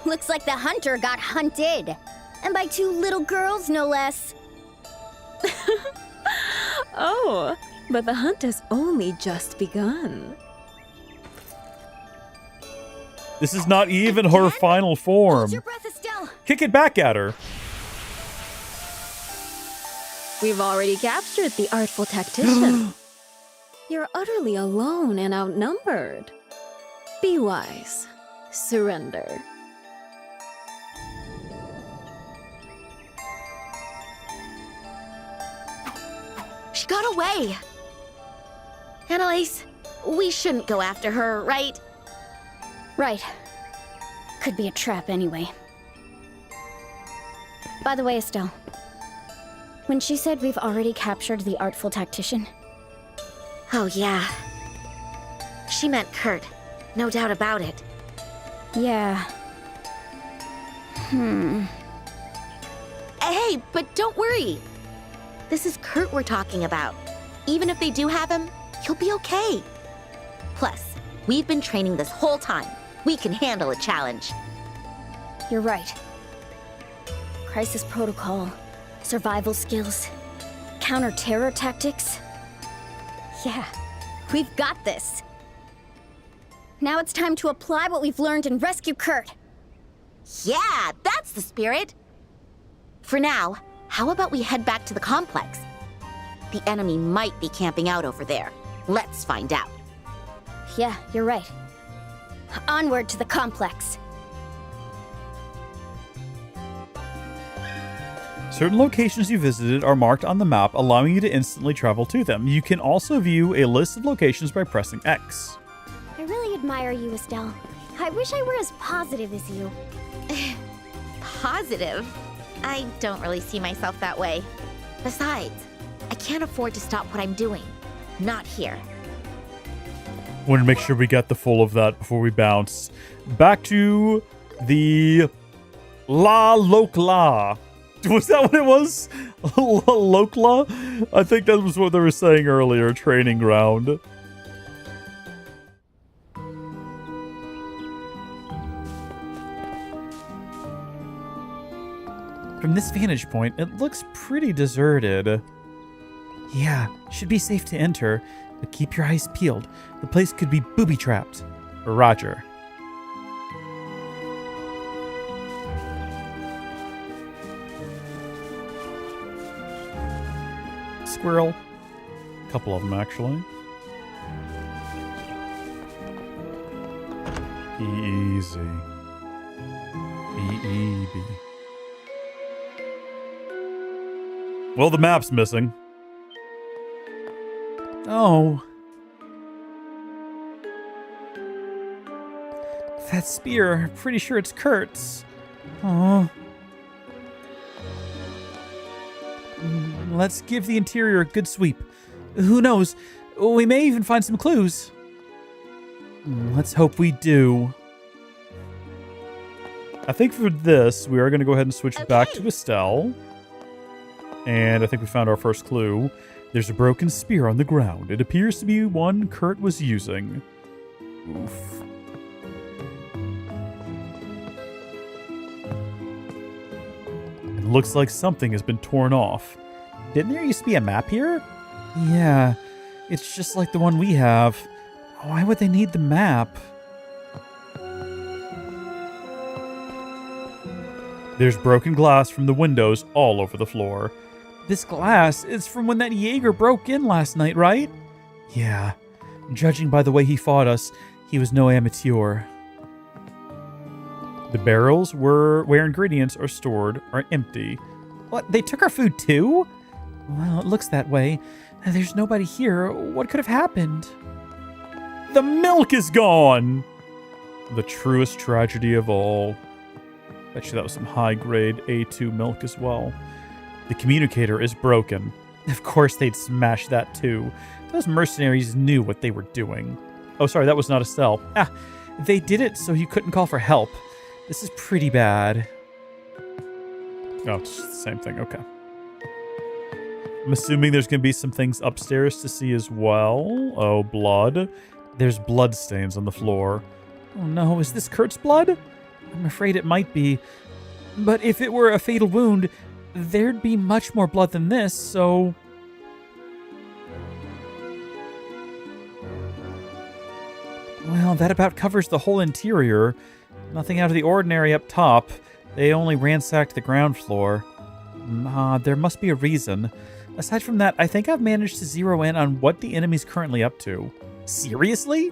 Looks like the hunter got hunted. And by two little girls, no less. Oh, but the hunt has only just begun. This is not even her final form. Hold your breath, Estelle. Kick it back at her. We've already captured the artful tactician. You're utterly alone and outnumbered. Be wise. Surrender. She got away. Annalise, we shouldn't go after her, right? Right. Could be a trap anyway. By the way, Estelle, when she said we've already captured the artful tactician... Oh, yeah. She meant Kurt. No doubt about it. Yeah. Hey, but don't worry. This is Kurt we're talking about. Even if they do have him, he'll be okay. Plus, we've been training this whole time. We can handle a challenge. You're right. Crisis protocol, survival skills, counter-terror tactics. Yeah, we've got this. Now it's time to apply what we've learned and rescue Kurt. Yeah, that's the spirit. For now, how about we head back to the complex? The enemy might be camping out over there. Let's find out. Yeah, you're right. Onward to the complex. Certain locations you visited are marked on the map, allowing you to instantly travel to them. You can also view a list of locations by pressing X. I really admire you, Estelle. I wish I were as positive as you. Positive? I don't really see myself that way. Besides, I can't afford to stop what I'm doing. not here. Want to make sure we get the full of that before we bounce. Back to the La Lokla. Was that what it was? La Lokla? I think that was what they were saying earlier, training ground. From this vantage point, it looks pretty deserted. Yeah, should be safe to enter, but keep your eyes peeled. The place could be booby-trapped. Roger. Squirrel. A couple of them, actually. Easy. Easy. Well, the map's missing. Oh. That spear, pretty sure it's Kurt's. Oh. Let's give the interior a good sweep. Who knows? We may even find some clues. Let's hope we do. I think for this, we are going to go ahead and switch back to Estelle. And I think we found our first clue. There's a broken spear on the ground. It appears to be one Kurt was using. Oof. It looks like something has been torn off. Didn't there used to be a map here? Yeah, it's just like the one we have. Why would they need the map? There's broken glass from the windows all over the floor. This glass is from when that Jaeger broke in last night, right? Yeah. Judging by the way he fought us, he was no amateur. The barrels where ingredients are stored are empty. What? They took our food too? Well, it looks that way. There's nobody here. What could have happened? The milk is gone! The truest tragedy of all. Bet you that was some high-grade A2 milk as well. The communicator is broken. Of course they'd smash that too. Those mercenaries knew what they were doing. Oh, sorry, that was not Estelle. Ah, they did it so you couldn't call for help. This is pretty bad. Oh, it's just the same thing. Okay. I'm assuming there's going to be some things upstairs to see as well. Oh, blood. There's blood stains on the floor. Oh no, is this Kurt's blood? I'm afraid it might be. But if it were a fatal wound, there'd be much more blood than this, so... Well, that about covers the whole interior. Nothing out of the ordinary up top. They only ransacked the ground floor. There must be a reason. Aside from that, I think I've managed to zero in on what the enemy's currently up to. Seriously?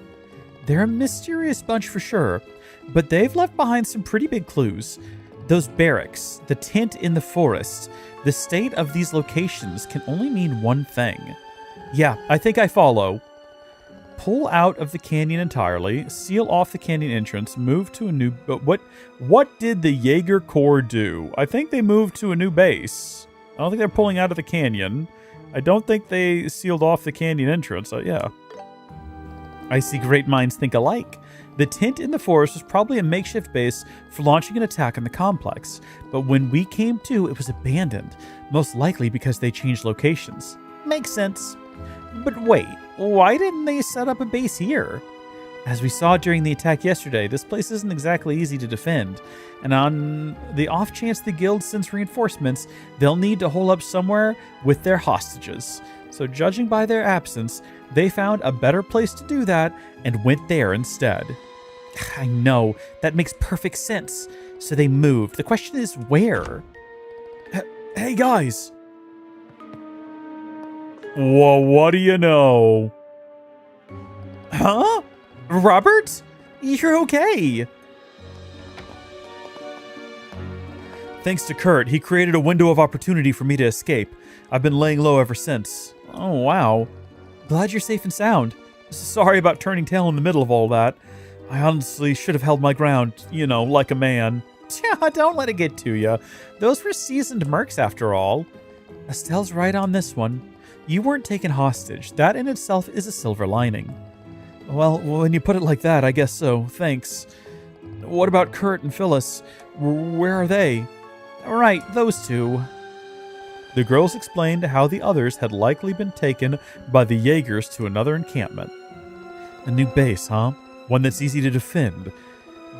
They're a mysterious bunch for sure, but they've left behind some pretty big clues. Those barracks, the tent in the forest, the state of these locations can only mean one thing. Yeah, I think I follow. Pull out of the canyon entirely, seal off the canyon entrance, move to a new... But what did the Jaeger Corps do? I think they moved to a new base. I don't think they're pulling out of the canyon. I don't think they sealed off the canyon entrance. Yeah. I see great minds think alike. The tent in the forest was probably a makeshift base for launching an attack on the complex, but when we came to, it was abandoned, most likely because they changed locations. Makes sense. But wait, why didn't they set up a base here? As we saw during the attack yesterday, this place isn't exactly easy to defend, and on the off chance the guild sends reinforcements, they'll need to hole up somewhere with their hostages. So judging by their absence, they found a better place to do that and went there instead. I know, that makes perfect sense. So they moved. The question is where? Hey guys! Well, what do you know? Huh? Robert? You're okay. Thanks to Kurt, he created a window of opportunity for me to escape. I've been laying low ever since. Oh, wow. Glad you're safe and sound. Sorry about turning tail in the middle of all that. I honestly should have held my ground, you know, like a man. Don't let it get to you. Those were seasoned mercs after all. Estelle's right on this one. You weren't taken hostage. That in itself is a silver lining. Well, when you put it like that, I guess so. Thanks. What about Kurt and Phyllis? Where are they? Right, those two. The girls explained how the others had likely been taken by the Jaegers to another encampment. A new base, huh? One that's easy to defend.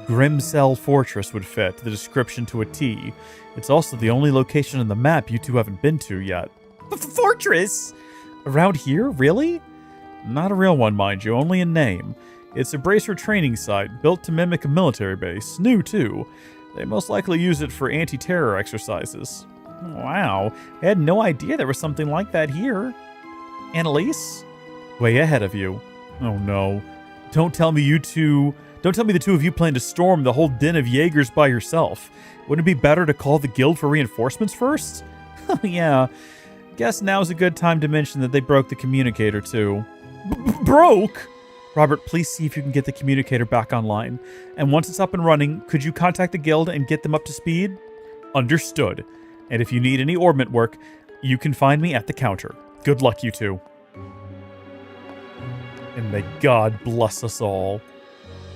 Grimsell Fortress would fit the description to a T. It's also the only location on the map you two haven't been to yet. Fortress? Around here? Really? Not a real one, mind you, only in name. It's a bracer training site, built to mimic a military base. New, too. They most likely use it for anti-terror exercises. Wow, I had no idea there was something like that here. Annalise? Way ahead of you. Oh no. Don't tell me the two of you plan to storm the whole den of Jaegers by yourself. Wouldn't it be better to call the guild for reinforcements first? Oh yeah. Guess now's a good time to mention that they broke the communicator too. Broke? Robert, please see if you can get the communicator back online. And once it's up and running, could you contact the guild and get them up to speed? Understood. And if you need any orbment work, you can find me at the counter. Good luck, you two. And may God bless us all.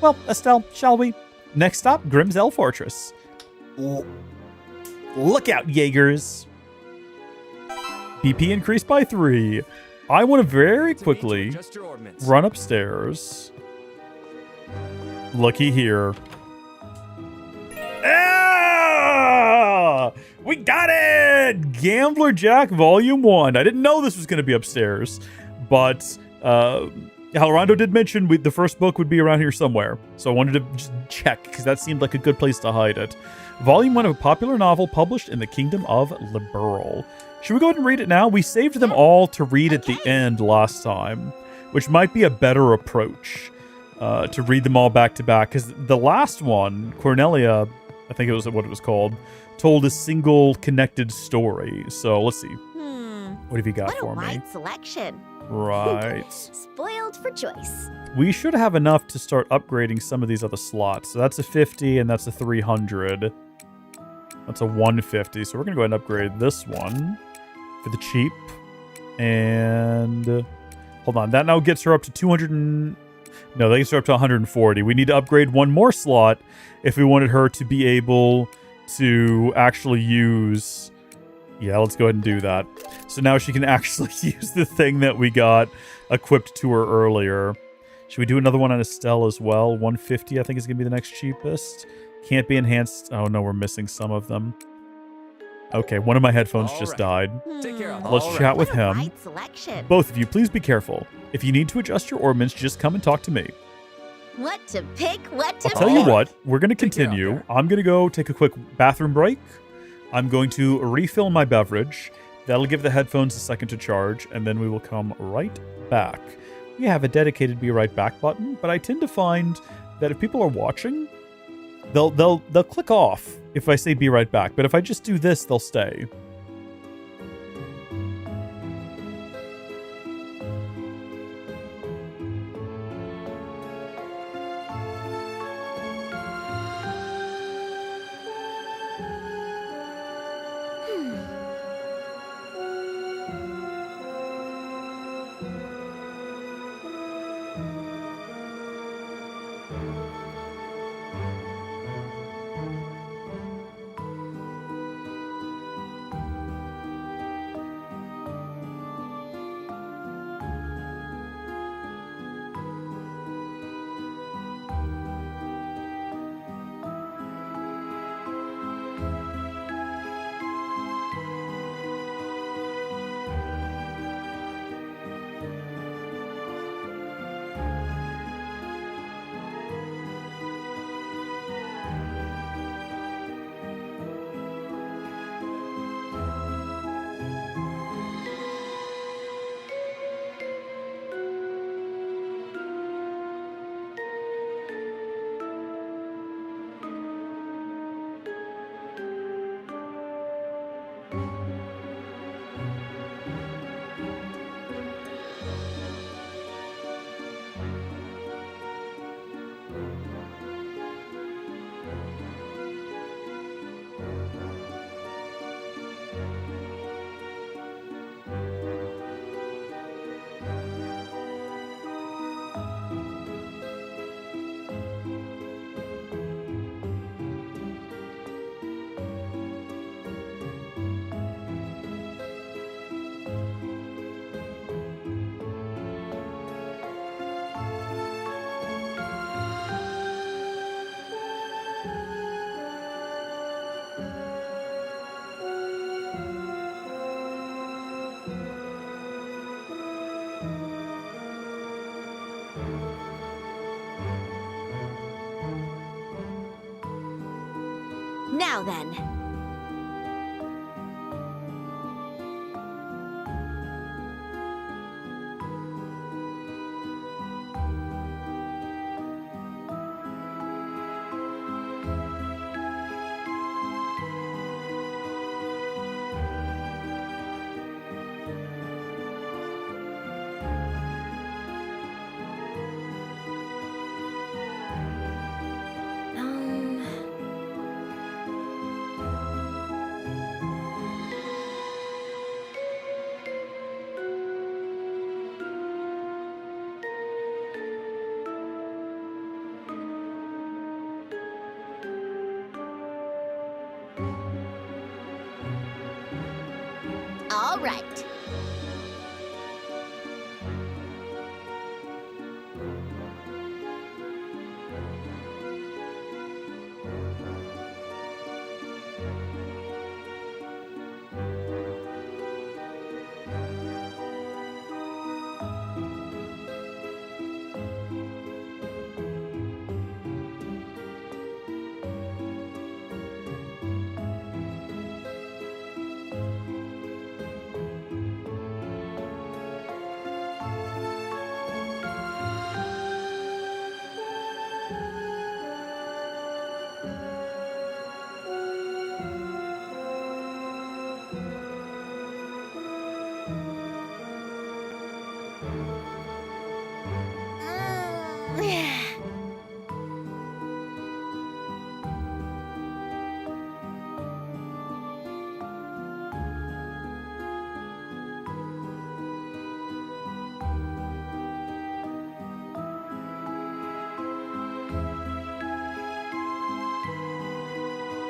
Well, Estelle, shall we? Next stop, Grimsell Fortress. Look out, Jaegers. BP increased by 3. I want to very quickly run upstairs. Looky here. Ah! We got it! Gambler Jack Volume 1. I didn't know this was going to be upstairs, but Alrondo did mention the first book would be around here somewhere, so I wanted to just check, because that seemed like a good place to hide it. Volume 1 of a popular novel published in the Kingdom of Liberl. Should we go ahead and read it now? We saved them all to read at the end last time, which might be a better approach, to read them all back to back, because the last one, Cornelia, I think it was what it was called, told a single connected story. So let's see. What have you got for me? What a wide selection. Right. Spoiled for choice. We should have enough to start upgrading some of these other slots. So that's a 50 and that's a 300. That's a 150. So we're going to go ahead and upgrade this one for the cheap. And hold on. That now gets her up to 200 and... No, that gets her up to 140. We need to upgrade one more slot if we wanted her to be able to actually use... Yeah, let's go ahead and do that. So now she can actually use the thing that we got equipped to her earlier. Should we do another one on Estelle as well? 150, I think, is going to be the next cheapest. Can't be enhanced. Oh, no, we're missing some of them. Okay, one of my headphones just died. Take care of Let's chat with him. Wide selection. Both of you, please be careful. If you need to adjust your ordnance, just come and talk to me. What to pick, what to I'll tell you what, we're going to continue. I'm going to go take a quick bathroom break. I'm going to refill my beverage. That'll give the headphones a second to charge, and then we will come right back. We have a dedicated Be Right Back button, but I tend to find that if people are watching, they'll click off if I say Be Right Back, but if I just do this, they'll stay. Now then. All right.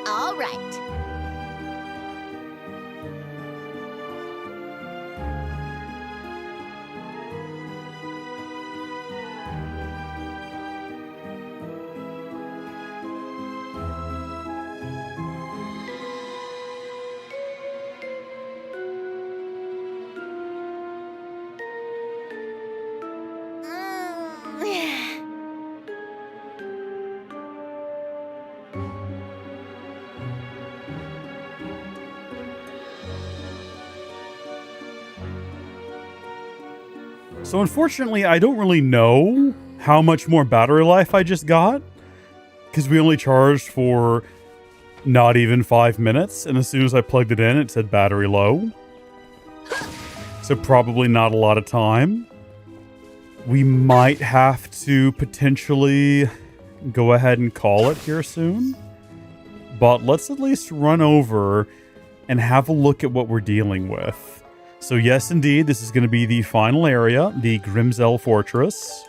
All right. So unfortunately, I don't really know how much more battery life I just got, because we only charged for not even 5 minutes, and as soon as I plugged it in, it said battery low. So probably not a lot of time. We might have to potentially go ahead and call it here soon. But let's at least run over and have a look at what we're dealing with. So yes, indeed, this is going to be the final area, the Grimsell Fortress.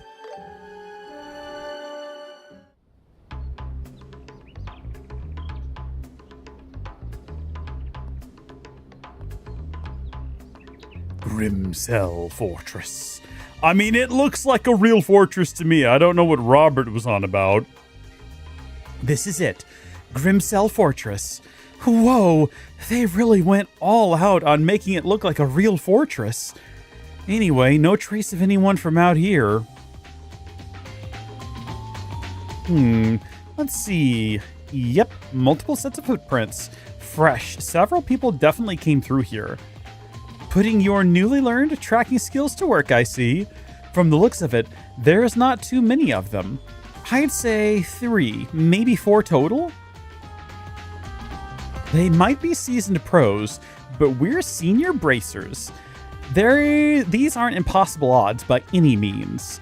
Grimsell Fortress. I mean, it looks like a real fortress to me. I don't know what Robert was on about. This is it. Grimsell Fortress. Whoa, they really went all out on making it look like a real fortress. Anyway, no trace of anyone from out here. Let's see. Yep, multiple sets of footprints. Fresh. Several people definitely came through here. Putting your newly learned tracking skills to work, I see. From the looks of it, there's not too many of them. I'd say 3, maybe 4 total. They might be seasoned pros, but we're senior bracers. These aren't impossible odds by any means.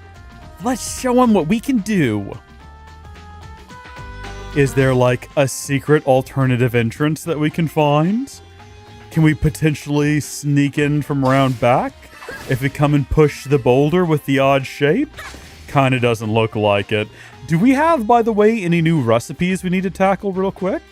Let's show them what we can do. Is there like a secret alternative entrance that we can find? Can we potentially sneak in from around back? If we come and push the boulder with the odd shape? Kinda doesn't look like it. Do we have, by the way, any new recipes we need to tackle real quick?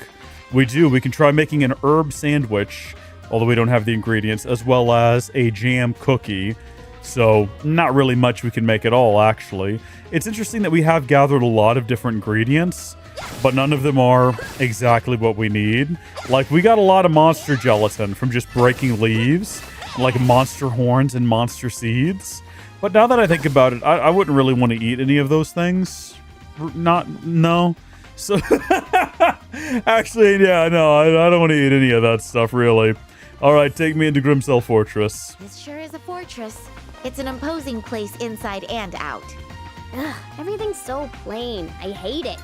We do. We can try making an herb sandwich, although we don't have the ingredients, as well as a jam cookie. So, not really much we can make at all, actually. It's interesting that we have gathered a lot of different ingredients, but none of them are exactly what we need. Like, we got a lot of monster gelatin from just breaking leaves, like monster horns and monster seeds. But now that I think about it, I wouldn't really want to eat any of those things. No. So, Actually, yeah, no, I don't want to eat any of that stuff, really. All right, take me into Grimcell Fortress. This sure is a fortress. It's an imposing place inside and out. Ugh, everything's so plain. I hate it.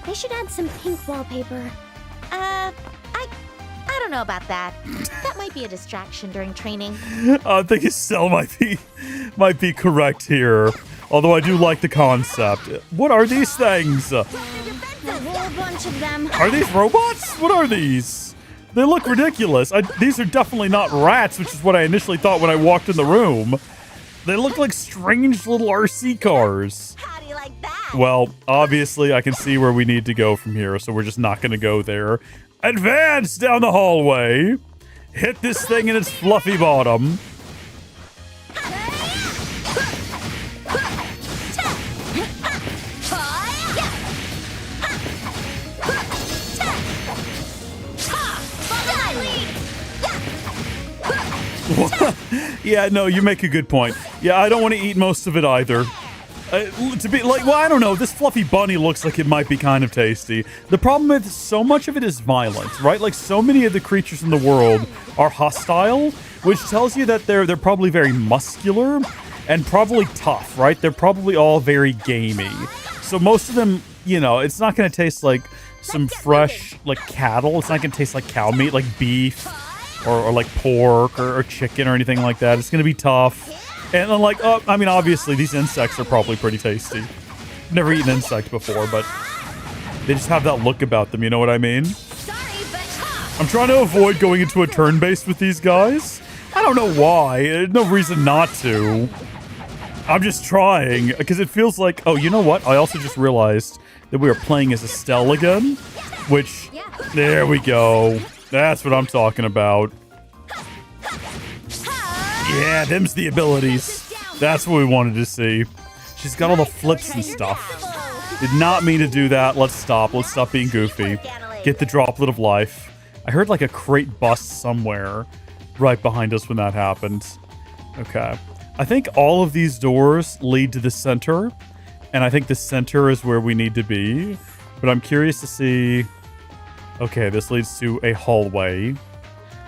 They should add some pink wallpaper. I don't know about that. That might be a distraction during training. I think Estelle might be correct here. Although I do like the concept. What are these things? A whole bunch of them. Are these robots? What are these? They look ridiculous. These are definitely not rats, which is what I initially thought when I walked in the room. They look like strange little RC cars. How do you like that? Well, obviously I can see where we need to go from here, so we're just not going to go there. Advance down the hallway. Hit this thing in its fluffy bottom. Yeah, no, you make a good point. Yeah, I don't want to eat most of it either. To be like, well, I don't know. This fluffy bunny looks like it might be kind of tasty. The problem is so much of it is violent, right? Like so many of the creatures in the world are hostile, which tells you that they're probably very muscular and probably tough, right? They're probably all very gamey. So most of them, you know, it's not going to taste like some fresh, like cattle. It's not going to taste like cow meat, like beef or like pork or chicken or anything like that. It's going to be tough. And then, like, I mean, obviously, these insects are probably pretty tasty. Never eaten an insect before, but they just have that look about them, you know what I mean? I'm trying to avoid going into a turn-based with these guys. I don't know why. There's no reason not to. I'm just trying, because it feels like... Oh, you know what? I also just realized that we are playing as Estelle again, which... There we go. That's what I'm talking about. Yeah, them's the abilities. That's what we wanted to see. She's got all the flips and stuff. Did not mean to do that. Let's stop. Let's stop being goofy. Get the droplet of life. I heard like a crate bust somewhere right behind us when that happened. Okay. I think all of these doors lead to the center. And I think the center is where we need to be. But I'm curious to see... Okay, this leads to a hallway.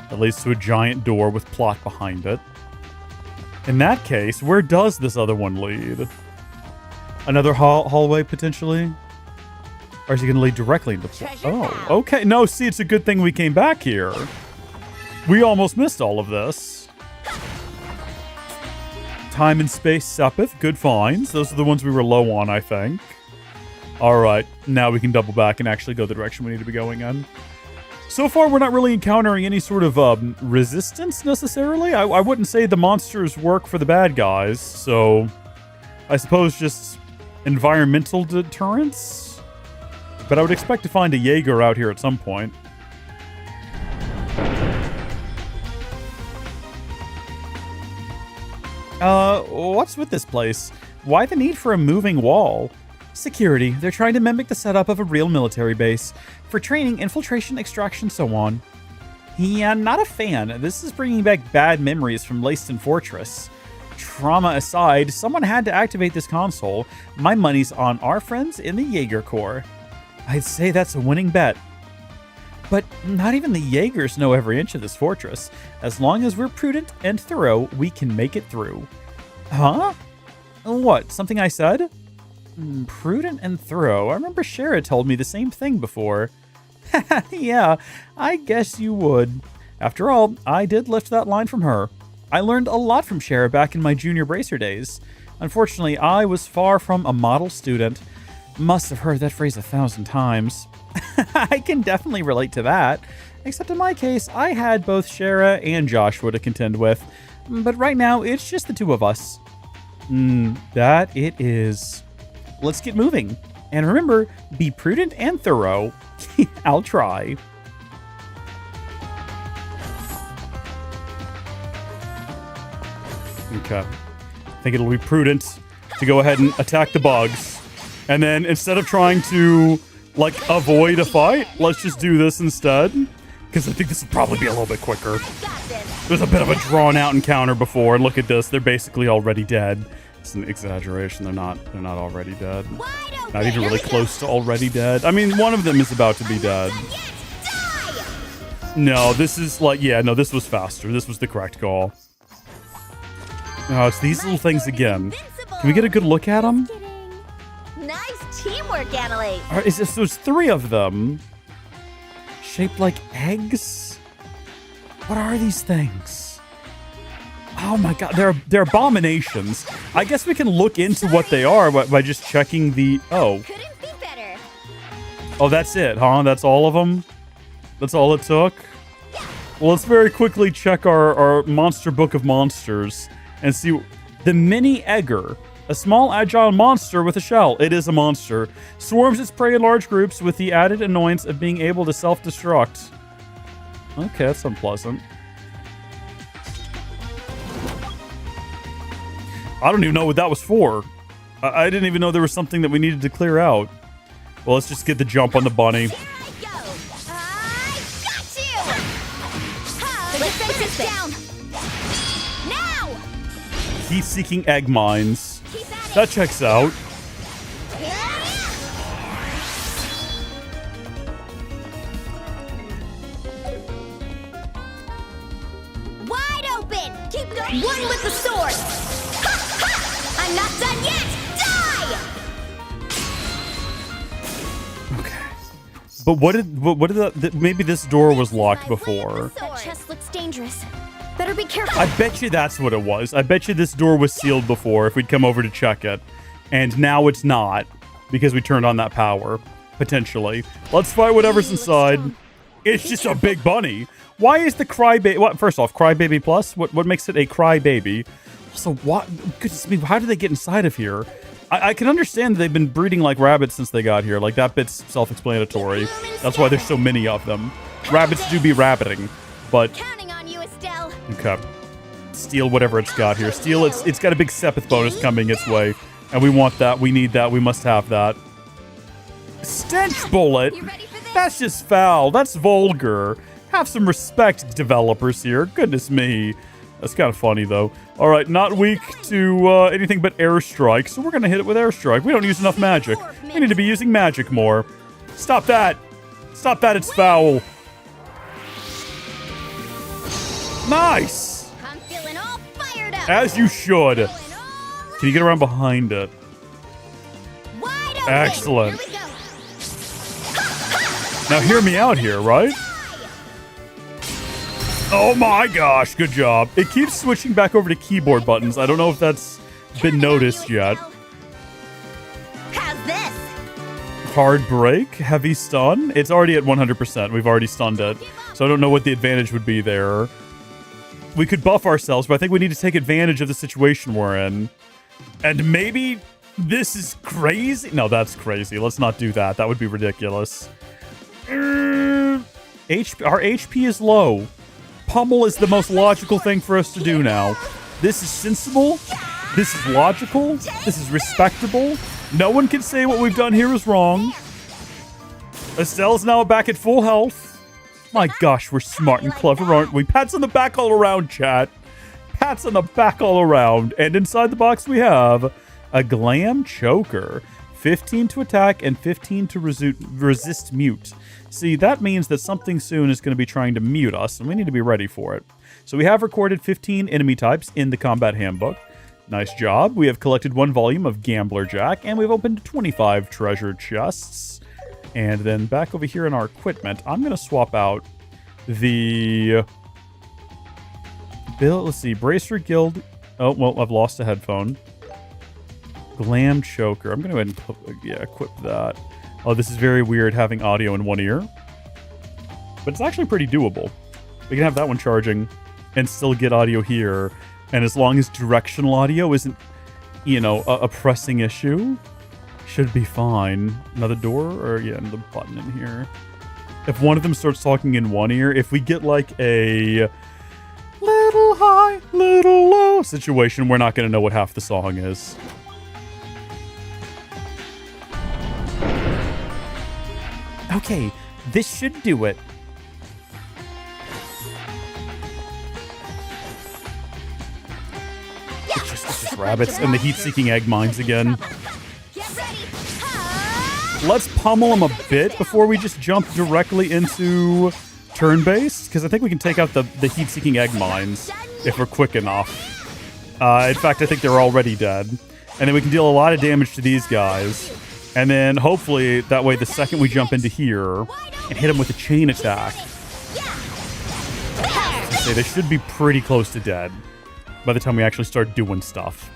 That leads to a giant door with plot behind it. In that case, where does this other one lead? Another hallway, potentially? Or is he going to lead directly into... Oh, okay. No, see, it's a good thing we came back here. We almost missed all of this. Time and space, Sepith. Good finds. Those are the ones we were low on, I think. All right. Now we can double back and actually go the direction we need to be going in. So far, we're not really encountering any sort of resistance, necessarily. I wouldn't say the monsters work for the bad guys, so I suppose just environmental deterrence? But I would expect to find a Jaeger out here at some point. What's with this place? Why the need for a moving wall? Security. They're trying to mimic the setup of a real military base. For training, infiltration, extraction, so on. Yeah, not a fan. This is bringing back bad memories from Leyston Fortress. Trauma aside, someone had to activate this console. My money's on our friends in the Jaeger Corps. I'd say that's a winning bet. But not even the Jaegers know every inch of this fortress. As long as we're prudent and thorough, we can make it through. Huh? What, something I said? Prudent and thorough. I remember Shara told me the same thing before. Yeah, I guess you would. After all, I did lift that line from her. I learned a lot from Shara back in my junior bracer days. Unfortunately, I was far from a model student. Must have heard that phrase 1,000 times. I can definitely relate to that. Except in my case, I had both Shara and Joshua to contend with. But right now, it's just the two of us. That it is. Let's get moving. And remember, be prudent and thorough. I'll try. Okay. I think it'll be prudent to go ahead and attack the bugs. And then instead of trying to, like, avoid a fight, let's just do this instead. Because I think this will probably be a little bit quicker. There's a bit of a drawn-out encounter before. Look at this. They're basically already dead. It's an exaggeration. They're not already dead. Not even really close to already dead. I mean, one of them is about to be dead. No, this is like, yeah, no, this was faster. This was the correct call. Oh, it's these little things again. Can we get a good look at them? Nice teamwork, Annalise. There's 3 of them. Shaped like eggs? What are these things? Oh my god, they're abominations. I guess we can look into what they are by just checking the... Oh. Couldn't be better. Oh, that's it, huh? That's all of them? That's all it took? Well, let's very quickly check our monster book of monsters and see... The mini egger. A small, agile monster with a shell. It is a monster. Swarms its prey in large groups with the added annoyance of being able to self-destruct. Okay, that's unpleasant. I don't even know what that was for. I didn't even know there was something that we needed to clear out. Well, let's just get the jump on the bunny. Let's face this down. Now! Heat-seeking egg mines. That checks out. Wide open! Keep going! One with the sword! Ha, ha! I'm not done yet! Die! Okay. But what did maybe this door was locked before. That chest looks dangerous. Better be careful. I bet you that's what it was. I bet you this door was sealed before if we'd come over to check it. And now it's not because we turned on that power, potentially. Let's fight whatever's inside. It's just a big bunny. Why is the crybaby... What? First off, crybaby plus? What makes it a crybaby? Also, what? Goodness me, how did they get inside of here? I can understand that they've been breeding like rabbits since they got here. Like, that bit's self-explanatory. That's why there's so many of them. Rabbits do be rabbiting, but... Okay. Steal whatever it's got here. Steal it's got a big Sepith bonus coming its way. And we want that. We need that. We must have that. Stench bullet? That's just foul. That's vulgar. Have some respect, developers here. Goodness me. That's kind of funny, though. All right, not weak to anything but airstrike, so we're going to hit it with airstrike. We don't use enough magic. We need to be using magic more. Stop that. Stop that. It's foul. Nice! I'm feeling all fired up. As you should. Can you get around behind it? Excellent. Now hear me out here, right? Oh my gosh, good job. It keeps switching back over to keyboard buttons. I don't know if that's been noticed yet. How's this? Hard break, heavy stun. It's already at 100%. We've already stunned it. So I don't know what the advantage would be there. We could buff ourselves, but I think we need to take advantage of the situation we're in. And maybe this is crazy. No, that's crazy. Let's not do that. That would be ridiculous. Our HP is low. Pummel is the most logical thing for us to do now. This is sensible. This is logical. This is respectable. No one can say what we've done here is wrong. Estelle's now back at full health. My gosh, we're smart and clever, aren't we? Pats on the back all around, chat. Pats on the back all around. And inside the box we have a Glam Choker. 15 to attack and 15 to resist mute. See, that means that something soon is going to be trying to mute us, and we need to be ready for it. So we have recorded 15 enemy types in the combat handbook. Nice job. We have collected 1 volume of Gambler Jack, and we've opened 25 treasure chests. And then back over here in our equipment, I'm going to swap out the... Let's see, Bracer Guild. Oh, well, I've lost a headphone. Glam Choker. I'm going to go ahead and equip that. Oh, this is very weird having audio in one ear. But it's actually pretty doable. We can have that one charging and still get audio here. And as long as directional audio isn't, you know, a pressing issue, should be fine. Another door? Or, yeah, another button in here. If one of them starts talking in one ear, if we get like a little high, little low situation, we're not going to know what half the song is. Okay, this should do it. It's just rabbits and the heat-seeking egg mines again. Let's pummel them a bit before we just jump directly into turn-based, because I think we can take out the heat-seeking egg mines if we're quick enough. In fact, I think they're already dead. And then we can deal a lot of damage to these guys. And then hopefully that way the second we jump into here and hit them with a chain attack, okay, they should be pretty close to dead by the time we actually start doing stuff.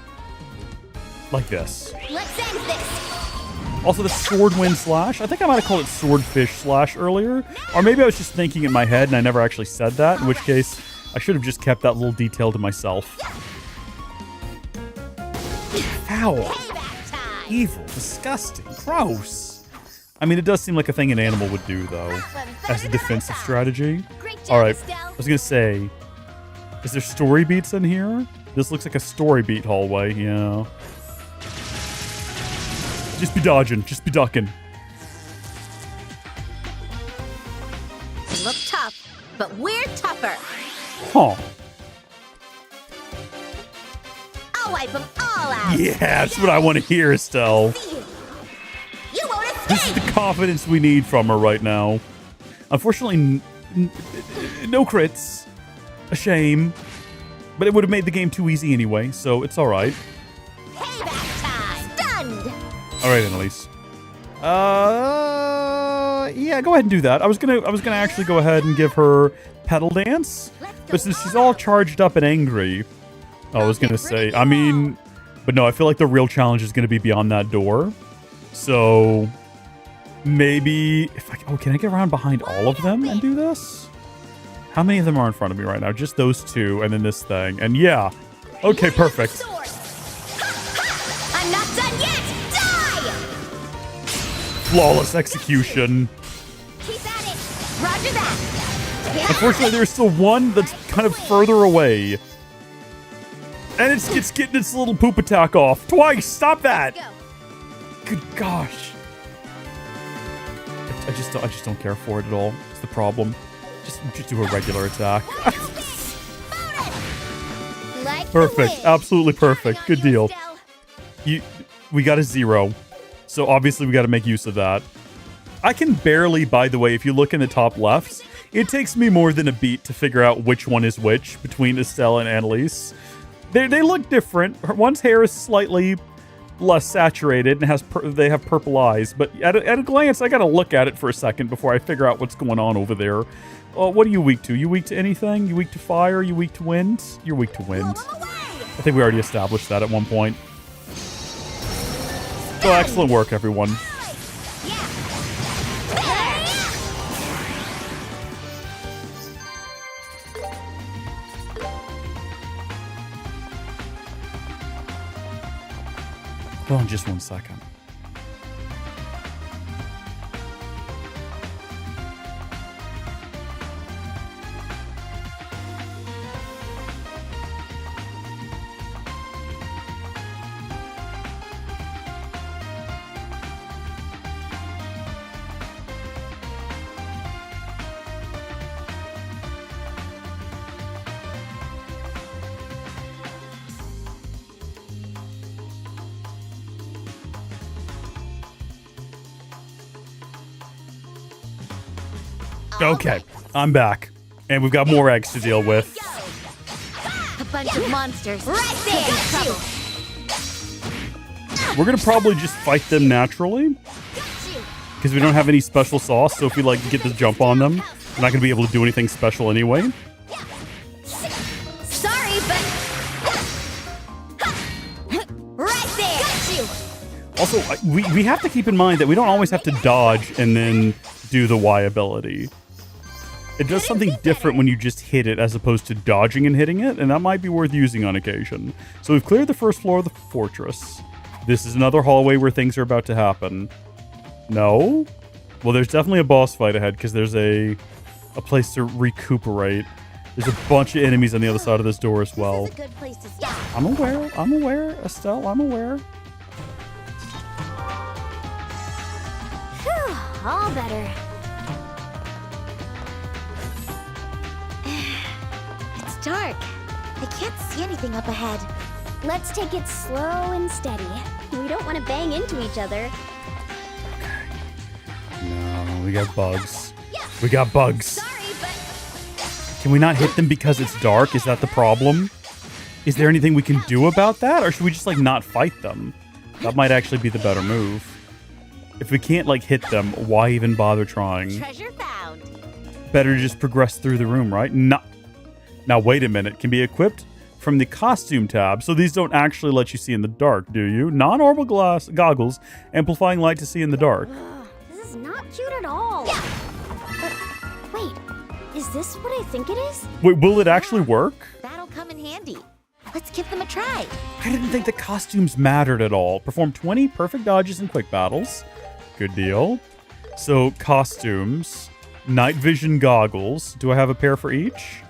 Like this. Let's end this. Also the Swordwind Slash. I think I might have called it Swordfish Slash earlier. Or maybe I was just thinking in my head and I never actually said that, in which case I should have just kept that little detail to myself. Foul. Evil. Disgusting. Gross. I mean, it does seem like a thing an animal would do, though, as a defensive strategy. Alright, I was gonna say, is there story beats in here? This looks like a story beat hallway, yeah. Just be dodging, just be ducking. They look tough, but we're tougher. Huh. I'll wipe them all out. Yeah, that's what I want to hear, Estelle. You won't escape. This is the confidence we need from her right now. Unfortunately, no crits. A shame. But it would have made the game too easy anyway, so it's alright. Payback time. Stunned. Alright, Annalise. Yeah, go ahead and do that. I was gonna actually go ahead and give her Petal Dance, but since she's all charged up and angry, I was gonna say, I mean, but no, I feel like the real challenge is gonna be beyond that door. So maybe if I, oh, can I get around behind all of them and do this? How many of them are in front of me right now? Just those two, and then this thing, and yeah, okay, perfect. I'm not done yet. Die. Flawless execution. Keep at it. Roger that. Unfortunately, there's still one that's kind of further away. And it's getting its little poop attack off. Twice! Stop that! Good gosh. I just don't care for it at all. It's the problem. Just do a regular attack. Perfect. Absolutely perfect. Good deal. We got a 0. So obviously we got to make use of that. I can barely, by the way, if you look in the top left, it takes me more than a beat to figure out which one is which between Estelle and Annalise. They look different. One's hair is slightly less saturated and they have purple eyes, but at a glance, I gotta look at it for a second before I figure out what's going on over there. What are you weak to? You weak to anything? You weak to fire? You weak to wind? You're weak to wind. I think we already established that at one point. So excellent work, everyone. Hold on just 1 second. Okay, I'm back. And we've got more eggs to deal with. A bunch of monsters. Right there. We're gonna probably just fight them naturally. Because we don't have any special sauce, so if we like get the jump on them, we're not gonna be able to do anything special anyway. Sorry, but right there. Got you. Also, we have to keep in mind that we don't always have to dodge and then do the Y ability. It does something different when you just hit it as opposed to dodging and hitting it, and that might be worth using on occasion. So we've cleared the first floor of the fortress. This is another hallway where things are about to happen. No? Well, there's definitely a boss fight ahead because there's a place to recuperate. There's a bunch of enemies on the other side of this door as well. I'm aware, Estelle, I'm aware. Whew, all better. It's dark. I can't see anything up ahead. Let's take it slow and steady. We don't want to bang into each other. No, we got bugs. We got bugs. Can we not hit them because it's dark? Is that the problem? Is there anything we can do about that? Or should we just, like, not fight them? That might actually be the better move. If we can't, like, hit them, why even bother trying? Treasure found. Better to just progress through the room, right? No. Now, wait a minute. Can be equipped from the costume tab. So these don't actually let you see in the dark, do you? Non-orbital glass goggles, amplifying light to see in the dark. This is not cute at all. But wait, is this what I think it is? Wait, will it actually work? That'll come in handy. Let's give them a try. I didn't think the costumes mattered at all. Perform 20 perfect dodges in quick battles. Good deal. So, costumes. Night vision goggles. Do I have a pair for each?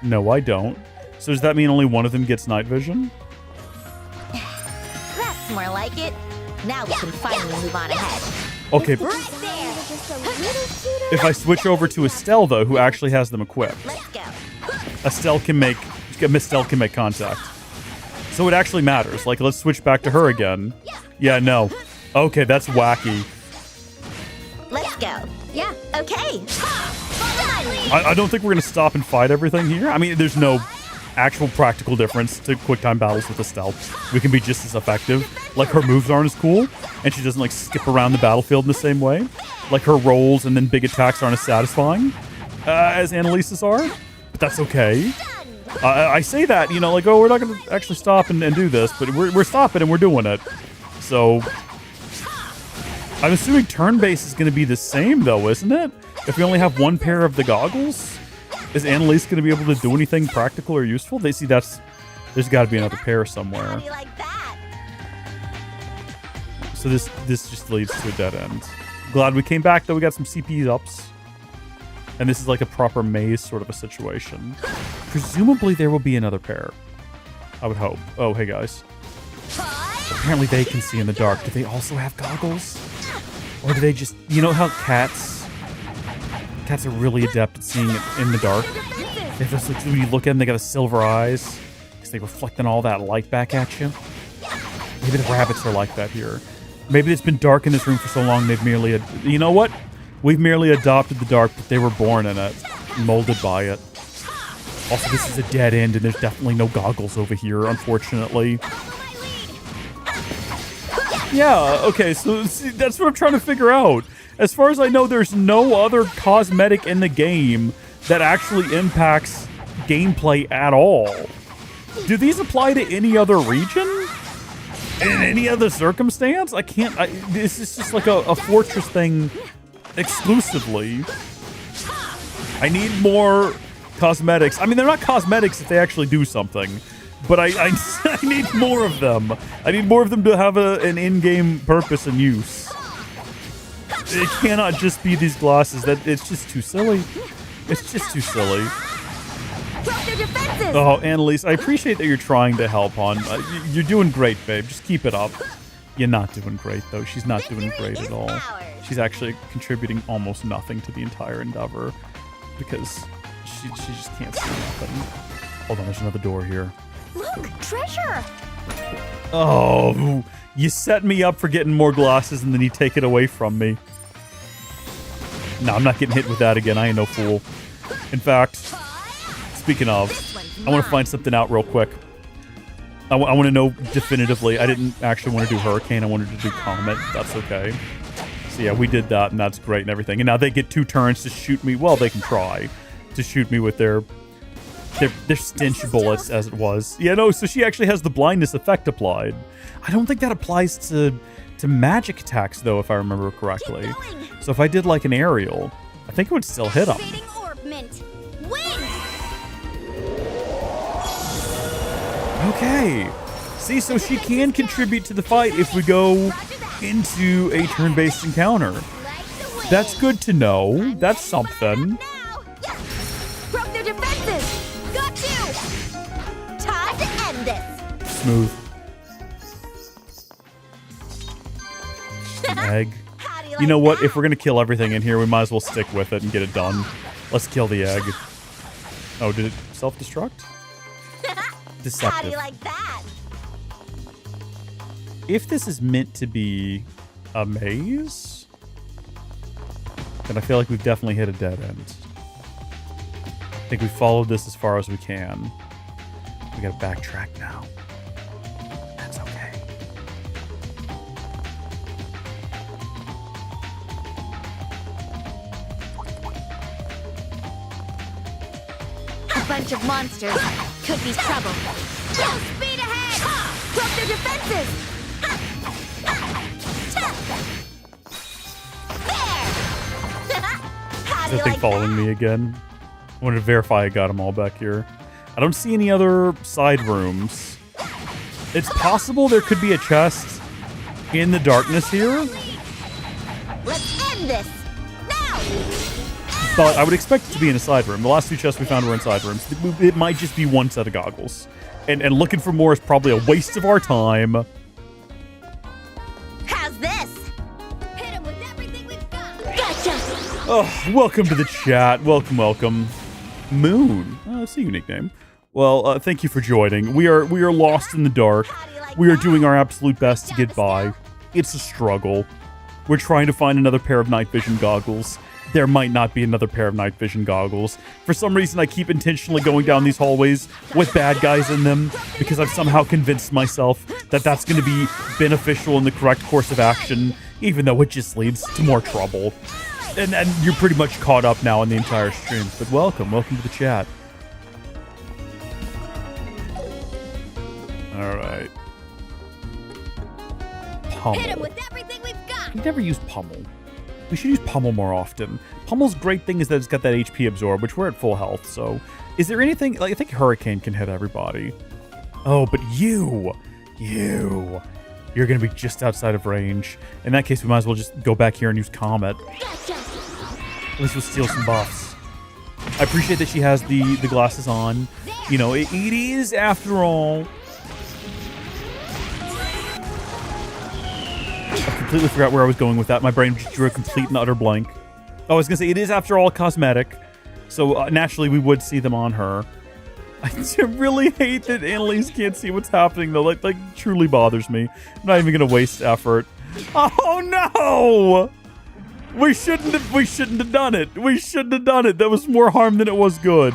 No, I don't. So does that mean only one of them gets night vision? That's more like it. Now we can finally move on ahead. Okay. Right there. If I switch over to Estelle, though, who actually has them equipped. Let's go. Estelle can make contact. So it actually matters. Like, let's switch back to her again. Yeah, no. Okay, that's wacky. Let's go. Yeah. Okay. I don't think we're going to stop and fight everything here. I mean, there's no actual practical difference to quick time battles with Estelle. We can be just as effective. Like, her moves aren't as cool, and she doesn't, like, skip around the battlefield in the same way. Like, her rolls and then big attacks aren't as satisfying as Annalise's are. But that's okay. I say that, you know, like, oh, we're not going to actually stop and do this, but we're stopping and we're doing it. So, I'm assuming turn-based is going to be the same, though, isn't it? If we only have one pair of the goggles, is Annalise going to be able to do anything practical or useful? They see there's got to be another pair somewhere. So this just leads to a dead end. Glad we came back, though. We got some CP ups. And this is like a proper maze sort of a situation. Presumably there will be another pair. I would hope. Oh, hey guys. Apparently they can see in the dark. Do they also have goggles? Or do they just... You know how cats are really adept at seeing it in the dark? If it's like, when you look at them, they got a silver eyes. Because they reflecting all that light back at you. Maybe the rabbits are like that here. Maybe it's been dark in this room for so long they've merely... You know what? We've merely adopted the dark, but they were born in it, molded by it. Also, this is a dead end, and there's definitely no goggles over here, unfortunately. Yeah, okay, so see, that's what I'm trying to figure out. As far as I know, there's no other cosmetic in the game that actually impacts gameplay at all. Do these apply to any other region? In any other circumstance? I can't... this is just like a Fortress thing... exclusively. I need more cosmetics. I mean, they're not cosmetics if they actually do something, but I need more of them. I need more of them to have an in-game purpose and use. It cannot just be these glasses. That it's just too silly. It's just too silly. Oh, Annalise, I appreciate that you're trying to help, hon. You're doing great, babe. Just keep it up. You're not doing great, though. She's not doing great at all. She's actually contributing almost nothing to the entire endeavor because she just can't see nothing. Hold on, there's another door here. Look, treasure! Oh, you set me up for getting more glasses and then you take it away from me. No, I'm not getting hit with that again. I ain't no fool. In fact, speaking of, I want to find something out real quick. I want to know definitively. I didn't actually want to do Hurricane. I wanted to do Comet. That's okay. So yeah, we did that, and that's great and everything. And now they get 2 turns to shoot me. Well, they can try to shoot me with their stench bullets, as it was. Yeah, no, so she actually has the blindness effect applied. I don't think that applies to magic attacks, though, if I remember correctly. So if I did, like, an aerial, I think it would still hit them. Okay. See, so she can contribute to the fight if we go into a turn-based encounter. That's good to know. That's something. Broke their defenses. Got you. Time to end this. Smooth. An egg. You know what? If we're gonna kill everything in here, we might as well stick with it and get it done. Let's kill the egg. Oh, did it self-destruct? Deceptive. How do you like that? if this is meant to be a maze, then I feel like we've definitely hit a dead end. I think we followed this as far as we can. We gotta backtrack now. That's okay. A bunch of monsters could be trouble. Full speed ahead! Broke their defenses! How Is do that you thing like following me again? I wanted to verify I got them all back here. I don't see any other side rooms. It's possible there could be a chest in the darkness here, Let's end this! Now! but I would expect it to be in a side room. The last two chests we found were in side rooms. It might just be one set of goggles. And looking for more is probably a waste of our time. How's this? Hit him with everything we've got! Gotcha! Oh, welcome to the chat. Welcome, welcome. Moon. Oh, that's a unique name. Well, thank you for joining. We are lost in the dark. We are doing our absolute best to get by. It's a struggle. We're trying to find another pair of night vision goggles. There might not be another pair of night vision goggles. For some reason, I keep intentionally going down these hallways with bad guys in them because I've somehow convinced myself that that's going to be beneficial in the correct course of action, even though it just leads to more trouble. And you're pretty much caught up now in the entire stream. But welcome to the chat. All right. Pummel. Hit him with everything we've got! We've never used Pummel. We should use Pummel more often. Pummel's great thing is that it's got that HP absorb, which we're at full health, so... Is there anything... Like, I think Hurricane can hit everybody. Oh, but you're gonna be just outside of range. In that case, we might as well just go back here and use Comet. At least we'll steal some buffs. I appreciate that she has the glasses on. You know, it is, after all... I completely forgot where I was going with that. My brain just drew a complete and utter blank. Oh, I was going to say, it is, after all, cosmetic. So, naturally, we would see them on her. I really hate that Annalise can't see what's happening, though. Like truly bothers me. I'm not even going to waste effort. Oh, no! We shouldn't have done it. We shouldn't have done it. That was more harm than it was good.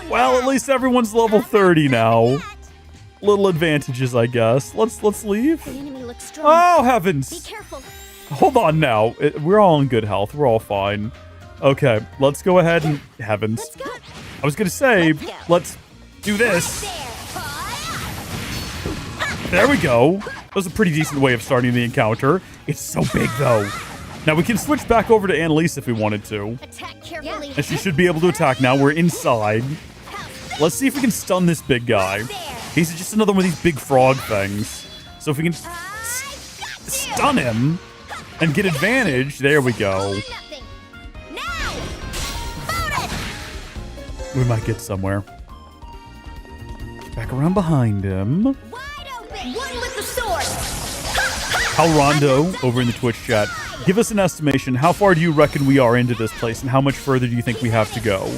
Well, at least everyone's level 30 now. Little advantages, I guess. Let's leave. The enemy looks strong. Oh, heavens. Be careful. Hold on now. We're all in good health. We're all fine. Okay, let's go ahead and... Heavens. I was going to say, let's do this. There we go. That was a pretty decent way of starting the encounter. It's so big, though. Now, we can switch back over to Annalise if we wanted to. Attack carefully. And she should be able to attack now. We're inside. Let's see if we can stun this big guy. He's just another one of these big frog things. So if we can stun him and get advantage, there we go. We might get somewhere. Back around behind him. Wide open! One with the sword! Hal Rondo over in the Twitch chat. Give us an estimation. How far do you reckon we are into this place, and how much further do you think we have to go?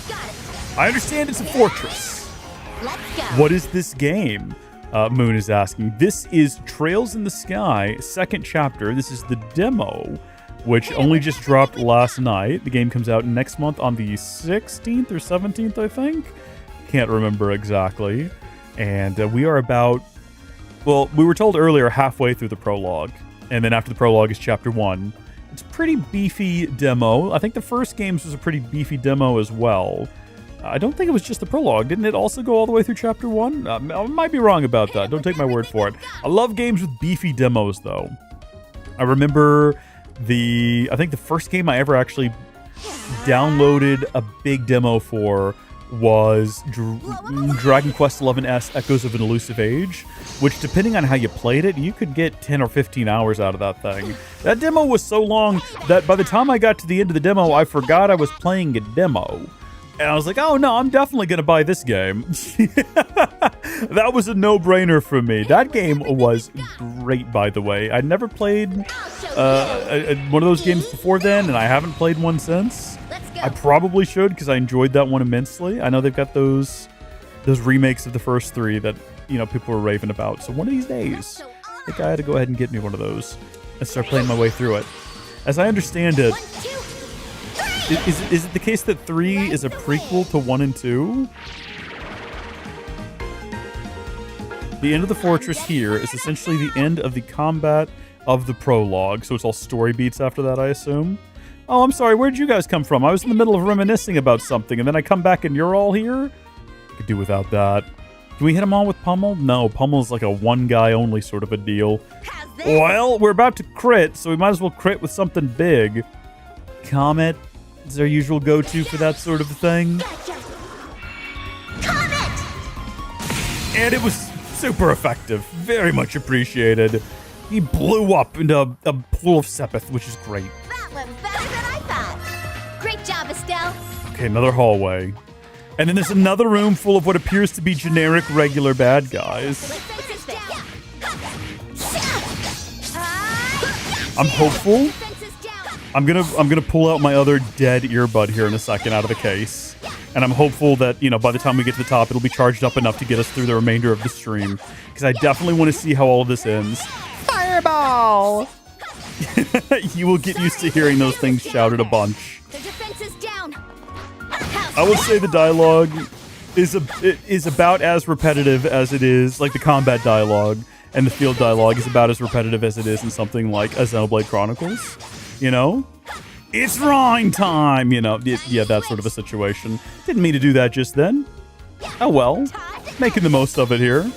I understand it's a fortress. Let's go! What is this game? Moon is asking. This is Trails in the Sky, second chapter. This is the demo, which only just dropped last night. The game comes out next month on the 16th or 17th, I think. Can't remember exactly. And we are about... Well, we were told earlier halfway through the prologue. And then after the prologue is chapter 1. It's a pretty beefy demo. I think the first games was a pretty beefy demo as well. I don't think it was just the prologue. Didn't it also go all the way through chapter 1? I might be wrong about that. Don't take my word for it. I love games with beefy demos, though. I remember I think the first game I ever actually downloaded a big demo for was Dragon Quest XI's Echoes of an Elusive Age, which, depending on how you played it, you could get 10 or 15 hours out of that thing. That demo was so long that by the time I got to the end of the demo, I forgot I was playing a demo. And I was like, oh no, I'm definitely going to buy this game. That was a no-brainer for me. That game was great, by the way. I'd never played one of those games before then, and I haven't played one since. I probably should, because I enjoyed that one immensely. I know they've got those remakes of the first three that, you know, people were raving about. So one of these days, think I had to go ahead and get me one of those and start playing my way through it. As I understand it, is it the case that 3 is a prequel to 1 and 2? The end of the fortress here is essentially the end of the combat of the prologue, so it's all story beats after that, I assume. Oh, I'm sorry, where'd you guys come from? I was in the middle of reminiscing about something, and then I come back and you're all here? I could do without that. Can we hit them all with Pummel? No, Pummel's like a one-guy-only sort of a deal. Well, we're about to crit, so we might as well crit with something big. Comet is our usual go-to for that sort of thing. Comet! And it was super effective. Very much appreciated. He blew up into a pool of Sepith, which is great. That went better than I thought. Great job, Estelle. Okay, another hallway. And then there's another room full of what appears to be generic regular bad guys. I'm hopeful. I'm gonna pull out my other dead earbud here in a second out of the case. And I'm hopeful that, you know, by the time we get to the top, it'll be charged up enough to get us through the remainder of the stream. Because I definitely want to see how all of this ends. Fireball! You will get used to hearing those things shouted a bunch. The defense is down. I would say the dialogue is about as repetitive as it is, like the combat dialogue and the field dialogue is about as repetitive as it is in something like a Xenoblade Chronicles. You know? It's Rhine time! You know, yeah, that sort of a situation. Didn't mean to do that just then. Oh well. Making the most of it here.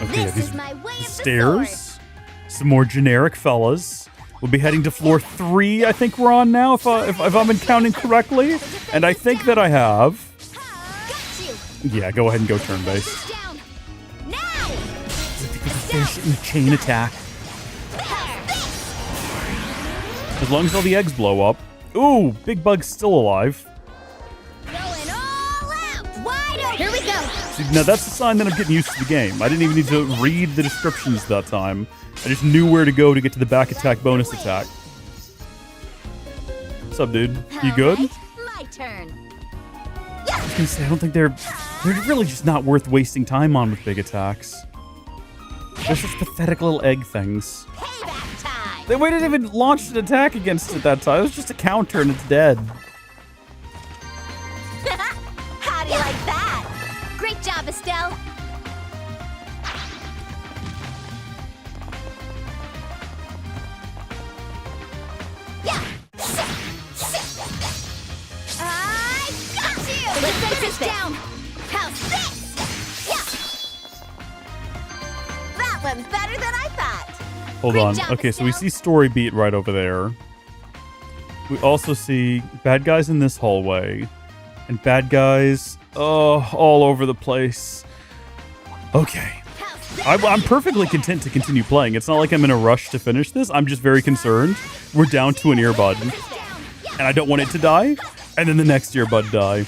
Okay, these stairs. Some more generic fellas. We'll be heading to floor 3, I think we're on now, if I'm counting correctly. And I think that I have. Yeah, go ahead and go turn-based. Finish it in the chain attack. As long as all the eggs blow up. Ooh, Big Bug's still alive. Going all out. Wide open. Here we go. See, now that's a sign that I'm getting used to the game. I didn't even need to read the descriptions that time. I just knew where to go to get to the back attack bonus attack. What's up, dude? You good? Right, my turn. I was gonna say, I don't think they're really just not worth wasting time on with big attacks. They're such pathetic little egg things. Payback time. They didn't even launch an attack against it that time. It was just a counter and it's dead. How do you like that? Great job, Estelle. I got you! The defense is down! How's this? Yeah! That went better than I thought! Hold on. Okay, so we see story beat right over there. We also see bad guys in this hallway. And bad guys, all over the place. Okay. I'm perfectly content to continue playing. It's not like I'm in a rush to finish this. I'm just very concerned. We're down to an earbud. And I don't want it to die. And then the next earbud die.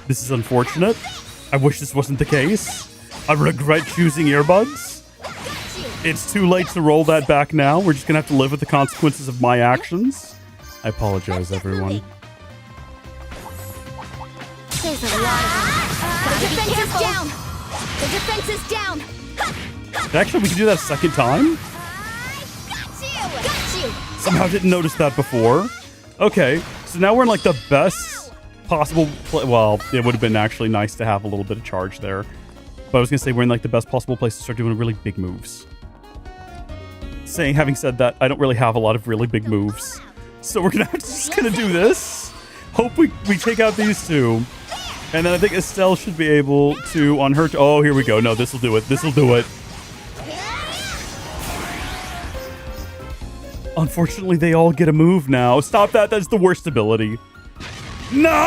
This is unfortunate. I wish this wasn't the case. I regret choosing earbuds. It's too late to roll that back now. We're just gonna have to live with the consequences of my actions. I apologize, everyone. There's a lot of them. The defense is down! The defense is down! Actually, we can do that a second time? Got you! Somehow didn't notice that before. Okay, so now we're in like the best possible well, it would have been actually nice to have a little bit of charge there. But I was gonna say we're in like the best possible place to start doing really big moves. Having said that, I don't really have a lot of really big moves. So we're just gonna do this. Hope we take out these two. And then I think Estelle should be able to, on her... Oh, here we go. No, this will do it. This will do it. Unfortunately, they all get a move now. Stop that. That's the worst ability. No!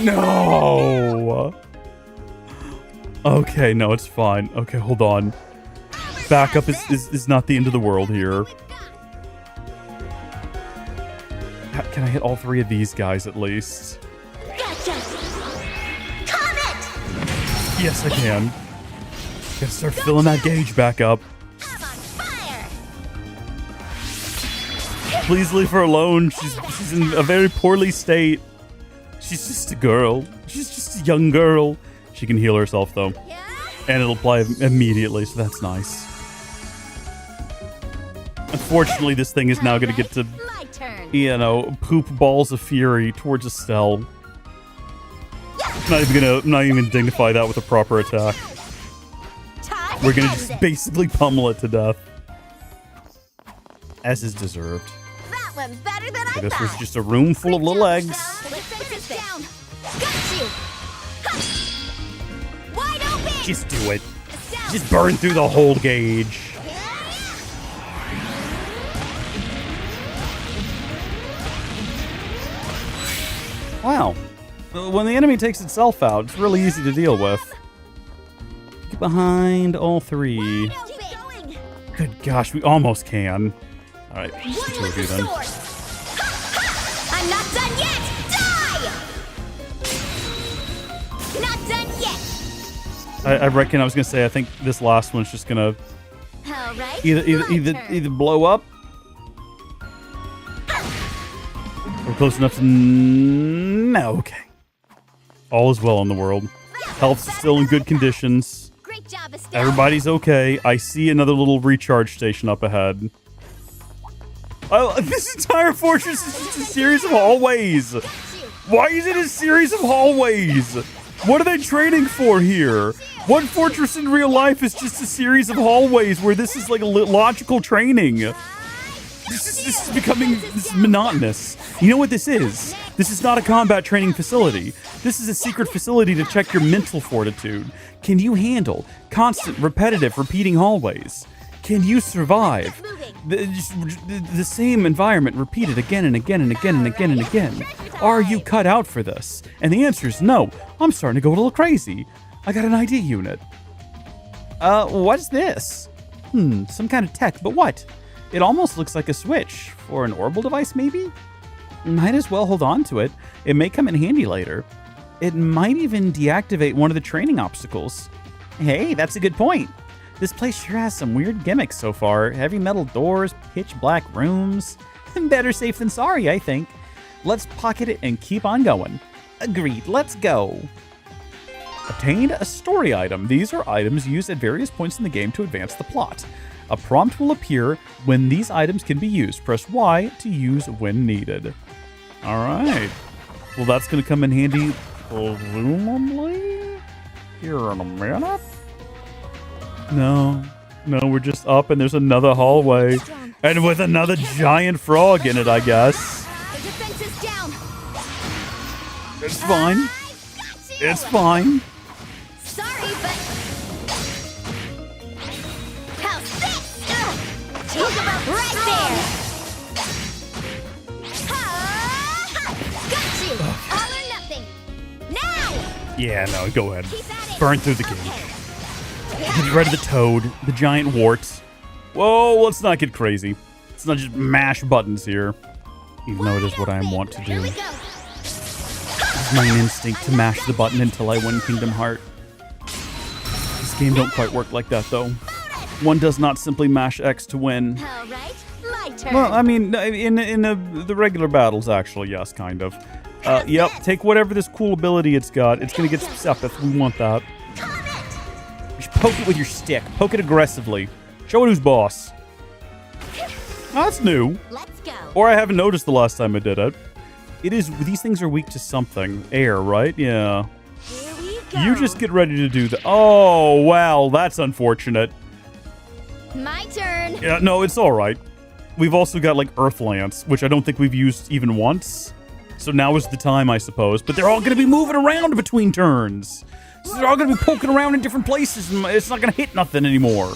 No! Okay, no, it's fine. Okay, hold on. Backup is not the end of the world here. Can I hit all 3 of these guys at least? Gotcha! Comet! Yes, I can. Gotta start filling that gauge back up. I'm on fire! Please leave her alone. She's in a very poorly state. She's just a girl. She's just a young girl. She can heal herself, though. And it'll apply immediately, so that's nice. Unfortunately, this thing is now going to get to, you know, poop balls of fury towards Estelle. I'm not even gonna dignify that with a proper attack. We're gonna just basically pummel it to death. As is deserved. That went better than I This was thought. just a room full of little eggs. Down. Got you. Wide open. Just do it. Just burn through the whole gauge. Wow. When the enemy takes itself out, it's really easy to deal with. Get behind all three. Good gosh, we almost can. Alright, just the two of you then. I'm not done yet. Die. Not done yet. I reckon I was gonna say I think this last one's just gonna All right. either blow up. We're close enough to no. Okay. All is well in the world. Health's still in good conditions. Great job, Estelle. Everybody's okay. I see another little recharge station up ahead. Oh, this entire fortress is just a series of hallways. Why is it a series of hallways? What are they training for here? What fortress in real life is just a series of hallways where this is like a logical training? This is becoming monotonous. You know what this is? This is not a combat training facility. This is a secret facility to check your mental fortitude. Can you handle constant, repetitive, repeating hallways? Can you survive the same environment repeated again and again and again and again and again? Are you cut out for this? And the answer is no. I'm starting to go a little crazy. I got an ID unit. What's this? Some kind of tech, but what? It almost looks like a switch for an orbital device, maybe? Might as well hold on to it. It may come in handy later. It might even deactivate one of the training obstacles. Hey, that's a good point. This place sure has some weird gimmicks so far. Heavy metal doors, pitch black rooms. Better safe than sorry, I think. Let's pocket it and keep on going. Agreed, let's go. Obtained a story item. These are items used at various points in the game to advance the plot. A prompt will appear when these items can be used. Press Y to use when needed. All right. Well, that's going to come in handy, presumably, here in a minute. No, we're just up and there's another hallway. And with another giant frog in it, I guess. The defense is down. It's fine. It's fine. Sorry, but how's this? Talk about right there. Got you. All or nothing. Now. Yeah, no, go ahead. Burn through the gauge. Get rid of the toad, the giant wart. Whoa, let's not get crazy. Let's not just mash buttons here. Even though it is what I want to do. It's my instinct to mash the button until I win Kingdom Heart. This game don't quite work like that, though. One does not simply mash X to win. All right, my turn. Well, I mean, in the regular battles, actually, yes, kind of. Yep, take whatever this cool ability it's got. It's gonna get some stuff if we want that. Just poke it with your stick. Poke it aggressively. Show it who's boss. Oh, that's new. Let's go. Or I haven't noticed the last time I did it. It is, these things are weak to something. Air, right? Yeah. Here we go. You just get ready to do the, oh, wow, that's unfortunate. My turn. Yeah, no, it's all right. We've also got like Earth Lance, which I don't think we've used even once. So now is the time, I suppose. But they're all going to be moving around between turns. So they're all going to be poking around in different places, and it's not going to hit nothing anymore.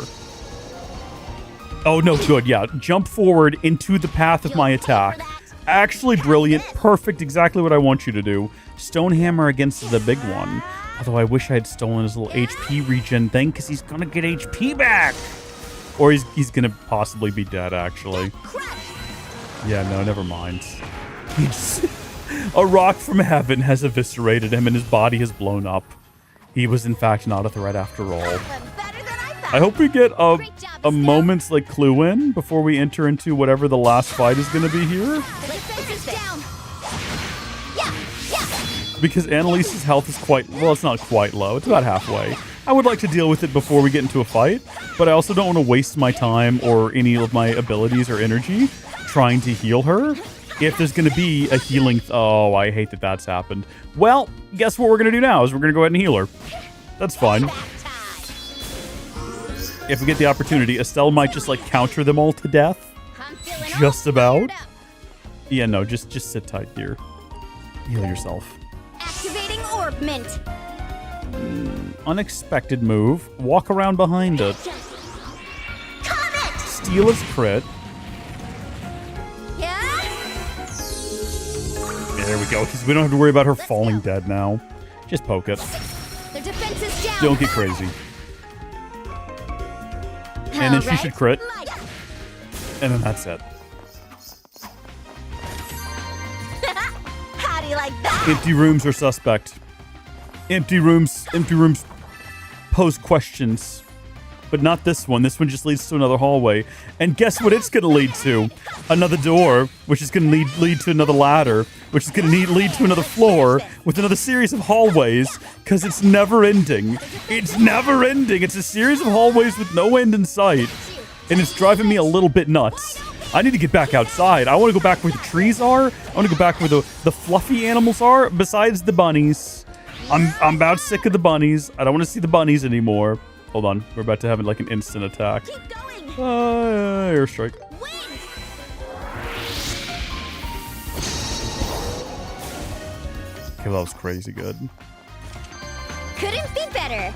Oh, no, good, yeah. Jump forward into the path of my attack. Actually brilliant. Perfect. Exactly what I want you to do. Stonehammer against the big one. Although I wish I had stolen his little HP regen thing, because he's going to get HP back. Or he's going to possibly be dead, actually. Yeah, no, never mind. A rock from heaven has eviscerated him, and his body has blown up. He was, in fact, not a threat after all. I hope we get a moment's like clue in before we enter into whatever the last fight is going to be here. because Annalise's health is quite, well, it's not quite low. It's about halfway. I would like to deal with it before we get into a fight, but I also don't want to waste my time or any of my abilities or energy trying to heal her. If there's going to be a healing... oh, I hate that that's happened. Well, guess what we're going to do now is we're going to go ahead and heal her. That's fine. If we get the opportunity, Estelle might just, like, counter them all to death. Just about. Yeah, no, just sit tight here. Heal yourself. Activating Orb Mint. Unexpected move. Walk around behind it. Steal its crit. There we go, because we don't have to worry about her falling dead now. Just poke it. Their defense is down. Don't get crazy. And then she should crit. And then that's it. How do you like that? Empty rooms are suspect. Empty rooms pose questions. But not this one. This one just leads to another hallway. And guess what it's going to lead to? Another door, which is going to lead to another ladder, which is going to lead to another floor, with another series of hallways, because it's never ending. It's never ending. It's a series of hallways with no end in sight. And it's driving me a little bit nuts. I need to get back outside. I want to go back where the trees are. I want to go back where the fluffy animals are, besides the bunnies. I'm about sick of the bunnies. I don't want to see the bunnies anymore. Hold on. We're about to have like an instant attack. Airstrike. Okay, that was crazy good. Couldn't be better.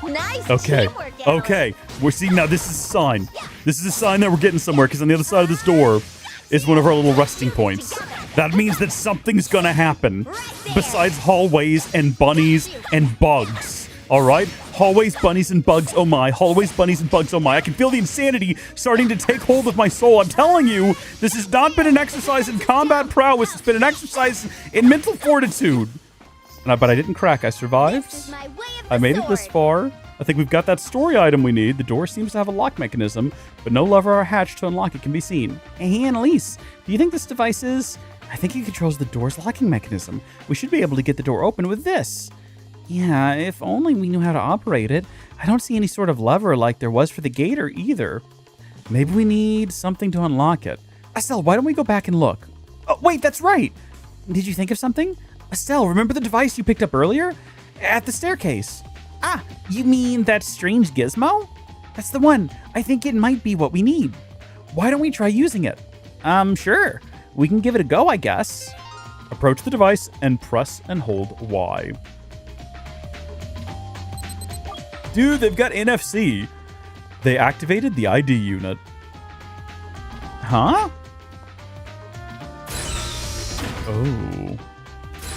Nice Okay. teamwork, Annalise. Okay. We're seeing now. This is a sign. This is a sign that we're getting somewhere, because on the other side of this door is one of our little resting points. That means that something's gonna happen. Besides hallways and bunnies and bugs. Alright? Hallways, bunnies, and bugs, oh my. Hallways, bunnies, and bugs, oh my. I can feel the insanity starting to take hold of my soul. I'm telling you, this has not been an exercise in combat prowess. It's been an exercise in mental fortitude. But I didn't crack. I survived. I made it this far. I think we've got that story item we need. The door seems to have a lock mechanism, but no lever or hatch to unlock it can be seen. Hey, Annalise, do you think this device is... I think it controls the door's locking mechanism. We should be able to get the door open with this. Yeah, if only we knew how to operate it. I don't see any sort of lever like there was for the gator either. Maybe we need something to unlock it. Estelle, why don't we go back and look? Oh, wait, that's right. Did you think of something? Estelle, remember the device you picked up earlier? At the staircase. Ah, you mean that strange gizmo? That's the one. I think it might be what we need. Why don't we try using it? Sure. We can give it a go, I guess. Approach the device and press and hold Y. Dude, they've got NFC. They activated the ID unit. Huh? Oh.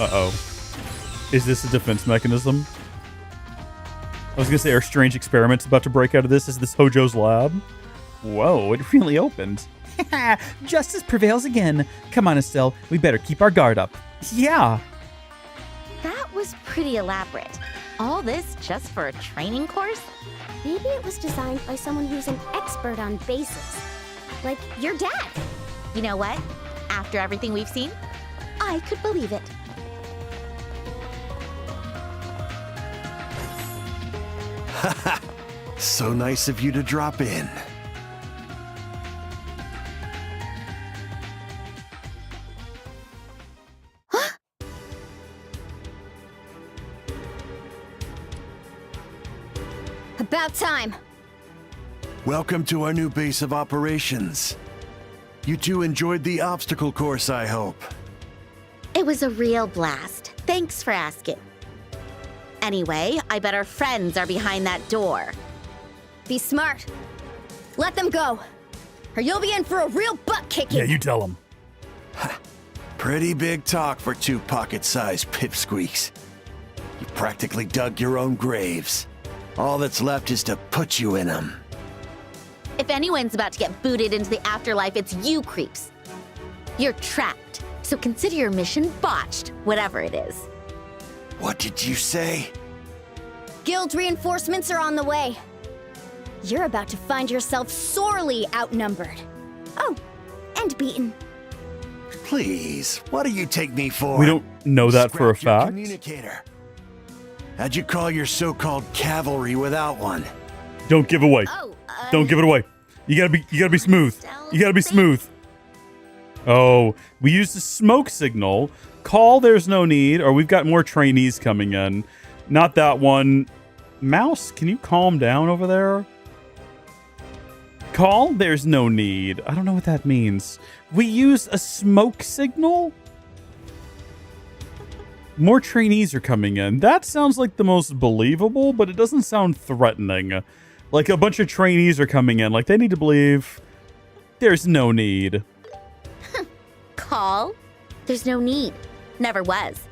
Uh-oh. Is this a defense mechanism? I was gonna say, are strange experiments about to break out of this? Is this Hojo's lab? Whoa, it really opened. Justice prevails again. Come on, Estelle. We better keep our guard up. Yeah. That was pretty elaborate. All this just for a training course? Maybe it was designed by someone who's an expert on bases. Like your dad. You know what? After everything we've seen, I could believe it. So nice of you to drop in. About time. Welcome to our new base of operations. You two enjoyed the obstacle course, I hope. It was a real blast. Thanks for asking. Anyway, I bet our friends are behind that door. Be smart. Let them go, or you'll be in for a real butt kicking. Yeah, you tell them. Pretty big talk for two pocket-sized pipsqueaks. You practically dug your own graves. All that's left is to put you in them. If anyone's about to get booted into the afterlife, it's you creeps. You're trapped, so consider your mission botched, whatever it is. What did you say? Guild reinforcements are on the way. You're about to find yourself sorely outnumbered. Oh, and beaten. Please, what do you take me for? We don't know that for a Scratch your fact. Communicator. How'd you call your so-called cavalry without one? Don't give away. Don't give it away. You gotta be smooth. You gotta be smooth. Oh, we used a smoke signal. Call, there's no need. Or we've got more trainees coming in. Not that one. Mouse, can you calm down over there? Call, there's no need. I don't know what that means. We used a smoke signal? More trainees are coming in. That sounds like the most believable, but it doesn't sound threatening. Like a bunch of trainees are coming in. Like they need to believe there's no need. Call? There's no need. Never was.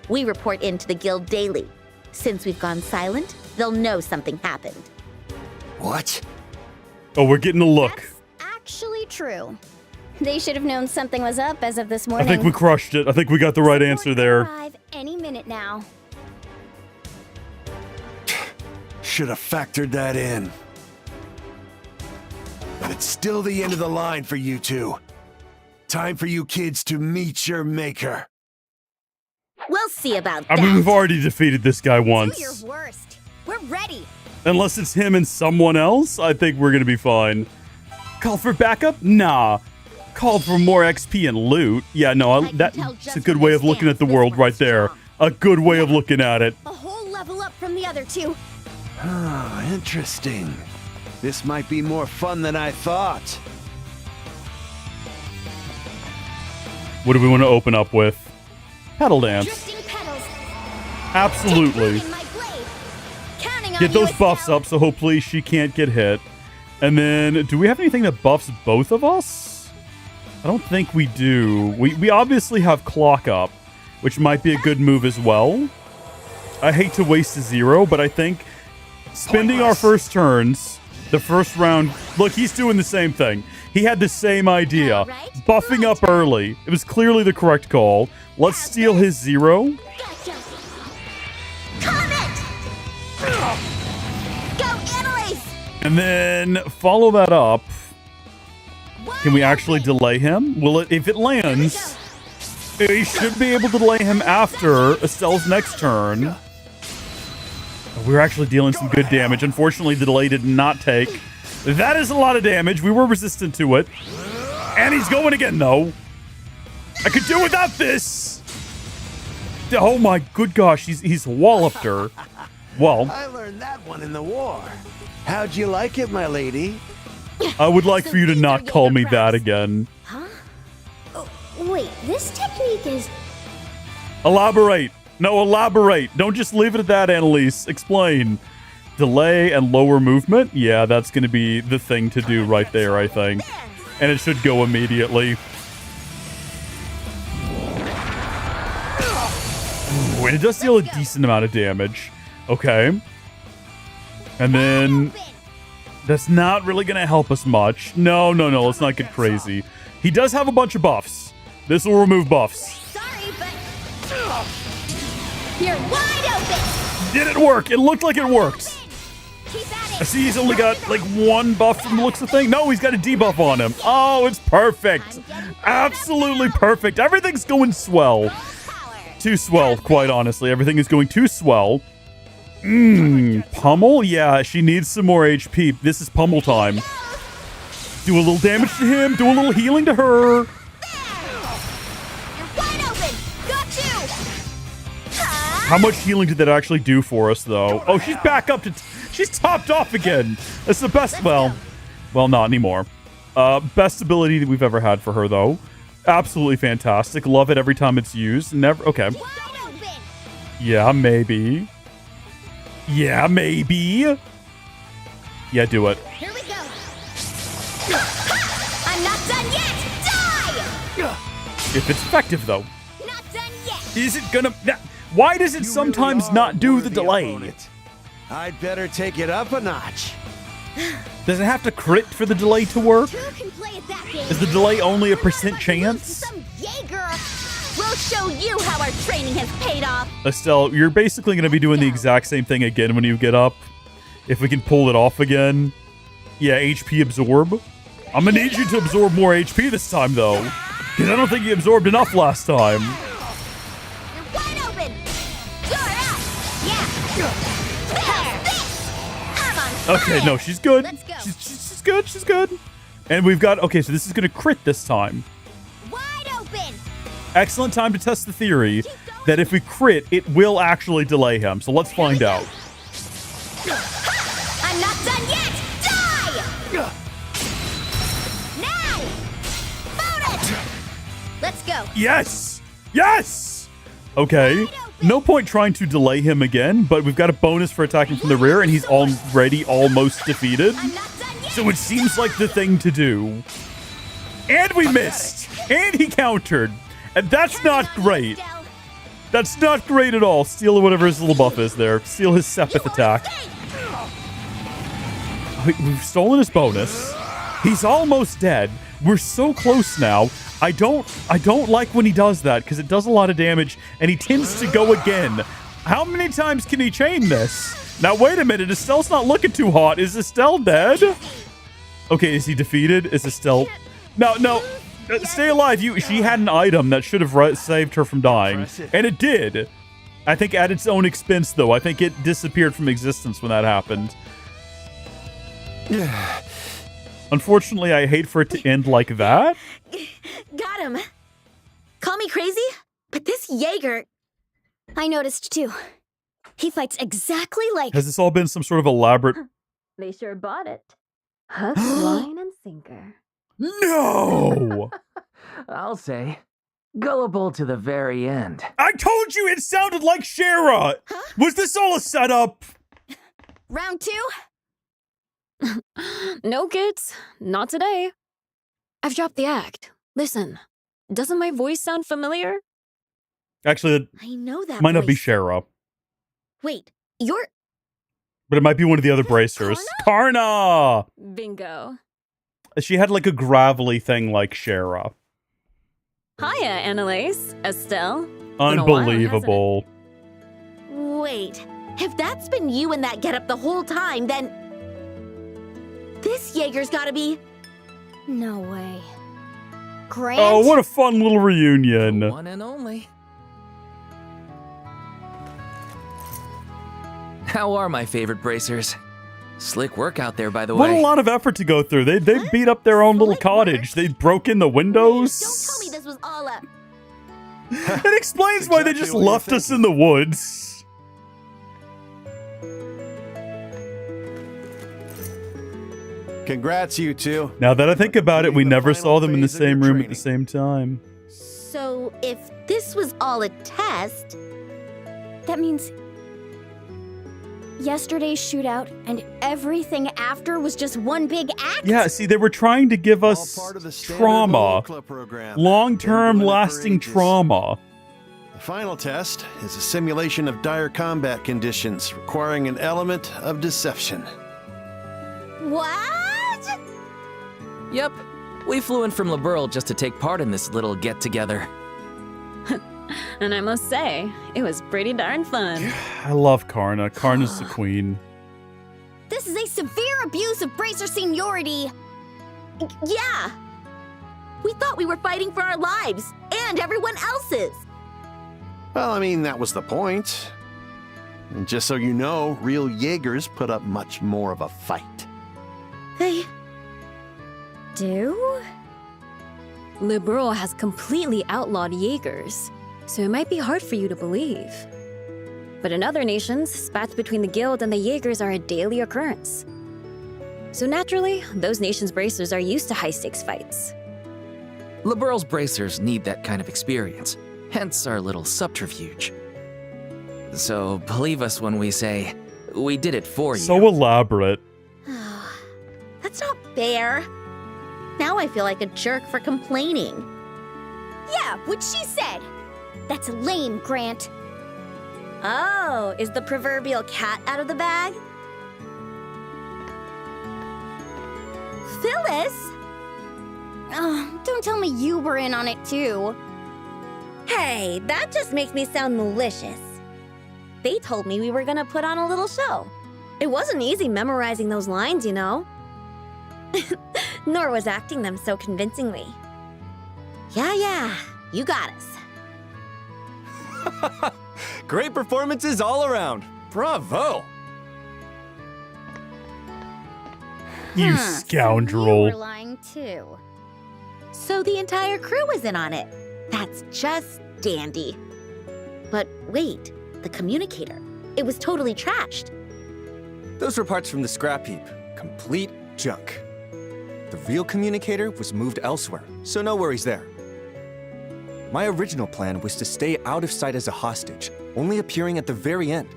We report into the guild daily. Since we've gone silent, they'll know something happened. What? Oh, we're getting a look. Actually true. They should have known something was up as of this I morning. think we crushed it. I think we got the right answer there. Arrive any minute now. Should have factored that in. But it's still the end of the line for you two. Time for you kids to meet your maker. We'll see about I that. mean, we've already defeated this guy Do once. your worst. We're ready. Unless it's him and someone else, I think we're gonna be fine. Call for backup? Nah. Called for more XP and loot. Yeah, no, that's a good way of looking at the world right there. A good way of looking at it. A whole level up from the other two. Oh, interesting. This might be more fun than I thought. What do we want to open up with? Pedal dance. Drifting pedals. Absolutely. My blade. Counting on Get those you, buffs Estelle. up so hopefully she can't get hit. And then, do we have anything that buffs both of us? I don't think we do. We obviously have clock up, which might be a good move as well. I hate to waste a 0, but I think spending our first turns, the first round... Look, he's doing the same thing. He had the same idea. Buffing up early. It was clearly the correct call. Let's steal his 0. Gotcha. Comet! Go, Annalise! And then follow that up. Can we actually delay him? Will it? If it lands, we should be able to delay him after Estelle's next turn. We're actually dealing some good damage. Unfortunately, the delay did not take. That is a lot of damage. We were resistant to it. And he's going again, though. I could do without this. Oh my good gosh, he's walloped her. Well, I learned that one in the war. How'd you like it, my lady? I would like for you to not call me that again. Huh? Oh, wait, this technique is... Elaborate. No, elaborate. Don't just leave it at that, Annalise. Explain. Delay and lower movement? Yeah, that's going to be the thing to do right there, I think. And it should go immediately. Ooh, and it does deal a decent amount of damage. Okay. And then... That's not really going to help us much. No, let's not get crazy. He does have a bunch of buffs. This will remove buffs. Sorry, but... You're wide open! Did it work? It looked like it worked. Keep at I see he's only got like one buff from the looks of the thing. No, he's got a debuff on him. Oh, it's perfect. Absolutely perfect. Everything's going swell. Too swell, quite honestly. Everything is going too swell. Pummel? Yeah, she needs some more HP. This is pummel time. Do a little damage to him. Do a little healing to her. Wide open! Got you! How much healing did that actually do for us, though? Oh, she's back up to... She's topped off again. That's the best... Well, not anymore. Best ability that we've ever had for her, though. Absolutely fantastic. Love it every time it's used. Never... Okay. Yeah, maybe. Yeah, maybe. Yeah, do it. Here we go. I'm not done yet. Die! If it's effective, though. Not done yet. Is it gonna... Why does it sometimes not do the delay? I'd better take it up a notch. Does it have to crit for the delay to work? Who can play at that game? Is the delay only a percent chance? Some Jaeger. We'll show you how our training has paid off. Estelle, you're basically going to be doing the exact same thing again when you get up. If we can pull it off again. Yeah, HP absorb. I'm going to need you to absorb more HP this time, though. Because I don't think he absorbed enough last time. You're wide open. You're up. Yeah. I'm on fire. Okay, no, she's good. Let's go. She's good. She's good. And we've got, okay, so this is going to crit this time. Wide open. Excellent time to test the theory that if we crit, it will actually delay him. So let's find out. I'm not done yet. Die. Now. Bonus. Let's go. Yes! Yes! Okay. No point trying to delay him again, but we've got a bonus for attacking from the rear, and he's already almost defeated. So it seems like the thing to do. And we missed! And he countered. And that's not great. That's not great at all. Steal whatever his little buff is there. Steal his Sepith attack. We've stolen his bonus. He's almost dead. We're so close now. I don't like when he does that because it does a lot of damage and he tends to go again. How many times can he chain this? Now wait a minute, Estelle's not looking too hot. Is Estelle dead? Okay, is he defeated? Is Estelle... No. Stay alive. She had an item that should have saved her from dying. And it did. I think at its own expense, though. I think it disappeared from existence when that happened. Unfortunately, I hate for it to end like that. Got him. Call me crazy, but this Jaeger... I noticed too. He fights exactly like... Has this all been some sort of elaborate... They sure bought it. Hook, line, and sinker. No! I'll say, gullible to the very end. I told you it sounded like Shara! Huh? Was this all a setup? Round 2? No, kids. Not today. I've dropped the act. Listen, doesn't my voice sound familiar? Actually, I know that might not be voice. Shara. Wait, you're... But it might be one of the other bracers. Karna! Bingo. She had like a gravelly thing like Shara. Hiya, Annalise. Estelle. Unbelievable. Wait, if that's been you in that getup the whole time, then... This Jaeger's gotta be... No way. Grant? Oh, what a fun little reunion. The one and only. How are my favorite bracers? Slick work out there, by the What way. a lot of effort to go through. They beat up their own little cottage. They broke in the windows. Don't tell me this was all a... It explains why they just left us in the woods. Congrats, you two. Now that I think about it, we never saw them in the phase of your same room at training. the same time. So, if this was all a test... That means... Yesterday's shootout and everything after was just one big act? Yeah, see, they were trying to give us All part of the standard trauma. Club program. Long-term Been doing it for lasting ages. trauma. The final test is a simulation of dire combat conditions requiring an element of deception. What? Yep. We flew in from Liberl just to take part in this little get-together. And I must say, it was pretty darn fun. I love Karna. Karna's the queen. This is a severe abuse of bracer seniority. Yeah. We thought we were fighting for our lives and everyone else's. Well, I mean, that was the point. And just so you know, real Jaegers put up much more of a fight. They... Do? Liberl has completely outlawed Jaegers, so it might be hard for you to believe. But in other nations, spats between the guild and the Jaegers are a daily occurrence. So naturally, those nations' bracers are used to high-stakes fights. Liberl's bracers need that kind of experience, hence our little subterfuge. So believe us when we say, we did it for you. So elaborate. That's not fair. Now I feel like a jerk for complaining. Yeah, what she said. That's lame, Grant. Oh, is the proverbial cat out of the bag? Phyllis? Oh, don't tell me you were in on it too. Hey, that just makes me sound malicious. They told me we were gonna put on a little show. It wasn't easy memorizing those lines, you know. Nor was acting them so convincingly. Yeah, you got us. Great performances all around. Bravo! You So scoundrel. You were lying too. So the entire crew was in on it. That's just dandy. But wait, the communicator. It was totally trashed. Those were parts from the scrap heap. Complete junk. The real communicator was moved elsewhere, so no worries there. My original plan was to stay out of sight as a hostage, only appearing at the very end.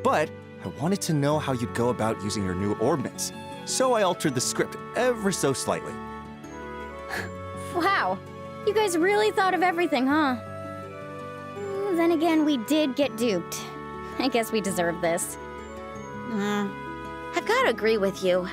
But I wanted to know how you'd go about using your new ordnance, so I altered the script ever so slightly. Wow, you guys really thought of everything, huh? Then again, we did get duped. I guess we deserve this. I've got to agree with you.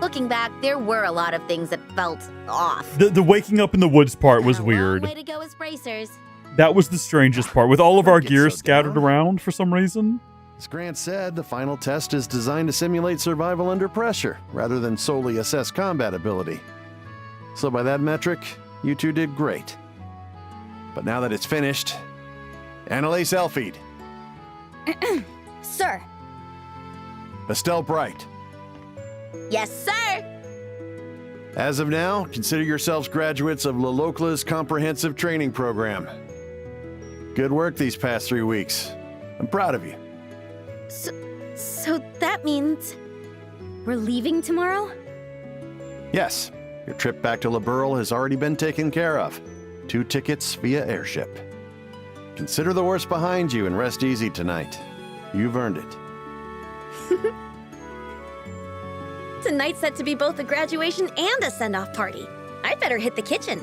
Looking back, there were a lot of things that felt off. The waking up in the woods part was weird. Way to go as bracers. That was the strangest part, with all of our gear scattered around for some reason. As Grant said, the final test is designed to simulate survival under pressure, rather than solely assess combat ability. So by that metric, you two did great. But now that it's finished, Annalise Elfeed, Sir. Estelle Bright. Yes, sir. As of now, consider yourselves graduates of La Locla's comprehensive training program. Good work these past 3 weeks. I'm proud of you. So that means we're leaving tomorrow? Yes, your trip back to Liberl has already been taken care of. 2 tickets via airship. Consider the worst behind you and rest easy tonight. You've earned it. It's a night set to be both a graduation and a send-off party. I'd better hit the kitchen.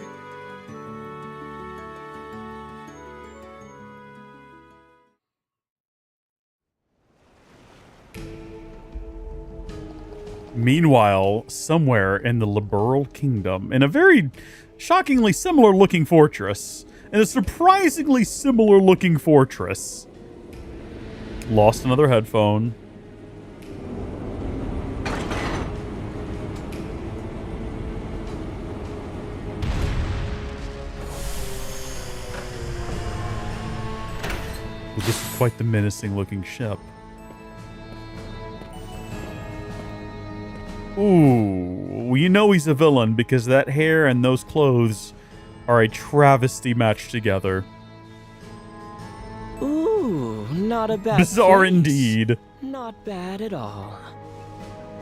Meanwhile, somewhere in the Liberl Kingdom, in a very shockingly similar looking fortress, in a surprisingly similar looking fortress. Lost another headphone. Well, this is quite the menacing looking ship. Ooh, well, you know he's a villain because that hair and those clothes are a travesty matched together. Ooh, not a bad Bizarre place. indeed. Not bad at all.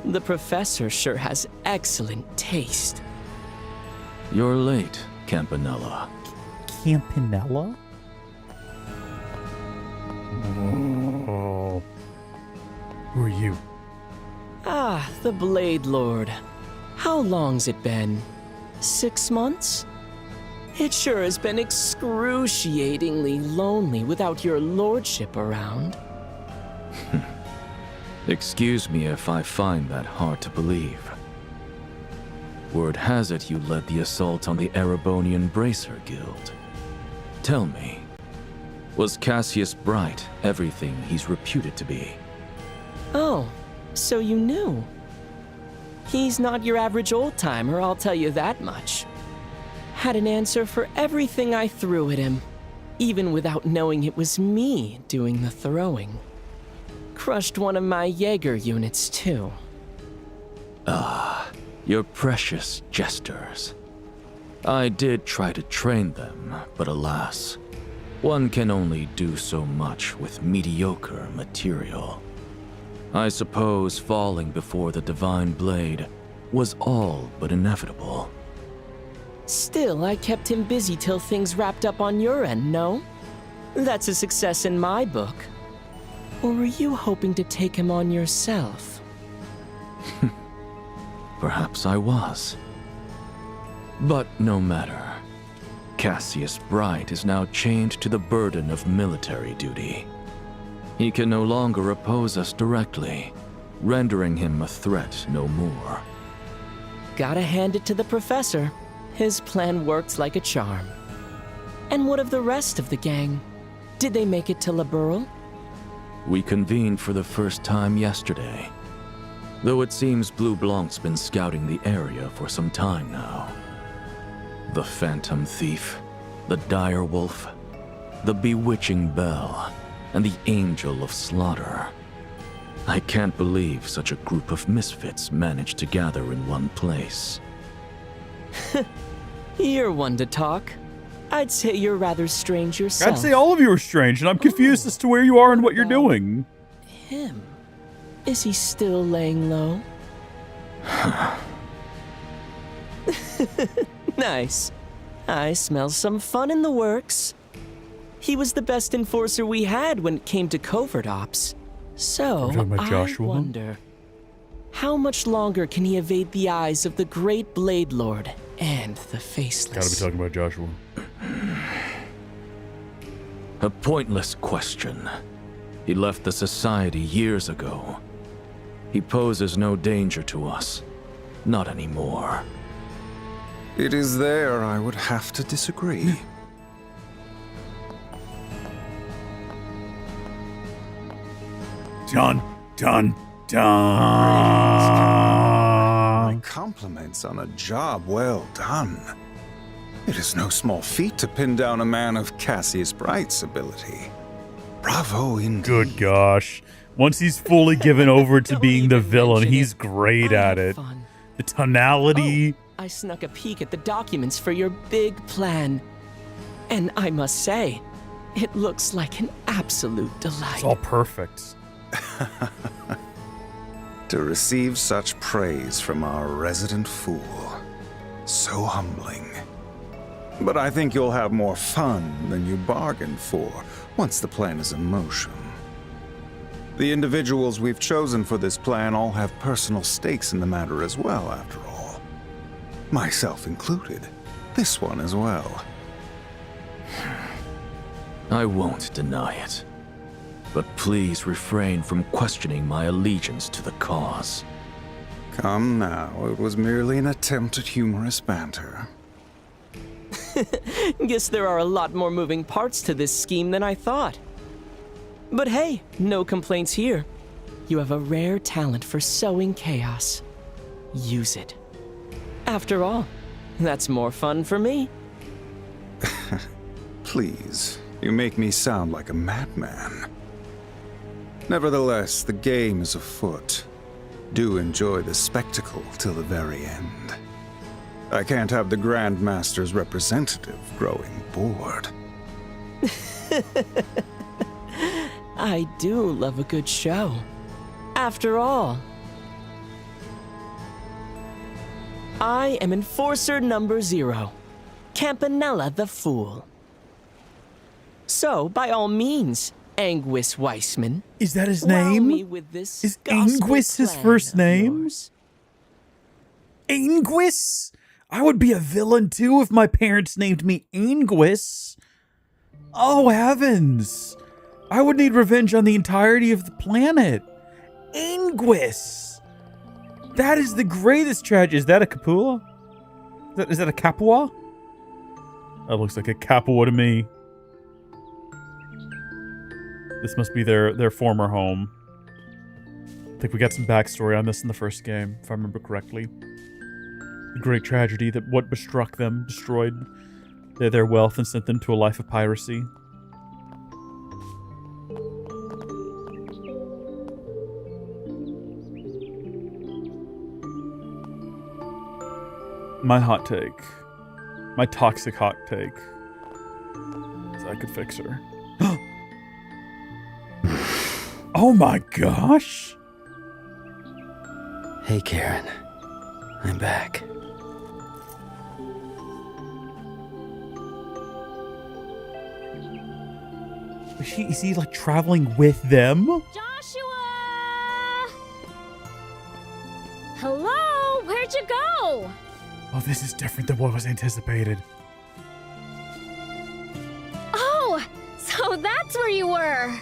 The professor sure has excellent taste. You're late, Campanella. Campanella? Oh. Who are you? Ah, the Blade Lord. How long's it been? 6 months? It sure has been excruciatingly lonely without your lordship around. Excuse me if I find that hard to believe. Word has it you led the assault on the Erebonian Bracer Guild. Tell me, was Cassius Bright everything he's reputed to be? Oh, so you knew. He's not your average old-timer, I'll tell you that much. Had an answer for everything I threw at him, even without knowing it was me doing the throwing. Crushed one of my Jaeger units, too. Ah, your precious jesters. I did try to train them, but alas, one can only do so much with mediocre material. I suppose falling before the Divine Blade was all but inevitable. Still, I kept him busy till things wrapped up on your end, no? That's a success in my book. Or were you hoping to take him on yourself? Perhaps I was. But no matter. Cassius Bright is now chained to the burden of military duty. He can no longer oppose us directly, rendering him a threat no more. Gotta hand it to the professor. His plan worked like a charm. And what of the rest of the gang? Did they make it to Liberl? We convened for the first time yesterday, though it seems Blue Blanc's been scouting the area for some time now. The phantom thief, the dire wolf, the bewitching bell, and the angel of slaughter. I can't believe such a group of misfits managed to gather in one place. You're one to talk. I'd say you're rather strange yourself. I'd say all of you are strange, and I'm confused as to where you are and what you're doing. Him? Is he still laying low? Nice. I smell some fun in the works. He was the best enforcer we had when it came to covert ops. So, I wonder, how much longer can he evade the eyes of the great Blade Lord and the Faceless? Gotta be talking about Joshua. A pointless question. He left the Society years ago. He poses no danger to us. Not anymore. It is there I would have to disagree. Dun. My compliments on a job well done. It is no small feat to pin down a man of Cassius Bright's ability. Bravo indeed. Good gosh. Once he's fully given over to being the villain, he's great at it. The tonality. I snuck a peek at the documents for your big plan. And I must say, it looks like an absolute delight. It's all perfect. To receive such praise from our resident fool. So humbling. But I think you'll have more fun than you bargained for once the plan is in motion. The individuals we've chosen for this plan all have personal stakes in the matter as well, after all. Myself included. This one as well. I won't deny it. But please refrain from questioning my allegiance to the cause. Come now, it was merely an attempt at humorous banter. Guess there are a lot more moving parts to this scheme than I thought. But hey, no complaints here. You have a rare talent for sowing chaos. Use it. After all, that's more fun for me. Please, you make me sound like a madman. Nevertheless, the game is afoot. Do enjoy the spectacle till the very end. I can't have the Grand Master's representative growing bored. I do love a good show. After all, I am Enforcer number 0, Campanella the Fool. So, by all means, Anguis Weissman. Is that his wow name? Me with this Is Anguis his first name? Anguis? I would be a villain too if my parents named me Anguis. Oh heavens! I would need revenge on the entirety of the planet. Anguis! That is the greatest tragedy. Is that a Capua? Is that a Capua? That looks like a Capua to me. This must be their former home. I think we got some backstory on this in the first game, if I remember correctly. The great tragedy that what struck them, destroyed their wealth and sent them to a life of piracy. My hot take. My toxic hot take. Is I could fix her. Oh my gosh! Hey, Karen. I'm back. Is he like traveling with them? Joshua! Hello? Where'd you go? Oh, this is different than what was anticipated. Oh, so that's where you were.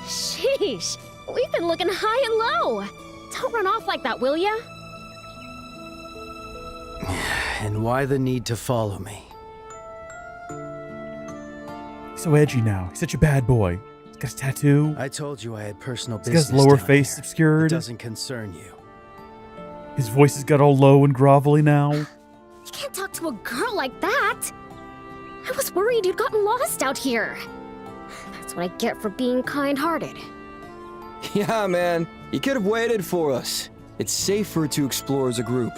Sheesh, we've been looking high and low. Don't run off like that, will ya? And why the need to follow me? He's so edgy now. He's such a bad boy. He's got his tattoo. I told you I had personal He's got business. his lower down face here. obscured. It doesn't concern you. His voice has got all low and grovelly now. You can't talk to a girl like that. I was worried you'd gotten lost out here. That's what I get for being kind-hearted. Yeah, man. You could have waited for us. It's safer to explore as a group.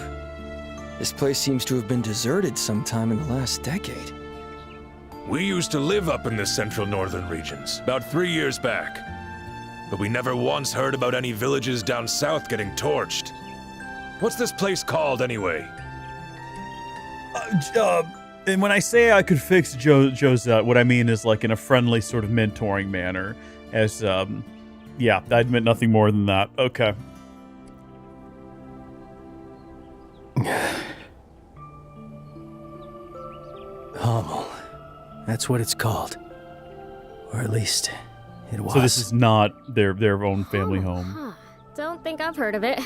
This place seems to have been deserted sometime in the last decade. We used to live up in the central northern regions, about 3 years back. But we never once heard about any villages down south getting torched. What's this place called, anyway? And when I say I could fix Josette, what I mean is like in a friendly sort of mentoring manner. As, yeah, I admit nothing more than that. Okay. Hommel. That's what it's called. Or at least, it was. So this is not their own family home. Huh. Don't think I've heard of it.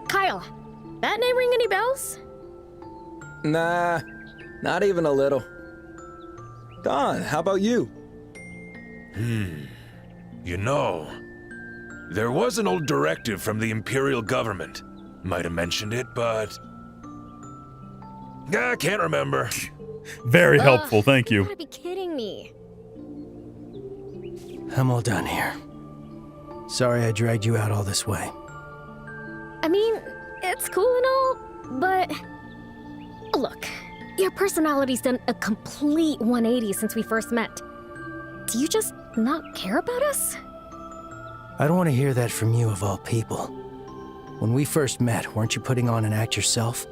Kyle, that name ring any bells? Nah, not even a little. Don, how about you? You know, there was an old directive from the Imperial government. Might have mentioned it, but I can't remember. Very helpful, thank you. You gotta be kidding me. I'm all done here. Sorry I dragged you out all this way. I mean, it's cool and all, but look, your personality's done a complete 180 since we first met. Do you just not care about us? I don't want to hear that from you of all people. When we first met, weren't you putting on an act yourself?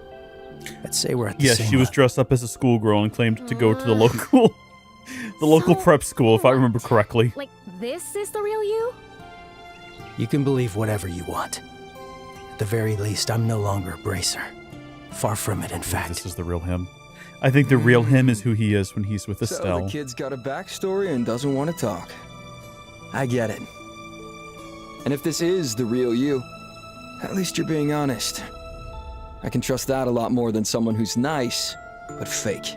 I'd say we're at the yes, same she was dressed up as a schoolgirl and claimed to go to the local prep school, if I remember correctly. Like, this is the real you? You can believe whatever you want. At the very least, I'm no longer a bracer. Far from it, in fact. This is the real him. I think the real him is who he is when he's with So Estelle. the kid's got a backstory and doesn't want to talk. I get it. And if this is the real you, at least you're being honest. I can trust that a lot more than someone who's nice, but fake.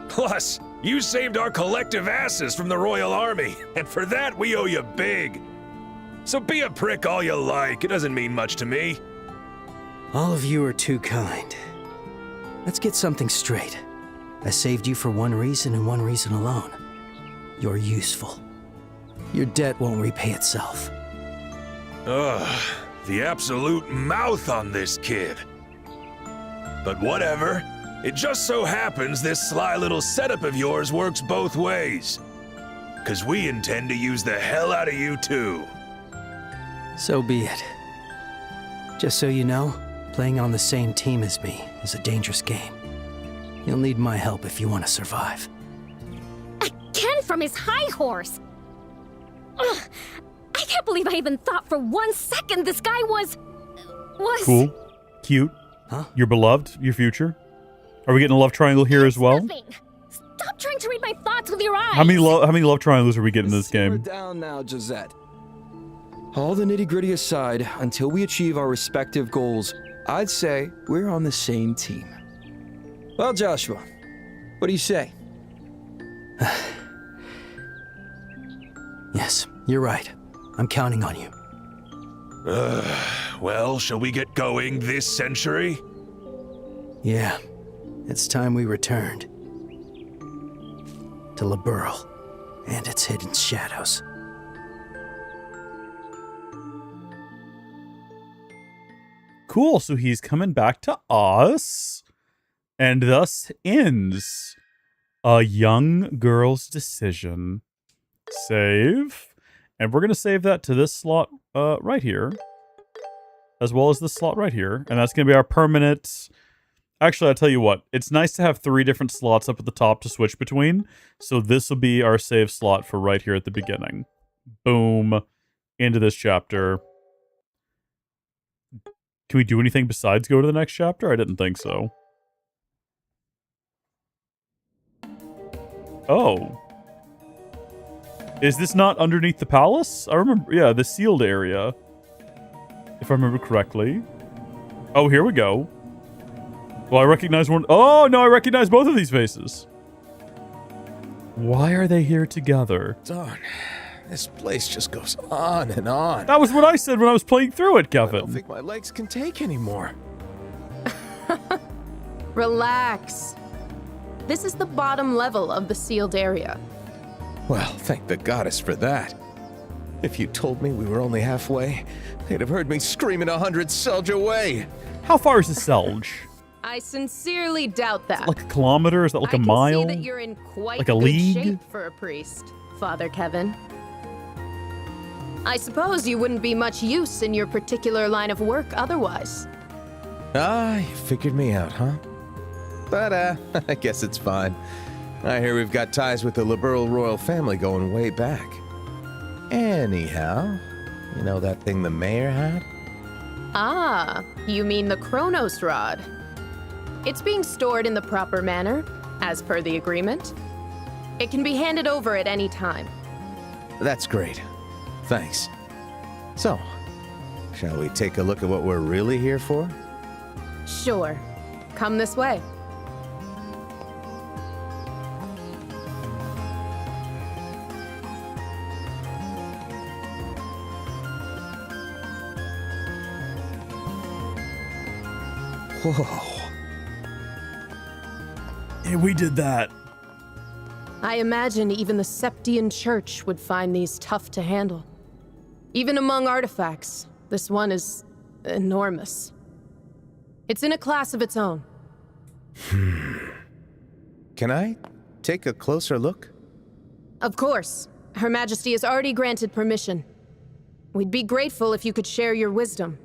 Plus, you saved our collective asses from the Royal Army, and for that we owe you big. So be a prick all you like, it doesn't mean much to me. All of you are too kind. Let's get something straight. I saved you for one reason and one reason alone. You're useful. Your debt won't repay itself. Ugh, the absolute mouth on this kid. But whatever. It just so happens this sly little setup of yours works both ways. 'Cause we intend to use the hell out of you too. So be it. Just so you know, playing on the same team as me is a dangerous game. You'll need my help if you want to survive. Again from his high horse! Ugh, I can't believe I even thought for 1 second this guy was... Cool. Cute. Huh? Your beloved. Your future. Are we getting a love triangle here as well? Nothing. Stop trying to read my thoughts with your eyes! How many love triangles are we getting in this Simmer game? down now, Josette. All the nitty-gritty aside, until we achieve our respective goals, I'd say we're on the same team. Well, Joshua, what do you say? Yes, you're right. I'm counting on you. Well, shall we get going this century? Yeah, it's time we returned. To Liberl and its hidden shadows. Cool, so he's coming back to us. And thus ends A Young Girl's Decision. Save. And we're going to save that to this slot right here. As well as this slot right here. And that's going to be our permanent... Actually, I'll tell you what. It's nice to have 3 different slots up at the top to switch between. So this will be our save slot for right here at the beginning. Boom. Into this chapter. Can we do anything besides go to the next chapter? I didn't think so. Oh. Is this not underneath the palace? I remember, yeah, the sealed area. If I remember correctly. Oh, here we go. Well, I recognize one. Oh, no, I recognize both of these faces. Why are they here together? Darn. This place just goes on and on. That was what I said when I was playing through it, Kevin. I don't think my legs can take anymore. Relax. This is the bottom level of the sealed area. Well, thank the goddess for that. If you told me we were only halfway, they'd have heard me screaming 100 Selge away. How far is the Selge? I sincerely doubt that. Like a kilometer? Is that like a mile? I can see that you're in quite like a good league? shape for a priest, Father Kevin. I suppose you wouldn't be much use in your particular line of work otherwise. Ah, you figured me out, huh? But, I guess it's fine. I hear we've got ties with the liberal royal family going way back. Anyhow, you know that thing the mayor had? Ah, you mean the Chronos Rod. It's being stored in the proper manner, as per the agreement. It can be handed over at any time. That's great. Thanks. So, shall we take a look at what we're really here for? Sure. Come this way. Whoa. Yeah, we did that. I imagine even the Septian Church would find these tough to handle. Even among artifacts, this one is enormous. It's in a class of its own. Can I take a closer look? Of course. Her Majesty has already granted permission. We'd be grateful if you could share your wisdom.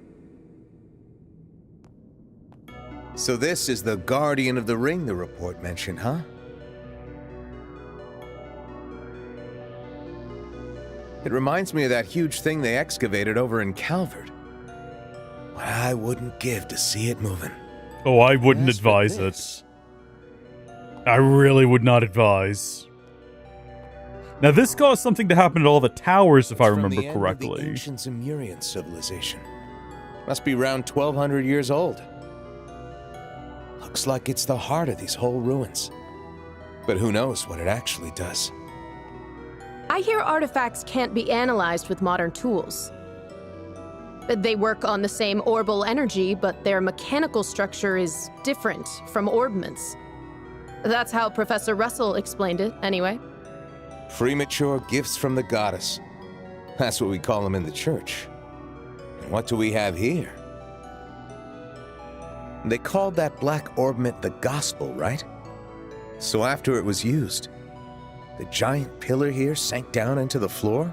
So this is the Guardian of the Ring the report mentioned, huh? It reminds me of that huge thing they excavated over in Calvert. What I wouldn't give to see it moving. Oh, I wouldn't advise it. I really would not advise. Now, this caused something to happen at all the towers, if I remember correctly. The ancient Zemurian civilization. Must be around 1,200 years old. Looks like it's the heart of these whole ruins. But who knows what it actually does. I hear artifacts can't be analyzed with modern tools. They work on the same orbal energy, but their mechanical structure is different from orbments. That's how Professor Russell explained it, anyway. Premature gifts from the goddess. That's what we call them in the church. And what do we have here? They called that black orbment the gospel, right? So after it was used, the giant pillar here sank down into the floor?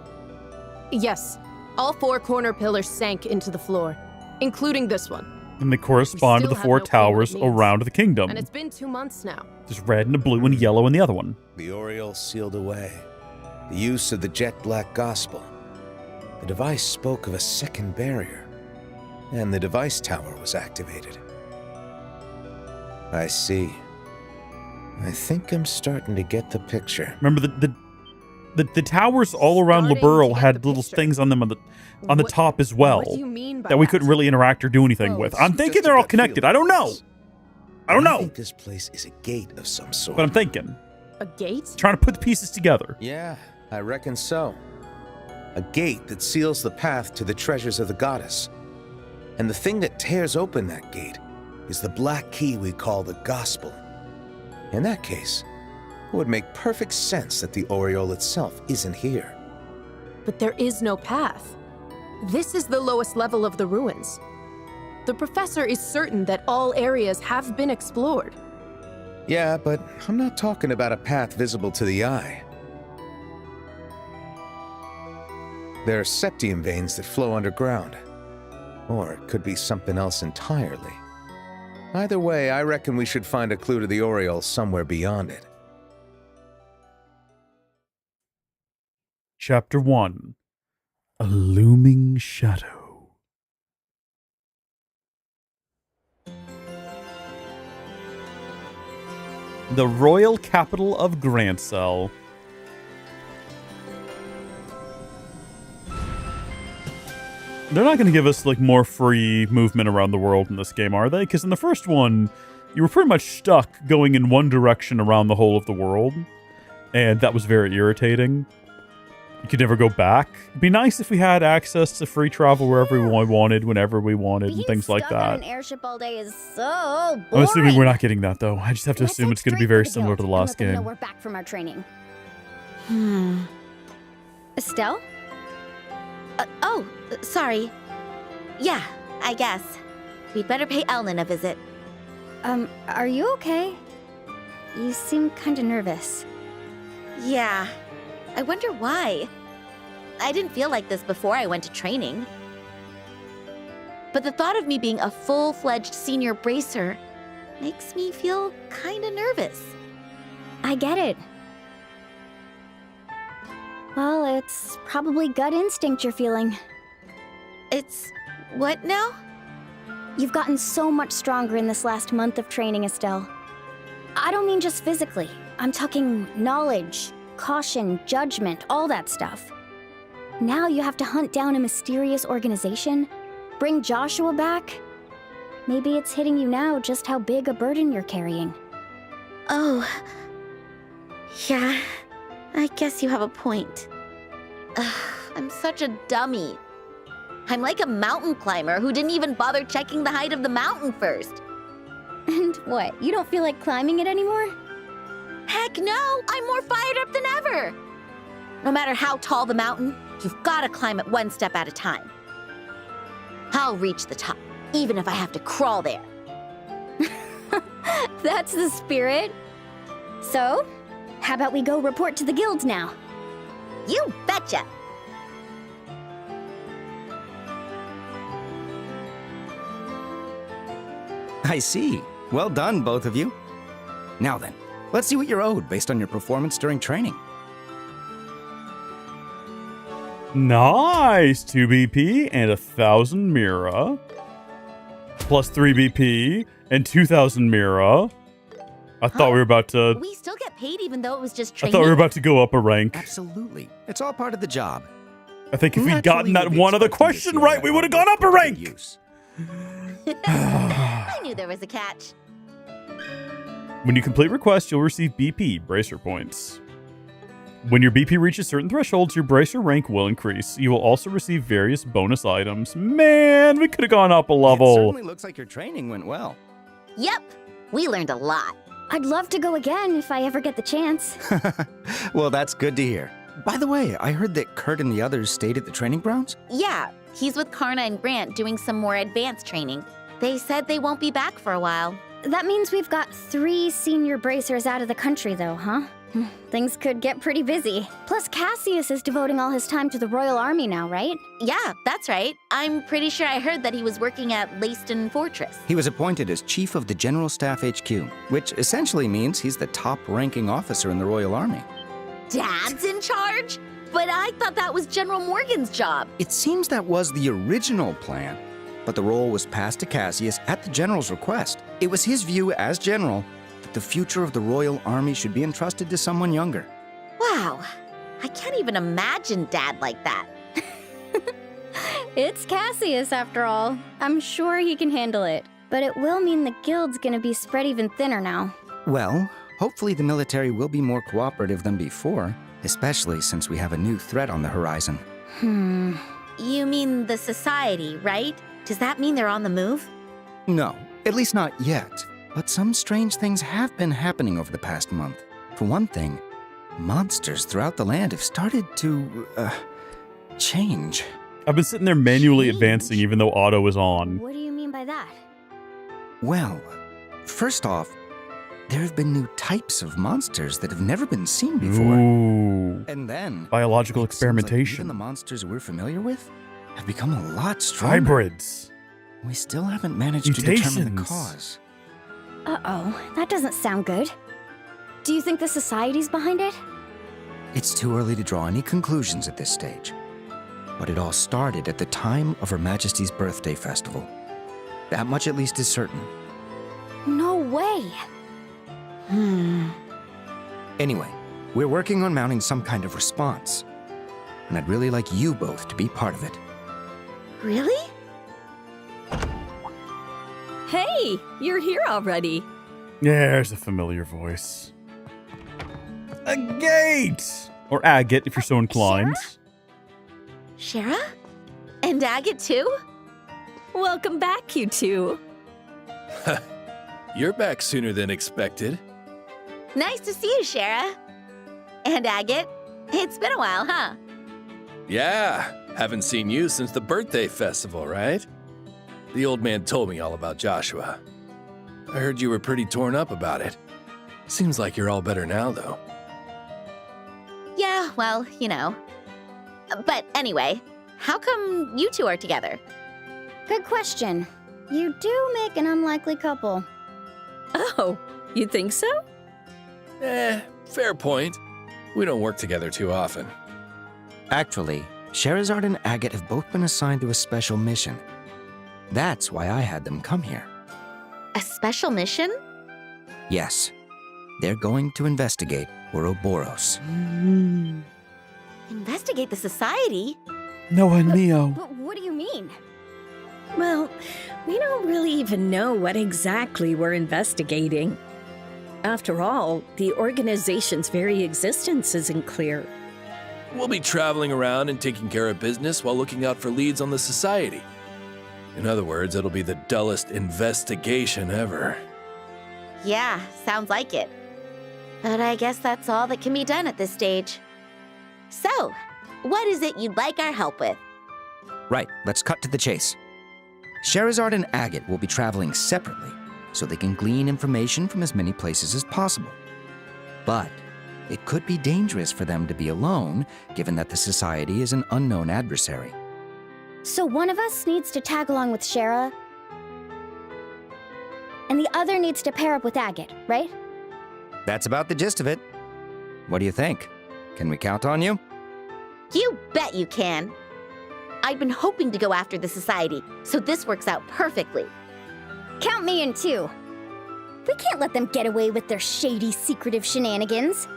Yes, all 4 corner pillars sank into the floor, including this one. And they correspond to the 4 towers around the kingdom. And it's been 2 months now. There's red and a blue and a yellow in the other one. The Oriole sealed away. The use of the jet black gospel. The device spoke of a second barrier. And the device tower was activated. I see. I think I'm starting to get the picture. Remember the towers all around Liberl had little things on them on the top as well. What do you mean by that we couldn't really interact or do anything with. I'm thinking they're all connected. I don't know. I don't know. I think this place is a gate of some sort. But I'm thinking. A gate? Trying to put the pieces together. Yeah, I reckon so. A gate that seals the path to the treasures of the goddess. And the thing that tears open that gate is the black key we call the gospel. In that case, it would make perfect sense that the Oriole itself isn't here. But there is no path. This is the lowest level of the ruins. The professor is certain that all areas have been explored. Yeah, but I'm not talking about a path visible to the eye. There are septium veins that flow underground. Or it could be something else entirely. Either way, I reckon we should find a clue to the Oriole somewhere beyond it. Chapter 1. A Looming Shadow. The royal capital of Grancel. They're not going to give us, like, more free movement around the world in this game, are they? Because in the first one, you were pretty much stuck going in one direction around the whole of the world. And that was very irritating. You could never go back. It'd be nice if we had access to free travel wherever we wanted, whenever we wanted, and things like Stuck on an that. airship all day is so boring. I'm assuming we're not getting that, though. I just have to assume it's going to be very similar to the last Let them know game. we're back from our training. Estelle? Oh, sorry. Yeah, I guess. We'd better pay Ellen a visit. Are you okay? You seem kind of nervous. Yeah. I wonder why. I didn't feel like this before I went to training. But the thought of me being a full-fledged senior bracer makes me feel kind of nervous. I get it. Well, it's probably gut instinct you're feeling. It's what now? You've gotten so much stronger in this last month of training, Estelle. I don't mean just physically. I'm talking knowledge, caution, judgment, all that stuff. Now you have to hunt down a mysterious organization, bring Joshua back. Maybe it's hitting you now just how big a burden you're carrying. Oh. Yeah, I guess you have a point. Ugh, I'm such a dummy. I'm like a mountain climber who didn't even bother checking the height of the mountain first. And what, you don't feel like climbing it anymore? Heck no! I'm more fired up than ever! No matter how tall the mountain, you've got to climb it one step at a time. I'll reach the top, even if I have to crawl there. That's the spirit. So, how about we go report to the guild now? You betcha! I see. Well done, both of you. Now then, let's see what you're owed based on your performance during training. Nice! 2 BP and 1,000 Mira. Plus 3 BP and 2,000 Mira. I thought we were about to... We still get paid even though it was just I training? thought we were about to go up a rank. Absolutely. It's all part of the job. I think if we'd gotten that one other question right, we would have gone up a rank! I knew there was a catch. When you complete requests, you'll receive BP, bracer points. When your BP reaches certain thresholds, your bracer rank will increase. You will also receive various bonus items. Man, we could have gone up a It level. certainly looks like your training went well. Yep, we learned a lot. I'd love to go again if I ever get the chance. Well, that's good to hear. By the way, I heard that Kurt and the others stayed at the training grounds? Yeah, he's with Karna and Grant doing some more advanced training. They said they won't be back for a while. That means we've got 3 senior bracers out of the country, though, huh? Things could get pretty busy. Plus, Cassius is devoting all his time to the Royal Army now, right? Yeah, that's right. I'm pretty sure I heard that he was working at Leiston Fortress. He was appointed as Chief of the General Staff HQ, which essentially means he's the top-ranking officer in the Royal Army. Dad's in charge? But I thought that was General Morgan's job. It seems that was the original plan, but the role was passed to Cassius at the General's request. It was his view as General that the future of the Royal Army should be entrusted to someone younger. Wow, I can't even imagine Dad like that. It's Cassius, after all. I'm sure he can handle it. But it will mean the guild's gonna be spread even thinner now. Well, hopefully the military will be more cooperative than before, especially since we have a new threat on the horizon. You mean the society, right? Does that mean they're on the move? No, at least not yet. But some strange things have been happening over the past month. For one thing, monsters throughout the land have started to, change. I've been sitting there manually advancing even though auto is on. What do you mean by that? Well, first off, there have been new types of monsters that have never been seen before. Ooh. And then, Biological it seems like even experimentation. the monsters we're familiar with have become a lot stronger. Hybrids. We still haven't managed to determine the Mutations. cause. Uh-oh, that doesn't sound good. Do you think the society's behind it? It's too early to draw any conclusions at this stage. But it all started at the time of Her Majesty's birthday festival. That much at least is certain. No way. Anyway, we're working on mounting some kind of response. And I'd really like you both to be part of it. Really? Hey, you're here already. Yeah, there's a familiar voice. A gate! Or agate, if you're so inclined. Shara? And Agate too? Welcome back, you two. You're back sooner than expected. Nice to see you, Shara. And Agate. It's been a while, huh? Yeah, haven't seen you since the birthday festival, right? The old man told me all about Joshua. I heard you were pretty torn up about it. Seems like you're all better now, though. Yeah, well, you know. But anyway, how come you two are together? Good question. You do make an unlikely couple. Oh, you think so? Fair point. We don't work together too often. Actually, Sherazard and Agate have both been assigned to a special mission. That's why I had them come here. A special mission? Yes. They're going to investigate Ouroboros. Investigate the society? No, and Mio. But what do you mean? Well, we don't really even know what exactly we're investigating. After all, the organization's very existence isn't clear. We'll be traveling around and taking care of business while looking out for leads on the society. In other words, it'll be the dullest investigation ever. Yeah, sounds like it. But I guess that's all that can be done at this stage. So, what is it you'd like our help with? Right, let's cut to the chase. Sherazard and Agate will be traveling separately, so they can glean information from as many places as possible. But it could be dangerous for them to be alone, given that the society is an unknown adversary. So one of us needs to tag along with Shara, and the other needs to pair up with Agate, right? That's about the gist of it. What do you think? Can we count on you? You bet you can. I've been hoping to go after the society, so this works out perfectly. Count me in too. We can't let them get away with their shady, secretive shenanigans.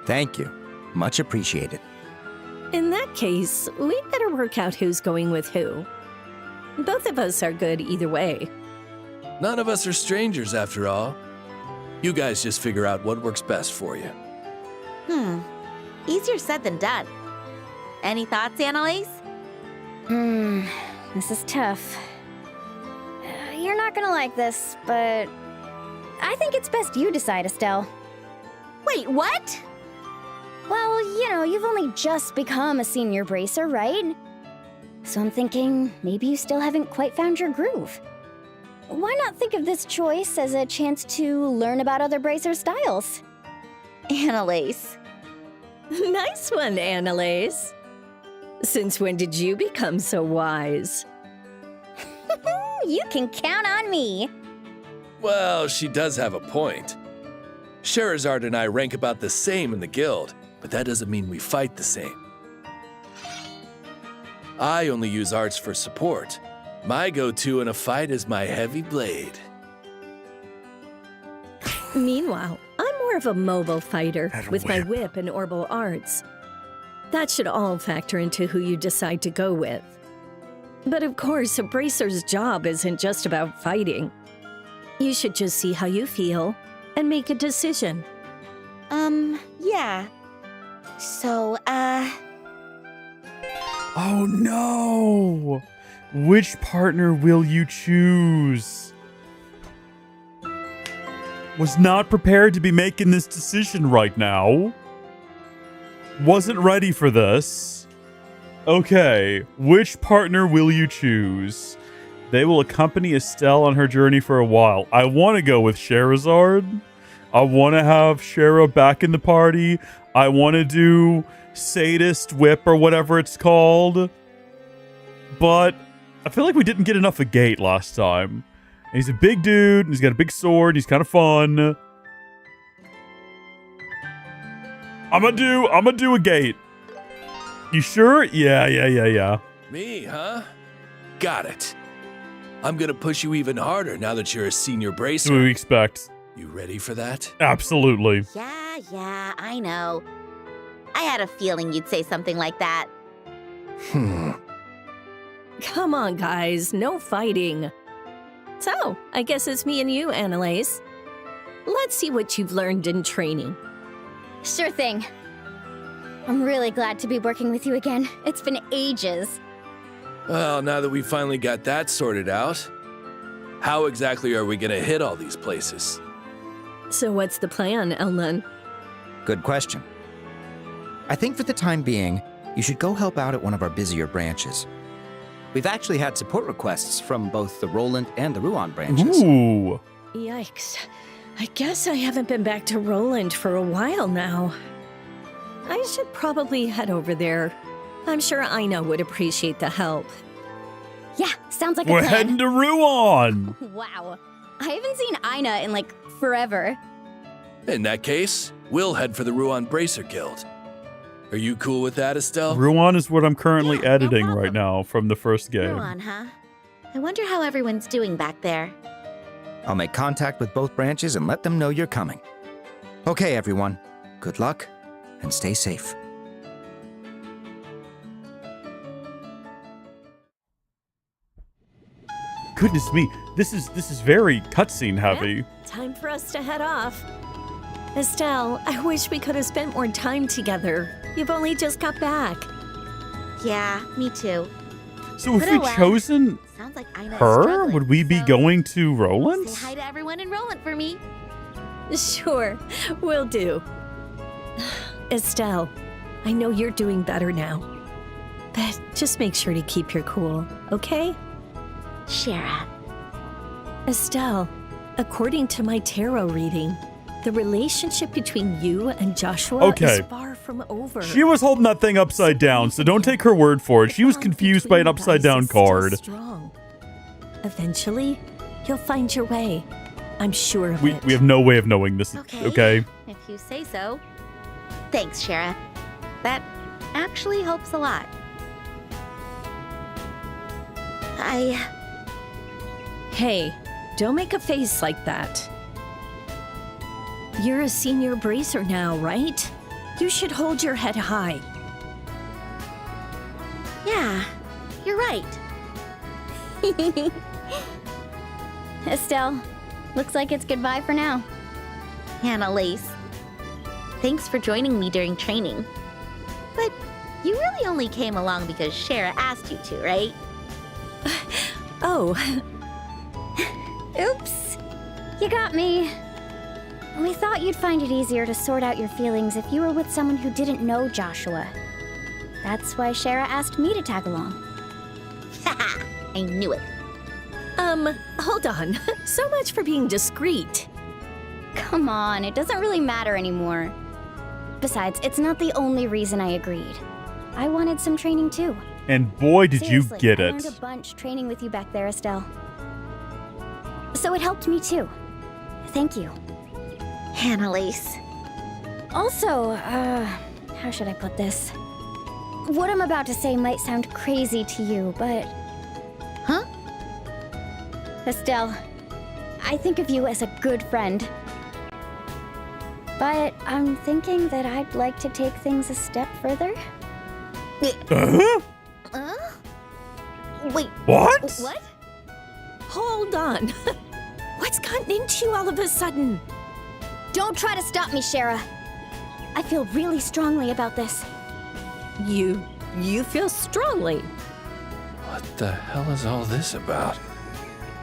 Thank you. Much appreciated. In that case, we'd better work out who's going with who. Both of us are good either way. None of us are strangers, after all. You guys just figure out what works best for you. Easier said than done. Any thoughts, Annalise? This is tough. You're not gonna like this, but I think it's best you decide, Estelle. Wait, what? Well, you know, you've only just become a senior bracer, right? So I'm thinking maybe you still haven't quite found your groove. Why not think of this choice as a chance to learn about other bracer styles? Annalise. Nice one, Annalise. Since when did you become so wise? You can count on me. Well, she does have a point. Sherazard and I rank about the same in the guild, but that doesn't mean we fight the same. I only use arts for support. My go-to in a fight is my heavy blade. Meanwhile, I'm more of a mobile fighter with my whip and orbital arts. That should all factor into who you decide to go with. But of course, a bracer's job isn't just about fighting. You should just see how you feel and make a decision. Yeah. So, Oh no! Which partner will you choose? Was not prepared to be making this decision right now. Wasn't ready for this. Okay, which partner will you choose? They will accompany Estelle on her journey for a while. I want to go with Sherazard. I want to have Shara back in the party. I want to do Sadist Whip or whatever it's called. But I feel like we didn't get enough of Gate last time. And he's a big dude, and he's got a big sword, and he's kind of fun. I'm gonna do a Gate. You sure? Yeah. Me, huh? Got it. I'm gonna push you even harder now that you're a senior bracer. What do we expect? You ready for that? Absolutely. Yeah, I know. I had a feeling you'd say something like that. Come on, guys, no fighting. So, I guess it's me and you, Annalise. Let's see what you've learned in training. Sure thing. I'm really glad to be working with you again. It's been ages. Well, now that we finally got that sorted out, how exactly are we gonna hit all these places? So what's the plan, Ellen? Good question. I think for the time being, you should go help out at one of our busier branches. We've actually had support requests from both the Roland and the Ruan branches. Ooh. Yikes. I guess I haven't been back to Roland for a while now. I should probably head over there. I'm sure Ina would appreciate the help. Yeah, sounds like a We're plan. heading to Ruan. Wow. I haven't seen Ina in like forever. In that case, we'll head for the Ruan Bracer Guild. Are you cool with that, Estelle? Ruan is what I'm currently editing right now from the first game. Ruan, huh? I wonder how everyone's doing back there. I'll make contact with both branches and let them know you're coming. Okay, everyone. Good luck and stay safe. Goodness me, this is very cutscene heavy. Time for us to head off. Estelle, I wish we could have spent more time together. You've only just got back. Yeah, me too. So if But we oh well. chosen Sounds like Ina's her, struggling, would we be so going to Roland's? Say hi to everyone in Roland for me. Sure, will do. Estelle, I know you're doing better now. But just make sure to keep your cool, okay? Shara. Estelle, according to my tarot reading, the relationship between you and Joshua Okay. is far from over. She was holding that thing upside down, so don't take her word for it. She was confused by an upside down card. Strong. Eventually, you'll find your way. I'm sure of We it. have no way of knowing this, okay? If you say so. Thanks, Shara. That actually helps a lot. Hey, don't make a face like that. You're a senior bracer now, right? You should hold your head high. Yeah, you're right. Estelle, looks like it's goodbye for now. Annalise, thanks for joining me during training. But you really only came along because Shara asked you to, right? Oh. Oops. You got me. We thought you'd find it easier to sort out your feelings if you were with someone who didn't know Joshua. That's why Shara asked me to tag along. Haha, I knew it. Hold on. So much for being discreet. Come on, it doesn't really matter anymore. Besides, it's not the only reason I agreed. I wanted some training too. And boy, did Seriously, you get I it. learned a bunch training with you back there, Estelle. So it helped me too. Thank you. Annalise. Also, how should I put this? What I'm about to say might sound crazy to you, but... Huh? Estelle, I think of you as a good friend. But I'm thinking that I'd like to take things a step further. Wait. What? What? Hold on. What's gotten into you all of a sudden? Don't try to stop me, Shara. I feel really strongly about this. You feel strongly. What the hell is all this about?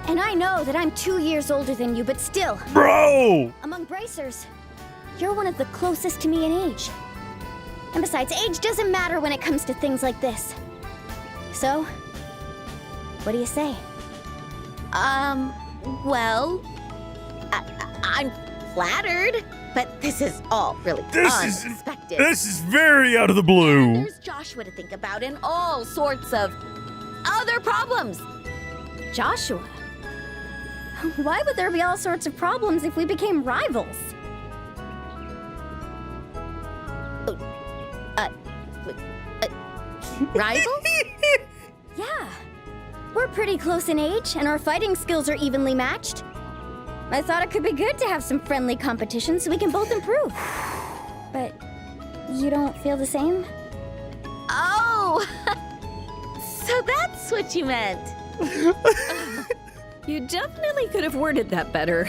And I know that I'm 2 years older than you, but still. Bro! Among bracers, you're one of the closest to me in age. And besides, age doesn't matter when it comes to things like this. So, what do you say? Well, I'm flattered, but this is all really unexpected. This is very out of the blue. There's Joshua to think about and all sorts of other problems. Joshua? Why would there be all sorts of problems if we became rivals? Rivals? Yeah. We're pretty close in age, and our fighting skills are evenly matched. I thought it could be good to have some friendly competition so we can both improve. But you don't feel the same? Oh! So that's what you meant. You definitely could have worded that better.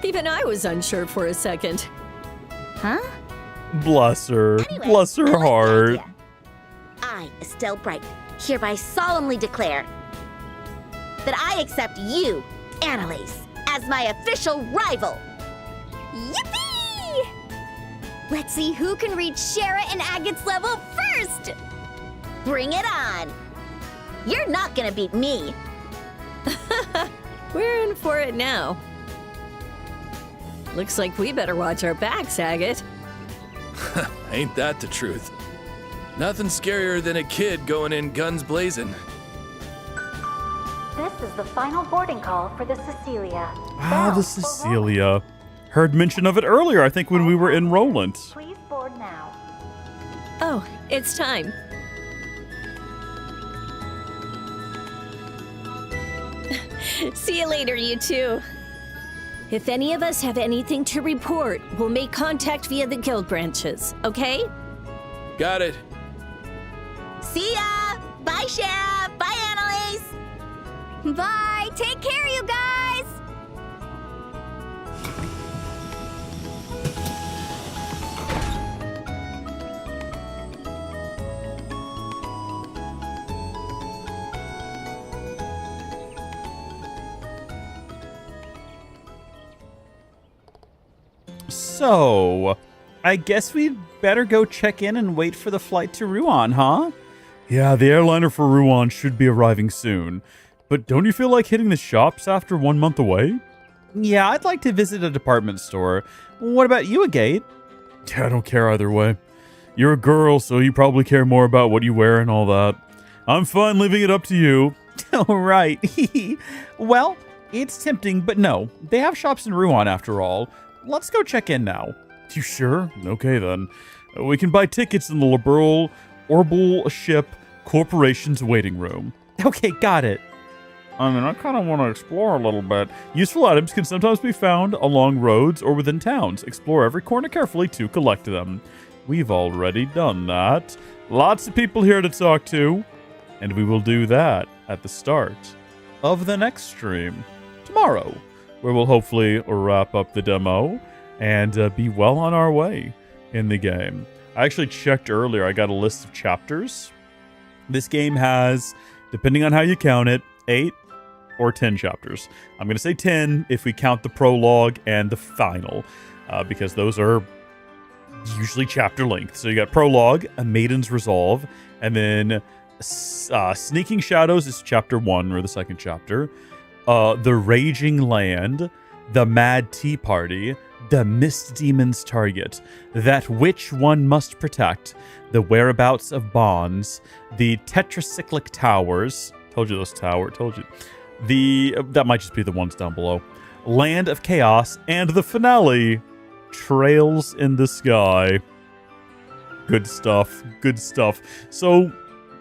Even I was unsure for a second. Huh? Bless her. Anyway, Bless I her like the heart. idea. I, Estelle Bright, hereby solemnly declare that I accept you, Annalise, as my official rival. Yippee! Let's see who can reach Shara and Agate's level first! Bring it on. You're not gonna beat me. We're in for it now. Looks like we better watch our backs, Agate. Ain't that the truth? Nothing scarier than a kid going in guns blazing. This is the final boarding call for the Cecilia. Ah, the Cecilia. Heard mention of it earlier, I think, when we were in Roland. Please board now. Oh, it's time. See you later, you two. If any of us have anything to report, we'll make contact via the guild branches, okay? Got it. See ya. Bye, Shara. Bye, Annalise. Bye! Take care, you guys! So, I guess we'd better go check in and wait for the flight to Rouen, huh? Yeah, the airliner for Rouen should be arriving soon. But don't you feel like hitting the shops after 1 month away? Yeah, I'd like to visit a department store. What about you, Agate? Yeah, I don't care either way. You're a girl, so you probably care more about what you wear and all that. I'm fine leaving it up to you. All right. Well, it's tempting, but no. They have shops in Rouen after all. Let's go check in now. You sure? Okay then. We can buy tickets in the liberal Orbital Ship Corporation's waiting room. Okay, got it. I mean, I kind of want to explore a little bit. Useful items can sometimes be found along roads or within towns. Explore every corner carefully to collect them. We've already done that. Lots of people here to talk to. And we will do that at the start of the next stream tomorrow, where we'll hopefully wrap up the demo and be well on our way in the game. I actually checked earlier. I got a list of chapters. This game has, depending on how you count it, 8 or 10 chapters. I'm going to say 10 if we count the prologue and the final, because those are usually chapter length. So you got prologue, A Maiden's Resolve, and then Sneaking Shadows is chapter 1, or the second chapter. The Raging Land, The Mad Tea Party, The Mist Demon's Target, That Which One Must Protect, The Whereabouts of Bonds, The Tetracyclic Towers, told you those tower, told you. That might just be the ones down below. Land of Chaos, and the finale, Trails in the Sky. Good stuff, good stuff. So,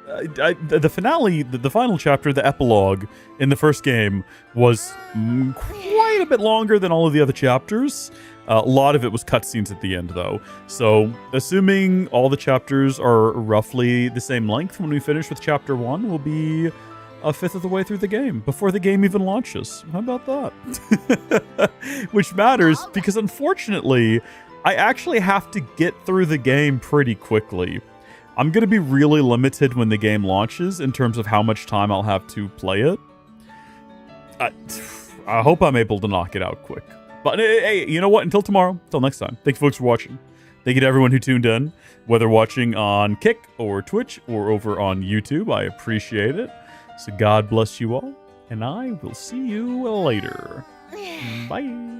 the finale, the final chapter, the epilogue in the first game was quite a bit longer than all of the other chapters. A lot of it was cutscenes at the end, though. So, assuming all the chapters are roughly the same length when we finish with chapter 1, we'll be a fifth of the way through the game before the game even launches. How about that? Which matters because, unfortunately, I actually have to get through the game pretty quickly. I'm going to be really limited when the game launches in terms of how much time I'll have to play it. I hope I'm able to knock it out quick. But hey, you know what? Until tomorrow, until next time. Thank you folks for watching. Thank you to everyone who tuned in, whether watching on Kick or Twitch or over on YouTube. I appreciate it. So God bless you all, and I will see you later. Bye.